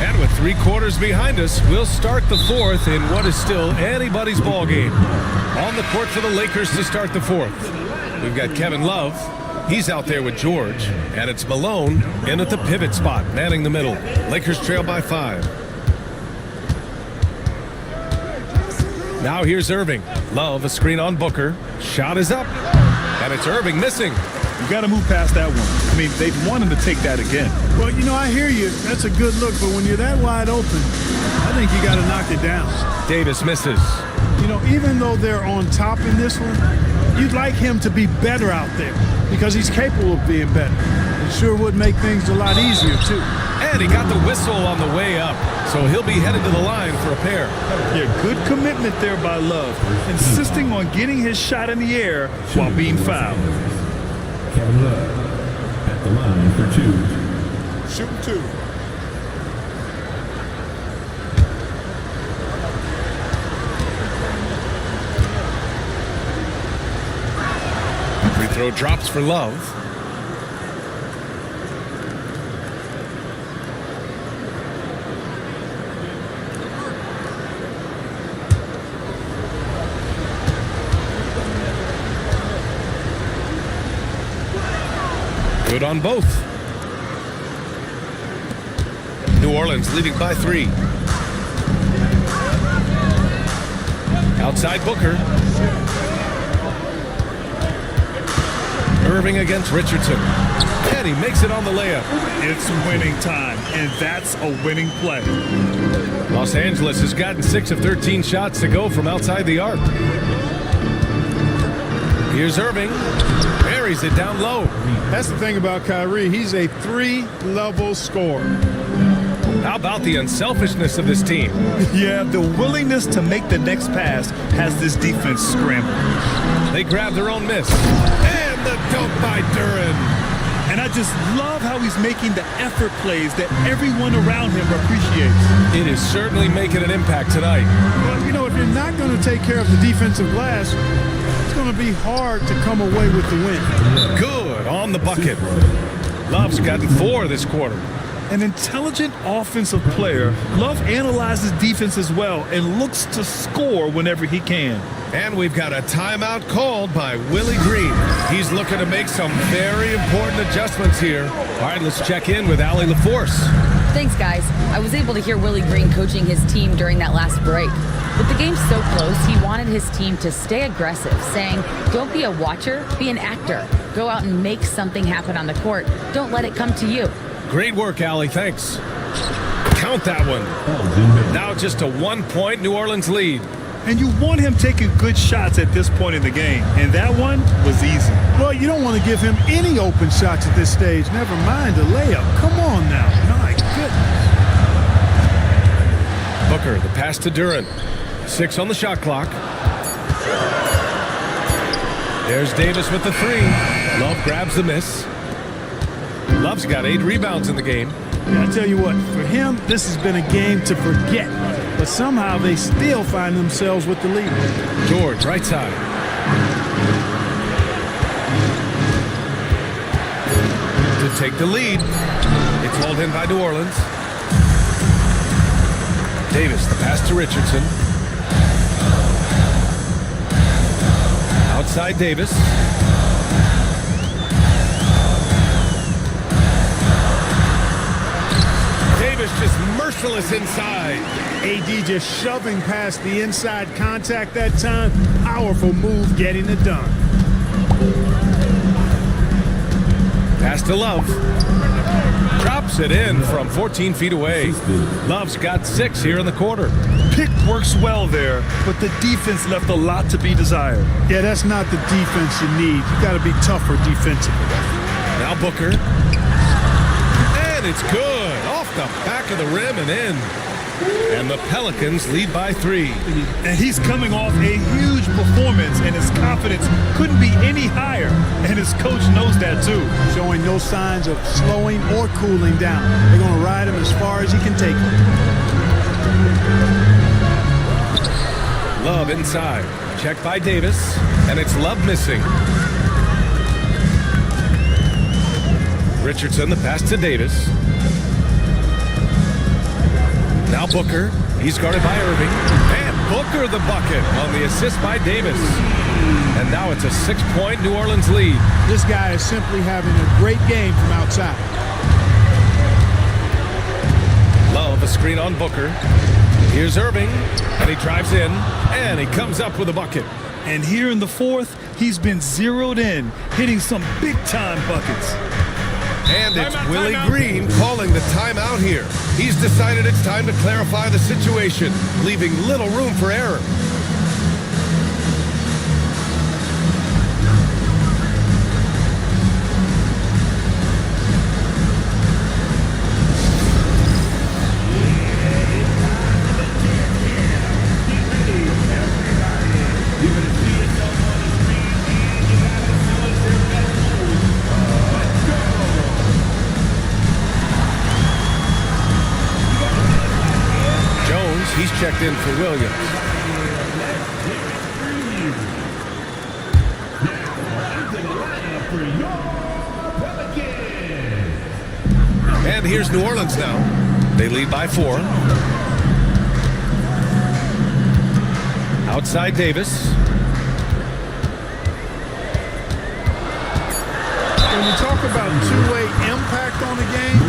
And with 3 quarters behind us, we'll start the fourth in what is still anybody's ball game. On the court for the Lakers to start the fourth. We've got Kevin Love. He's out there with George. And it's Malone in at the pivot spot, manning the middle. Lakers trail by 5. Now here's Irving. Love, a screen on Booker. Shot is up. And it's Irving missing. You got to move past that one. I mean, they've wanted to take that again. Well, you know, I hear you. That's a good look, but when you're that wide open, I think you got to knock it down. Davis misses. You know, even though they're on top in this one, you'd like him to be better out there because he's capable of being better. It sure would make things a lot easier, too. And he got the whistle on the way up, so he'll be headed to the line for a pair. Yeah, good commitment there by Love, insisting on getting his shot in the air while being fouled. Kevin Love at the line for 2. Shooting 2. Free throw drops for Love. Good on both. New Orleans leading by 3. Outside Booker. Irving against Richardson. And he makes it on the layup. It's winning time, and that's a winning play. Los Angeles has gotten 6 of 13 shots to go from outside the arc. Here's Irving. Buries it down low. That's the thing about Kyrie. He's a 3-level scorer. How about the unselfishness of this team? Yeah, the willingness to make the next pass has this defense scrambled. They grab their own miss. And the dunk by Duran. And I just love how he's making the effort plays that everyone around him appreciates. It is certainly making an impact tonight. Well, you know, if you're not going to take care of the defensive glass, it's going to be hard to come away with the win. Good on the bucket. Love's gotten 4 this quarter. An intelligent offensive player, Love analyzes defense as well and looks to score whenever he can. And we've got a timeout called by Willie Green. He's looking to make some very important adjustments here. All right, let's check in with Allie LaForce. Thanks, guys. I was able to hear Willie Green coaching his team during that last break. With the game so close, he wanted his team to stay aggressive, saying, don't be a watcher, be an actor. Go out and make something happen on the court. Don't let it come to you. Great work, Allie. Thanks. Count that one. Now just a 1-point New Orleans lead. And you want him taking good shots at this point in the game. And that one was easy. Well, you don't want to give him any open shots at this stage. Never mind a layup. Come on now. My goodness. Booker, the pass to Duran. 6 on the shot clock. There's Davis with the 3. Love grabs the miss. Love's got 8 rebounds in the game. Yeah, I tell you what, for him, this has been a game to forget. But somehow they still find themselves with the lead. George, right side. To take the lead. It's hauled in by New Orleans. Davis, the pass to Richardson. Outside Davis. Davis just merciless inside. AD just shoving past the inside contact that time. Powerful move getting it done. Pass to Love. Drops it in from 14 feet away. Love's got 6 here in the quarter. Pick works well there, but the defense left a lot to be desired. Yeah, that's not the defense you need. You got to be tougher defensively. Now Booker. And it's good. Off the back of the rim and in. And the Pelicans lead by 3. And he's coming off a huge performance, and his confidence couldn't be any higher. And his coach knows that too. Showing no signs of slowing or cooling down. They're going to ride him as far as he can take him. Love inside. Checked by Davis. And it's Love missing. Richardson, the pass to Davis. Now Booker. He's guarded by Irving. And Booker the bucket on the assist by Davis. And now it's a 6-point New Orleans lead. This guy is simply having a great game from outside. Love, a screen on Booker. Here's Irving. And he drives in. And he comes up with a bucket. And here in the fourth, he's been zeroed in, hitting some big-time buckets. And it's Willie Green calling the timeout here. He's decided it's time to clarify the situation, leaving little room for error. He's checked in for Williams. And here's New Orleans now. They lead by 4. Outside Davis. When you talk about two-way impact on the game,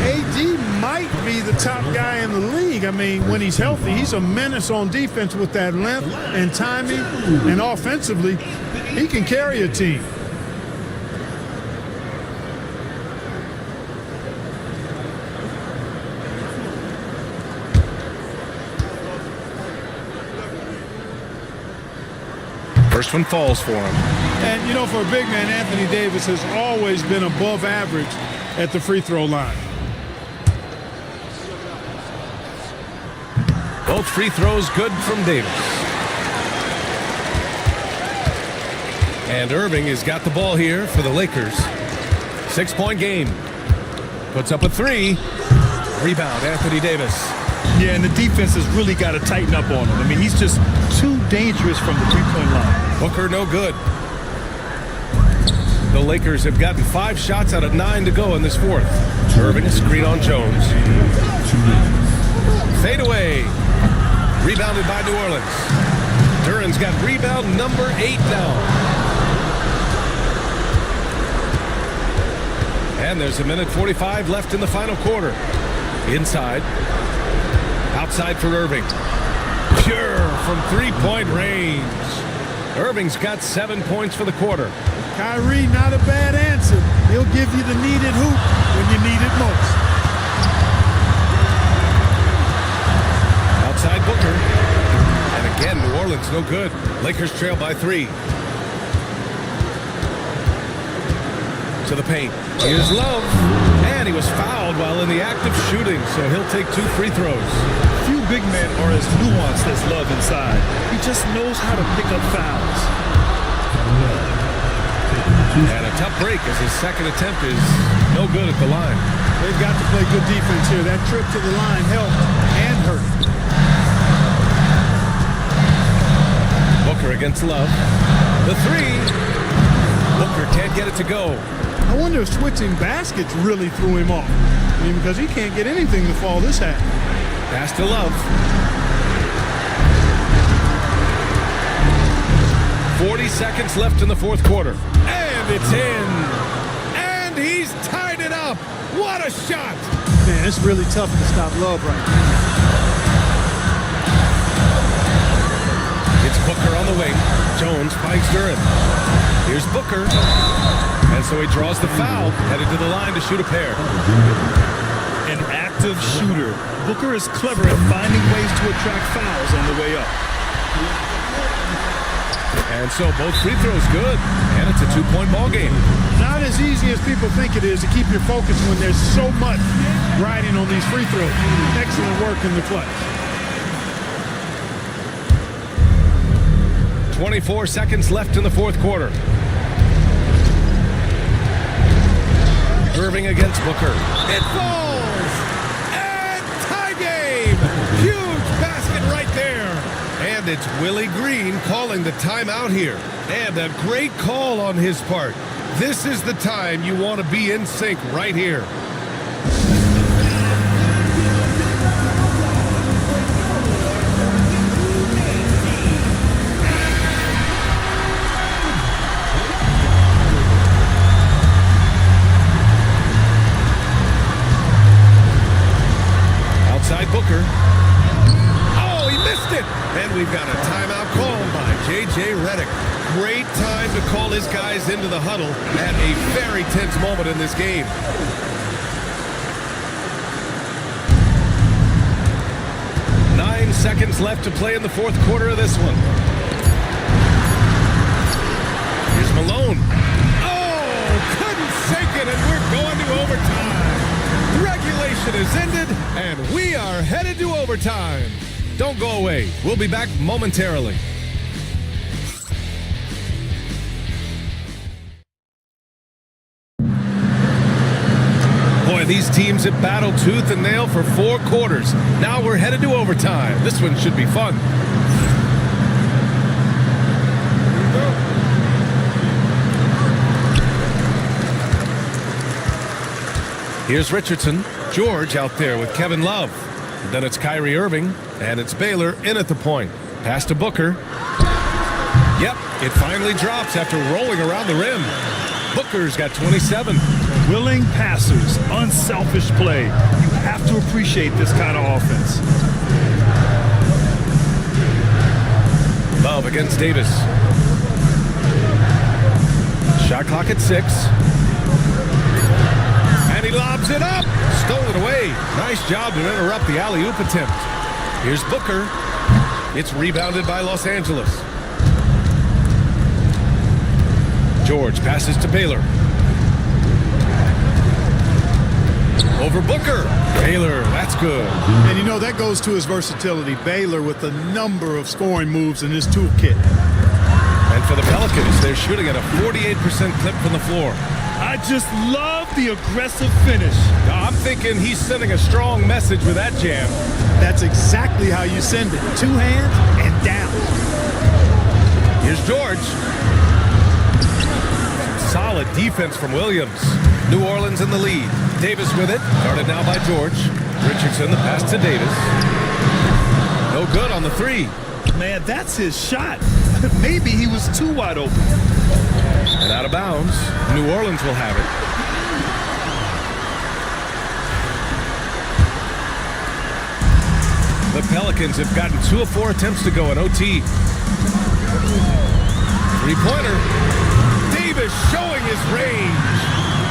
AD might be the top guy in the league. I mean, when he's healthy, he's a menace on defense with that length and timing, and offensively, he can carry a team. First one falls for him. And, you know, for a big man, Anthony Davis has always been above average at the free throw line. Both free throws good from Davis. And Irving has got the ball here for the Lakers. 6-point game. Puts up a 3. Rebound, Anthony Davis. Yeah, and the defense has really got to tighten up on him. I mean, he's just too dangerous from the three-point line. Booker, no good. The Lakers have gotten 5 shots out of 9 to go in this fourth. Irving, screen on Jones. Fade away. Rebounded by New Orleans. Duran's got rebound number 8 now. And there's 1:45 left in the final quarter. Inside. Outside for Irving. Pure from 3-point range. Irving's got 7 points for the quarter. Kyrie, not a bad answer. He'll give you the needed hoop when you need it most. Outside Booker. And again, New Orleans no good. Lakers trail by 3. To the paint. Here's Love. And he was fouled while in the act of shooting, so he'll take 2 free throws. Few big men are as nuanced as Love inside. He just knows how to pick up fouls. And a tough break as his second attempt is no good at the line. They've got to play good defense here. That trip to the line helped and hurt. Booker against Love. The 3. Booker can't get it to go. I wonder if switching baskets really threw him off. I mean, because he can't get anything to fall this half. Pass to Love. 40 seconds left in the fourth quarter. And it's in. And he's tied it up. What a shot. Man, it's really tough to stop Love right now. It's Booker on the wing. Jones finds Duran. Here's Booker. And so he draws the foul, headed to the line to shoot a pair. An active shooter. Booker is clever at finding ways to attract fouls on the way up. And so both free throws good. And it's a 2-point ball game. Not as easy as people think it is to keep your focus when there's so much riding on these free throws. Excellent work in the clutch. 24 seconds left in the fourth quarter. Irving against Booker. It falls! And tie game! Huge basket right there! And it's Willie Green calling the timeout here. And a great call on his part. This is the time you want to be in sync right here. Booker. Oh, he missed it! And we've got a timeout called by J.J. Redick. Great time to call his guys into the huddle at a very tense moment in this game. Nine seconds left to play in the fourth quarter of this one. Here's Malone. Oh, couldn't shake it, and we're going to overtime. Regulation is ended, and we are headed to overtime. Don't go away. We'll be back momentarily. Boy, these teams have battled tooth and nail for 4 quarters. Now we're headed to overtime. This one should be fun. Here's Richardson. George out there with Kevin Love. Then it's Kyrie Irving, and it's Baylor in at the point. Pass to Booker. Yep, it finally drops after rolling around the rim. Booker's got 27. Willing passers, unselfish play. You have to appreciate this kind of offense. Love against Davis. Shot clock at 6. And he lobs it up. Stole it away. Nice job to interrupt the alley-oop attempt. Here's Booker. It's rebounded by Los Angeles. George passes to Baylor. Over Booker. Baylor, that's good. And you know, that goes to his versatility. Baylor with a number of scoring moves in his toolkit. And for the Pelicans, they're shooting at a 48% clip from the floor. I just love the aggressive finish. I'm thinking he's sending a strong message with that jam. That's exactly how you send it. Two hands and down. Here's George. Solid defense from Williams. New Orleans in the lead. Davis with it. Guarded now by George. Richardson, the pass to Davis. No good on the three. Man, that's his shot. Maybe he was too wide open. And out of bounds. New Orleans will have it. The Pelicans have gotten 2 of 4 attempts to go in OT. Three-pointer. Davis showing his range.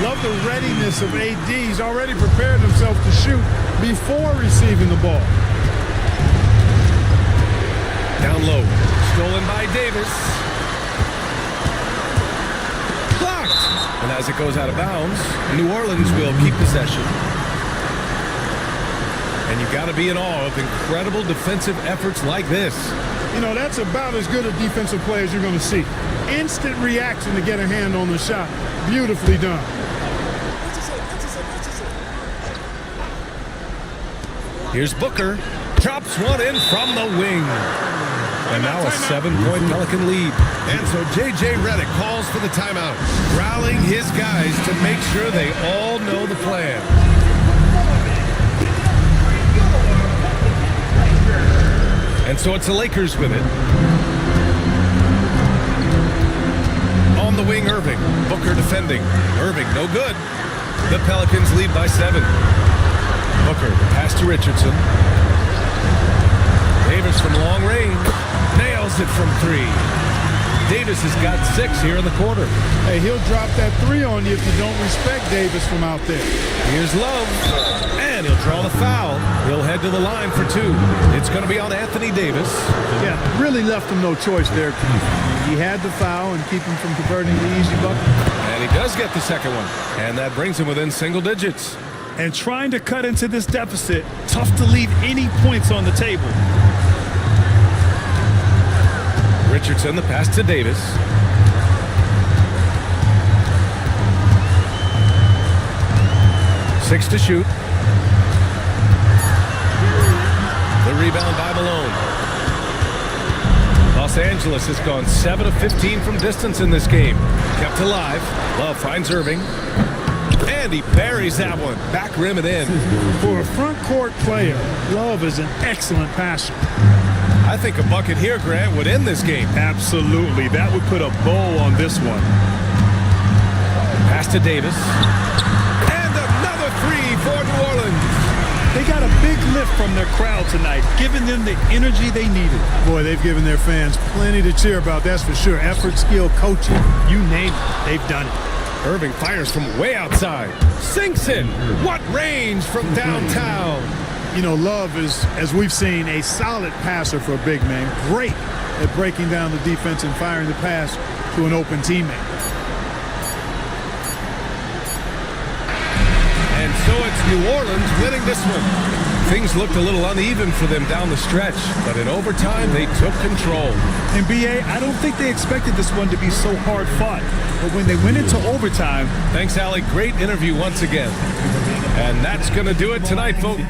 Love the readiness of AD. He's already prepared himself to shoot before receiving the ball. Down low. Stolen by Davis. Blocked. And as it goes out of bounds, New Orleans will keep possession. And you've got to be in awe of incredible defensive efforts like this. You know, that's about as good a defensive play as you're going to see. Instant reaction to get a hand on the shot. Beautifully done. Here's Booker. Drops one in from the wing. And now a 7-point Pelican lead. And so J.J. Redick calls for the timeout, rallying his guys to make sure they all know the plan. And so it's the Lakers with it. On the wing, Irving. Booker defending. Irving, no good. The Pelicans lead by 7. Booker, pass to Richardson. Davis from long range. Nails it from 3. Davis has got 6 here in the quarter. Hey, he'll drop that 3 on you if you don't respect Davis from out there. Here's Love. And he'll draw the foul. He'll head to the line for 2. It's going to be on Anthony Davis. Yeah, really left him no choice there. He had the foul and keep him from converting the easy bucket. And he does get the second one. And that brings him within single digits. And trying to cut into this deficit, tough to leave any points on the table. Richardson, the pass to Davis. Six to shoot. The rebound by Malone. Los Angeles has gone 7 of 15 from distance in this game. Kept alive. Love finds Irving. And he buries that one. Back rim and in. For a front court player, Love is an excellent passer. I think a bucket here, Grant, would end this game. Absolutely. That would put a bow on this one. Pass to Davis. And another 3 for New Orleans. They got a big lift from their crowd tonight, giving them the energy they needed. Boy, they've given their fans plenty to cheer about, that's for sure. Effort, skill, coaching, you name it, they've done it. Irving fires from way outside. Sinks in. What range from downtown. You know, Love is, as we've seen, a solid passer for a big man. Great at breaking down the defense and firing the pass to an open teammate. And so it's New Orleans winning this one. Things looked a little uneven for them down the stretch, but in overtime, they took control. And B.A., I don't think they expected this one to be so hard fought. But when they went into overtime... Thanks, Allie. Great interview once again. And that's going to do it tonight, folks.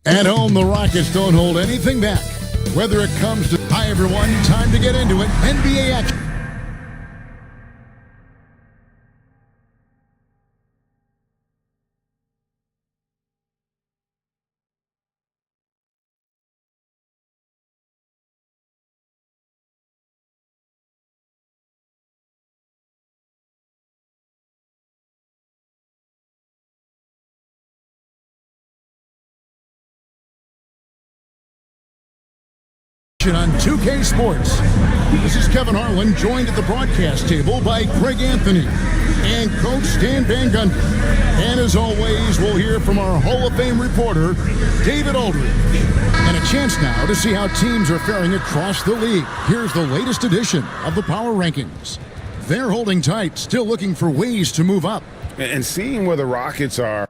At home, the Rockets don't hold anything back. Whether it comes to... Hi, everyone. Time to get into it. NBA action. On 2K Sports. This is Kevin Harlan, joined at the broadcast table by Greg Anthony and Coach Stan Van Gundy. And as always, we'll hear from our Hall of Fame reporter, David Aldridge. And a chance now to see how teams are faring across the league. Here's the latest edition of the Power Rankings. They're holding tight, still looking for ways to move up. And seeing where the Rockets are.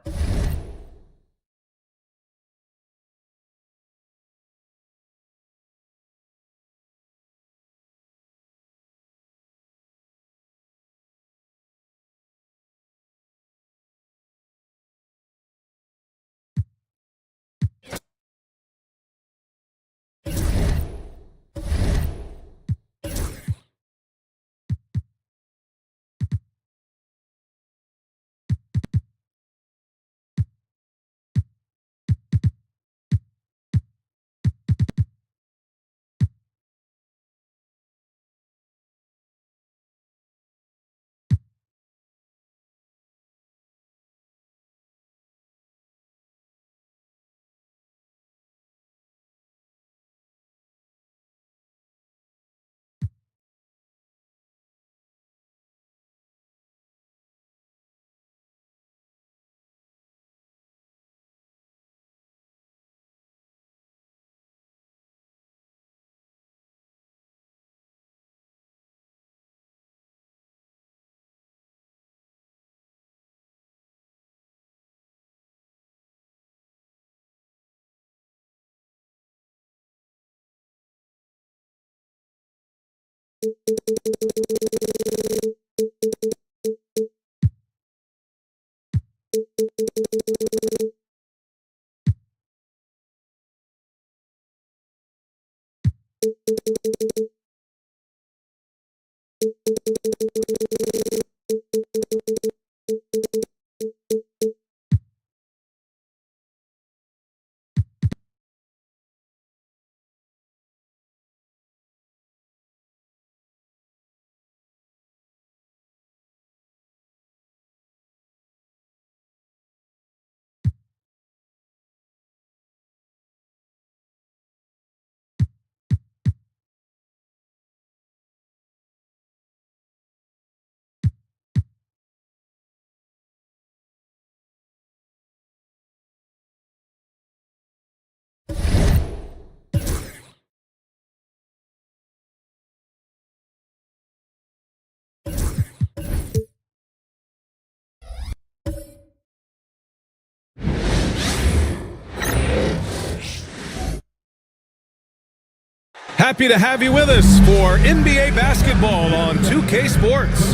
Happy to have you with us for NBA basketball on 2K Sports.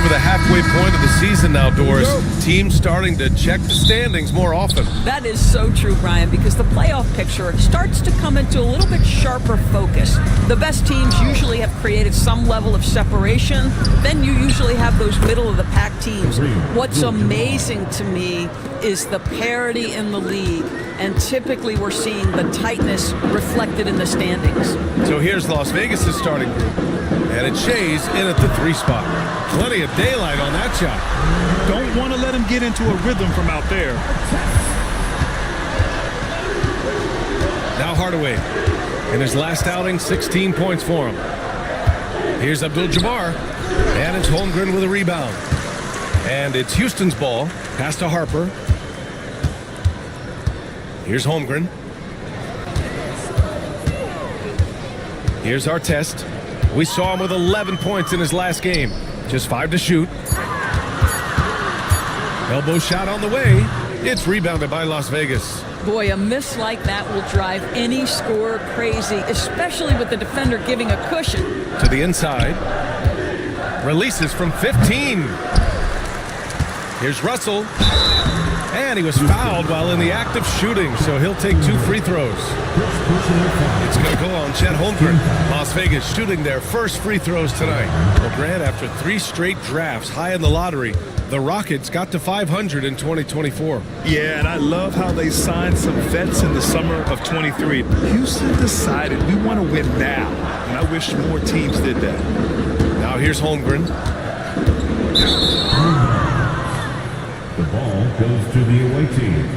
The halfway point of the season now, Doris. Teams starting to check the standings more often. That is so true, Brian, because the playoff picture starts to come into a little bit sharper focus. The best teams usually have created some level of separation. Then you usually have those middle-of-the-pack teams. What's amazing to me is the parity in the league, and typically we're seeing the tightness reflected in the standings. So here's Las Vegas' starting group, and it's Shea's in at the 3 spot. Plenty of daylight on that shot. Don't want to let him get into a rhythm from out there. Now Hardaway. In his last outing, 16 points for him. Here's Abdul-Jabbar, and it's Holmgren with a rebound. And it's Houston's ball. Pass to Harper. Here's Holmgren. Here's Artest. We saw him with 11 points in his last game. Just 5 to shoot. Elbow shot on the way. It's rebounded by Las Vegas. Boy, a miss like that will drive any scorer crazy, especially with the defender giving a cushion. To the inside. Releases from 15. Here's Russell. And he was fouled while in the act of shooting, so he'll take 2 free throws. It's going to go on Chet Holmgren. Las Vegas shooting their first free throws tonight. Well, Grant, after 3 straight drafts high in the lottery, the Rockets got to 500 in 2024. Yeah, and I love how they signed some vets in the summer of 23. Houston decided we want to win now, and I wish more teams did that. Now here's Holmgren. The ball goes to the away team.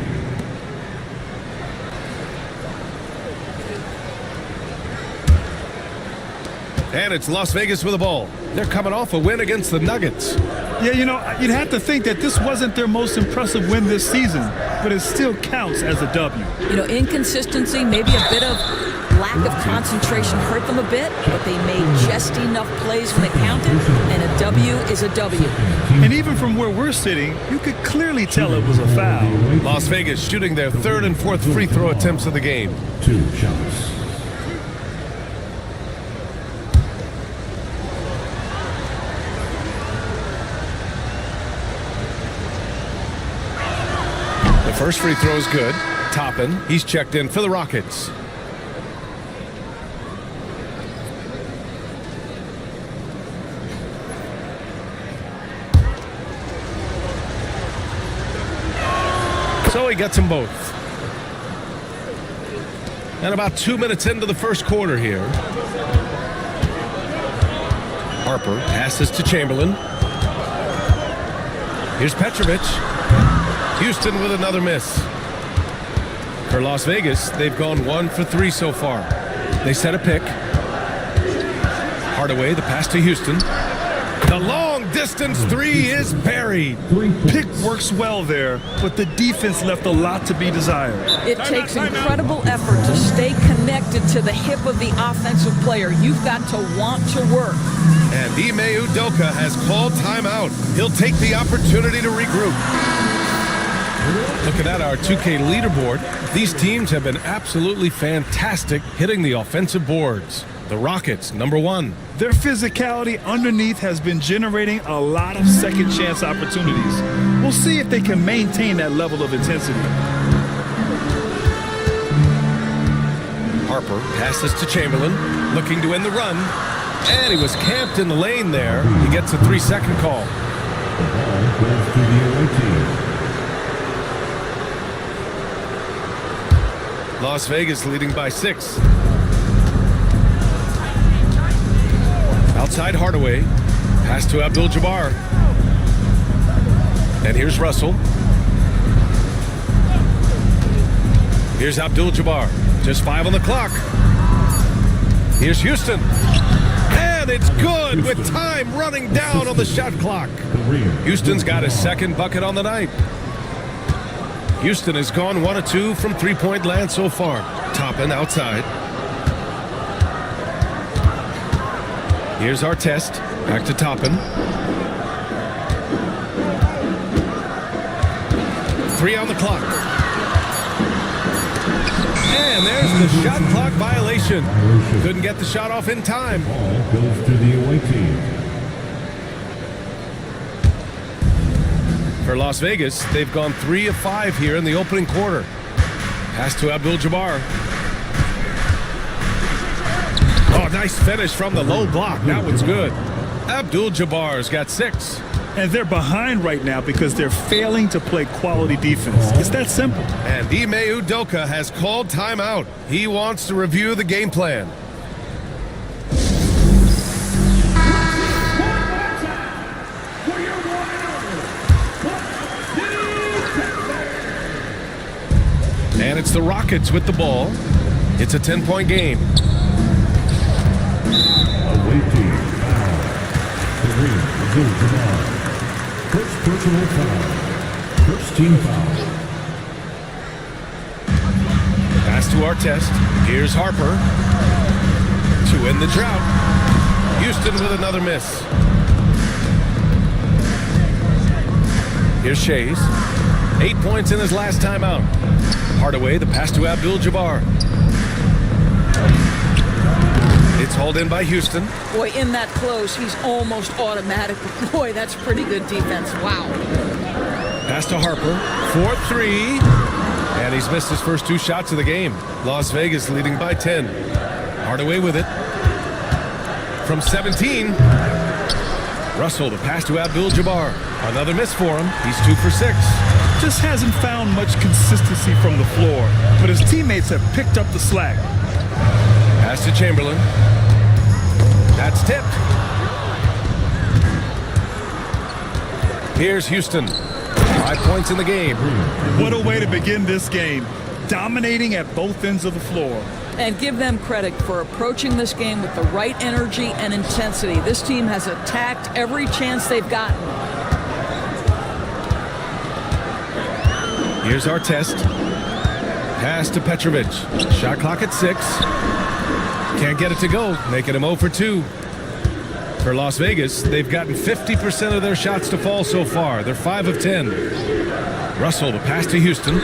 And it's Las Vegas with the ball. They're coming off a win against the Nuggets. Yeah, you know, you'd have to think that this wasn't their most impressive win this season, but it still counts as a W. You know, inconsistency, maybe a bit of lack of concentration hurt them a bit, but they made just enough plays when it counted, and a W is a W. And even from where we're sitting, you could clearly tell it was a foul. Las Vegas shooting their 3rd and 4th free throw attempts of the game. 2 shots. The first free throw is good. Toppin, he's checked in for the Rockets. So he gets them both. And about 2 minutes into the first quarter here. Harper passes to Chamberlain. Here's Petrovic. Houston with another miss. For Las Vegas, they've gone 1 for 3 so far. They set a pick. Hardaway, the pass to Houston. The long distance 3 is buried. Pick works well there, but the defense left a lot to be desired. It takes incredible effort to stay connected to the hip of the offensive player. You've got to want to work. And Ime Udoka has called timeout. He'll take the opportunity to regroup. Looking at our 2K leaderboard, these teams have been absolutely fantastic hitting the offensive boards. The Rockets, number 1. Their physicality underneath has been generating a lot of second chance opportunities. We'll see if they can maintain that level of intensity. Harper passes to Chamberlain, looking to end the run. And he was camped in the lane there. He gets a 3-second call. The ball goes to the away team. Las Vegas leading by 6. Outside Hardaway. Pass to Abdul-Jabbar. And here's Russell. Here's Abdul-Jabbar. Just 5 on the clock. Here's Houston. And it's good with time running down on the shot clock. Houston's got his 2nd bucket on the night. Houston has gone 1 of 2 from 3-point land so far. Toppin outside. Here's our test. Back to Toppin. 3 on the clock. And there's the shot clock violation. Couldn't get the shot off in time. Ball goes to the away team. For Las Vegas, they've gone 3 of 5 here in the opening quarter. Pass to Abdul-Jabbar. Oh, nice finish from the low block. That one's good. Abdul-Jabbar's got 6. And they're behind right now because they're failing to play quality defense. It's that simple. And Ime Udoka has called timeout. He wants to review the game plan. And it's the Rockets with the ball. It's a 10-point game. Away team foul. Kareem Abdul-Jabbar. First personal foul. First team foul. Pass to Artest. Here's Harper. To end the drought. Houston with another miss. Here's Shays. 8 points in his last time out. Hardaway, the pass to Abdul-Jabbar. It's hauled in by Houston. Boy, in that close, he's almost automatic. Boy, that's pretty good defense. Wow. Pass Pass to Harper for 3. And he's missed his first 2 shots of the game. Las Vegas leading by 10. Hardaway with it. From 17. Russell, the pass to Abdul-Jabbar. Another miss for him. He's 2 for 6. Just hasn't found much consistency from the floor, but his teammates have picked up the slack. Pass to Chamberlain. That's tipped. Here's Houston. 5 points in the game. What a way to begin this game. Dominating at both ends of the floor. And give them credit for approaching this game with the right energy and intensity. This team has attacked every chance they've gotten. Here's our test. Pass to Petrovic. Shot clock at 6. Can't get it to go, making him 0 for 2. For Las Vegas, they've gotten 50% of their shots to fall so far. They're 5 of 10. Russell, the pass to Houston.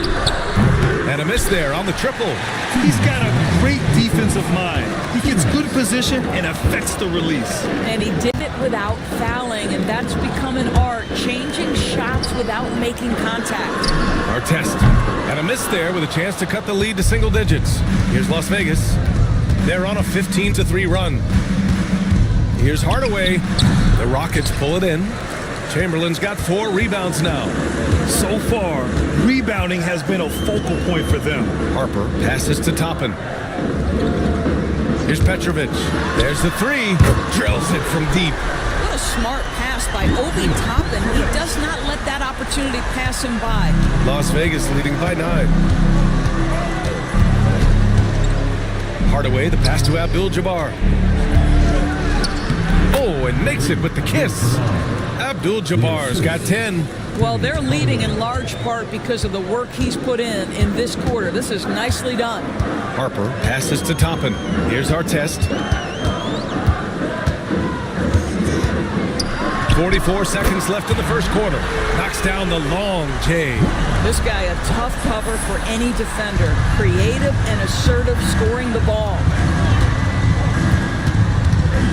And a miss there on the triple. He's got a great defensive mind. He gets good position and affects the release. And he did it without fouling, and that's become an art, changing shots without making contact. Our test. And a miss there with a chance to cut the lead to single digits. Here's Las Vegas. They're on a 15-3 run. Here's Hardaway. The Rockets pull it in. Chamberlain's got 4 rebounds now. So far, rebounding has been a focal point for them. Harper passes to Toppin. Here's Petrovic. There's the 3. Drills it from deep. What a smart pass by Obi Toppin. He does not let that opportunity pass him by. Las Vegas leading by 9. Hardaway, the pass to Abdul-Jabbar. Oh, and makes it with the kiss. Abdul-Jabbar's got 10. Well, they're leading in large part because of the work he's put in this quarter. This is nicely done. Harper passes to Toppin. Here's our test. 44 seconds left in the first quarter. Knocks down the long J. This guy a tough cover for any defender. Creative and assertive scoring the ball.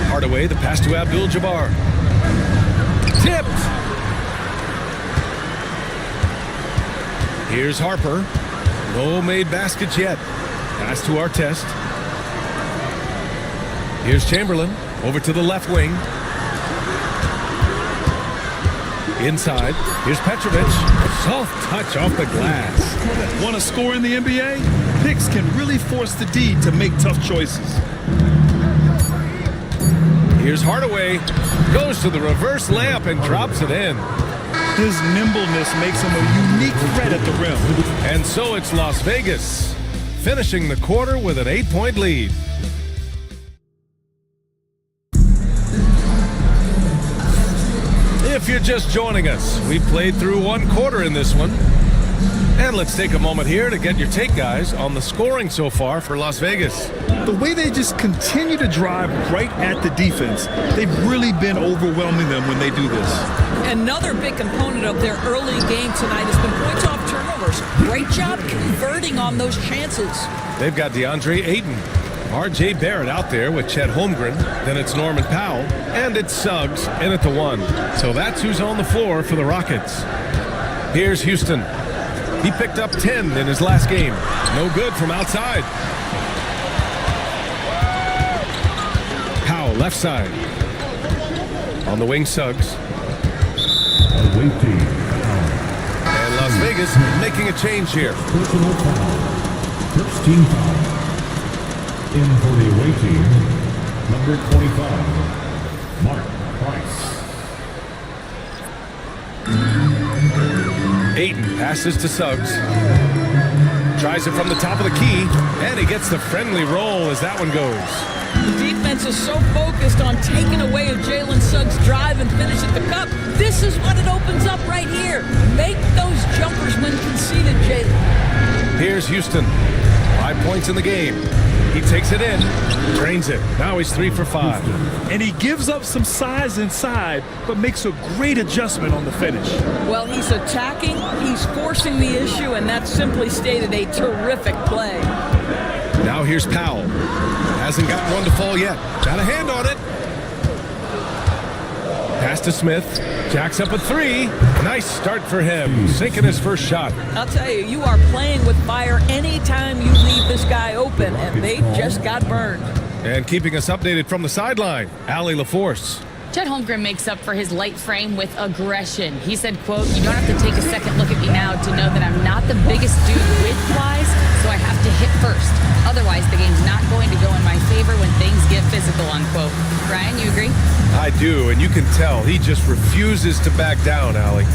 Hardaway, the pass to Abdul-Jabbar. Tipped. Here's Harper. No made baskets yet. Pass to our test. Here's Chamberlain. Over to the left wing. Inside. Here's Petrovic. Soft touch off the glass. Want to score in the NBA? Picks can really force the D to make tough choices. Here's Hardaway. Goes to the reverse layup and drops it in. His nimbleness makes him a unique threat at the rim. And so it's Las Vegas, finishing the quarter with an 8-point lead. If you're just joining us, we played through 1 quarter in this one. And let's take a moment here to get your take, guys, on the scoring so far for Las Vegas. The way they just continue to drive right at the defense, they've really been overwhelming them when they do this. Another big component of their early game tonight has been points off turnovers. Great job converting on those chances. They've got DeAndre Ayton, R.J. Barrett out there with Chet Holmgren. Then it's Norman Powell, and it's Suggs in at the 1. So that's who's on the floor for the Rockets. Here's Houston. He picked up 10 in his last game. No good from outside. Powell, left side. On the wing, Suggs. And Las Vegas making a change here. Personal foul. First team foul. In for the away team, number 25, Mark Price. Ayton passes to Suggs. Tries it from the top of the key, and he gets the friendly roll as that one goes. The defense is so focused on taking away a Jalen Suggs drive and finish at the cup. This is what it opens up right here. Make those jumpers when conceded, Jalen. Here's Houston. 5 points in the game. He takes it in, drains it. Now he's 3 for 5. And he gives up some size inside, but makes a great adjustment on the finish. Well, he's attacking, he's forcing the issue, and that's simply stated a terrific play. Now here's Powell. Hasn't gotten one to fall yet. Got a hand on it. Pass to Smith. Jacks up a three. Nice start for him. Sinking his first shot. I'll tell you, you are playing with fire anytime you leave this guy open, and they just got burned. And keeping us updated from the sideline, Allie LaForce. Chet Holmgren makes up for his light frame with aggression. He said, quote, "You don't have to take a second look at me now to know that I'm not the biggest dude width-wise, so I have to hit first. Otherwise, the game's not going to go in my favor when things get physical," unquote. Ryan, you agree? I do, and you can tell he just refuses to back down, Allie.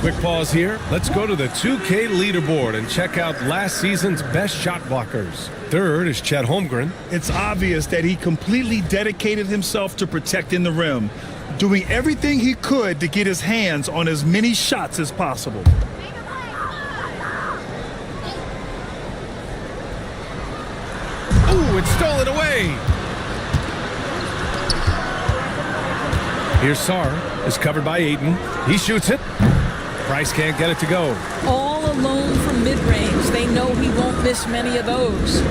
Quick pause here. Let's go to the 2K leaderboard and check out last season's best shot blockers. Third is Chet Holmgren. It's obvious that he completely dedicated himself to protecting the rim, doing everything he could to get his hands on as many shots as possible. Ooh, it's stolen away. Here's Sarr. Is covered by Ayton. He shoots it. Price can't get it to go. All alone from mid-range. They know he won't miss many of those.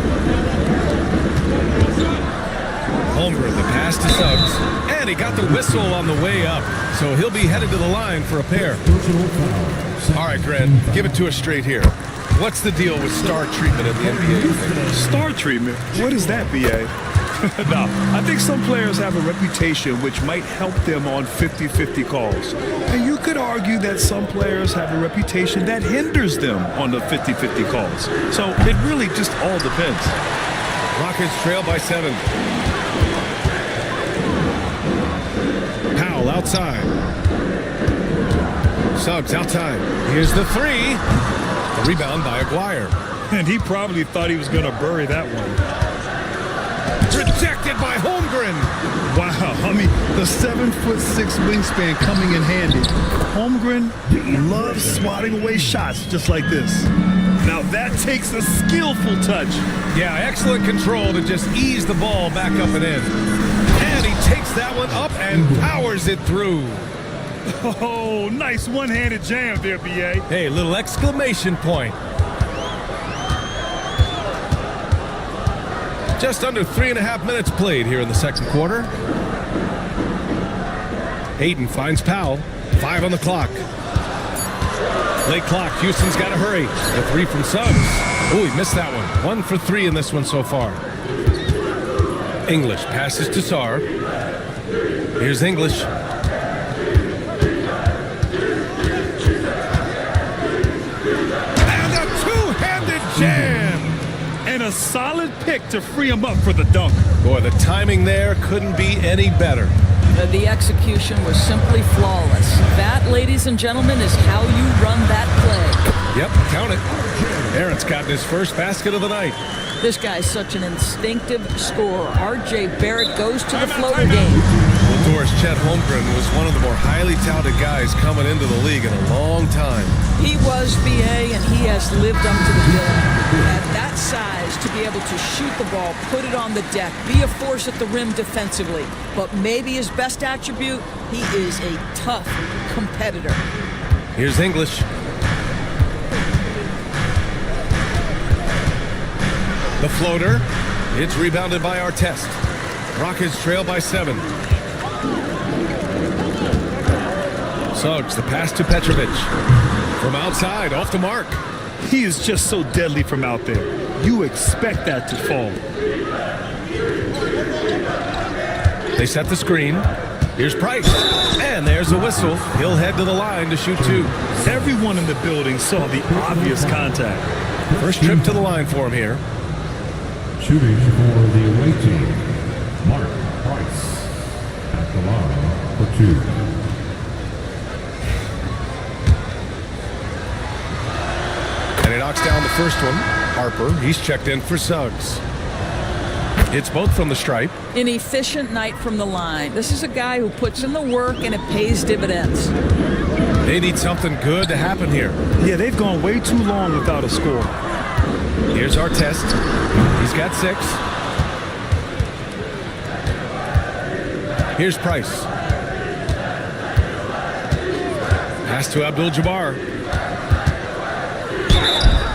Holmgren, the pass to Suggs. And he got the whistle on the way up. So he'll be headed to the line for a pair. All right, Grant, give it to us straight here. What's the deal with star treatment in the NBA? Star treatment? What is that, B.A.? No, I think some players have a reputation which might help them on 50-50 calls. And you could argue that some players have a reputation that hinders them on the 50-50 calls. So it really just all depends. Rockets trail by 7. Powell outside. Suggs outside. Here's the three. A rebound by Aguirre. And he probably thought he was going to bury that one. Rejected by Holmgren. Wow, I mean, the 7'6" wingspan coming in handy. Holmgren loves swatting away shots just like this. Now that takes a skillful touch. Yeah, excellent control to just ease the ball back up and in. And he takes that one up and powers it through. Oh, nice one-handed jam there, B.A. Hey, little exclamation point. Just under 3.5 minutes played here in the second quarter. Ayton finds Powell. 5 on the clock. Late clock. Houston's got to hurry. The three from Suggs. Oh, he missed that one. 1 for 3 in this one so far. English passes to Sarr. Here's English. And a two-handed jam. And a solid pick to free him up for the dunk. Boy, the timing there couldn't be any better. The execution was simply flawless. That, ladies and gentlemen, is how you run that play. Yep, count it. Aaron's gotten his first basket of the night. This guy's such an instinctive scorer. R.J. Barrett goes to the floater game. Well, Doris, Chet Holmgren was one of the more highly touted guys coming into the league in a long time. He was B.A., and he has lived up to the billing. At that size, to be able to shoot the ball, put it on the deck, be a force at the rim defensively. But maybe his best attribute, he is a tough competitor. Here's English. The floater. It's rebounded by Artest. Rockets trail by 7. Suggs, the pass to Petrovic. From outside, off the mark. He is just so deadly from out there. You expect that to fall. They set the screen. Here's Price. And there's a whistle. He'll head to the line to shoot 2. Everyone in the building saw the obvious contact. First trip to the line for him here. Shooting for the away team, Mark. 2. And he knocks down the first one. Harper, he's checked in for Suggs. It's both from the stripe. An efficient night from the line. This is a guy who puts in the work and it pays dividends. They need something good to happen here. Yeah, they've gone way too long without a score. Here's our test. He's got 6. Here's Price. Pass to Abdul-Jabbar.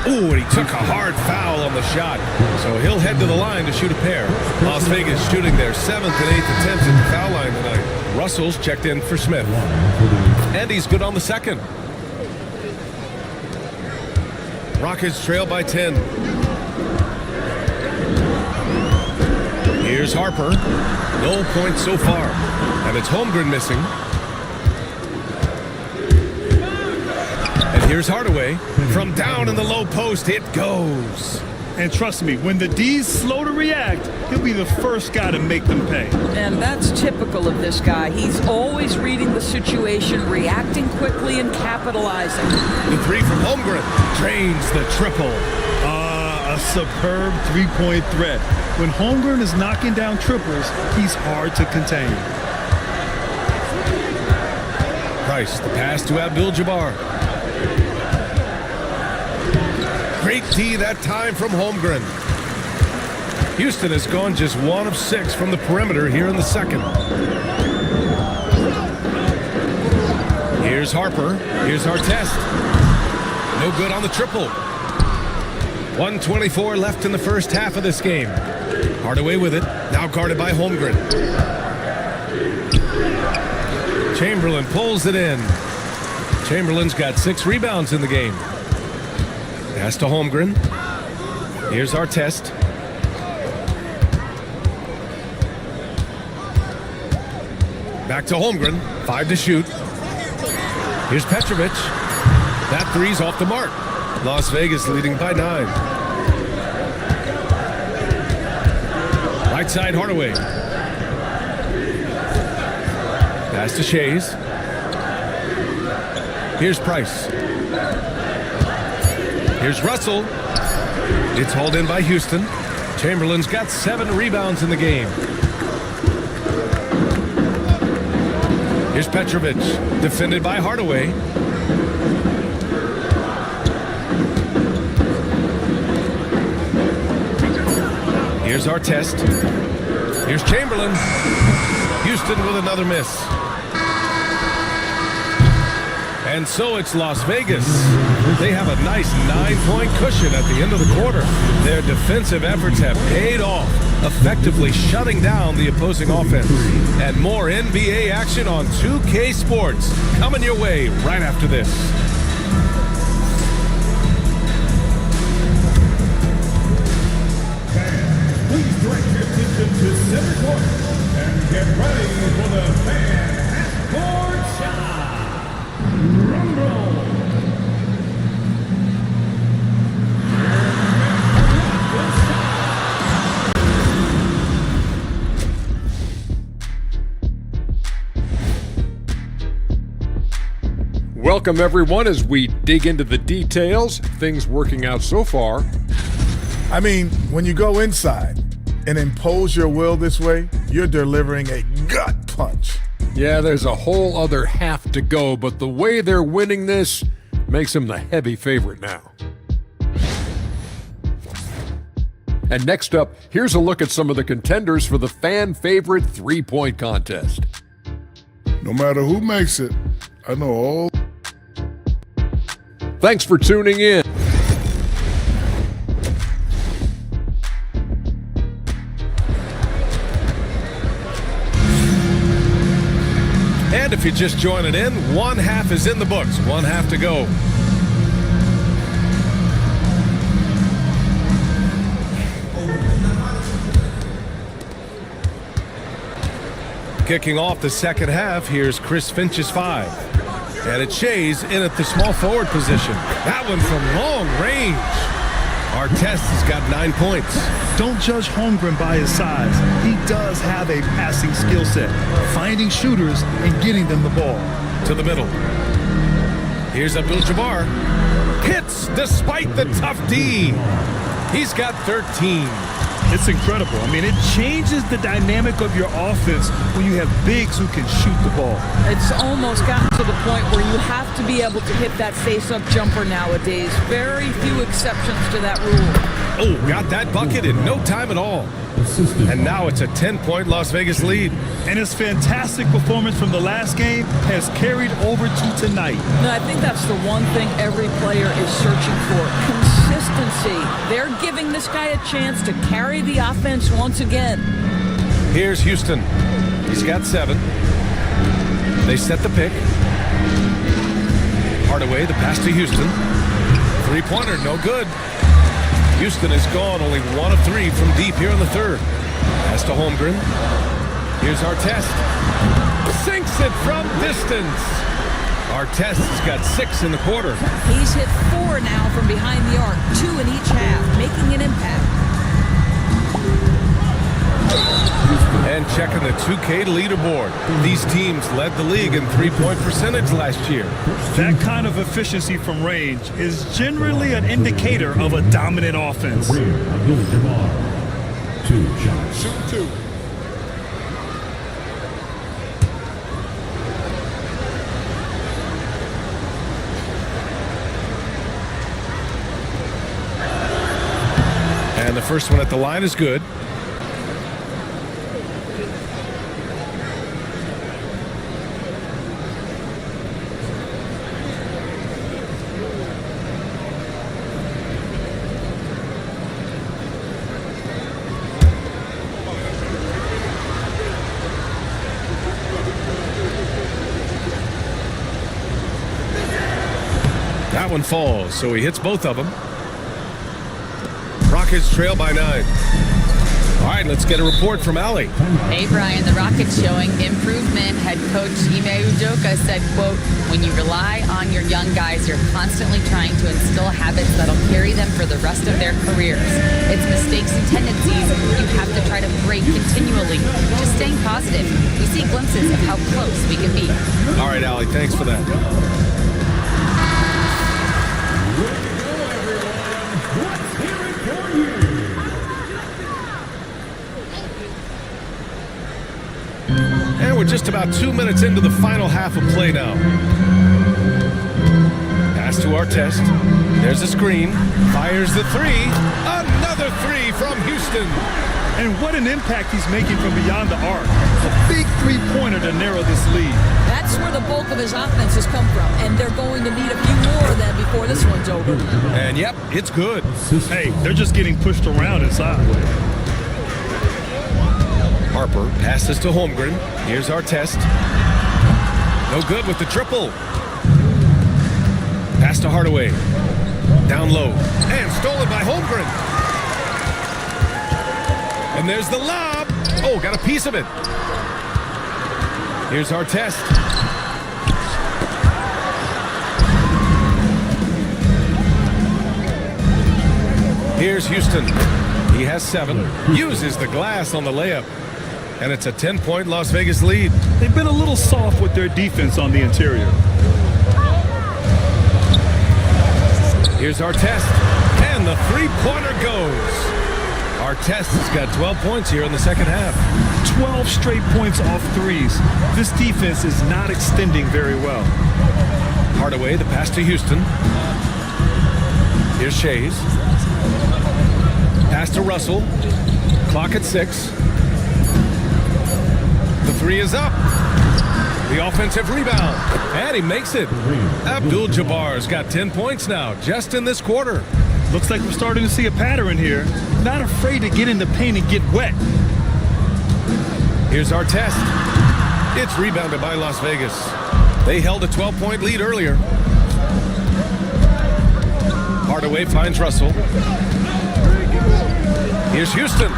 Ooh, and he took a hard foul on the shot. So he'll head to the line to shoot a pair. Las Vegas shooting their 7th and 8th attempts at the foul line tonight. Russell's checked in for Smith. And he's good on the second. Rockets trail by 10. Here's Harper. No points so far. And it's Holmgren missing. And here's Hardaway. From down in the low post, it goes. And trust me, when the D's slow to react, he'll be the first guy to make them pay. And that's typical of this guy. He's always reading the situation, reacting quickly and capitalizing. The 3 from Holmgren drains the triple. A superb three-point threat. When Holmgren is knocking down triples, he's hard to contain. Price, the pass to Abdul-Jabbar. Great D that time from Holmgren. Houston has gone just 1 of 6 from the perimeter here in the second. Here's Harper. Here's Artest. No good on the triple. 1:24 left in the first half of this game. Hardaway with it. Now guarded by Holmgren. Chamberlain pulls it in. Chamberlain's got 6 rebounds in the game. Pass to Holmgren. Here's Artest. Back to Holmgren. 5 to shoot. Here's Petrovic. That 3's off the mark. Las Vegas leading by 9. Right side Hardaway. Pass to Shays. Here's Price. Here's Russell. It's hauled in by Houston. Chamberlain's got 7 rebounds in the game. Here's Petrovic, defended by Hardaway. Here's Artest. Here's Chamberlain. Houston with another miss. And so it's Las Vegas. They have a nice 9-point cushion at the end of the quarter. Their defensive efforts have paid off, effectively shutting down the opposing offense. And more NBA action on 2K Sports coming your way right after this. Please direct your attention to center court and get ready for the fan half-court shot. Rumble. Welcome, everyone, as we dig into the details. Things working out so far. I mean, when you go inside and impose your will this way, you're delivering a gut punch. Yeah, there's a whole other half to go, but the way they're winning this makes them the heavy favorite now. And next up, here's a look at some of the contenders for the fan favorite three-point contest. No matter who makes it, I know all. Thanks for tuning in. And if you're just joining in, one half is in the books, one half to go. Kicking off the second half, here's Chris Finch's 5. And it's Shays in at the small forward position. That one from long range. Artest has got 9 points. Don't judge Holmgren by his size. He does have a passing skill set, finding shooters and getting them the ball. To the middle. Here's Abdul-Jabbar. Hits despite the tough D. He's got 13. It's incredible. I mean, it changes the dynamic of your offense when you have bigs who can shoot the ball. It's almost gotten to the point where you have to be able to hit that face-up jumper nowadays. Very few exceptions to that rule. Oh, got that bucket in no time at all. And now it's a 10-point Las Vegas lead. And his fantastic performance from the last game has carried over to tonight. No, I think that's the one thing every player is searching for. Consistency. They're giving this guy a chance to carry the offense once again. Here's Houston. He's got 7. They set the pick. Hardaway, the pass to Houston. 3-pointer, no good. Houston is gone, only 1 of 3 from deep here in the third. Pass to Holmgren. Here's Artest. Sinks it from distance. Artest has got 6 in the quarter. He's hit 4 now from behind the arc, 2 in each half, making an impact. And checking the 2K leaderboard. These teams led the league in three-point percentage last year. That kind of efficiency from range is generally an indicator of a dominant offense. 2 shots. Shoot 2. And the first one at the line is good. That one falls, so he hits both of them. Rockets trail by 9. All right, let's get a report from Allie. Hey, Brian, the Rockets showing improvement. Head coach Ime Udoka said, quote, when you rely on your young guys, you're constantly trying to instill habits that'll carry them for the rest of their careers. It's mistakes and tendencies you have to try to break continually. Just staying positive. We see glimpses of how close we can be. All right, Allie, thanks for that. And we're just about 2 minutes into the final half of play now. Pass to Artest. There's a screen. Fires the 3. Another 3 from Houston. And what an impact he's making from beyond the arc. A big three-pointer to narrow this lead. That's where the bulk of his offense has come from, and they're going to need a few more of them before this one's over. And yep, it's good. Hey, they're just getting pushed around inside. Harper passes to Holmgren. Here's Artest. No good with the triple. Pass to Hardaway. Down low. And stolen by Holmgren. And there's the lob. Oh, got a piece of it. Here's Artest. Here's Houston. He has 7. Uses the glass on the layup. And it's a 10-point Las Vegas lead. They've been a little soft with their defense on the interior. Here's Artest. And the three-pointer goes. Artest has got 12 points here in the second half. 12 straight points off threes. This defense is not extending very well. Hardaway, the pass to Houston. Here's Shays. Pass to Russell. Clock at 6. The 3 is up. The offensive rebound. And he makes it. Abdul-Jabbar's got 10 points now, just in this quarter. Looks like we're starting to see a pattern here. Not afraid to get in the paint and get wet. Here's Artest. It's rebounded by Las Vegas. They held a 12-point lead earlier. Hardaway finds Russell. Here's Houston.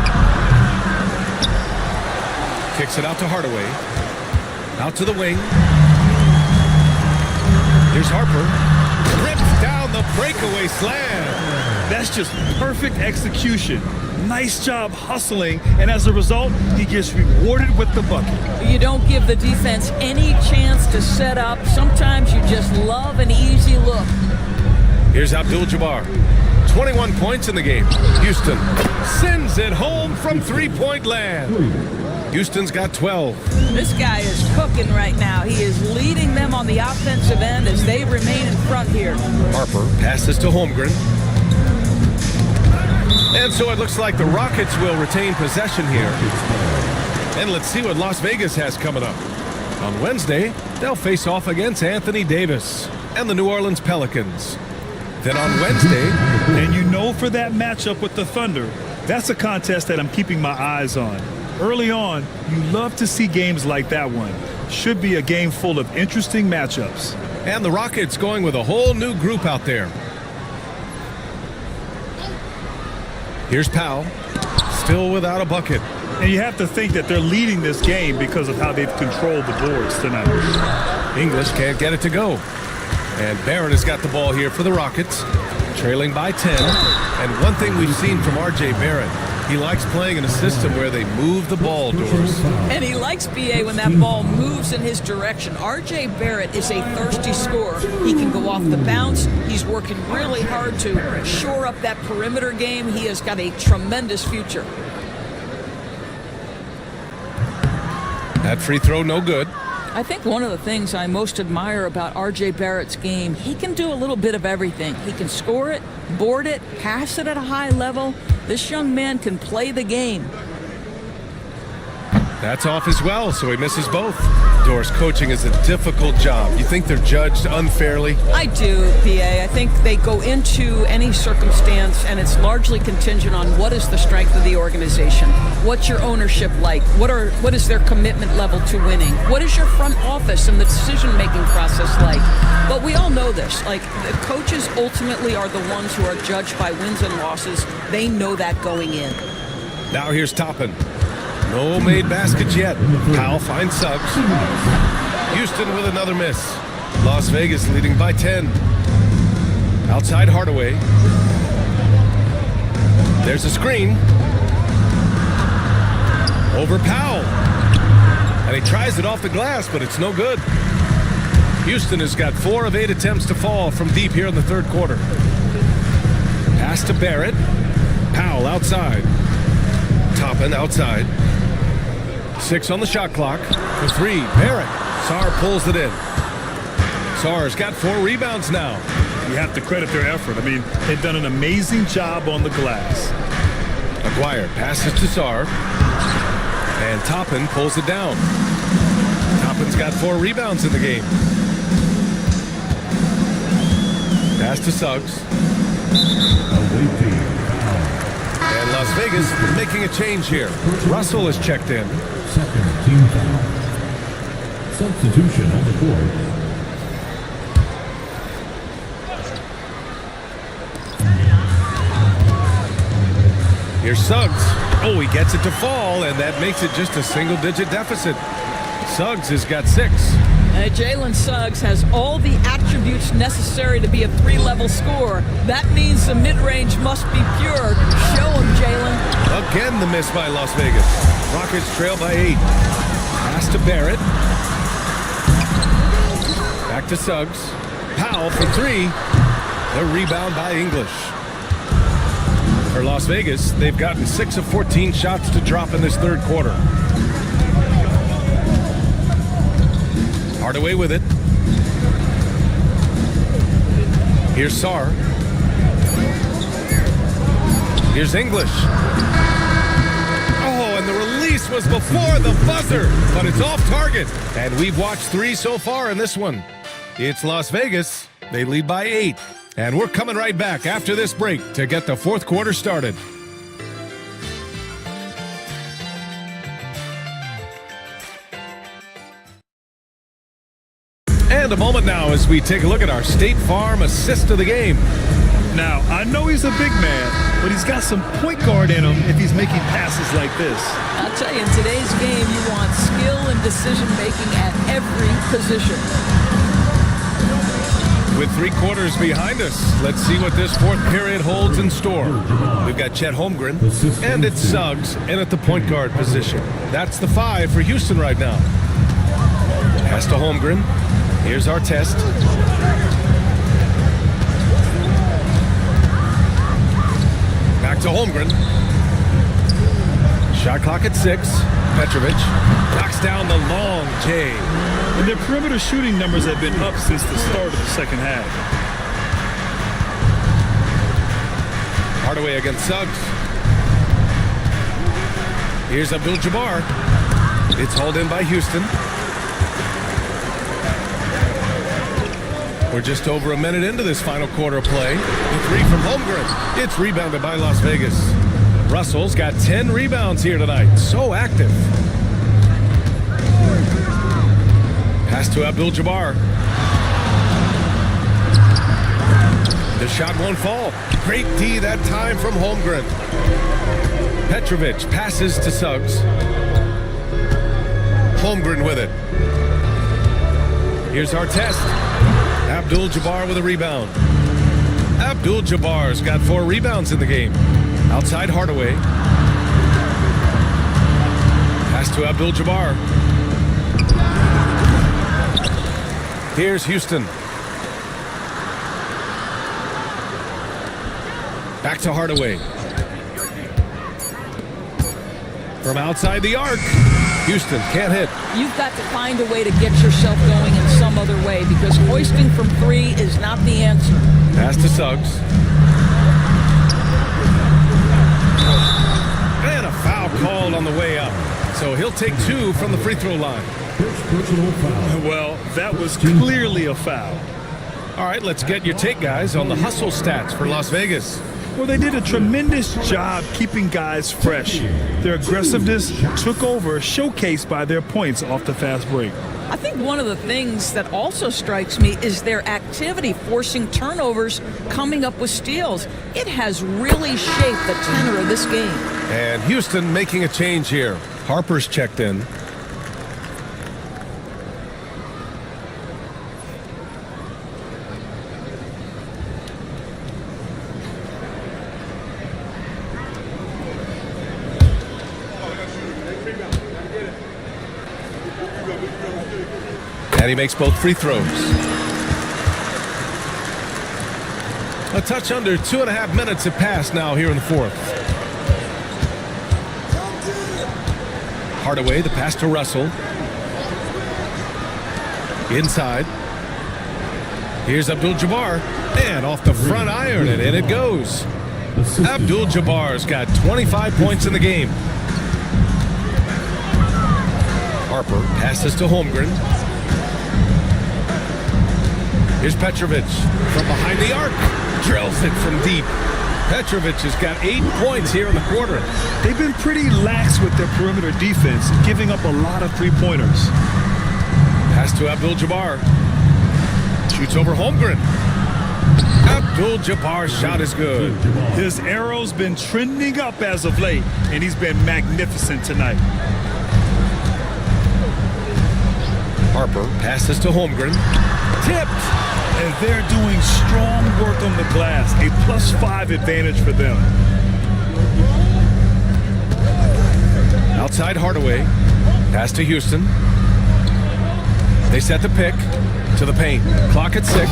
Kicks it out to Hardaway. Out to the wing. Here's Harper. Rips down the breakaway slam. That's just perfect execution. Nice job hustling, and as a result, he gets rewarded with the bucket. You don't give the defense any chance to set up. Sometimes you just love an easy look. Here's Abdul-Jabbar. 21 points in the game. Houston sends it home from three-point land. Houston's got 12. This guy is cooking right now. He is leading them on the offensive end as they remain in front here. Harper passes to Holmgren. And so it looks like the Rockets will retain possession here. And let's see what Las Vegas has coming up. On Wednesday, they'll face off against Anthony Davis and the New Orleans Pelicans. Then on Wednesday, and you know for that matchup with the Thunder, that's a contest that I'm keeping my eyes on. Early on, you love to see games like that one. Should be a game full of interesting matchups. And the Rockets going with a whole new group out there. Here's Powell, still without a bucket. And you have to think that they're leading this game because of how they've controlled the boards tonight. English can't get it to go. And Barrett has got the ball here for the Rockets, trailing by 10. And one thing we've seen from R.J. Barrett, he likes playing in a system where they move the ball, Doris. And he likes BA when that ball moves in his direction. R.J. Barrett is a thirsty scorer. He can go off the bounce. He's working really hard to shore up that perimeter game. He has got a tremendous future. That free throw no good. I think one of the things I most admire about R.J. Barrett's game, he can do a little bit of everything. He can score it, board it, pass it at a high level. This young man can play the game. That's off as well, so he misses both. Doris, coaching is a difficult job. You think they're judged unfairly? I do, PA. I think they go into any circumstance, and it's largely contingent on what is the strength of the organization. What's your ownership like? What is their commitment level to winning? What is your front office and the decision-making process like? But we all know this. Like, the coaches ultimately are the ones who are judged by wins and losses. They know that going in. Now here's Toppin. No made baskets yet. Powell finds Suggs. Houston with another miss. Las Vegas leading by 10. Outside Hardaway. There's a screen. Over Powell. And he tries it off the glass, but it's no good. Houston has got 4 of 8 attempts to fall from deep here in the third quarter. Pass to Barrett. Powell outside. Toppin outside. 6 on the shot clock. For 3, Barrett. Sarr pulls it in. Sarr's got 4 rebounds now. You have to credit their effort. I mean, they've done an amazing job on the glass. Aguirre passes to Sarr. And Toppin pulls it down. Toppin's got 4 rebounds in the game. Pass to Suggs. And Las Vegas making a change here. Russell is checked in. Second team foul. Substitution on the court. Here's Suggs. Oh, he gets it to fall, and that makes it just a single-digit deficit. Suggs has got 6. Jalen Suggs has all the attributes necessary to be a 3-level scorer. That means the mid-range must be pure. Show him, Jalen. Again, the miss by Las Vegas. Rockets trail by 8. Pass to Barrett. Back to Suggs. Powell for 3. The rebound by English. For Las Vegas, they've gotten 6 of 14 shots to drop in this third quarter. Hardaway with it. Here's Sarr. Here's English. Oh, and the release was before the buzzer, but it's off target. And we've watched 3 so far in this one. It's Las Vegas. They lead by 8. And we're coming right back after this break to get the fourth quarter started. And a moment now as we take a look at our State Farm assist of the game. Now, I know he's a big man, but he's got some point guard in him if he's making passes like this. I'll tell you, in today's game, you want skill and decision-making at every position. With 3 quarters behind us, let's see what this fourth period holds in store. We've got Chet Holmgren, and it's Suggs in at the point guard position. That's the 5 for Houston right now. Pass to Holmgren. Here's our test. Back to Holmgren. Shot clock at 6. Petrovic knocks down the long J. And their perimeter shooting numbers have been up since the start of the second half. Hardaway against Suggs. Here's Abdul-Jabbar. It's hauled in by Houston. We're just over a minute into this final quarter of play. The 3 from Holmgren. It's rebounded by Las Vegas. Russell's got 10 rebounds here tonight. So active. Pass to Abdul-Jabbar. The shot won't fall. Great D that time from Holmgren. Petrovic passes to Suggs. Holmgren with it. Here's our test. Abdul-Jabbar with a rebound. Abdul-Jabbar's got 4 rebounds in the game. Outside Hardaway. Pass to Abdul-Jabbar. Here's Houston. Back to Hardaway. From outside the arc. Houston can't hit. You've got to find a way to get yourself going in some other way because hoisting from 3 is not the answer. Pass to Suggs. And a foul called on the way up. So he'll take 2 from the free throw line. Well, that was clearly a foul. All right, let's get your take, guys, on the hustle stats for Las Vegas. Well, they did a tremendous job keeping guys fresh. Their aggressiveness took over, showcased by their points off the fast break. I think one of the things that also strikes me is their activity, forcing turnovers, coming up with steals. It has really shaped the tenor of this game. And Houston making a change here. Harper's checked in. And he makes both free throws. A touch under 2.5 minutes have passed now here in the fourth. Hardaway, the pass to Russell. Inside. Here's Abdul-Jabbar. And off the front iron, and in it goes. Abdul-Jabbar's got 25 points in the game. Harper passes to Holmgren. Here's Petrovic from behind the arc. Drills it from deep. Petrovic has got 8 points here in the quarter. They've been pretty lax with their perimeter defense, giving up a lot of three-pointers. Pass to Abdul-Jabbar. Shoots over Holmgren. Abdul-Jabbar's shot is good. His arrow's been trending up as of late, and he's been magnificent tonight. Harper passes to Holmgren. Tipped. And they're doing strong work on the glass, a +5 advantage for them. Outside Hardaway. Pass to Houston. They set the pick to the paint. Clock at 6.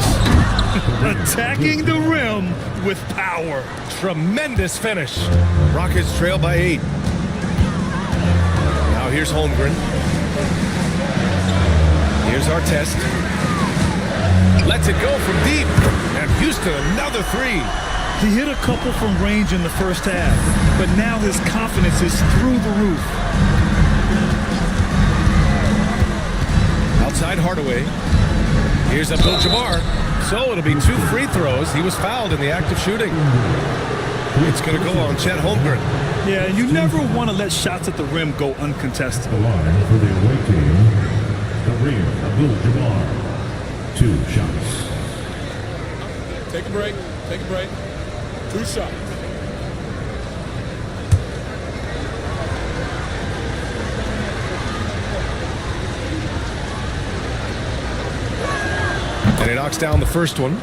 Attacking the rim with power. Tremendous finish. Rockets trail by 8. Now here's Holmgren. Here's our test. Lets it go from deep. And Houston, another 3. He hit a couple from range in the first half, but now his confidence is through the roof. Outside Hardaway. Here's Abdul-Jabbar. So it'll be 2 free throws. He was fouled in the act of shooting. It's going to go on Chet Holmgren. Yeah, you never want to let shots at the rim go uncontested. The line for the away team, the rear, Abdul-Jabbar. 2 shots. Take a break. Take a break. 2 shots. And he knocks down the first one.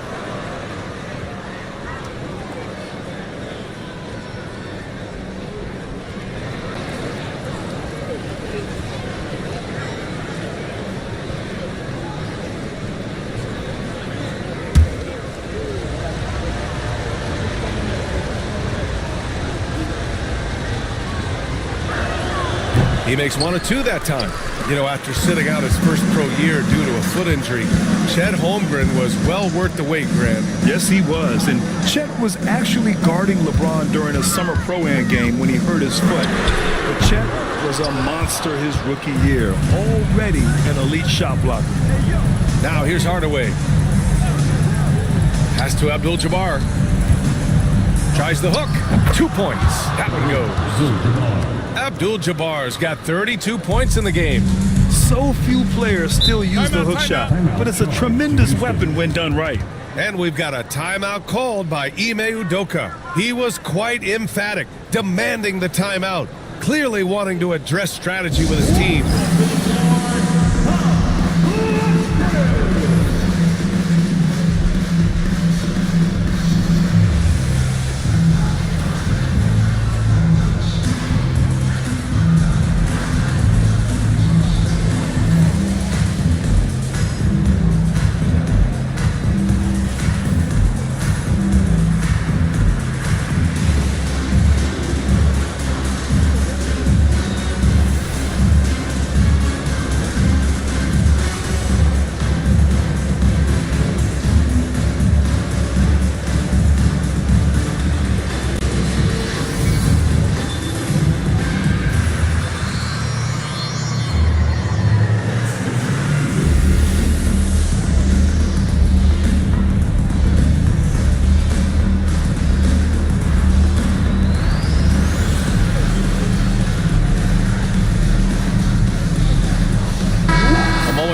He makes 1 of 2 that time. You know, after sitting out his first pro year due to a foot injury, Chet Holmgren was well worth the wait, Grant. Yes, he was. And Chet was actually guarding LeBron during a summer pro-am game when he hurt his foot. But Chet was a monster his rookie year, already an elite shot blocker. Now here's Hardaway. Pass to Abdul-Jabbar. Tries the hook. 2 points. That one goes. Abdul-Jabbar's got 32 points in the game. So few players still use the hook shot, but it's a tremendous weapon when done right. And we've got a timeout called by Ime Udoka. He was quite emphatic, demanding the timeout, clearly wanting to address strategy with his team.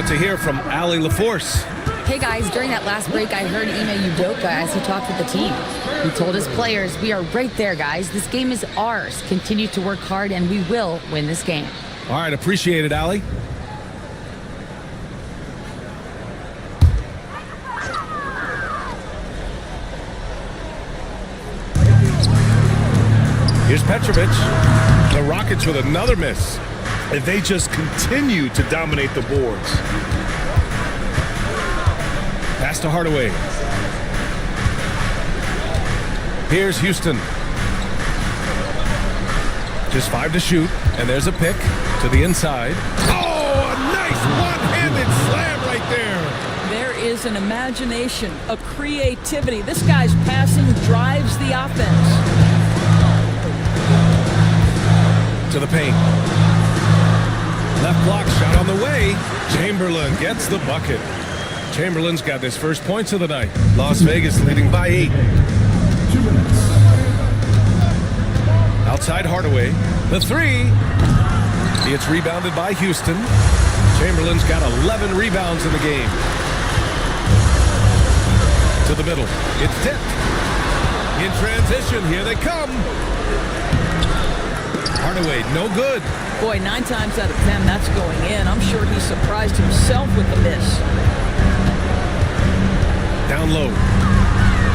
To hear from Allie LaForce. Hey guys, during that last break, I heard Ime Udoka as he talked with the team. He told his players, "We are right there, guys. This game is ours. Continue to work hard, and we will win this game." All right, appreciate it, Allie. Here's Petrovic. The Rockets with another miss. And they just continue to dominate the boards. Pass to Hardaway. Here's Houston. Just 5 to shoot, and there's a pick to the inside. Oh, a nice one-handed slam right there. There is an imagination, a creativity. This guy's passing drives the offense. To the paint. Left block shot on the way. Chamberlain gets the bucket. Chamberlain's got his first points of the night. Las Vegas leading by 8. 2 minutes. Outside Hardaway. The 3. It's rebounded by Houston. Chamberlain's got 11 rebounds in the game. To the middle. It's tipped. In transition, here they come. Hardaway, no good. Boy, 9 times out of 10, that's going in. I'm sure he surprised himself with the miss. Down low.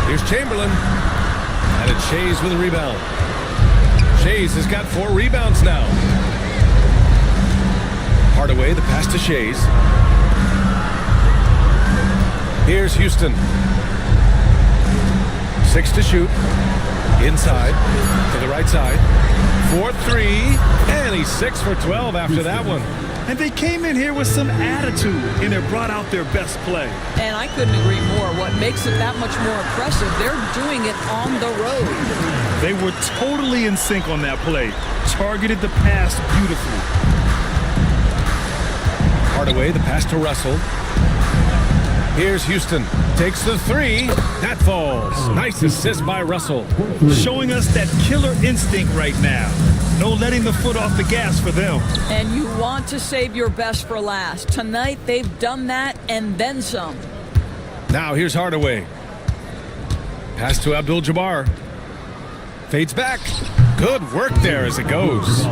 Here's Chamberlain. And it's Shays with a rebound. Shays has got 4 rebounds now. Hardaway, the pass to Shays. Here's Houston. 6 to shoot. Inside. To the right side. 4-3. And he's 6 for 12 after that one. And they came in here with some attitude, and they brought out their best play. And I couldn't agree more. What makes it that much more impressive, they're doing it on the road. They were totally in sync on that play. Targeted the pass beautifully. Hardaway, the pass to Russell. Here's Houston. Takes the 3. That falls. Nice assist by Russell. Showing us that killer instinct right now. No letting the foot off the gas for them. And you want to save your best for last. Tonight, they've done that and then some. Now here's Hardaway. Pass to Abdul-Jabbar. Fades back. Good work there as it goes.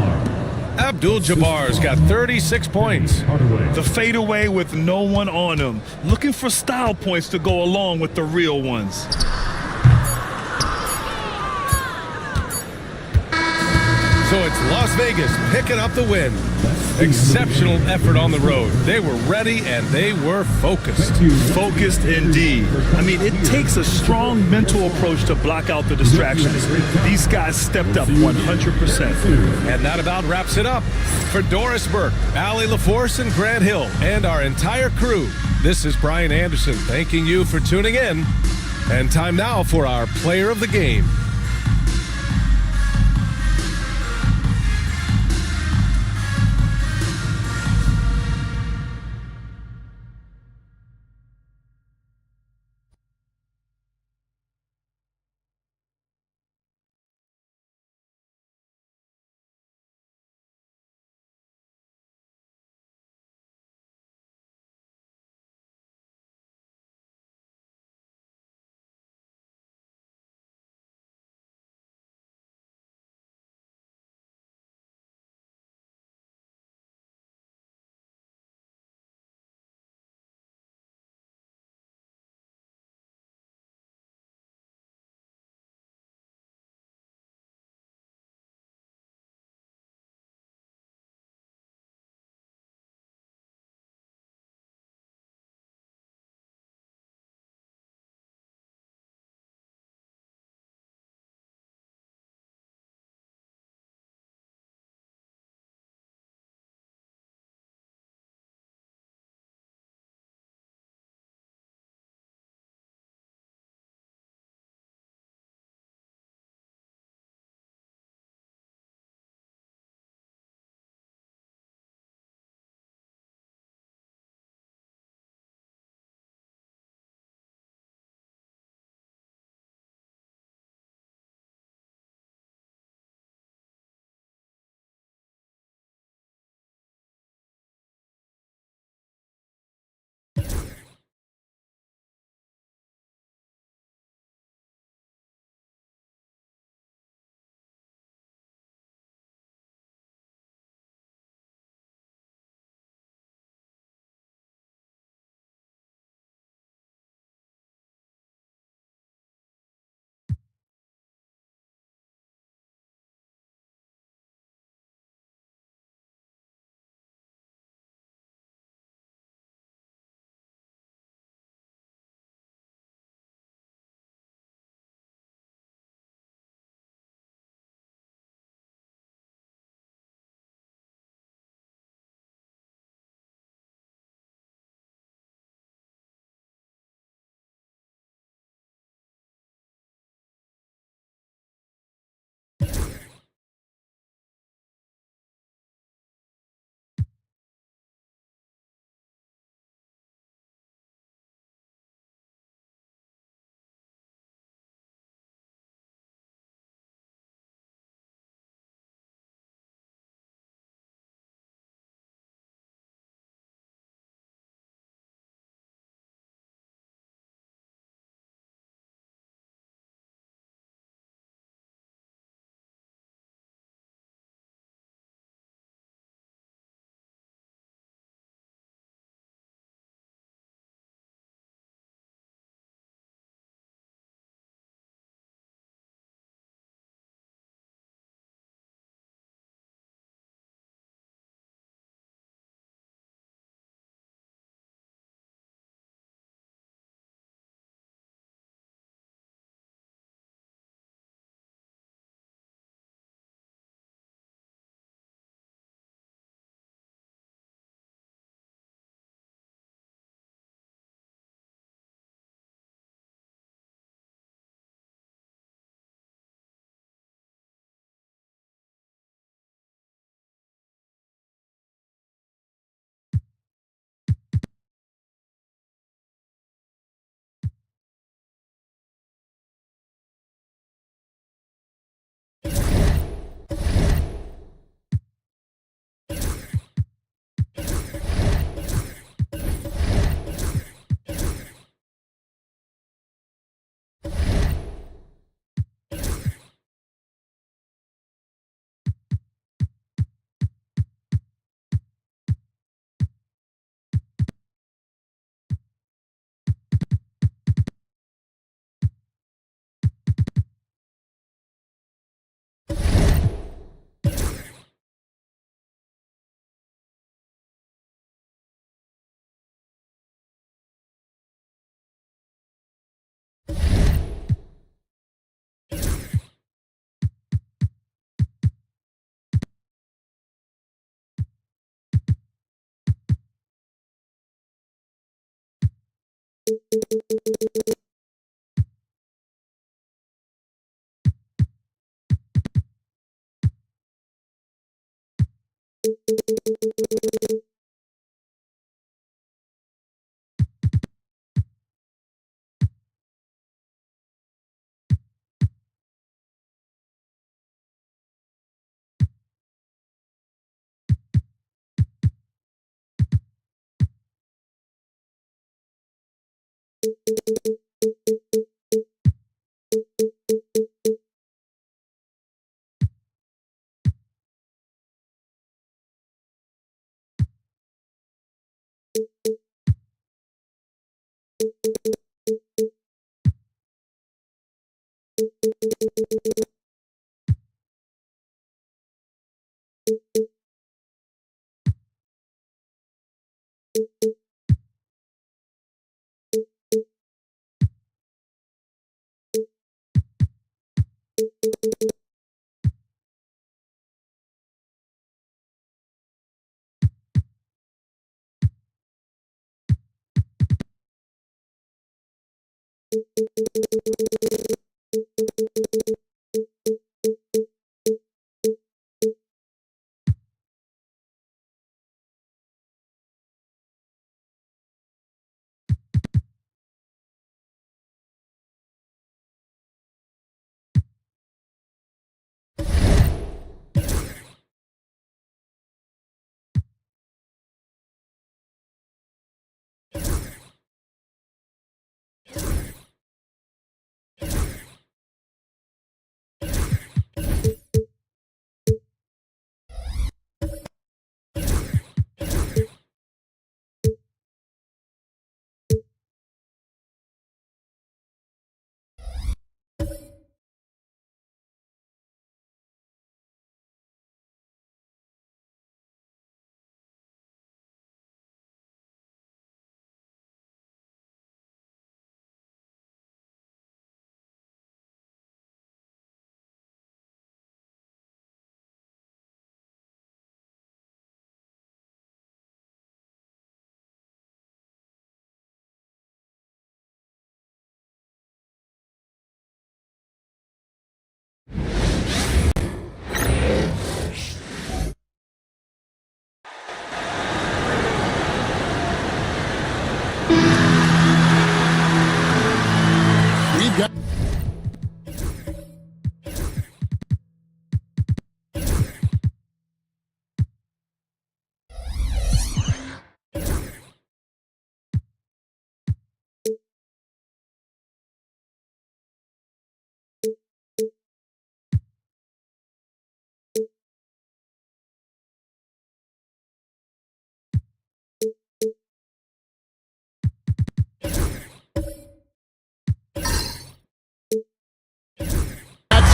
Abdul-Jabbar's got 36 points. The fadeaway with no one on him. Looking for style points to go along with the real ones. So it's Las Vegas picking up the win. Exceptional effort on the road. They were ready and they were focused. Focused indeed. I mean, it takes a strong mental approach to block out the distractions. These guys stepped up 100%. And that about wraps it up. For Doris Burke, Allie LaForce, and Grant Hill, and our entire crew, this is Brian Anderson thanking you for tuning in. And time now for our player of the game.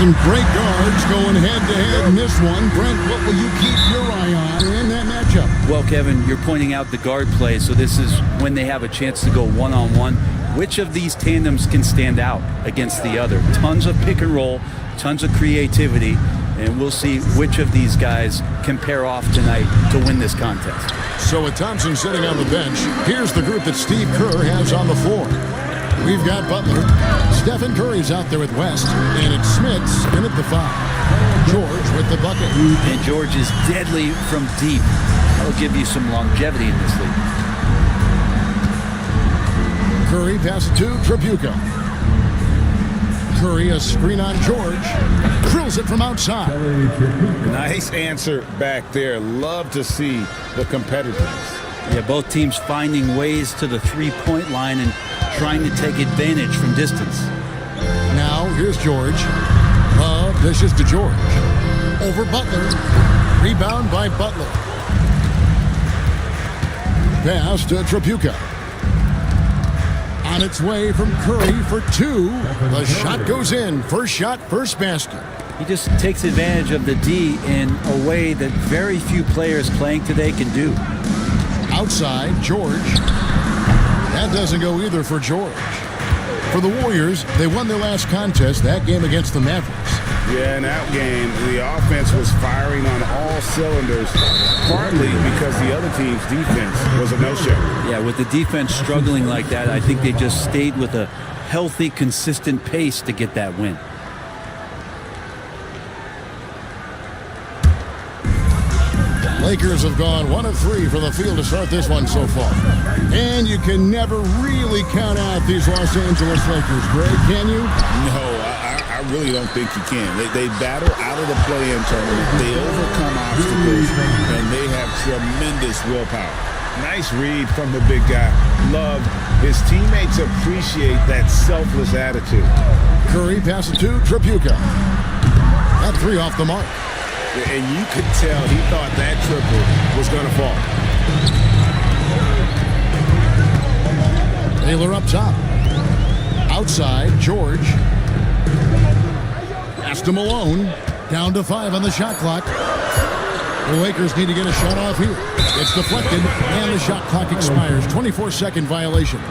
Some great guards going head-to-head in this one. Brent, what will you keep your eye on in that matchup? Well, Kevin, you're pointing out the guard play, so this is when they have a chance to go one-on-one. Which of these tandems can stand out against the other? Tons of pick and roll, tons of creativity, and we'll see which of these guys can pair off tonight to win this contest. So with Thompson sitting on the bench, here's the group that Steve Kerr has on the floor. We've got Butler. Stephen Curry's out there with West. And it's Smith's in at the 5. George with the bucket. And George is deadly from deep. That'll give you some longevity in this league. Curry passes to Tripucka. Curry, a screen on George. Drills it from outside. Nice answer back there. Love to see the competitiveness. Yeah, both teams finding ways to the three-point line and trying to take advantage from distance. Now, here's George. Dishes to George. Over Butler. Rebound by Butler. Pass to Tripucka. On its way from Curry for 2. The shot goes in. First shot, first basket. He just takes advantage of the D in a way that very few players playing today can do. Outside, George. That doesn't go either for George. For the Warriors, they won their last contest, that game against the Mavericks. Yeah, in that game, the offense was firing on all cylinders, partly because the other team's defense was a no-show. Yeah, with the defense struggling like that, I think they just stayed with a healthy, consistent pace to get that win. Lakers have gone 1 of 3 from the field to start this one so far. And you can never really count out these Los Angeles Lakers, Greg, can you? No, I really don't think you can. They battle out of the play-in tournament. They overcome obstacles, and they have tremendous willpower. Nice read from the big guy. Love. His teammates appreciate that selfless attitude. Curry passes to Tripucka. That 3 off the mark. And you could tell he thought that triple was going to fall. Baylor up top. Outside, George. Pass to Malone. Down to 5 on the shot clock. The Lakers need to get a shot off here. It's deflected, and the shot clock expires. 24-second violation.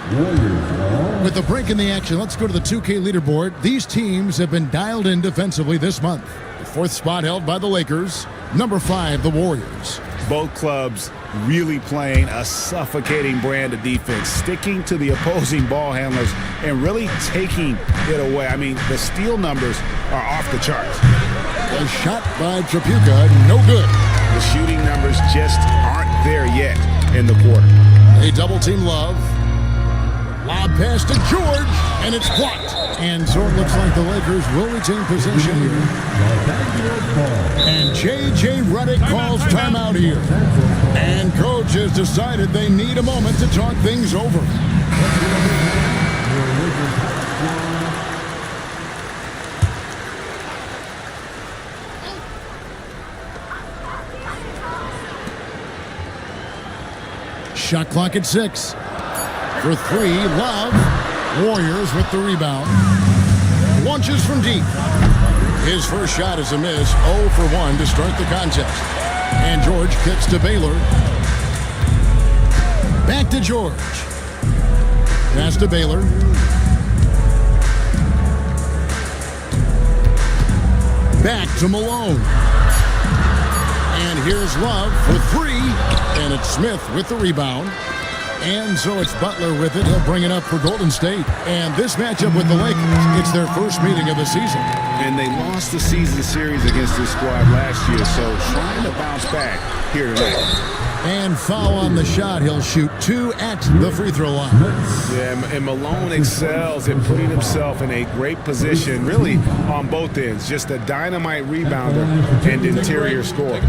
With the break in the action, let's go to the 2K leaderboard. These teams have been dialed in defensively this month. The 4th spot held by the Lakers. Number 5, the Warriors. Both clubs really playing a suffocating brand of defense, sticking to the opposing ball handlers and really taking it away. I mean, the steal numbers are off the charts. A shot by Tripucka, no good. The shooting numbers just aren't there yet in the quarter. They double-team Love. Lob pass to George, and it's blocked. And so it looks like the Lakers will retain possession here. And J.J. Redick calls timeout here. And coach has decided they need a moment to talk things over. Shot clock at 6. For 3, Love. Warriors with the rebound. Launches from deep. His first shot is a miss. 0 for 1 to start the contest. And George kicks to Baylor. Back to George. Pass to Baylor. Back to Malone. And here's Love for 3. And it's Smith with the rebound. And so it's Butler with it. He'll bring it up for Golden State. And this matchup with the Lakers, it's their first meeting of the season. And they lost the season series against this squad last year, so trying to bounce back here tonight. And foul on the shot. He'll shoot 2 at the free throw line. Yeah, and Malone excels at putting himself in a great position, really on both ends. Just a dynamite rebounder and interior scorer.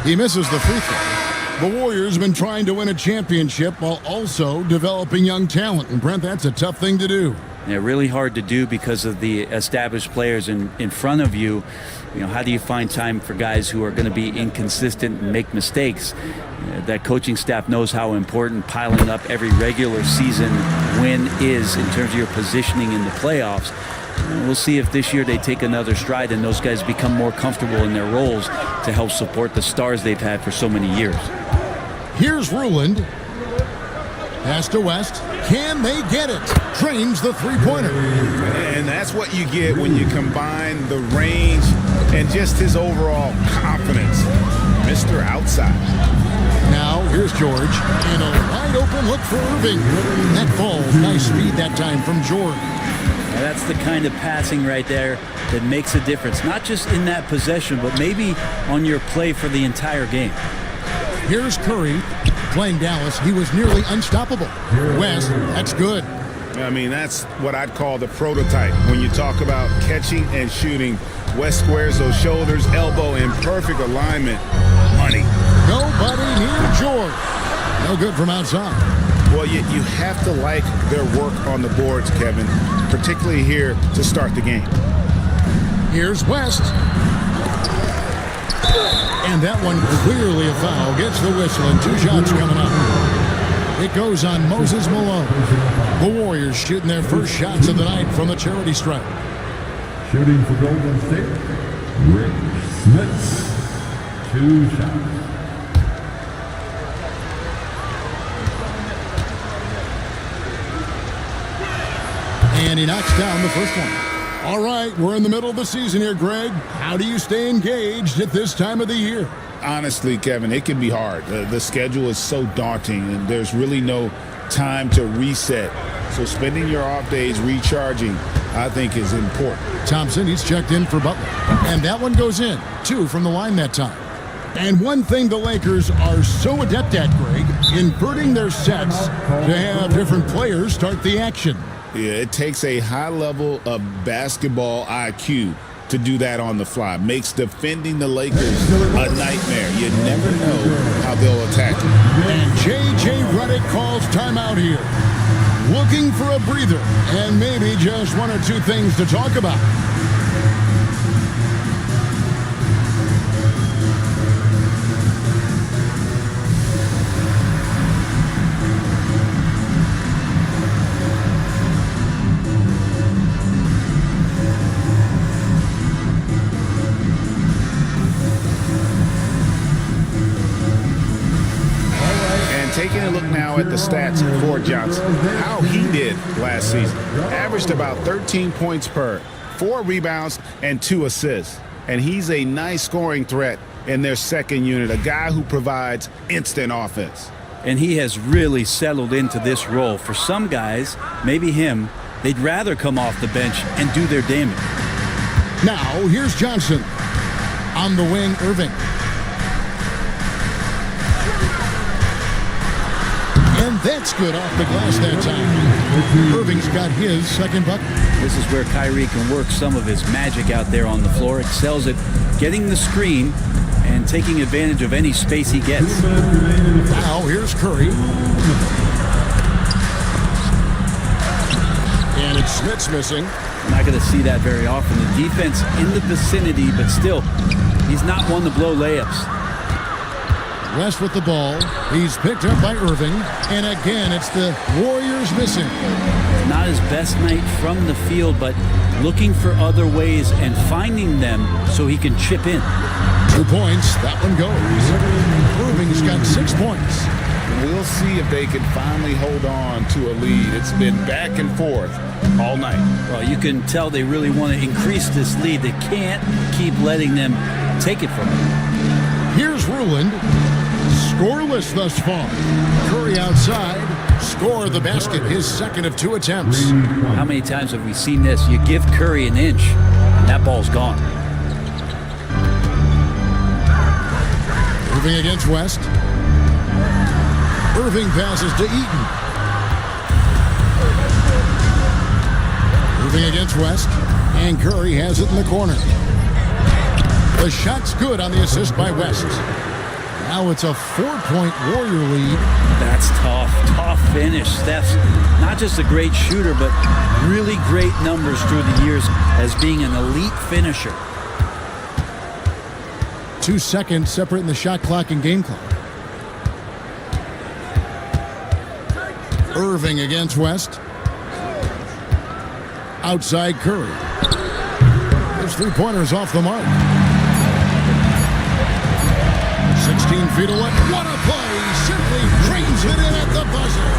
He misses the free throw. The Warriors have been trying to win a championship while also developing young talent. And Brent, that's a tough thing to do. Yeah, really hard to do because of the established players in front of you. You know, how do you find time for guys who are going to be inconsistent and make mistakes? That coaching staff knows how important piling up every regular season win is in terms of your positioning in the playoffs. We'll see if this year they take another stride and those guys become more comfortable in their roles to help support the stars they've had for so many years. Here's Ruland. Pass to West. Can they get it? Drains the three-pointer. And that's what you get when you combine the range and just his overall confidence. Mr. Outside. Now, here's George. And a wide-open look for Irving. That falls. Nice speed that time from George. Now that's the kind of passing right there that makes a difference. Not just in that possession, but maybe on your play for the entire game. Here's Curry. Playing Dallas, he was nearly unstoppable. West, that's good. I mean, that's what I'd call the prototype. When you talk about catching and shooting, West squares those shoulders, elbow in perfect alignment. Money. Nobody near George. No good from outside. Well, you have to like their work on the boards, Kevin, particularly here to start the game. Here's West. And that one clearly a foul. Gets the whistle and 2 shots coming up. It goes on Moses Malone. The Warriors shooting their first shots of the night from the charity stripe. Shooting for Golden State, Rick Smith. 2 shots. And he knocks down the first one. All right, we're in the middle of the season here, Greg. How do you stay engaged at this time of the year? Honestly, Kevin, it can be hard. The schedule is so daunting, and there's really no time to reset. So spending your off days recharging, I think, is important. Thompson, he's checked in for Butler. And that one goes in. 2 from the line that time. And one thing the Lakers are so adept at, Greg, inverting their sets to have different players start the action. Yeah, it takes a high level of basketball IQ to do that on the fly. Makes defending the Lakers a nightmare. You never know how they'll attack you. And J.J. Redick calls timeout here. Looking for a breather and maybe just 1 or 2 things to talk about. Taking a look now at the stats for Johnson, how he did last season. Averaged about 13 points per, 4 rebounds, and 2 assists. And he's a nice scoring threat in their second unit, a guy who provides instant offense. And he has really settled into this role. For some guys, maybe him, they'd rather come off the bench and do their damage. Now, here's Johnson. On the wing, Irving. And that's good off the glass that time. Irving's got his second bucket. This is where Kyrie can work some of his magic out there on the floor. Excels at getting the screen and taking advantage of any space he gets. Now here's Curry. And it's Smith's missing. We're not going to see that very often. The defense in the vicinity, but still, he's not one to blow layups. West with the ball. He's picked up by Irving. And again, it's the Warriors missing. Not his best night from the field, but looking for other ways and finding them so he can chip in. 2 points. That one goes. Irving's got 6 points. We'll see if they can finally hold on to a lead. It's been back and forth all night. Well, you can tell they really want to increase this lead. They can't keep letting them take it from them. Here's Ruland. Scoreless thus far. Curry outside. Score the basket. His second of 2 attempts. How many times have we seen this? You give Curry an inch, and that ball's gone. Moving against West. Irving passes to Eaton. Moving against West. And Curry has it in the corner. The shot's good on the assist by West. Now it's a 4-point Warrior lead. That's tough. Tough finish. Steph's not just a great shooter, but really great numbers through the years as being an elite finisher. 2 seconds separating the shot clock and game clock. Irving against West. Outside Curry. His 3-pointer's off the mark. 16 feet away. What a play! Simply drains it in at the buzzer.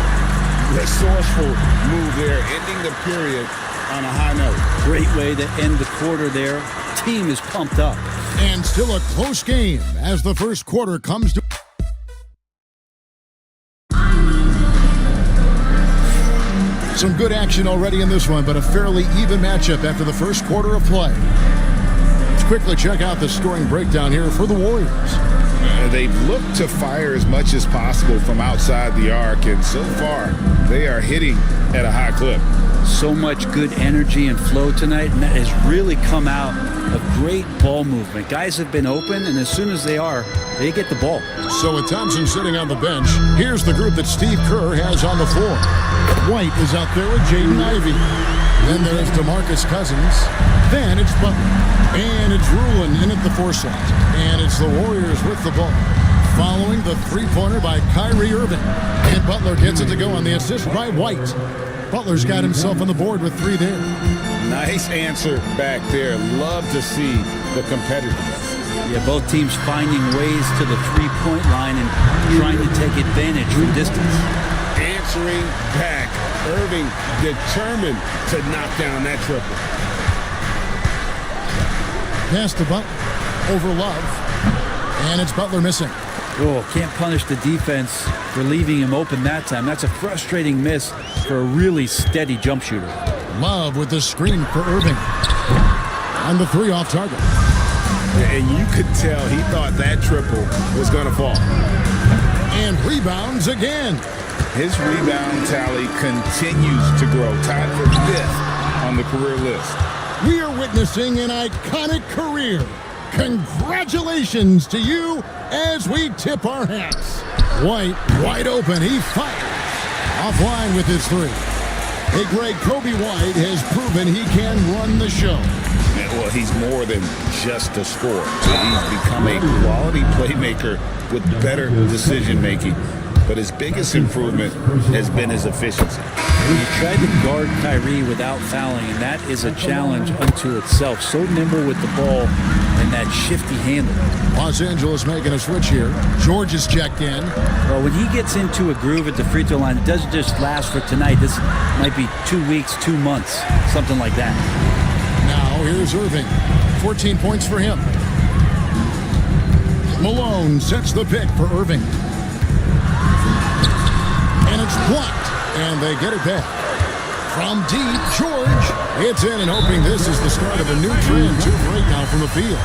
Resourceful move there, ending the period on a high note. Great way to end the quarter there. Team is pumped up. And still a close game as the first quarter comes to... Some good action already in this one, but a fairly even matchup after the first quarter of play. Let's quickly check out the scoring breakdown here for the Warriors. They've looked to fire as much as possible from outside the arc, and so far they are hitting at a high clip. So much good energy and flow tonight, and that has really come out of great ball movement. Guys have been open, and as soon as they are, they get the ball. So with Thompson sitting on the bench, here's the group that Steve Kerr has on the floor. White is out there with Jaden Ivey. Then there's DeMarcus Cousins. Then it's Butler. And it's Ruland in at the 4 slot. And it's the Warriors with the ball. Following the 3-pointer by Kyrie Irving. And Butler gets it to go on the assist by White. Butler's got himself on the board with 3 there. Nice answer back there. Love to see the competitiveness. Yeah, both teams finding ways to the 3-point line and trying to take advantage from distance. Answering back Irving determined to knock down that triple. Pass to Butler over Love, and it's Butler missing. Oh, can't punish the defense for leaving him open that time. That's a frustrating miss for a really steady jump shooter. Love with the screen for Irving. On the three off target. And you could tell he thought that triple was going to fall. And rebounds again. His rebound tally continues to grow. Tied for 5th on the career list. We are witnessing an iconic career. Congratulations to you as we tip our hats. White, wide open, he fires. Offline with his three. Hey, Greg, Kobe White has proven he can run the show. Well, he's more than just a scorer. He's become a quality playmaker with better decision-making. But his biggest improvement has been his efficiency. He tried to guard Kyrie without fouling, and that is a challenge unto itself. So nimble with the ball and that shifty handle. Los Angeles making a switch here. George is checked in. Well, when he gets into a groove at the free throw line, it doesn't just last for tonight. This might be 2 weeks, 2 months, something like that. Now here's Irving. 14 points for him. Malone sets the pick for Irving. And it's blocked, and they get it back. From deep, George hits in and hoping this is the start of a new trend. 2 for 8 now from the field.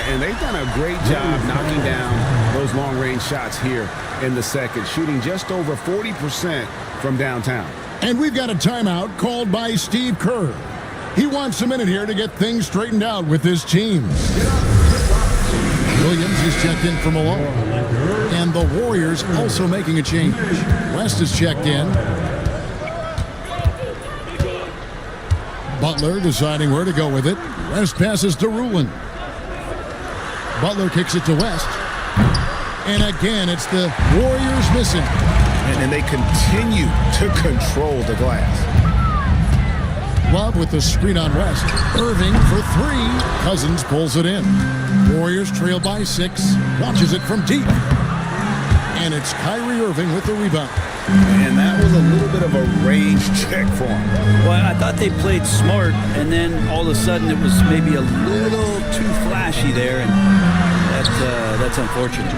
And they've done a great job knocking down those long-range shots here in the second, shooting just over 40% from downtown. And we've got a timeout called by Steve Kerr. He wants a minute here to get things straightened out with his team. Williams is checked in for Malone. And the Warriors also making a change. West is checked in. Butler deciding where to go with it. West passes to Rulin. Butler kicks it to West. And again, it's the Warriors missing. And they continue to control the glass. Love with the screen on West. Irving for 3. Cousins pulls it in. Warriors trail by 6. Launches it from deep. And it's Kyrie Irving with the rebound. And that was a little bit of a range check for him. Well, I thought they played smart, and then all of a sudden it was maybe a little too flashy there, and that's unfortunate.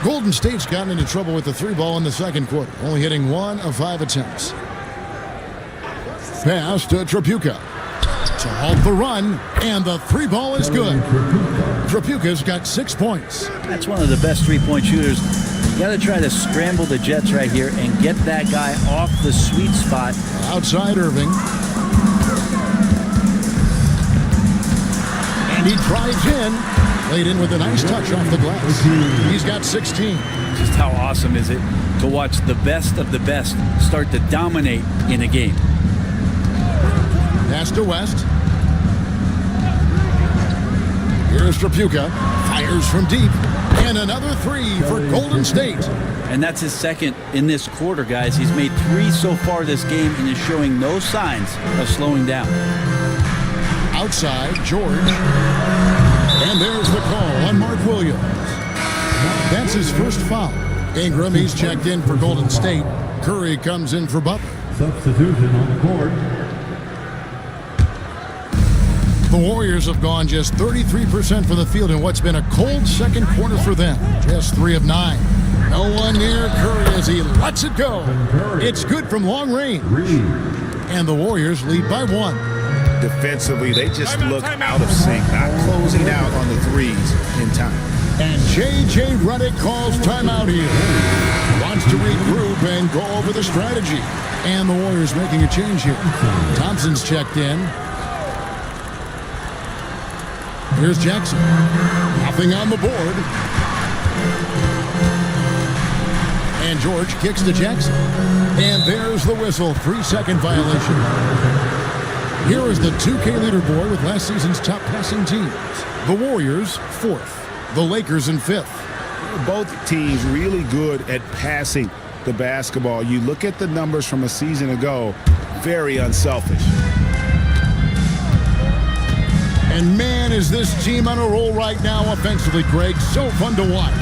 Golden State's gotten into trouble with the 3 ball in the second quarter, only hitting 1 of 5 attempts. Pass to Tripucka to halt the run, and the 3 ball is good. Tripucka's got 6 points. That's one of the best 3-point shooters. You got to try to scramble the Jets right here and get that guy off the sweet spot. Outside Irving. And he drives in. Laid in with a nice touch off the glass. He's got 16. Just how awesome is it to watch the best of the best start to dominate in a game. Pass to West. Here's Tripucka. Fires from deep. And another 3 for Golden State. And that's his second in this quarter, guys. He's made 3 so far this game and is showing no signs of slowing down. Outside, George. And there's the call on Mark Williams. That's his first foul. Ingram, he's checked in for Golden State. Curry comes in for Butler. Substitution on the court. The Warriors have gone just 33% from the field in what's been a cold second quarter for them. Just 3 of 9. No one near Curry as he lets it go. It's good from long range. And the Warriors lead by 1. Defensively, they just look out of sync, not closing out on the threes in time. And J.J. Redick calls timeout here. Wants to regroup and go over the strategy. And the Warriors making a change here. Thompson's checked in. Here's Jackson. Nothing on the board. And George kicks to Jackson. And there's the whistle. 3-second violation. Here is the 2K leaderboard with last season's top passing teams. The Warriors, 4th. The Lakers in 5th. Both teams really good at passing the basketball. You look at the numbers from a season ago, very unselfish. And man, is this team on a roll right now offensively, Greg. So fun to watch.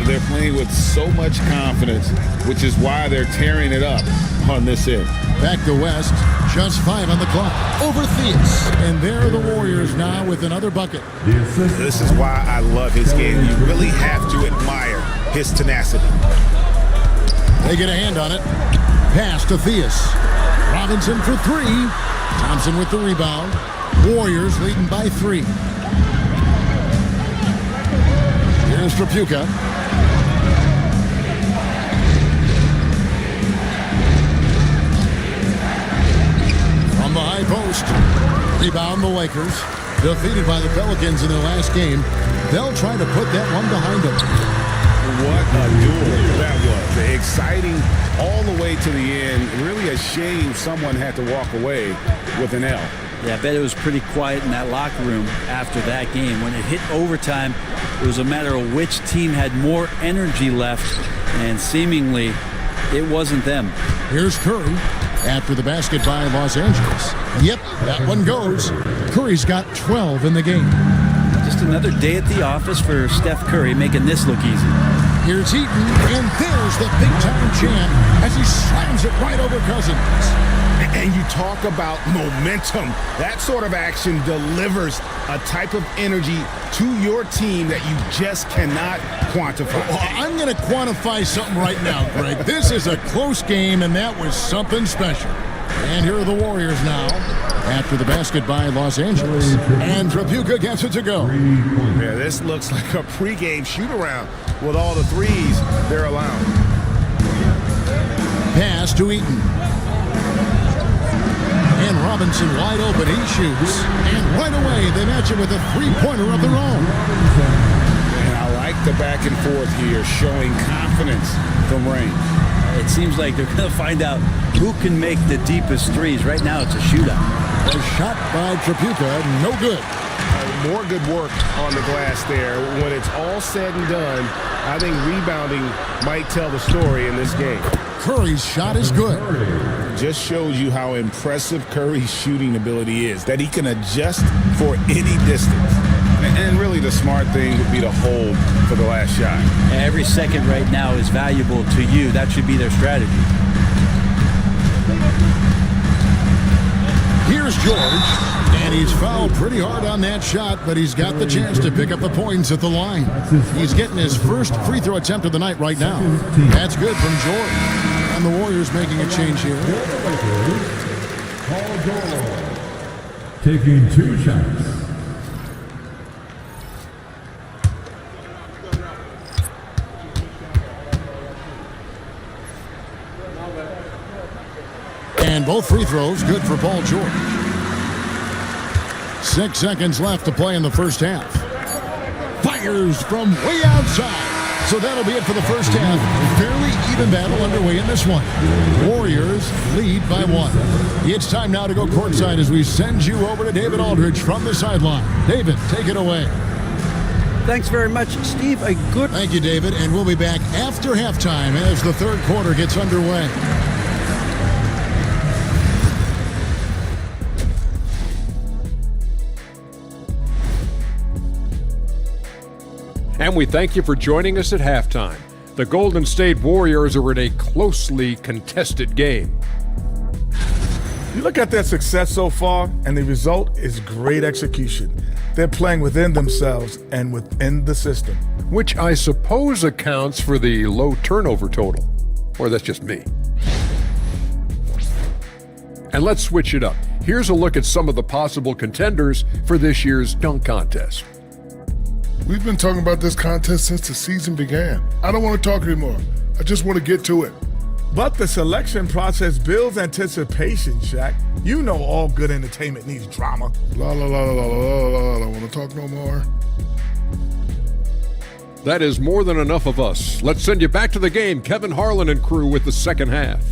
They're playing with so much confidence, which is why they're tearing it up on this end. Back to West, just 5 on the clock. Over Theus. And there are the Warriors now with another bucket. This is why I love his game. You really have to admire his tenacity. They get a hand on it. Pass to Theus. Robinson for 3. Thompson with the rebound. Warriors leading by 3. Here's Trapuka. From the high post. Rebound the Lakers. Defeated by the Pelicans in their last game. They'll try to put that one behind them. What a duel that was. Exciting all the way to the end. Really a shame someone had to walk away with an L. Yeah, I bet it was pretty quiet in that locker room after that game. When it hit overtime, it was a matter of which team had more energy left, and seemingly it wasn't them. Here's Curry after the basket by Los Angeles. Yep, that one goes. Curry's got 12 in the game. Just another day at the office for Steph Curry, making this look easy. Here's Eaton, and there's the big-time jam as he slams it right over Cousins. And you talk about momentum. That sort of action delivers a type of energy to your team that you just cannot quantify. Well, I'm going to quantify something right now, Greg. This is a close game, and that was something special. And here are the Warriors now after the basket by Los Angeles. And Trapuka gets it to go. Yeah, this looks like a pregame shoot-around with all the threes they're allowing. Pass to Eaton. And Robinson wide open. He shoots. And right away, they match it with a three-pointer of their own. And I like the back and forth here, showing confidence from range. It seems like they're going to find out who can make the deepest threes. Right now, it's a shootout. A shot by Trapuka, no good. More good work on the glass there. When it's all said and done, I think rebounding might tell the story in this game. Curry's shot is good. Just shows you how impressive Curry's shooting ability is, that he can adjust for any distance. And really the smart thing would be to hold for the last shot. Every second right now is valuable to you. That should be their strategy. Here's George, and he's fouled pretty hard on that shot, but he's got the chance to pick up the points at the line. He's getting his first free throw attempt of the night right now. That's good from George. And the Warriors making a change here. Paul George taking 2 shots. And both free throws good for Paul George. 6 seconds left to play in the first half. Fires from way outside. So that'll be it for the first half. Fairly even battle underway in this one. Warriors lead by 1. It's time now to go courtside as we send you over to David Aldridge from the sideline. David, take it away. Thanks very much, Steve. Thank you, David. And we'll be back after halftime as the third quarter gets underway. And we thank you for joining us at halftime. The Golden State Warriors are in a closely contested game. You look at their success so far, and the result is great execution. They're playing within themselves and within the system. Which I suppose accounts for the low turnover total. Or that's just me. And let's switch it up. Here's a look at some of the possible contenders for this year's dunk contest. We've been talking about this contest since the season began. I don't want to talk anymore. I just want to get to it. But the selection process builds anticipation, Shaq. You know all good entertainment needs drama. La la la la la la la. I don't want to talk no more. That is more than enough of us. Let's send you back to the game. Kevin Harlan and crew with the second half.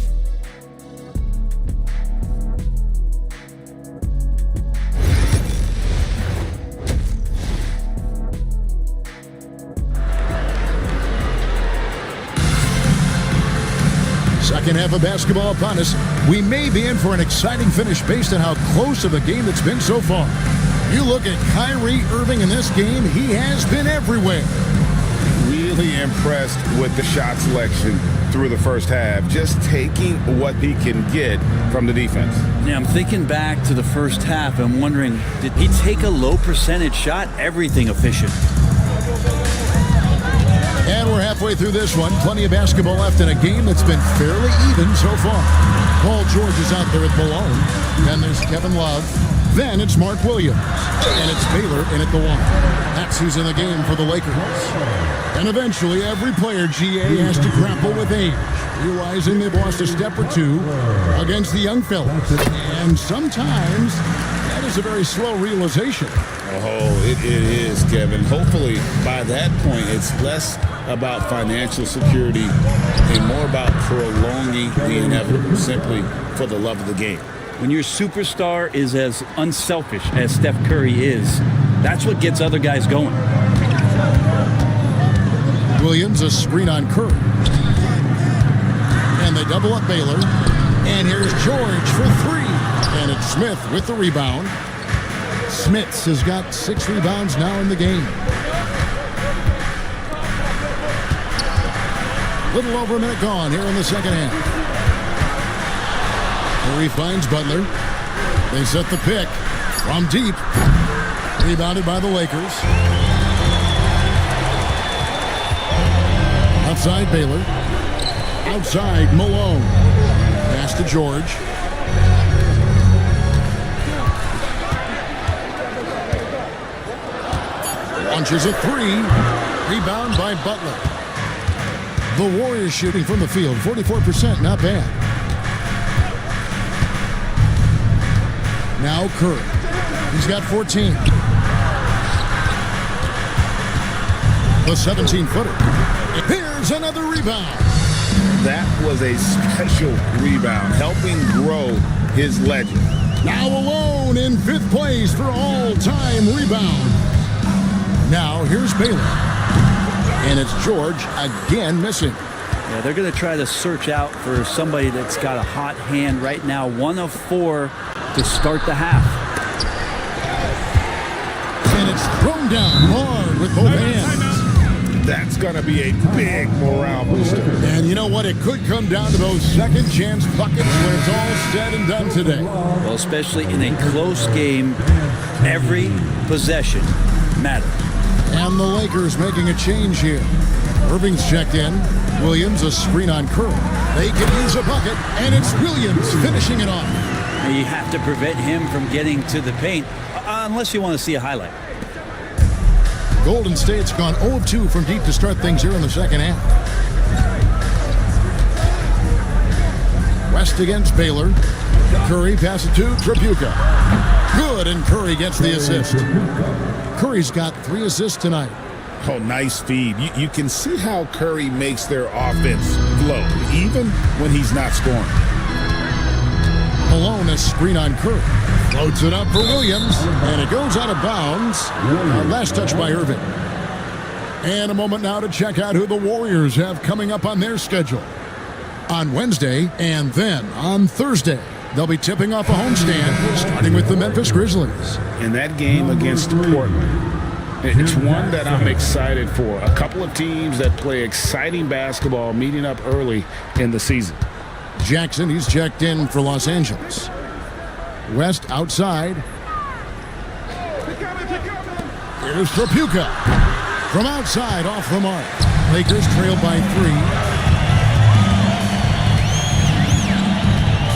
Second half of basketball upon us. We may be in for an exciting finish based on how close of a game it's been so far. You look at Kyrie Irving in this game, he has been everywhere. really impressed with the shot selection through the first half, just taking what he can get from the defense. Yeah, I'm thinking back to the first half. I'm wondering, did he take a low percentage shot? Everything efficient. And we're halfway through this one. Plenty of basketball left in a game that's been fairly even so far. Paul George is out there at Malone. Then there's Kevin Love. Then it's Mark Williams. And it's Baylor in at the one. That's who's in the game for the Lakers. And eventually, every player, GA, has to grapple with age, realizing they've lost a step or two against the young fellas. And sometimes that is a very slow realization. Oh, it is, Kevin. Hopefully, by that point, it's less about financial security and more about prolonging the inevitable, simply for the love of the game. When your superstar is as unselfish as Steph Curry is, that's what gets other guys going. Williams, a screen on Curry. And they double up Baylor. And here's George for three. And it's Smith with the rebound. Smits has got 6 rebounds now in the game. Little over a minute gone here in the second half. Curry finds Butler. They set the pick from deep. Rebounded by the Lakers. Outside Baylor. Outside Malone. Pass to George. Launches a three. Rebound by Butler. The Warriors shooting from the field. 44%, not bad. Now Curry. He's got 14. The 17-footer. Here's another rebound. That was a special rebound, helping grow his legend. Now alone in 5th place for all-time rebound. Now here's Baylor. And it's George again missing. Yeah, they're going to try to search out for somebody that's got a hot hand right now. 1 of 4 to start the half. And it's thrown down hard with both hands. That's going to be a big morale booster. And you know what? It could come down to those second chance buckets when it's all said and done today. Well, especially in a close game, every possession matters. And the Lakers making a change here. Irving's checked in. Williams, a screen on Curry. They can use a bucket, and it's Williams finishing it off. You have to prevent him from getting to the paint, unless you want to see a highlight. Golden State's gone 0 of 2 from deep to start things here in the second half. West against Baylor. Curry passes to Tripucka. Good, and Curry gets the assist. Curry's got 3 assists tonight. Oh, nice feed. You can see how Curry makes their offense flow, even when he's not scoring. Malone, a screen on Curry. Floats it up for Williams, and it goes out of bounds. Last touch by Irving. And a moment now to check out who the Warriors have coming up on their schedule. On Wednesday, and then on Thursday, they'll be tipping off a homestand, starting with the Memphis Grizzlies. In that game against Portland, it's one that I'm excited for. A couple of teams that play exciting basketball meeting up early in the season. Jackson, he's checked in for Los Angeles. West outside. Here's Tripucka. From outside, off the mark. Lakers trail by 3.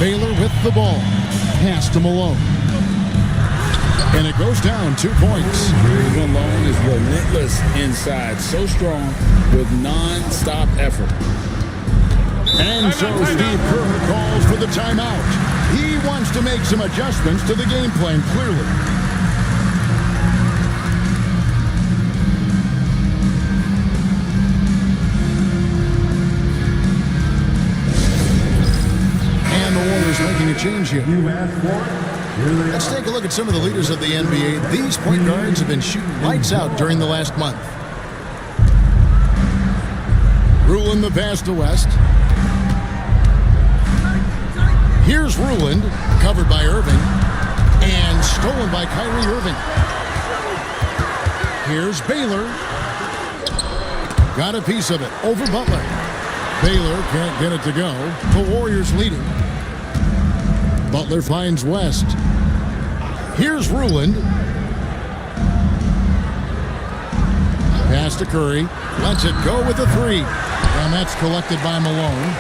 Baylor with the ball. Pass to Malone. And it goes down 2 points. Malone is relentless inside. So strong with non-stop effort. And so Steve Kerr calls for the timeout. He wants to make some adjustments to the game plan, clearly. And the Warriors making a change here. Let's take a look at some of the leaders of the NBA. These point guards have been shooting lights out during the last month. Ruland the pass to West. Here's Ruland, covered by Irving, and stolen by Kyrie Irving. Here's Baylor. got a piece of it over Butler. Baylor can't get it to go. The Warriors leading. Butler finds West. Here's Ruland. Pass to Curry. Lets it go with a three. And that's collected by Malone.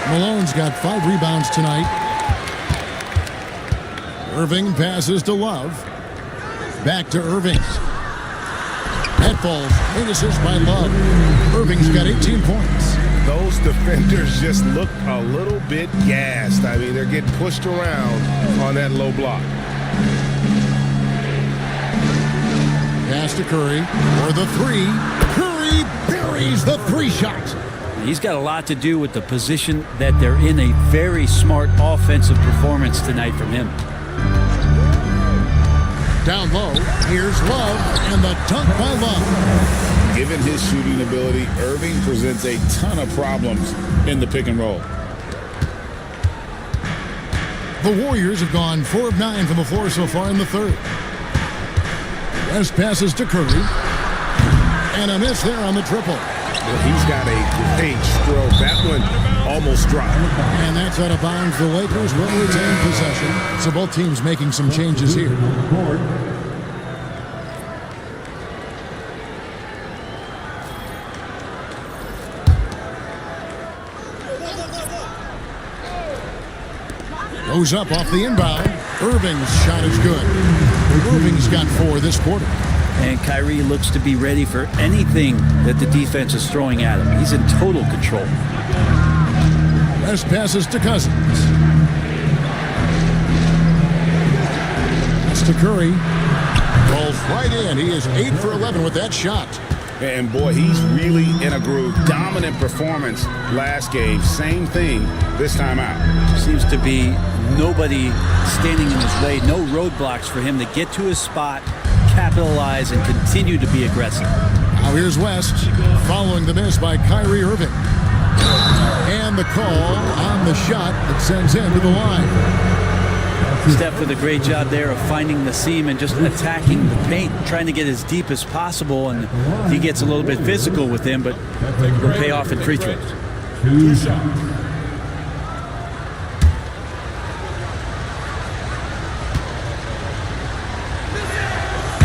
Malone's got 5 rebounds tonight. Irving passes to Love. Back to Irving. That falls. Great assist by Love. Irving's got 18 points. Those defenders just look a little bit gassed. I mean, they're getting pushed around on that low block. Pass to Curry for the three. Curry buries the 3-shot. He's got a lot to do with the position that they're in. A very smart offensive performance tonight from him. Down low, here's Love, and the dunk by Love. Given his shooting ability, Irving presents a ton of problems in the pick and roll. The Warriors have gone 4 of 9 from the floor so far in the third. West passes to Curry. And a miss there on the triple. Well, he's got a great stroke. That one almost dropped. And that's out of bounds. The Lakers will retain possession. So both teams making some changes here. Goes up off the inbound. Irving's shot is good. Irving's got 4 this quarter. And Kyrie looks to be ready for anything that the defense is throwing at him. He's in total control. West passes to Cousins. That's to Curry. Rolls right in. He is 8 for 11 with that shot. And boy, he's really in a groove. Dominant performance last game. Same thing this time out. Seems to be nobody standing in his way. No roadblocks for him to get to his spot, capitalize, and continue to be aggressive. Now here's West following the miss by Kyrie Irving. And the call on the shot that sends him to the line. Steph with a great job there of finding the seam and just attacking the paint, trying to get as deep as possible. And he gets a little bit physical with him, but will pay off in free throws. 2 shots.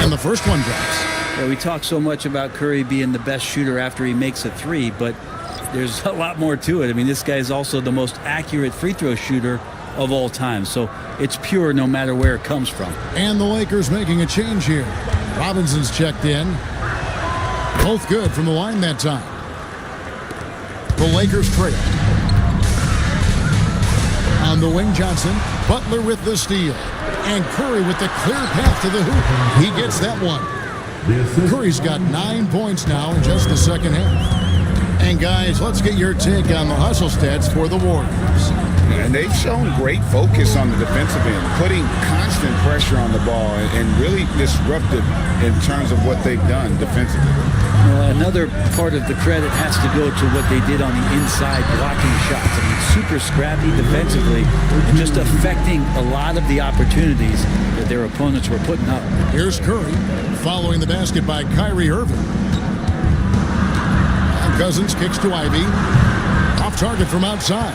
And the first one drops. Yeah, we talk so much about Curry being the best shooter after he makes a 3, but there's a lot more to it. I mean, this guy is also the most accurate free throw shooter of all time. So it's pure no matter where it comes from. And the Lakers making a change here. Robinson's checked in. Both good from the line that time. The Lakers trail. On the wing, Johnson. Butler with the steal. And Curry with the clear path to the hoop. He gets that one. Curry's got 9 points now in just the second half. And guys, let's get your take on the hustle stats for the Warriors. And they've shown great focus on the defensive end, putting constant pressure on the ball and really disruptive in terms of what they've done defensively. Well, another part of the credit has to go to what they did on the inside blocking shots. I mean, super scrappy defensively and just affecting a lot of the opportunities that their opponents were putting up. Here's Curry following the basket by Kyrie Irving. Cousins kicks to Ivy. Off target from outside.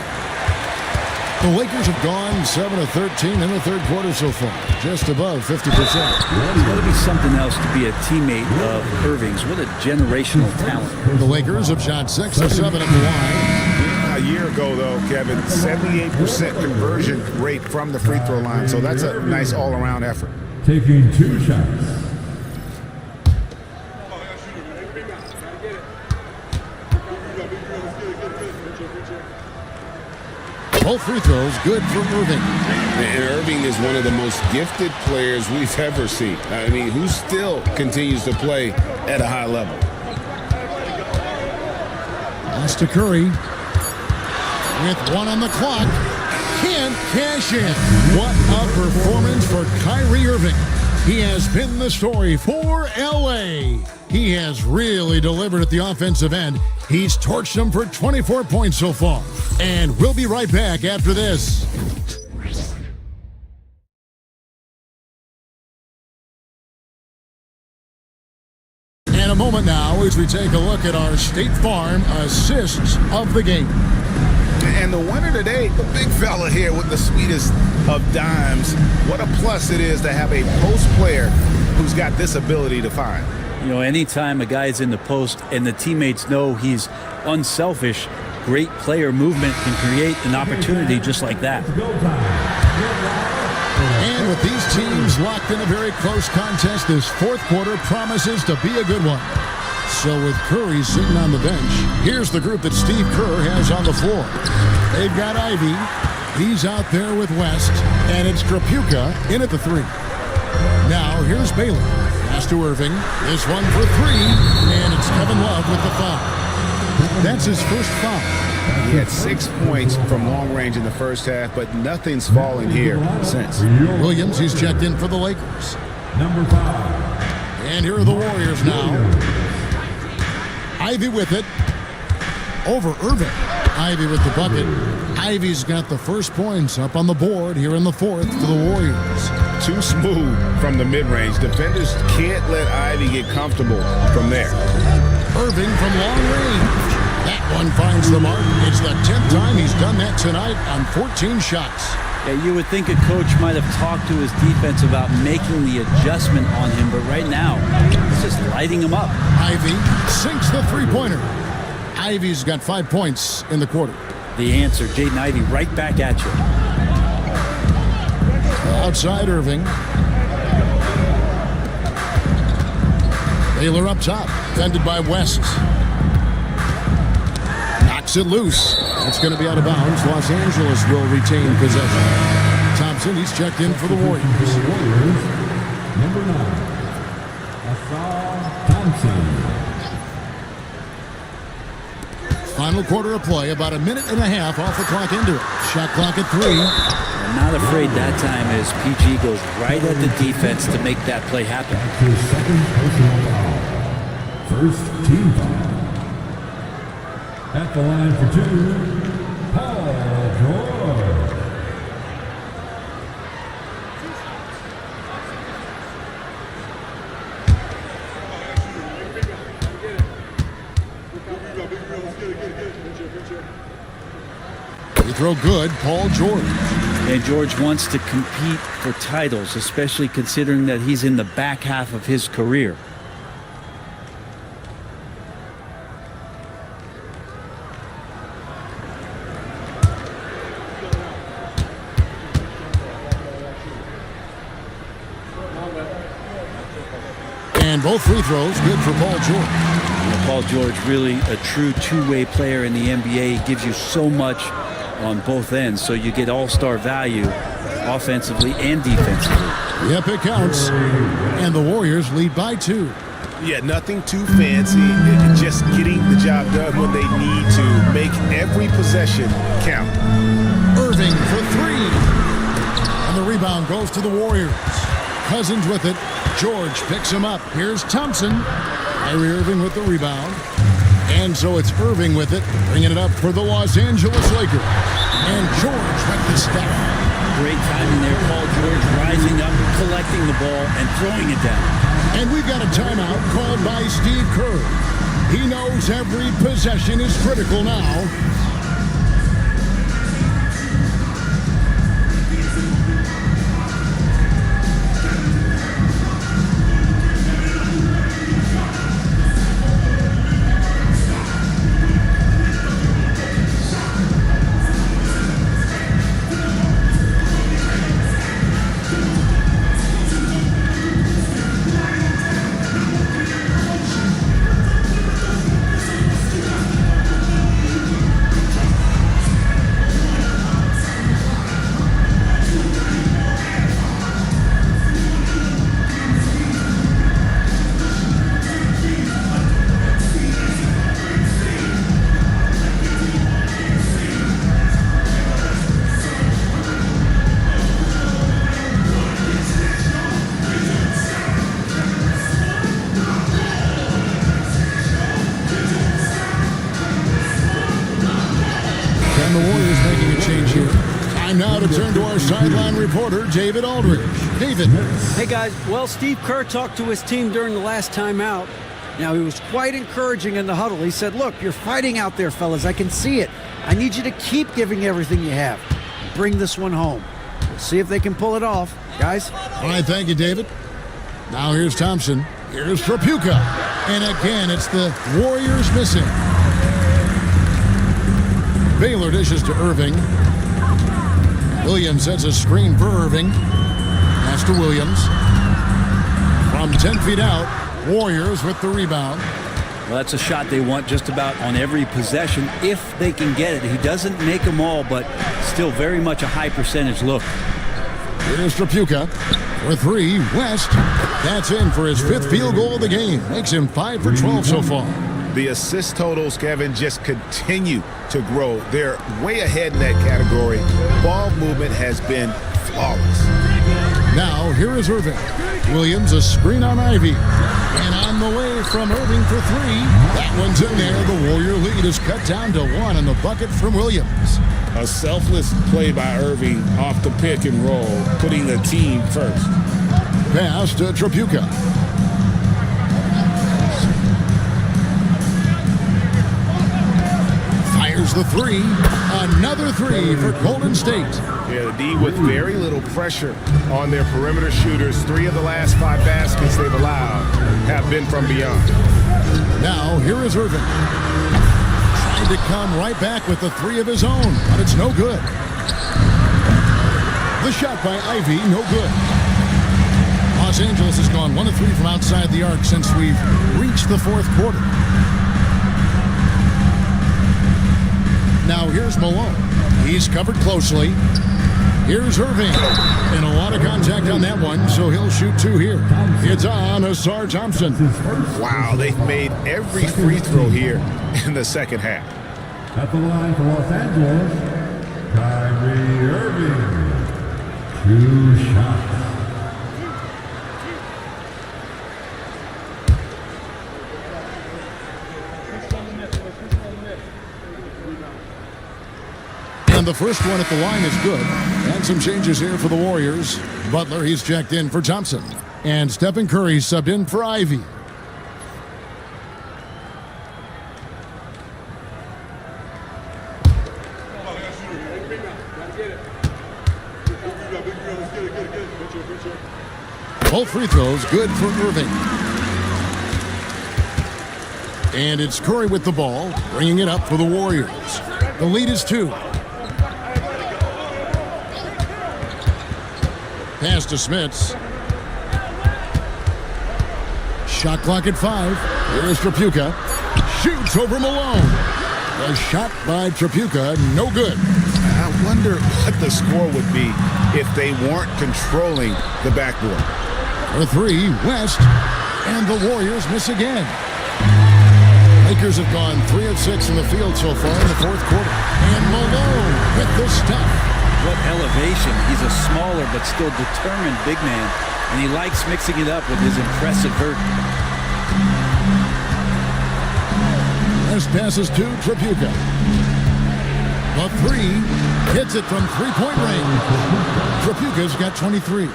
The Lakers have gone 7 of 13 in the third quarter so far, just above 50%. It's got to be something else to be a teammate of Irving's. What a generational talent. The Lakers have shot 6 of 7 at the line. A year ago, though, Kevin, 78% conversion rate from the free throw line, so that's a nice all-around effort. Taking 2 shots. Both free throws good for Irving. And Irving is one of the most gifted players we've ever seen. I mean, who still continues to play at a high level. Pass to Curry. With 1 on the clock. Can't cash in. What a performance for Kyrie Irving. He has been the story for LA. He has really delivered at the offensive end. He's torched them for 24 points so far. And we'll be right back after this. And And a moment now as we take a look at our State Farm assists of the game. And the winner today, the big fella here with the sweetest of dimes. What a plus it is to have a post player who's got this ability to find. You know, anytime a guy's in the post and the teammates know he's unselfish, great player movement can create an opportunity just like that. And with these teams locked in a very close contest, this fourth quarter promises to be a good one. So with Curry sitting on the bench, here's the group that Steve Kerr has on the floor. They've got Ivy. He's out there with West. And it's Krapuka in at the 3. Now here's Baylor. Pass to Irving. This one for 3. And it's Kevin Love with the foul. That's his first foul. He had 6 points from long range in the first half, but nothing's fallen here since. Williams, he's checked in for the Lakers. Number 5. And here are the Warriors now. Ivy with it. Over Irving. Ivy with the bucket. Ivy's got the first points up on the board here in the fourth for the Warriors. Too smooth from the mid-range. Defenders can't let Ivy get comfortable from there. Irving from long range. That one finds the mark. It's the 10th time he's done that tonight on 14 shots. Yeah, you would think a coach might have talked to his defense about making the adjustment on him, but right now, he's just lighting him up. Ivy sinks the three-pointer. Ivy's got 5 points in the quarter. The answer, Jaden Ivey right back at you. Outside Irving. Baylor up top, defended by West. Knocks it loose. It's going to be out of bounds. Los Angeles will retain possession. Thompson, he's checked in for the Warriors. Number 9, Asar Thompson. Final quarter of play, about a minute and a half off the clock into it. Shot clock at 3. I'm not afraid that time as PG goes right at the defense to make that play happen. His second personal foul. First team foul. At the line for 2, Paul George. Free throw good, Paul George. And George wants to compete for titles, especially considering that he's in the back half of his career. And both free throws good for Paul George. Paul George, really a true two-way player in the NBA. He gives you so much on both ends, so you get all-star value offensively and defensively. Yep, it counts. And the Warriors lead by 2. Yeah, nothing too fancy. Just getting the job done when they need to. Make every possession count. Irving for 3. And the rebound goes to the Warriors. Cousins with it. George picks him up. Here's Thompson. Kyrie Irving with the rebound. And so it's Irving with it, bringing it up for the Los Angeles Lakers. And George with the step. Great timing there, Paul George rising up, collecting the ball, and throwing it down. And we've got a timeout called by Steve Kerr. He knows every possession is critical now. And the Warriors making a change here. Time now to turn to our sideline reporter, David Aldridge. David. Hey, guys. Well, Steve Kerr talked to his team during the last timeout. Now, he was quite encouraging in the huddle. He said, look, you're fighting out there, fellas. I can see it. I need you to keep giving everything you have. Bring this one home. We'll see if they can pull it off. Guys? All right, thank you, David. Now here's Thompson. Here's Trapuka. And again, it's the Warriors missing. Baylor dishes to Irving. Williams sets a screen for Irving. Pass to Williams. From 10 feet out, Warriors with the rebound. Well, that's a shot they want just about on every possession if they can get it. He doesn't make them all, but still very much a high percentage look. Here's Trapuka for 3. West. That's in for his 5th field goal of the game. Makes him 5 for 12 so far. The assist totals, Kevin, just continue to grow. They're way ahead in that category. Ball movement has been flawless. Now, here is Irving. Williams, a screen on Ivy. And on the way from Irving for 3. That one's in there. The Warrior lead is cut down to 1 in the bucket from Williams. A selfless play by Irving off the pick and roll, putting the team first. Pass to Trapuka. Fires the 3. Another 3 for Golden State. Yeah, the D with very little pressure on their perimeter shooters. 3 of the last 5 baskets they've allowed have been from beyond. Now, here is Irving. Trying to come right back with the 3 of his own, but it's no good. The shot by Ivy, no good. Los Angeles has gone 1 of 3 from outside the arc since we've reached the 4th quarter. Now here's Malone. He's covered closely. Here's Irving. And a lot of contact on that one, so he'll shoot 2 here. It's on Asar Thompson. Wow, they've made every free throw here in the second half. At the line for Los Angeles, Kyrie Irving. 2 shots. And the first one at the line is good. And some changes here for the Warriors. Butler, he's checked in for Thompson. And Stephen Curry subbed in for Ivy. Both free throws good for Irving. And it's Curry with the ball, bringing it up for the Warriors. The lead is 2. Pass to Smits. Shot clock at 5. Here's Trapuka. Shoots over Malone. A shot by Trapuka, no good. I wonder what the score would be if they weren't controlling the backboard. For 3, West. And the Warriors miss again. Lakers have gone 3 of 6 in the field so far in the 4th quarter. And Malone with the stuff. What elevation. He's a smaller but still determined big man, and he likes mixing it up with his impressive vert. This passes to Trapuka. The 3 hits it from 3-point range. Trapuka's got 23.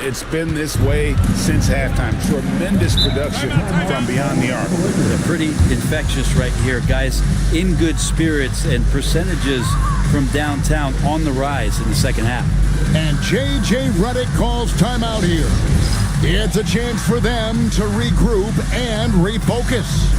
It's been this way since halftime. Tremendous production from beyond the arc. They're pretty infectious right here. Guys in good spirits and percentages from downtown on the rise in the second half. And J.J. Redick calls timeout here. It's a chance for them to regroup and refocus.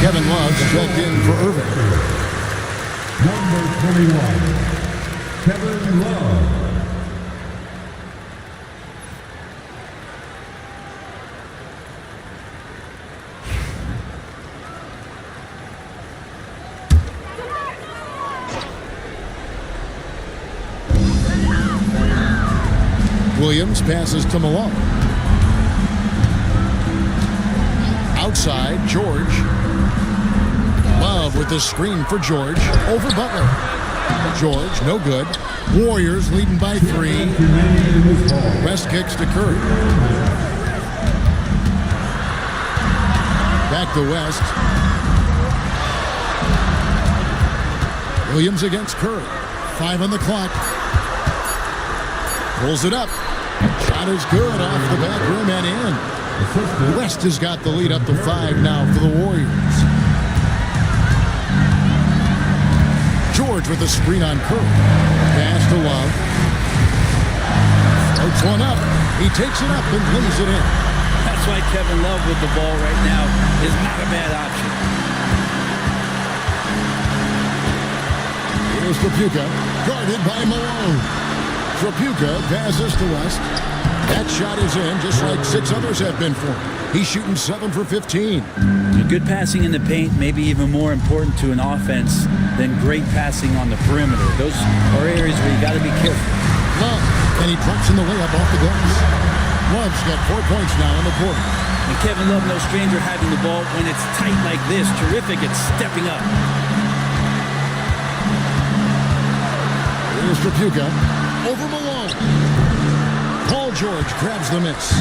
Kevin Love's checked in for Irving. Number 21, Kevin Love. Williams passes to Malone. Outside, George. Love with the screen for George. Over Butler. George, no good. Warriors leading by 3. West kicks to Curry. Back to West. Williams against Curry. 5 on the clock. Pulls it up. Shot is good off the back rim and in. West has got the lead up to 5 now for the Warriors. George with the screen on Curry. Pass to Love. Floats one up. He takes it up and lays it in. That's why Kevin Love with the ball right now is not a bad option. Here's Trapuka, guarded by Malone. Trapuka passes to West. That shot is in, just like 6 others have been for him. He's shooting 7 for 15. Good passing in the paint, maybe even more important to an offense than great passing on the perimeter. Those are areas where you got to be careful. Love, and he drops in the way up off the glass. Love's got 4 points now in the quarter. And Kevin Love, no stranger having the ball when it's tight like this. Terrific at stepping up. Here's Trapuka. Over Malone. Paul George grabs the miss.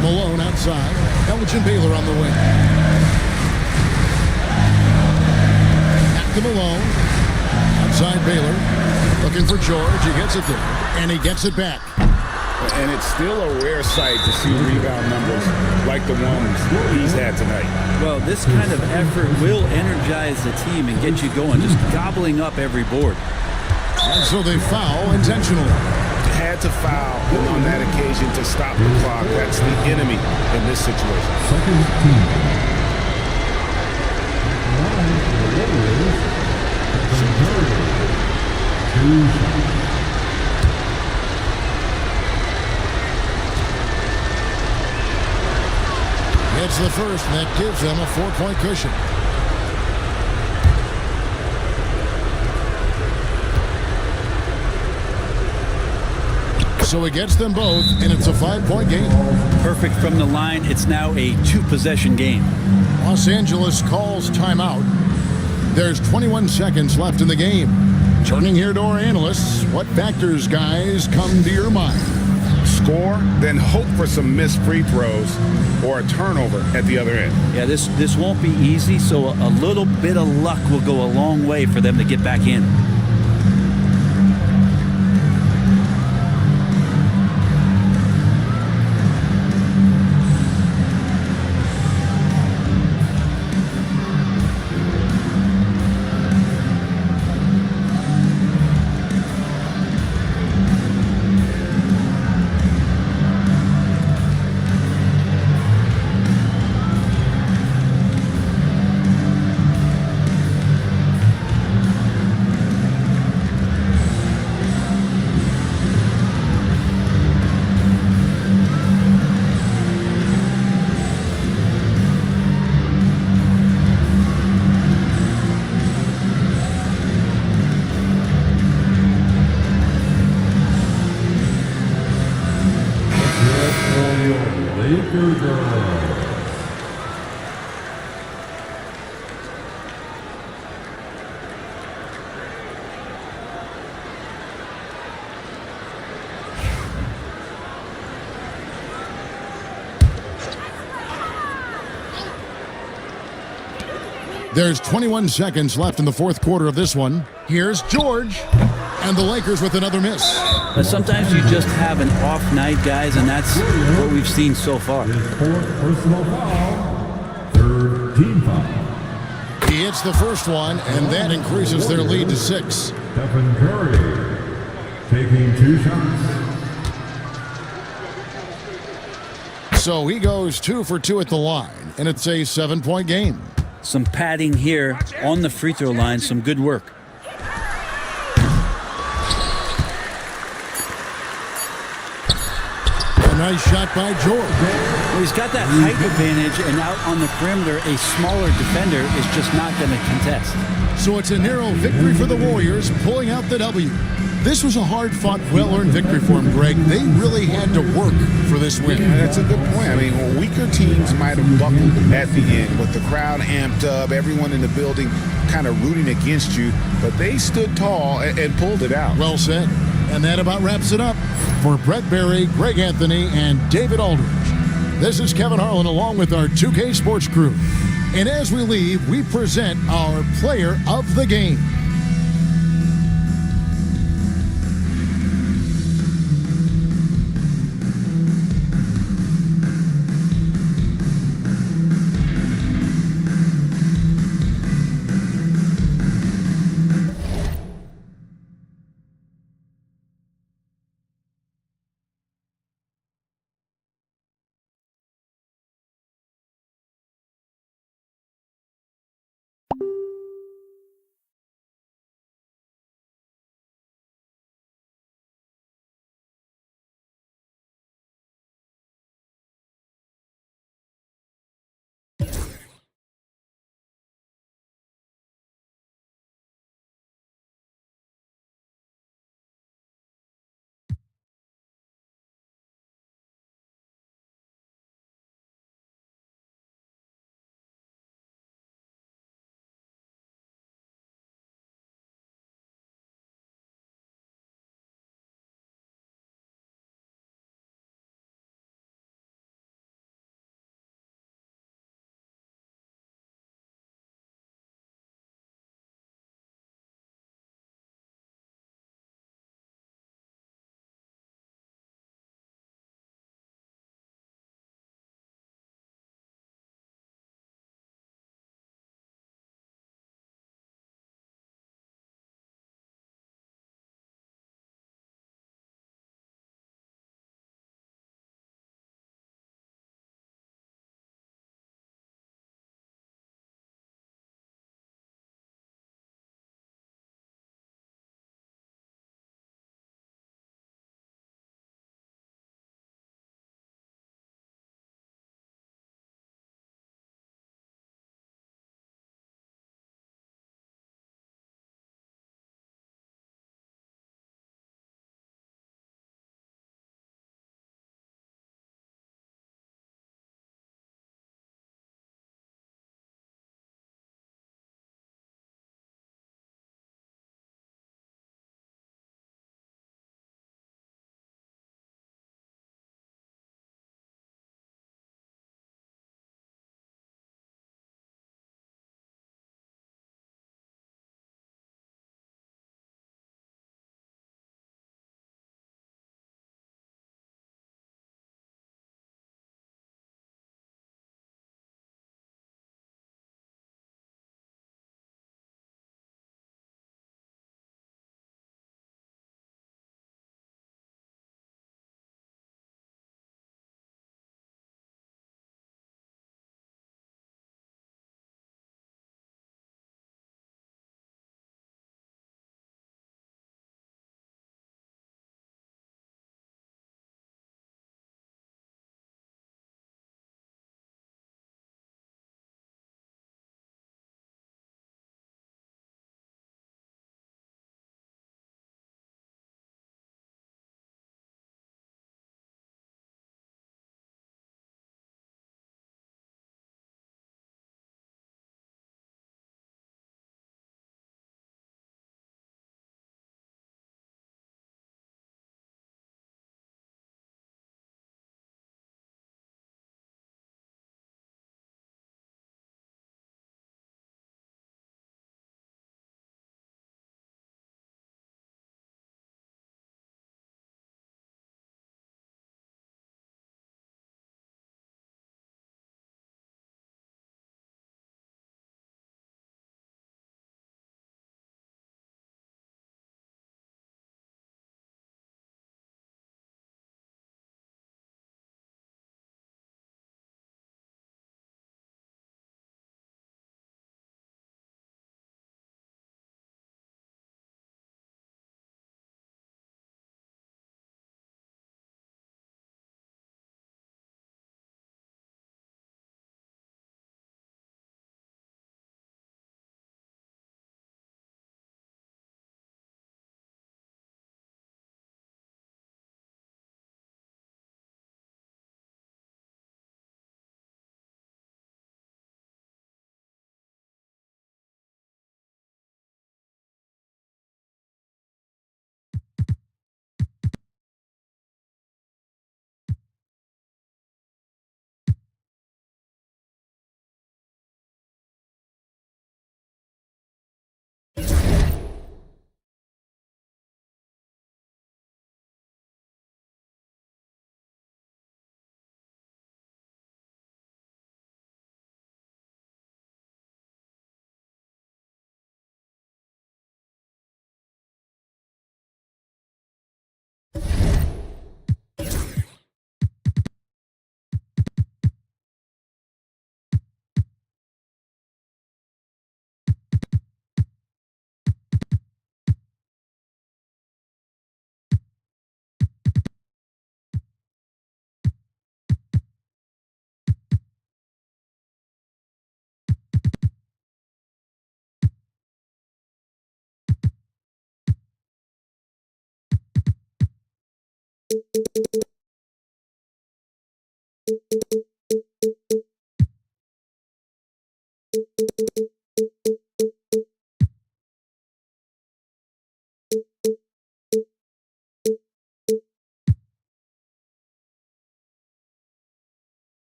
Malone outside. Elgin Baylor on the wing. Back to Malone. Outside Baylor. Looking for George. He gets it there. And he gets it back. And it's still a rare sight to see rebound numbers like the ones he's had tonight. Well, this kind of effort will energize the team and get you going, just gobbling up every board. And so they foul intentionally. Had to foul on that occasion to stop the clock. That's the enemy in this situation. Second team. It's the first, and that gives them a 4-point cushion. So he gets them both, and it's a 5-point game. Perfect from the line. It's now a 2-possession game. Los Angeles calls timeout. There's 21 seconds left in the game. Turning here to our analysts, what factors, guys, come to your mind? Score, then hope for some missed free throws or a turnover at the other end. Yeah, this won't be easy, so a little bit of luck will go a long way for them to get back in. There's 21 seconds left in the fourth quarter of this one. Here's George, and the Lakers with another miss. But sometimes you just have an off night, guys, and that's what we've seen so far. Fourth personal foul. Third team foul. He hits the first one, and that increases their lead to 6. Stephen Curry taking 2 shots. So he goes 2 for 2 at the line, and it's a 7-point game. some padding here on the free throw line, some good work. A nice shot by George. Well, he's got that height advantage, and out on the perimeter, a smaller defender is just not going to contest. So it's a narrow victory for the Warriors, pulling out the W. This was a hard-fought, well-earned victory for them, Greg. They really had to work for this win. Yeah, that's a good point. I mean, weaker teams might have buckled at the end with the crowd amped up, everyone in the building kind of rooting against you, but they stood tall and pulled it out. Well said. And that about wraps it up. For Brett Berry, Greg Anthony, and David Aldridge, this is Kevin Harlan along with our 2K Sports crew. And as we leave, we present our player of the game.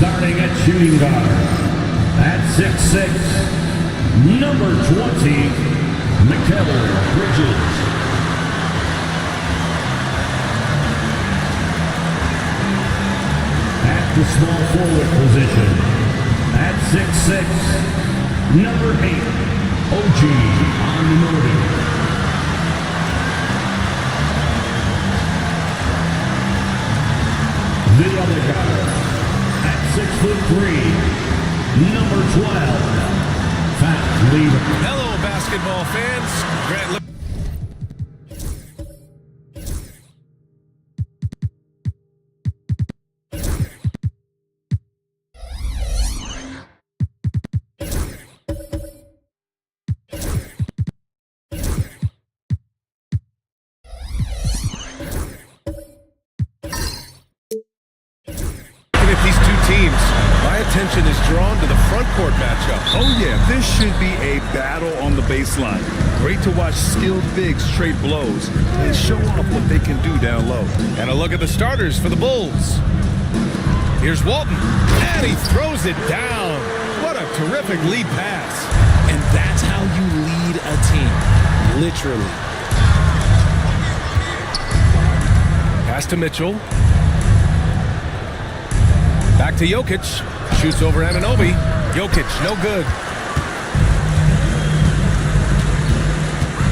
Starting at shooting guard, at 6'6", number 20, Mikhail Bridges. At the small forward position, at 6'6", number 8, OG Anunoby. The other guard, at 6'3", number 12, Fat Leader. Hello, basketball fans. Grant these two teams, my attention is drawn to the front court matchup. Oh yeah, this should be a battle on the baseline. Great to watch skilled bigs trade blows and show off what they can do down low. And a look at the starters for the Bulls. Here's Walton, and he throws it down. What a terrific lead pass. And that's how you lead a team, literally. Pass to Mitchell. Back to Jokic. Shoots over Anunoby. Jokic, no good.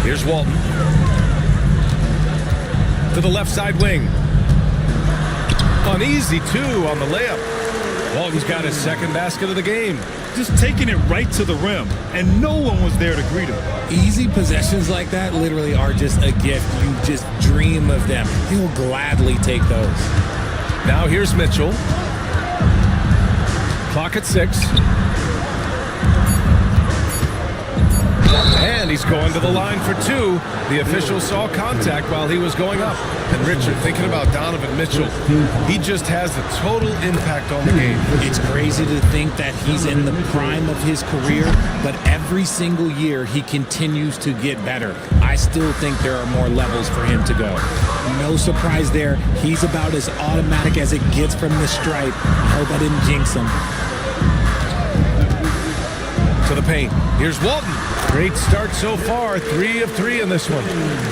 Here's Walton. To the left side wing. An easy two on the layup. Walton's got his second basket of the game. Just taking it right to the rim, and no one was there to greet him. Easy possessions like that literally are just a gift. You just dream of them. He'll gladly take those. Now here's Mitchell. Clock at 6. And he's going to the line for two. The official saw contact while he was going up. And Richard, thinking about Donovan Mitchell, he just has a total impact on the game. It's crazy to think that he's in the prime of his career, but every single year he continues to get better. I still think there are more levels for him to go. No surprise there. He's about as automatic as it gets from the stripe. Hope I didn't jinx him. To the paint. Here's Walton. Great start so far. 3 of 3 in this one.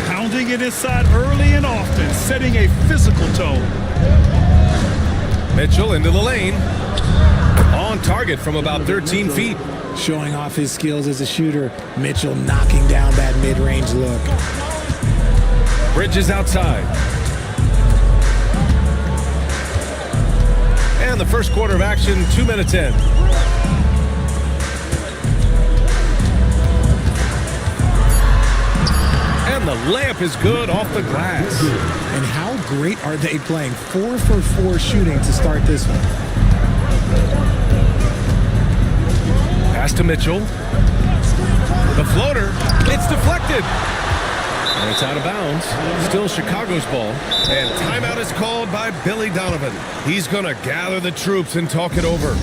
Pounding it inside early and often, setting a physical tone. Mitchell into the lane. On target from about 13 feet. Showing off his skills as a shooter. Mitchell knocking down that mid-range look. Bridges outside. And the first quarter of action, 2 minutes in. And the layup is good off the glass. And how great are they playing? 4 for 4 shooting to start this one. Pass to Mitchell. The floater. It's deflected. And it's out of bounds. Still Chicago's ball. And timeout is called by Billy Donovan. He's going to gather the troops and talk it over.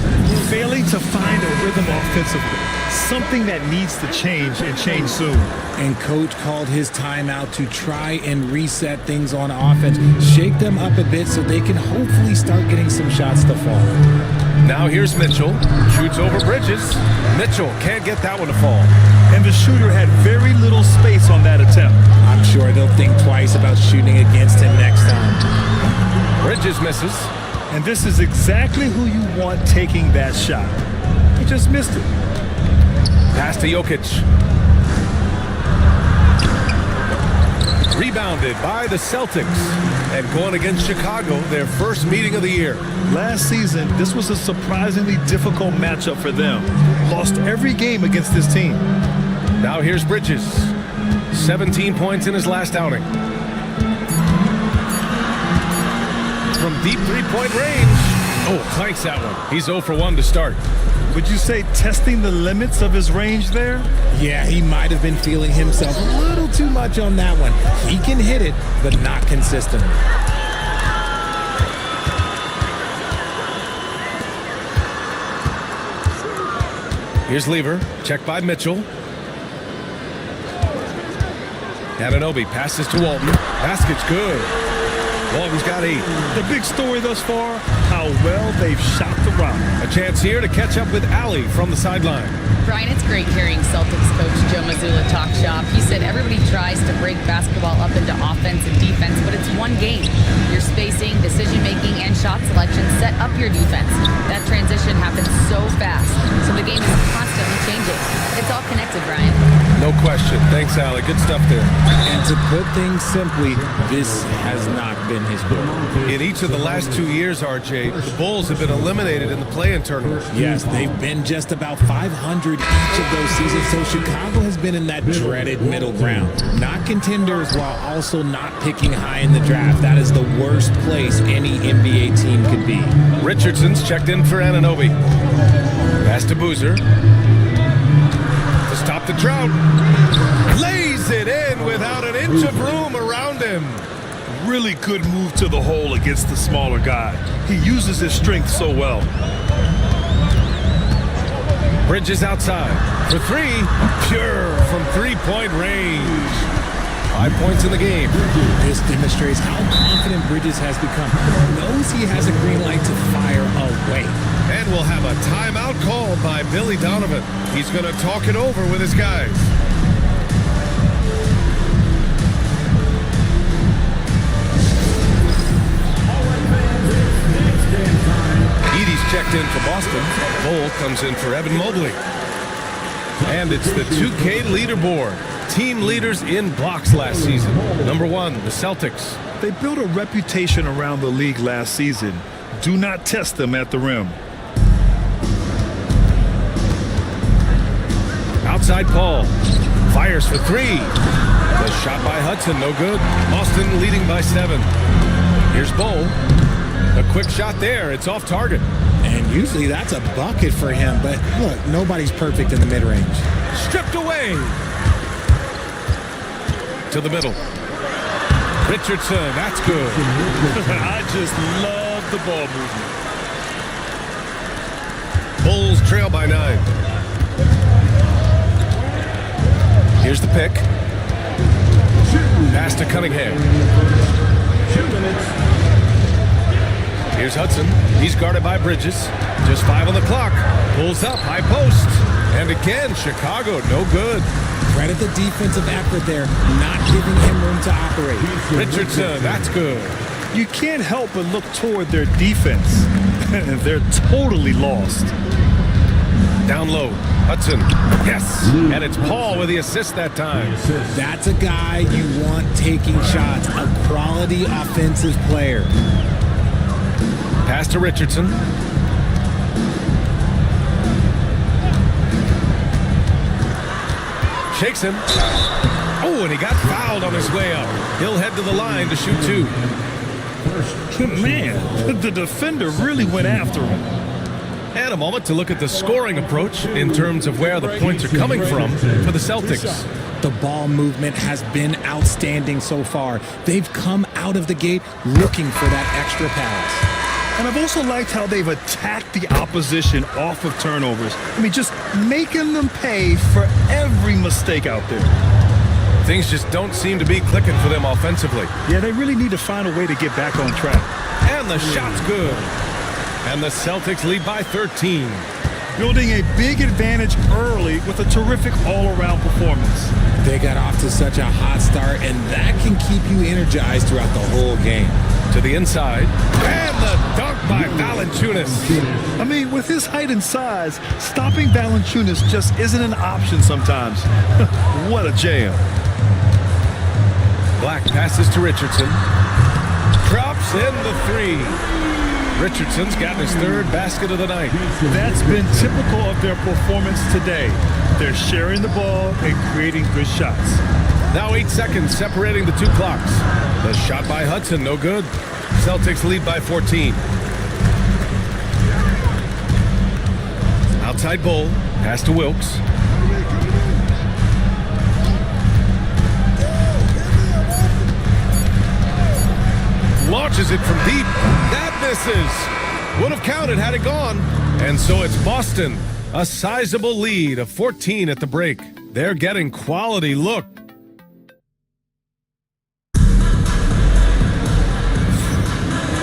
Failing to find a rhythm offensively. Something that needs to change and change soon. And coach called his timeout to try and reset things on offense. Shake them up a bit so they can hopefully start getting some shots to fall. Now here's Mitchell. Shoots over Bridges. Mitchell can't get that one to fall. And the shooter had very little space on that attempt. I'm sure they'll think twice about shooting against him next time. Bridges misses. And this is exactly who you want taking that shot. He just missed it. Pass to Jokic. Rebounded by the Celtics. And going against Chicago, their first meeting of the year. Last season, this was a surprisingly difficult matchup for them. Lost every game against this team. Now here's Bridges. 17 points in his last outing. From deep three-point range. Oh, clanks that one. He's 0 for 1 to start. Would you say testing the limits of his range there? Yeah, he might have been feeling himself a little too much on that one. He can hit it, but not consistently. Here's Lever. Checked by Mitchell. Anunoby passes to Walton. Basket's good. Walton's got 8. The big story thus far, how well they've shot the rock. A chance here to catch up with Allie from the sideline. Brian, it's great hearing Celtics coach Joe Mazzulla talk shop. He said everybody tries to break basketball up into offense and defense, but it's one game. Your spacing, decision-making, and shot selection set up your defense. That transition happens so fast, so the game is constantly changing. It's all connected, Brian. No question. Thanks, Allie. Good stuff there. And to put things simply, this has not been his goal. In each of the last 2 years, RJ, the Bulls have been eliminated in the play-in tournament. Yes, they've been just about 500 each of those seasons, so Chicago has been in that dreaded middle ground. Not contenders while also not picking high in the draft. That is the worst place any NBA team could be. Richardson's checked in for Anunoby. Pass to Boozer. To stop the drought. Lays it in without an inch of room around him. Really good move to the hole against the smaller guy. He uses his strength so well. Bridges outside for 3. Pure from three-point range. 5 points in the game. This demonstrates how confident Bridges has become. He knows he has a green light to fire away. And we'll have a timeout called by Billy Donovan. He's going to talk it over with his guys. Edie's checked in for Boston. Cole comes in for Evan Mobley. And it's the 2K leaderboard. Team leaders in blocks last season. Number 1, the Celtics. They built a reputation around the league last season. Do not test them at the rim. Outside Paul. Fires for 3. The shot by Hudson, no good. Boston leading by 7. Here's Bull. A quick shot there. It's off target. And usually that's a bucket for him, but look, nobody's perfect in the mid-range. Stripped away. To the middle. Richardson, that's good. I just love the ball movement. Bulls trail by 9. Here's the pick. Pass to Cunningham. 2 minutes. Here's Hudson. He's guarded by Bridges. Just 5 on the clock. Pulls up, high post. And again, Chicago, no good. Credit the defensive effort there, not giving him room to operate. Richardson, that's good. You can't help but look toward their defense. They're totally lost. Down low, Hudson. Yes, and it's Paul with the assist that time. That's a guy you want taking shots, a quality offensive player. Pass to Richardson. Shakes him. Oh, and he got fouled on his way up. He'll head to the line to shoot 2. Man, the defender really went after him. And a moment to look at the scoring approach in terms of where the points are coming from for the Celtics. The ball movement has been outstanding so far. They've come out of the gate looking for that extra pass. And I've also liked how they've attacked the opposition off of turnovers. I mean, just making them pay for every mistake out there. Things just don't seem to be clicking for them offensively. Yeah, they really need to find a way to get back on track. And the shot's good. And the Celtics lead by 13. Building a big advantage early with a terrific all-around performance. They got off to such a hot start, and that can keep you energized throughout the whole game. To the inside. And the dunk by Valanciunas. I mean, with his height and size, stopping Valanciunas just isn't an option sometimes. What a jam. Black passes to Richardson. Drops in the 3. Richardson's gotten his 3rd basket of the night. That's been typical of their performance today. They're sharing the ball and creating good shots. Now 8 seconds separating the 2 clocks. The shot by Hudson, no good. Celtics lead by 14. Outside Bull, pass to Wilkes. Launches it from deep. That misses. Would have counted had it gone. And so it's Boston. A sizable lead of 14 at the break. They're getting quality look.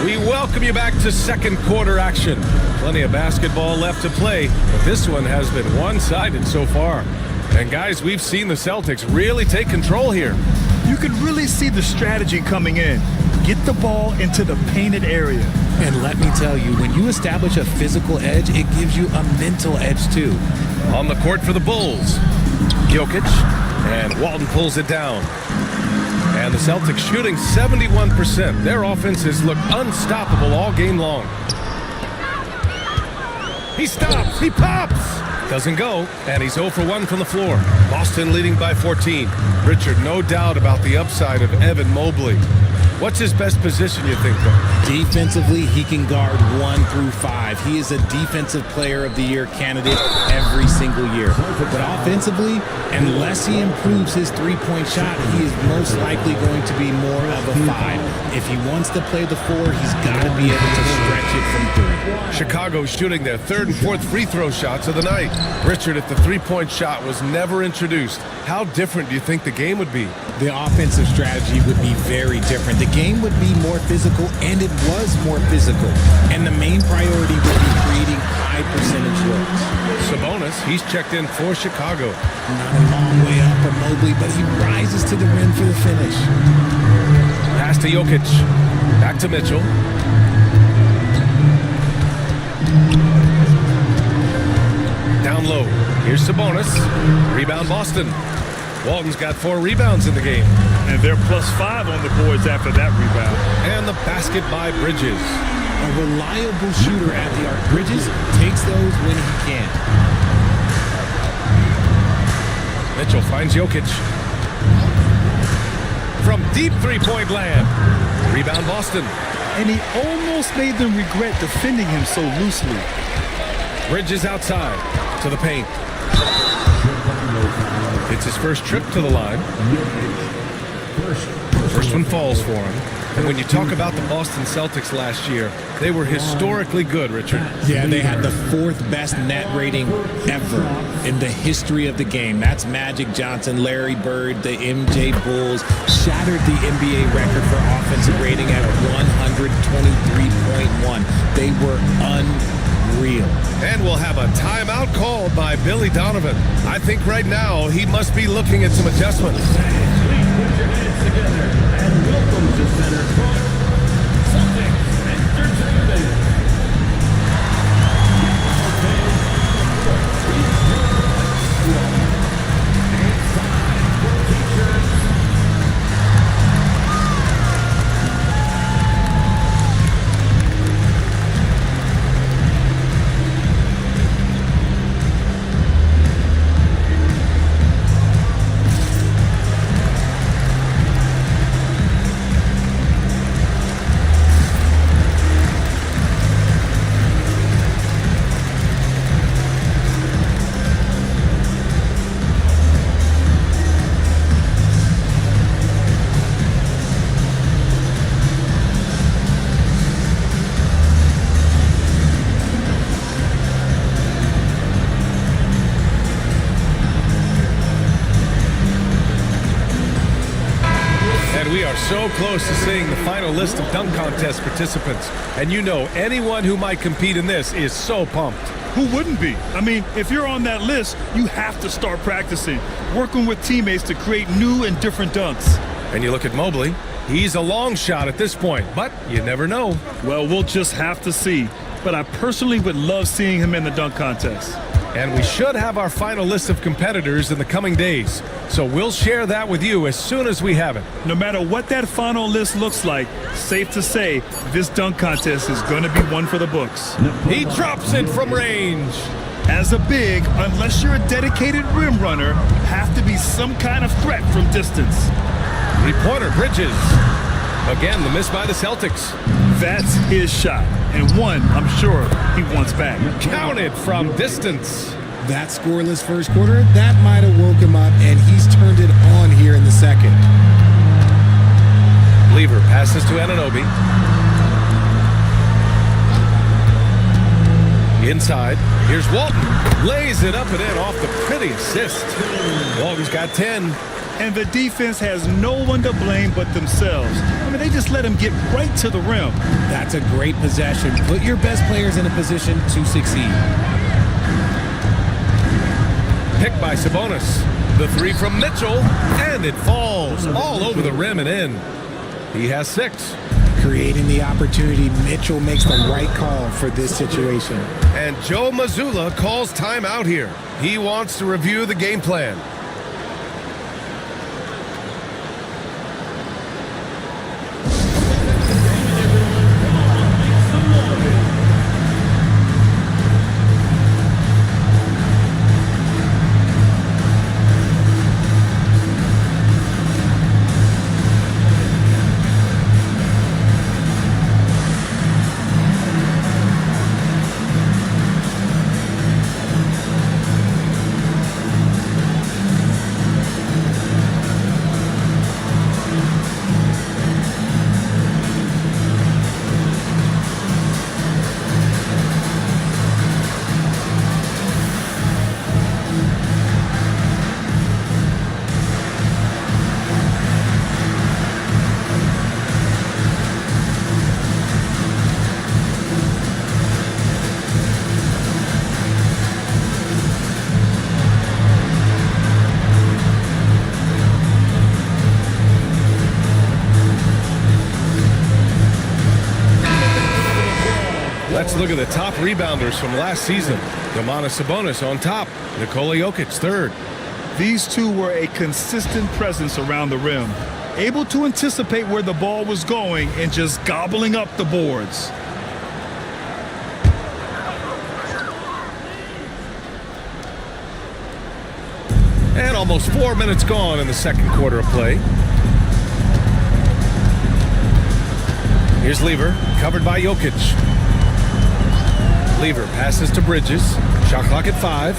We welcome you back to second quarter action. Plenty of basketball left to play, but this one has been one-sided so far. And guys, we've seen the Celtics really take control here. You can really see the strategy coming in. Get the ball into the painted area. And let me tell you, when you establish a physical edge, it gives you a mental edge too. On the court for the Bulls, Jokic, and Walton pulls it down. And the Celtics shooting 71%. Their offense has looked unstoppable all game long. He stops, he pops! Doesn't go, and he's 0 for 1 from the floor. Boston leading by 14. Richard, no doubt about the upside of Evan Mobley. What's his best position, you think, though? Defensively, he can guard 1 through 5. He is a Defensive Player of the Year candidate every single year. But offensively, unless he improves his three-point shot, he is most likely going to be more of a 5. If he wants to play the 4, he's got to be able to stretch it from 3. Chicago shooting their 3rd and 4th free throw shots of the night. Richard, if the three-point shot was never introduced, how different do you think the game would be? The offensive strategy would be very different. The game would be more physical, and it was more physical. And the main priority would be creating high percentage looks. Sabonis, he's checked in for Chicago. Not a long way up for Mobley, but he rises to the rim for the finish. Pass to Jokic. Back to Mitchell. Down low. Here's Sabonis. Rebound Boston. Walton's got 4 rebounds in the game. And they're +5 on the boards after that rebound. And the basket by Bridges. A reliable shooter at the arc. Bridges takes those when he can. Mitchell finds Jokic. From deep three-point land. Rebound Boston. And he almost made them regret defending him so loosely. Bridges outside to the paint. It's his first trip to the line. First one falls for him. And when you talk about the Boston Celtics last year, they were historically good, Richard. Yeah, they had the 4th best net rating ever in the history of the game. That's Magic Johnson, Larry Bird, the MJ Bulls. Shattered the NBA record for offensive rating at 123.1. They were unreal. And we'll have a timeout called by Billy Donovan. I think right now he must be looking at some adjustments. Put your hands together and welcome to Center Court, Celtics Entertainment. So close to seeing the final list of dunk contest participants. And you know, anyone who might compete in this is so pumped. Who wouldn't be? I mean, if you're on that list, you have to start practicing, working with teammates to create new and different dunks. And you look at Mobley, he's a long shot at this point, but you never know. Well, we'll just have to see. But I personally would love seeing him in the dunk contest. And we should have our final list of competitors in the coming days. So we'll share that with you as soon as we have it. No matter what that final list looks like, safe to say, this dunk contest is going to be one for the books. He drops it from range. As a big, unless you're a dedicated rim runner, have to be some kind of threat from distance. Three-pointer Bridges. Again, the miss by the Celtics. That's his shot, and one I'm sure he wants back. Counted from distance. That scoreless first quarter, that might have woke him up, and he's turned it on here in the second. Lever passes to Anunoby. Inside, here's Walton. Lays it up and in off the pretty assist. Walton's got 10. And the defense has no one to blame but themselves. I mean, they just let him get right to the rim. That's a great possession. Put your best players in a position to succeed. Picked by Sabonis. The three from Mitchell, and it falls all over the rim and in. He has 6. Creating the opportunity, Mitchell makes the right call for this situation. And Joe Mazzulla calls timeout here. He wants to review the game plan. Let's look at the top rebounders from last season. Domantas Sabonis on top. Nikola Jokic third. These two were a consistent presence around the rim, able to anticipate where the ball was going and just gobbling up the boards. And almost 4 minutes gone in the second quarter of play. Here's Lever, covered by Jokic. Lever passes to Bridges. Shot clock at 5.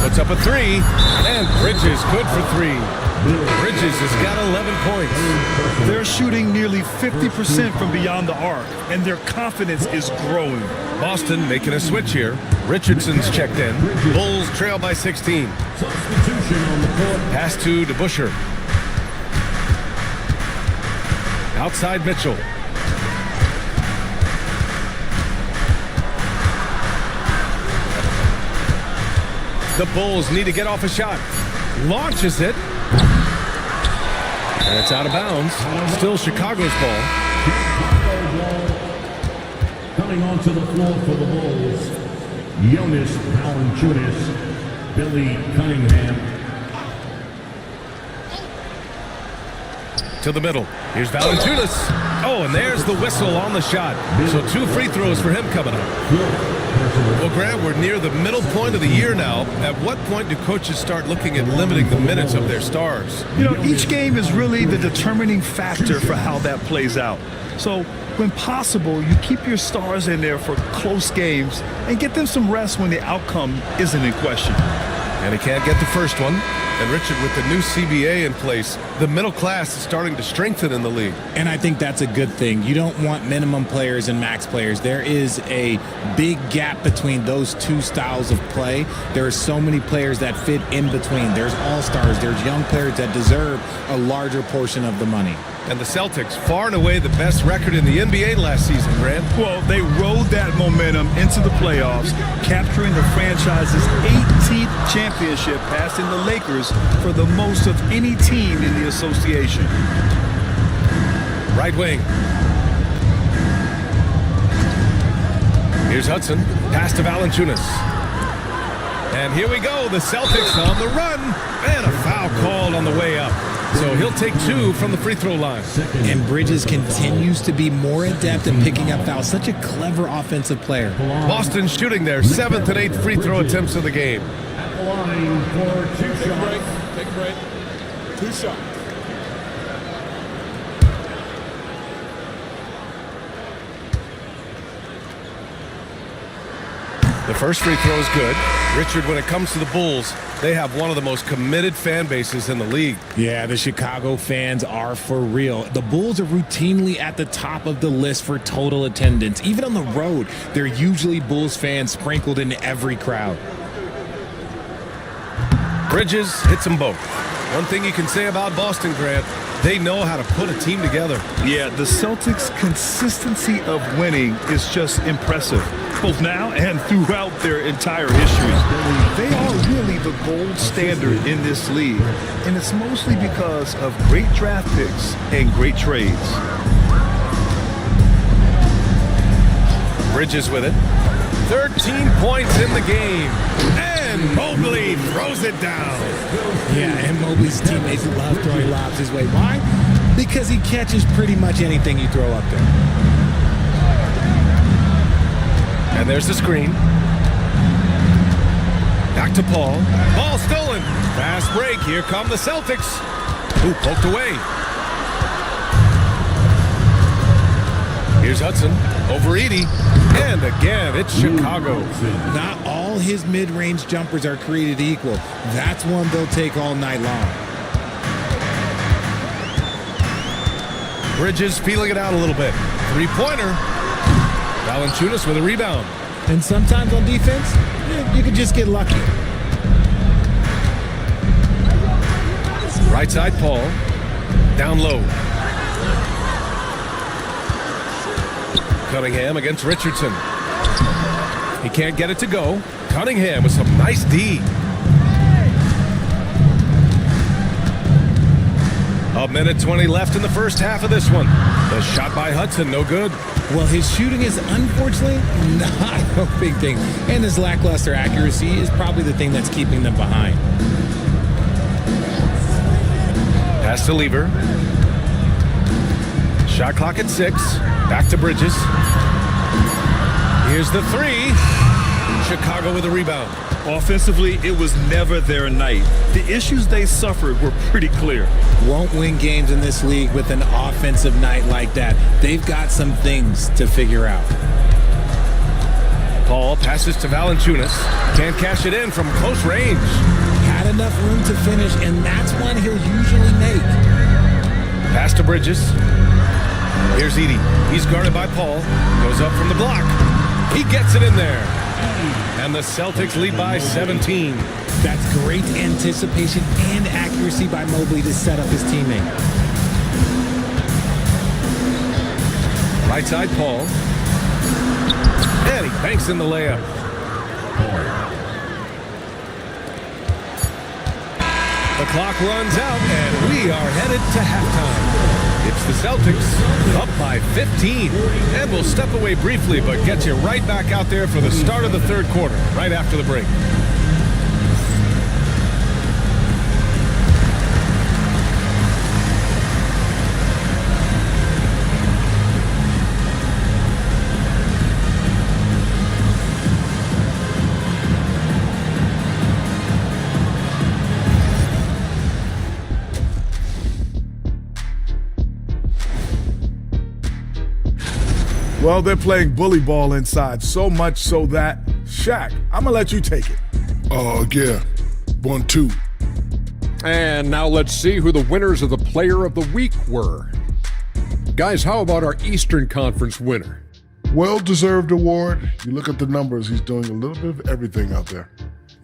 Puts up a 3. And Bridges good for 3. Bridges has got 11 points. They're shooting nearly 50% from beyond the arc, and their confidence is growing. Boston making a switch here. Richardson's checked in. Bulls trail by 16. Pass to DeBusschere. Outside Mitchell. The Bulls need to get off a shot. Launches it. And it's out of bounds. Still Chicago's ball. Coming onto the floor for the Bulls, Jonas Valanciunas, Billy Cunningham. To the middle. Here's Valanciunas. Oh, and there's the whistle on the shot. So 2 free throws for him coming up. Well, Grant, we're near the middle point of the year now. At what point do coaches start looking at limiting the minutes of their stars? You know, each game is really the determining factor for how that plays out. So when possible, you keep your stars in there for close games and get them some rest when the outcome isn't in question. And he can't get the first one. And Richard, with the new CBA in place, the middle class is starting to strengthen in the league. And I think that's a good thing. You don't want minimum players and max players. There is a big gap between those two styles of play. There are so many players that fit in between. There's all-stars. There's young players that deserve a larger portion of the money. And the Celtics, far and away the best record in the NBA last season, Grant. Well, they rode that momentum into the playoffs, capturing the franchise's 18th championship, passing the Lakers for the most of any team in the association. Right wing. Here's Hudson. Pass to Valanciunas. And here we go. The Celtics on the run. And a foul called on the way up. So he'll take 2 from the free throw line. And Bridges continues to be more adept at picking up fouls. Such a clever offensive player. Boston shooting their 7th and 8th free throw attempts of the game. At the line for 2 shots. Take a break. 2 shots. The first free throw is good. Richard, when it comes to the Bulls, they have one of the most committed fan bases in the league. Yeah, the Chicago fans are for real. The Bulls are routinely at the top of the list for total attendance. Even on the road, they're usually Bulls fans sprinkled in every crowd. Bridges hits them both. One thing you can say about Boston, Grant, they know how to put a team together. Yeah, the Celtics' consistency of winning is just impressive, both now and throughout their entire history. They are really the gold standard in this league, and it's mostly because of great draft picks and great trades. Bridges with it. 13 points in the game. And Mobley throws it down. Yeah, and Mobley's teammates love throwing lobs his way. Why? Because he catches pretty much anything you throw up there. And there's the screen. Back to Paul. Ball stolen. Fast break. Here come the Celtics. Ooh, poked away. Here's Hudson over Edey. And again, it's Chicago. Not all his mid-range jumpers are created equal. That's one they'll take all night long. Bridges feeling it out a little bit. Three-pointer. Valanciunas with a rebound. And sometimes on defense, you can just get lucky. Right side, Paul. Down low. Cunningham against Richardson. He can't get it to go. Cunningham with some nice D. A minute 20 left in the first half of this one. The shot by Hudson, no good. Well, his shooting is unfortunately not a big thing. And his lackluster accuracy is probably the thing that's keeping them behind. Pass to Lever. Shot clock at 6. Back to Bridges. Here's the 3. Chicago with a rebound. Offensively, it was never their night. The issues they suffered were pretty clear. Won't win games in this league with an offensive night like that. They've got some things to figure out. Paul Passes to Valanciunas. Can't cash it in from close range. Had enough room to finish, and that's one he'll usually make. Pass to Bridges. Here's Edey. He's guarded by Paul. Goes up from the block. He gets it in there. And the Celtics lead by 17. That's great anticipation and accuracy by Mobley to set up his teammate. Right side, Paul. And he banks in the layup. The clock runs out, and we are headed to halftime. It's the Celtics up by 15. And we'll step away briefly, but get you right back out there for the start of the third quarter, right after the break. Well, they're playing bully ball inside, so much so that, Shaq, I'm going to let you take it. Oh, yeah. 1-2. And now let's see who the winners of the Player of the Week were. Guys, how about our Eastern Conference winner? Well-deserved award. You look at the numbers, he's doing a little bit of everything out there.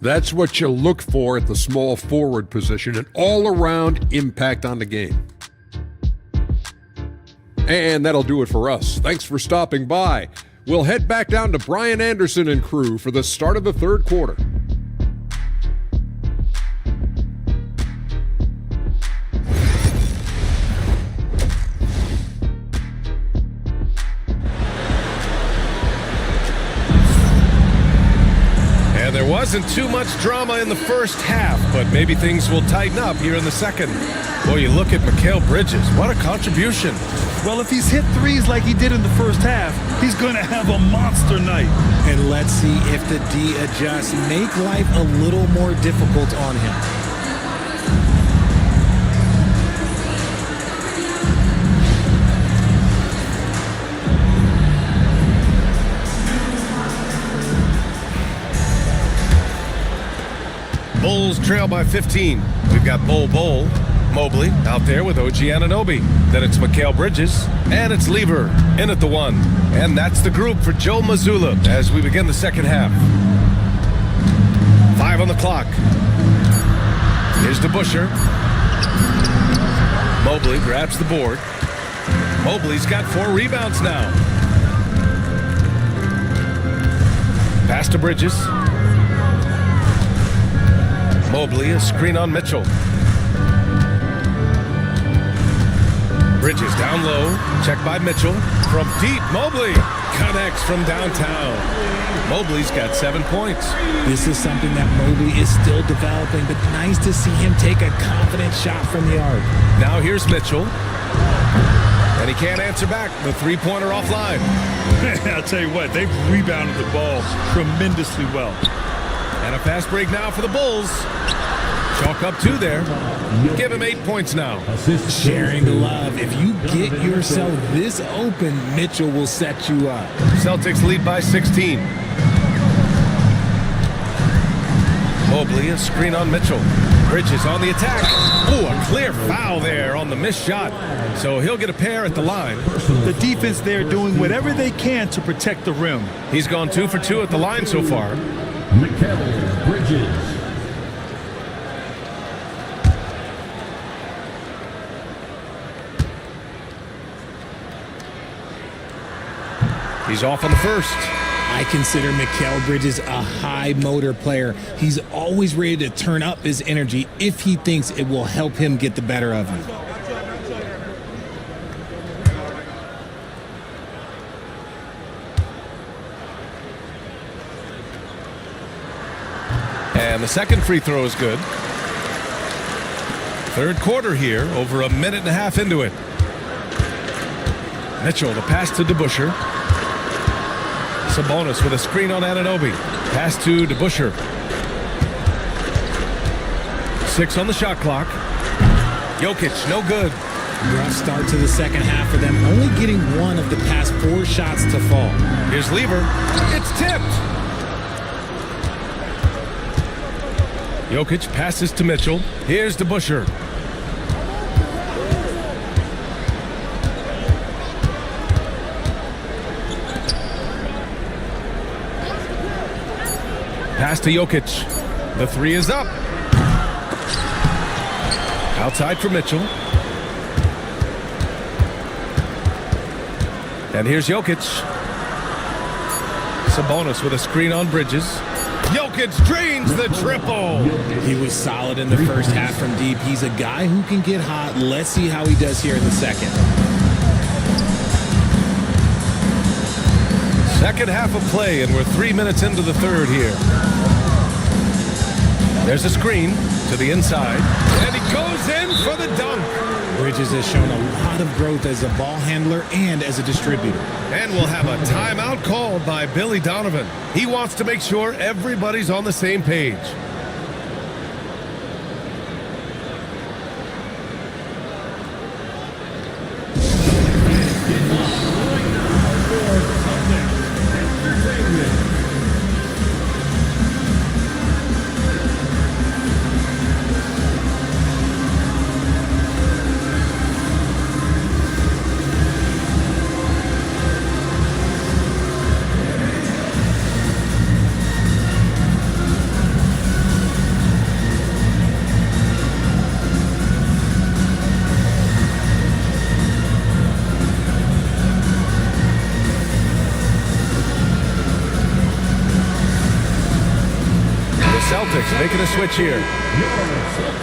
That's what you look for at the small forward position, an all-around impact on the game. And that'll do it for us. Thanks for stopping by. We'll head back down to Brian Anderson and crew for the start of the third quarter. And there wasn't too much drama in the first half, but maybe things will tighten up here in the second. Boy, you look at Mikal Bridges. What a contribution. Well, if he's hit threes like he did in the first half, he's going to have a monster night. And let's see if the D adjusts, make life a little more difficult on him. Bulls trail by 15. We've got Bol Mobley out there with OG Anunoby. Then it's Mikal Bridges, and it's Lever in at the one. And that's the group for Joe Mazzulla as we begin the second half. 5 on the clock. Here's DeBusschere. Mobley grabs the board. Mobley's got 4 rebounds now. Pass to Bridges. Mobley, a screen on Mitchell. Bridges down low, checked by Mitchell. From deep, Mobley connects from downtown. Mobley's got 7 points. This is something that Mobley is still developing, but nice to see him take a confident shot from the arc. Now here's Mitchell. And he can't answer back. The three-pointer offline. I'll tell you what, they've rebounded the ball tremendously well. And a fast break now for the Bulls. Chalk up 2 there. Give him 8 points now. Sharing the love. If you get yourself this open, Mitchell will set you up. Celtics lead by 16. Mobley, a screen on Mitchell. Bridges on the attack. Ooh, a clear foul there on the missed shot. So he'll get a pair at the line. The defense there doing whatever they can to protect the rim. He's gone 2 for 2 at the line so far. Mikal Bridges. He's off on the first. I consider Mikal Bridges a high motor player. He's always ready to turn up his energy if he thinks it will help him get the better of him. And the second free throw is good. Third quarter here, over a minute and a half into it. Mitchell, the pass to DeBusschere. Sabonis with a screen on Anunoby. Pass to DeBusschere. 6 on the shot clock. Jokic, no good. Rough start to the second half for them, only getting 1 of the past 4 shots to fall. Here's Lever. It's tipped. Jokic passes to Mitchell. Here's DeBusschere. Pass to Jokic. The three is up. Outside for Mitchell. And here's Jokic. Sabonis with a screen on Bridges. Jokic drains the triple. He was solid in the first half from deep. He's a guy who can get hot. Let's see how he does here in the second. Second half of play, and we're 3 minutes into the third here. There's a screen to the inside, and he goes in for the dunk. Bridges has shown a lot of growth as a ball handler and as a distributor. And we'll have a timeout called by Billy Donovan. He wants to make sure everybody's on the same page. Celtics making a switch here.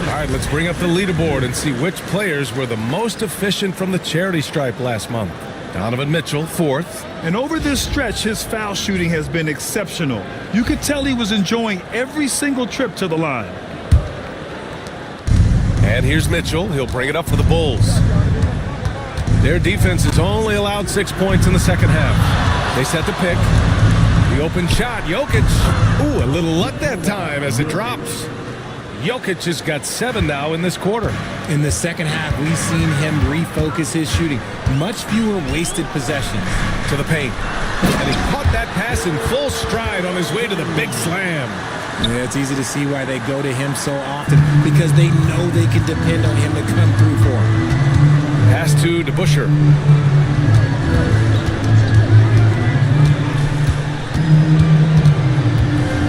All right, let's bring up the leaderboard and see which players were the most efficient from the charity stripe last month. Donovan Mitchell, fourth. And over this stretch, his foul shooting has been exceptional. You could tell he was enjoying every single trip to the line. And here's Mitchell. He'll bring it up for the Bulls. Their defense has only allowed 6 points in the second half. They set the pick. The open shot, Jokic. Ooh, a little luck that time as it drops. Jokic has got 7 now in this quarter. In the second half, we've seen him refocus his shooting. Much fewer wasted possessions. To the paint. And he caught that pass in full stride on his way to the big slam. Yeah, it's easy to see why they go to him so often, because they know they can depend on him to come through for them. Pass to DeBusschere.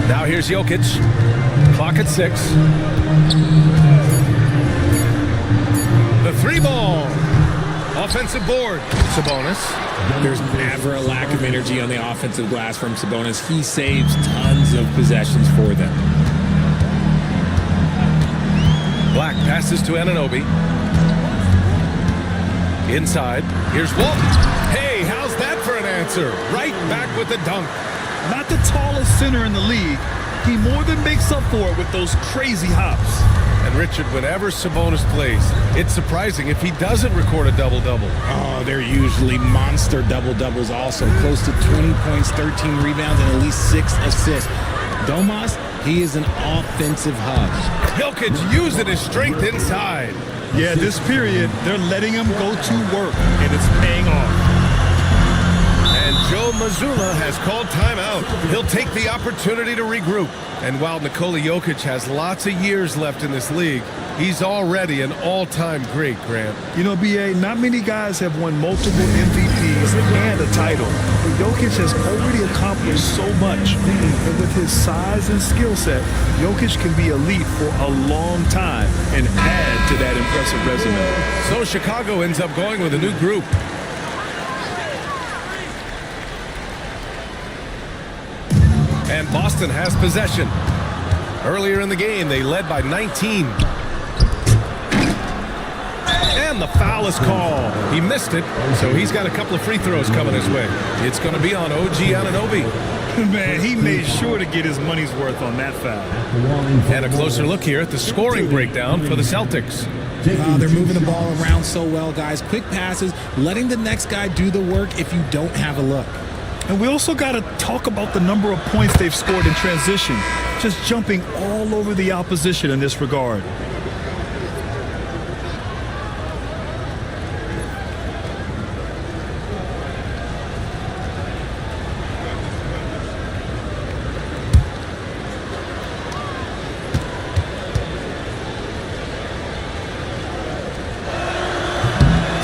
Now here's Jokic. Clock at 6. The three ball. Offensive board. Sabonis. There's never a lack of energy on the offensive glass from Sabonis. He saves tons of possessions for them. Black passes to Anunoby. Inside. Here's Walton. Hey, how's that for an answer? Right back with the dunk. Not the tallest center in the league. He more than makes up for it with those crazy hops. And Richard, whenever Sabonis plays, it's surprising if he doesn't record a double-double. Oh, they're usually monster double-doubles also. Close to 20 points, 13 rebounds, and at least 6 assists. Domas, he is an offensive hub. Jokic using his strength inside. Yeah, this period, they're letting him go to work, and it's paying off. And Joe Mazzulla has called timeout. He'll take the opportunity to regroup. And while Nikola Jokic has lots of years left in this league, he's already an all-time great, Grant. You know, B.A., not many guys have won multiple MVPs and a title. But Jokic has already accomplished so much. And with his size and skill set, Jokic can be elite for a long time and add to that impressive resume. So Chicago ends up going with a new group. And Boston has possession. Earlier in the game, they led by 19. And the foul is called. He missed it, so he's got a couple of free throws coming his way. It's going to be on OG Anunoby. Man, he made sure to get his money's worth on that foul. And a closer look here at the scoring breakdown for the Celtics. They're moving the ball around so well, guys. Quick passes, letting the next guy do the work if you don't have a look. And we also got to talk about the number of points they've scored in transition, just jumping all over the opposition in this regard.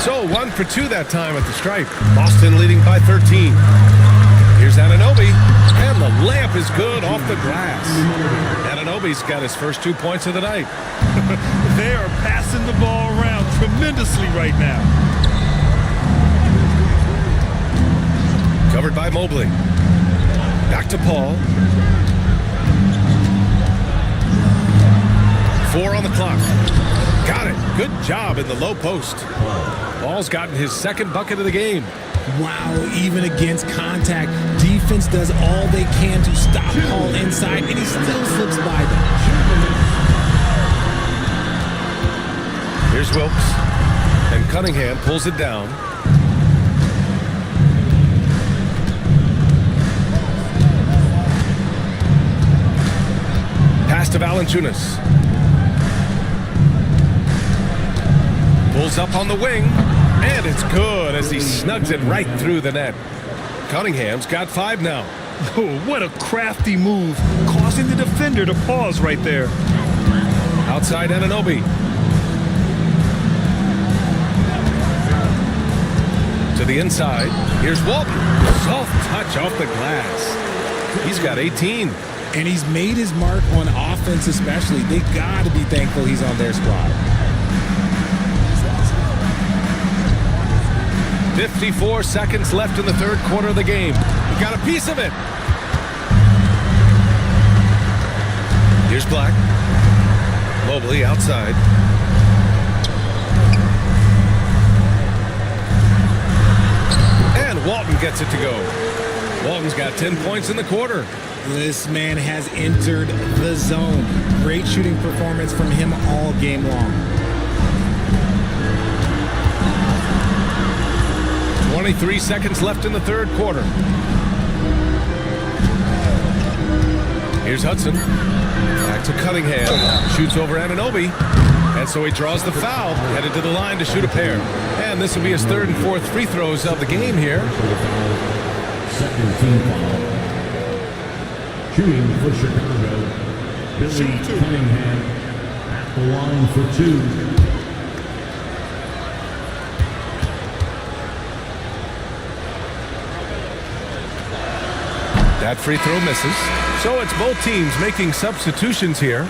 So 1 for 2 that time at the stripe. Boston leading by 13. Here's Anunoby, and the layup is good off the glass. Anunoby's got his first 2 points of the night. They are passing the ball around tremendously right now. Covered by Mobley. Back to Paul. 4 on the clock. Got it. Good job in the low post. Paul's gotten his second bucket of the game. Wow, even against contact, defense does all they can to stop Paul inside, and he still slips by them. Here's Wilkes, and Cunningham pulls it down. Pass to Valanciunas. Pulls up on the wing. And it's good as he snugs it right through the net. Cunningham's got 5 now. Oh, what a crafty move, causing the defender to pause right there. Outside Anunoby. To the inside. Here's Walton. Soft touch off the glass. He's got 18. And he's made his mark on offense especially. They got to be thankful he's on their squad. 54 seconds left in the third quarter of the game. We got a piece of it. Here's Black. Mobley outside. And Walton gets it to go. Walton's got 10 points in the quarter. This man has entered the zone. Great shooting performance from him all game long. 23 seconds left in the third quarter. Here's Hudson. Back to Cunningham. Shoots over Anunoby. And so he draws the foul. Headed to the line to shoot a pair. And this will be his third and fourth free throws of the game here. Second team foul. Shooting for Chicago, Billy Cunningham at the line for 2. That free throw misses. So it's both teams making substitutions here.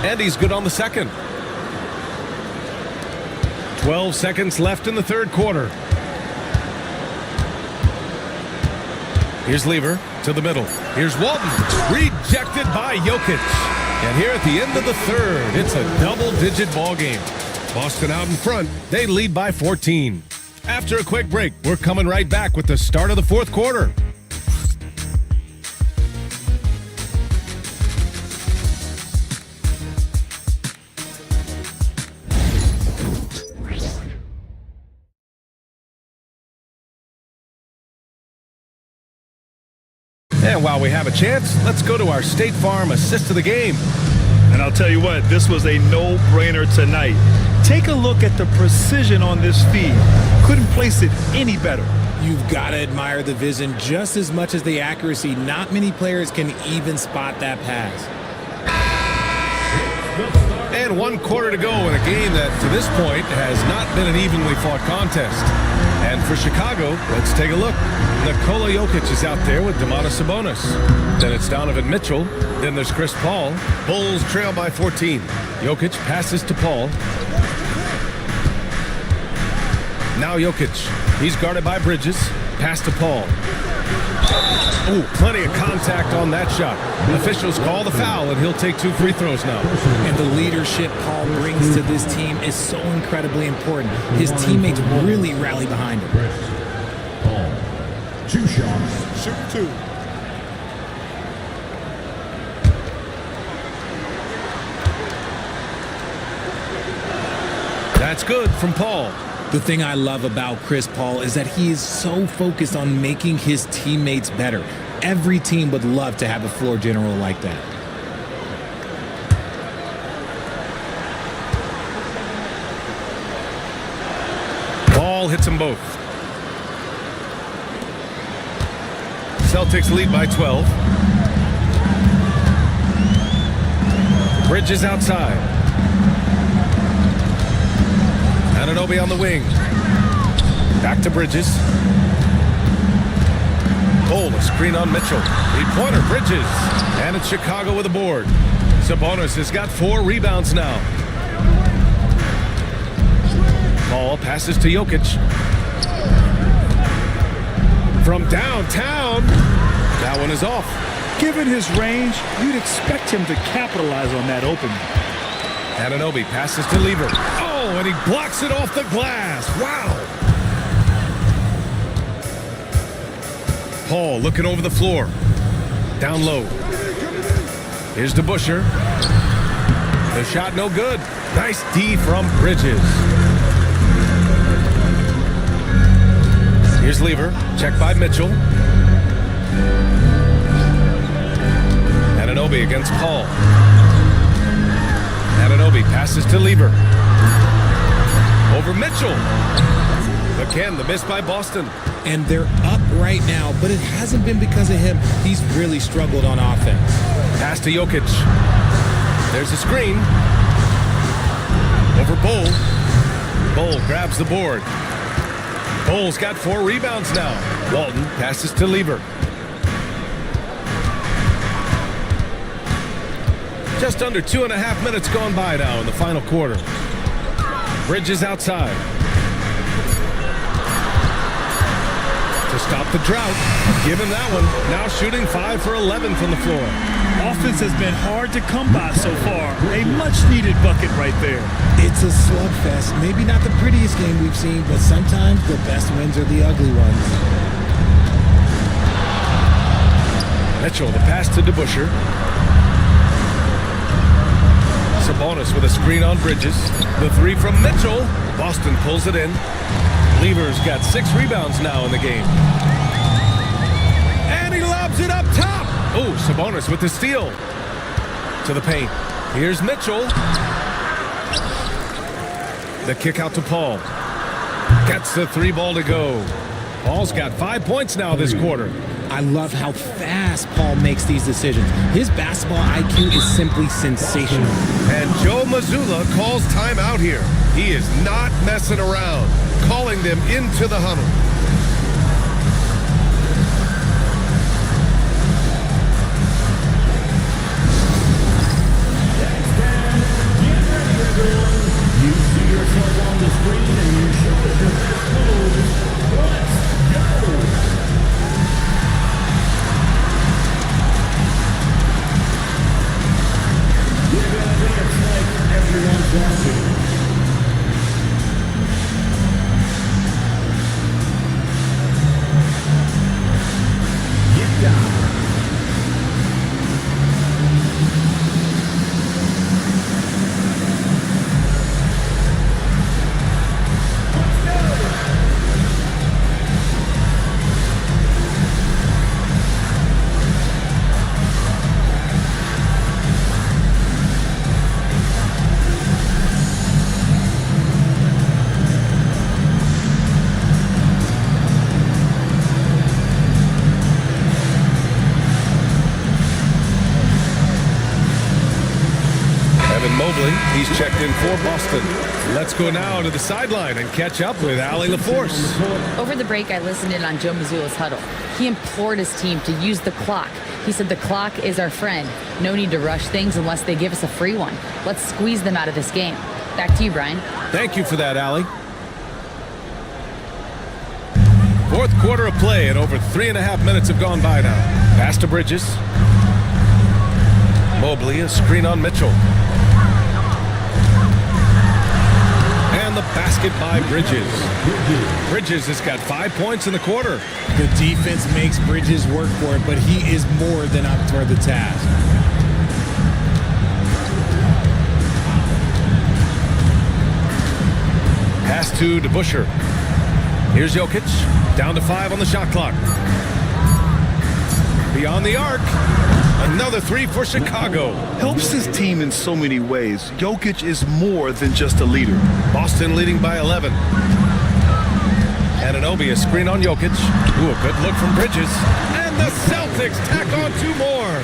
And he's good on the second. 12 seconds left in the third quarter. Here's Lever to the middle. Here's Walton. Rejected by Jokic. And here at the end of the third, it's a double-digit ball game. Boston out in front. They lead by 14. After a quick break, we're coming right back with the start of the fourth quarter. And while we have a chance, let's go to our State Farm assist of the game. And I'll tell you what, this was a no-brainer tonight. Take a look at the precision on this feed. Couldn't place it any better. You've got to admire the vision just as much as the accuracy. Not many players can even spot that pass. And 1 quarter to go in a game that, to this point, has not been an evenly fought contest. And for Chicago, let's take a look. Nikola Jokic is out there with Domantas Sabonis. Then it's Donovan Mitchell. Then there's Chris Paul. Bulls trail by 14. Jokic passes to Paul. Now Jokic. He's guarded by Bridges. Pass to Paul. Ooh, plenty of contact on that shot. Officials call the foul, and he'll take 2 free throws now. And the leadership Paul brings to this team is so incredibly important. His teammates really rally behind him. Paul, 2 shots. Shoot 2. That's good from Paul. The thing I love about Chris Paul is that he is so focused on making his teammates better. Every team would love to have a floor general like that. Paul hits them both. Celtics lead by 12. Bridges outside. Anunoby on the wing. Back to Bridges. Cole, a screen on Mitchell. Three-pointer, Bridges. And it's Chicago with a board. Sabonis has got 4 rebounds now. Ball passes to Jokic. From downtown. That one is off. Given his range, you'd expect him to capitalize on that opening. Anunoby passes to Lever. Oh, and he blocks it off the glass. Wow. Paul looking over the floor. Down low. Here's DeBusschere. The shot no good. Nice D from Bridges. Here's Lever. Checked by Mitchell. Anunoby against Paul. Anunoby passes to Lever. Over Mitchell. Again, the miss by Boston. And they're up right now, but it hasn't been because of him. He's really struggled on offense. Pass to Jokic. There's a screen. Over Bull. Bull grabs the board. Bull's got 4 rebounds now. Walton passes to Lever. Just under 2.5 minutes gone by now in the final quarter. Bridges outside. To stop the drought. Give him that one. Now shooting 5 for 11 from the floor. Offense has been hard to come by so far. A much-needed bucket right there. It's a slugfest. Maybe not the prettiest game we've seen, but sometimes the best wins are the ugly ones. Mitchell, the pass to DeBusschere. Sabonis with a screen on Bridges. The 3 from Mitchell. Boston pulls it in. Lever's got 6 rebounds now in the game. And he lobs it up top. Oh, Sabonis with the steal. To the paint. Here's Mitchell. The kick out to Paul. Gets the 3 ball to go. Paul's got 5 points now this quarter. I love how fast Paul makes these decisions. His basketball IQ is simply sensational. And Joe Mazzulla calls timeout here. He is not messing around, calling them into the huddle. You see yourself on the screen and you show us your clothes. Let's go! You're gonna dance like everyone's watching. Get down. He's checked in for Boston. Let's go now to the sideline and catch up with Allie LaForce. Over the break, I listened in on Joe Mazzulla's huddle. He implored his team to use the clock. He said the clock is our friend. No need to rush things unless they give us a free one. Let's squeeze them out of this game. Back to you, Brian. Thank you for that, Allie. Fourth quarter of play and over 3.5 minutes have gone by now. Pass to Bridges. Mobley, a screen on Mitchell. And the basket by Bridges. Bridges has got 5 points in the quarter. The defense makes Bridges work for it, but he is more than up for the task. Pass to DeBusschere. Here's Jokic. Down to 5 on the shot clock. Beyond the arc. Another 3 for Chicago. Helps his team in so many ways. Jokic is more than just a leader. Boston leading by 11. Anunoby, a screen on Jokic. Ooh, a good look from Bridges. And the Celtics tack on 2 more.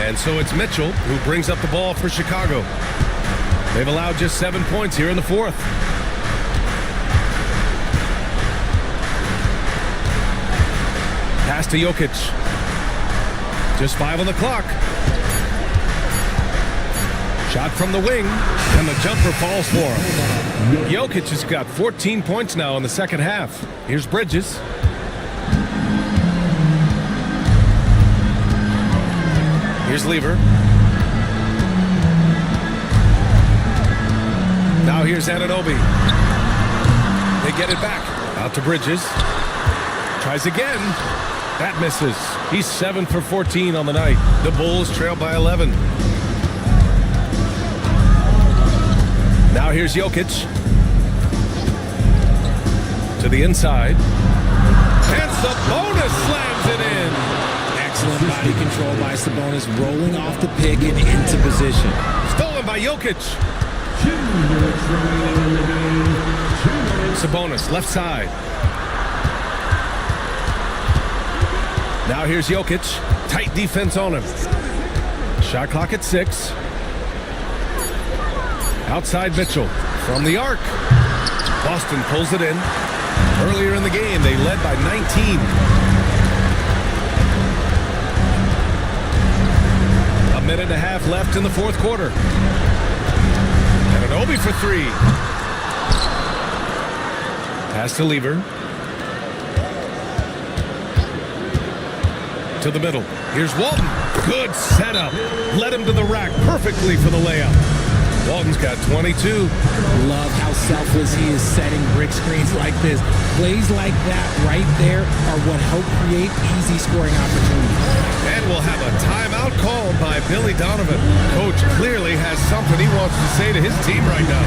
And so it's Mitchell who brings up the ball for Chicago. They've allowed just 7 points here in the 4th. Pass to Jokic. Just 5 on the clock. Shot from the wing, and the jumper falls for him. Jokic has got 14 points now in the second half. Here's Bridges. Here's Lever. Now here's Anunoby. They get it back. Out to Bridges. Tries again. That misses. He's 7 for 14 on the night. The Bulls trail by 11. Now here's Jokic. To the inside. And Sabonis slams it in. Excellent body control by Sabonis, rolling off the pick and into position. Stolen by Jokic. Sabonis, left side. Now here's Jokic. Tight defense on him. Shot clock at 6. Outside Mitchell. From the arc. Boston pulls it in. Earlier in the game, they led by 19. A minute and a half left in the 4th quarter. Anunoby for 3. Pass to Lever. To the middle. Here's Walton. Good setup. Led him to the rack perfectly for the layup. Walton's got 22. Love how selfless he is setting brick screens like this. Plays like that right there are what help create easy scoring opportunities. And we'll have a timeout called by Billy Donovan. Coach clearly has something he wants to say to his team right now.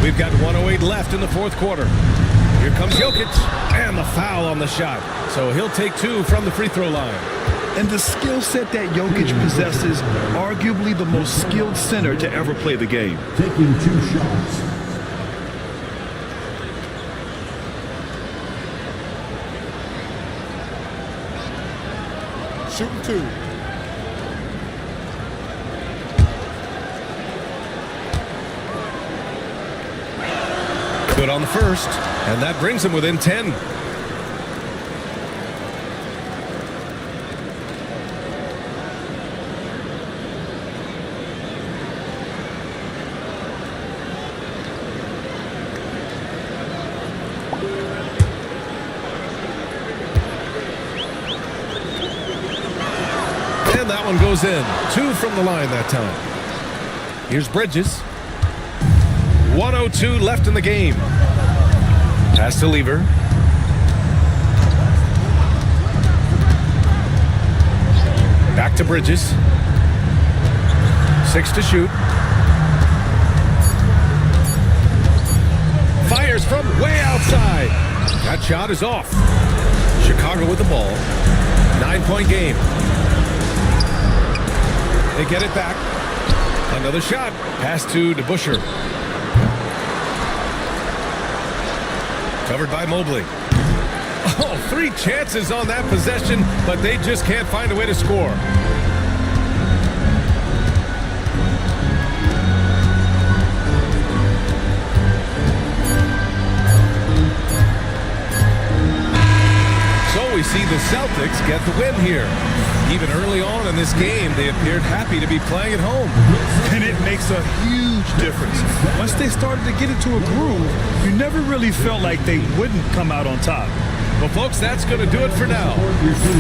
We've got 1:08 left in the 4th quarter. Here comes Jokic, and the foul on the shot. So he'll take 2 from the free throw line. And the skill set that Jokic possesses, arguably the most skilled center to ever play the game. Taking 2 shots. Shooting 2. Good on the first, and that brings him within 10. And that one goes in. 2 from the line that time. Here's Bridges. 1:02 left in the game. Pass to Lever. Back to Bridges. 6 to shoot. Fires from way outside. That shot is off. Chicago with the ball. 9-point game. They get it back. Another shot. Pass to DeBusschere. Covered by Mobley. Oh, 3 chances on that possession, but they just can't find a way to score. So we see the Celtics get the win here. Even early on in this game, they appeared happy to be playing at home. And it makes a huge difference. Once they started to get into a groove, you never really felt like they wouldn't come out on top. Well, folks, that's going to do it for now.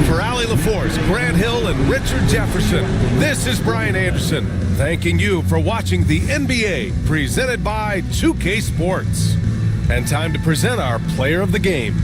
For Allie LaForce, Grant Hill, and Richard Jefferson, this is Brian Anderson, thanking you for watching the NBA presented by 2K Sports. And time to present our player of the game.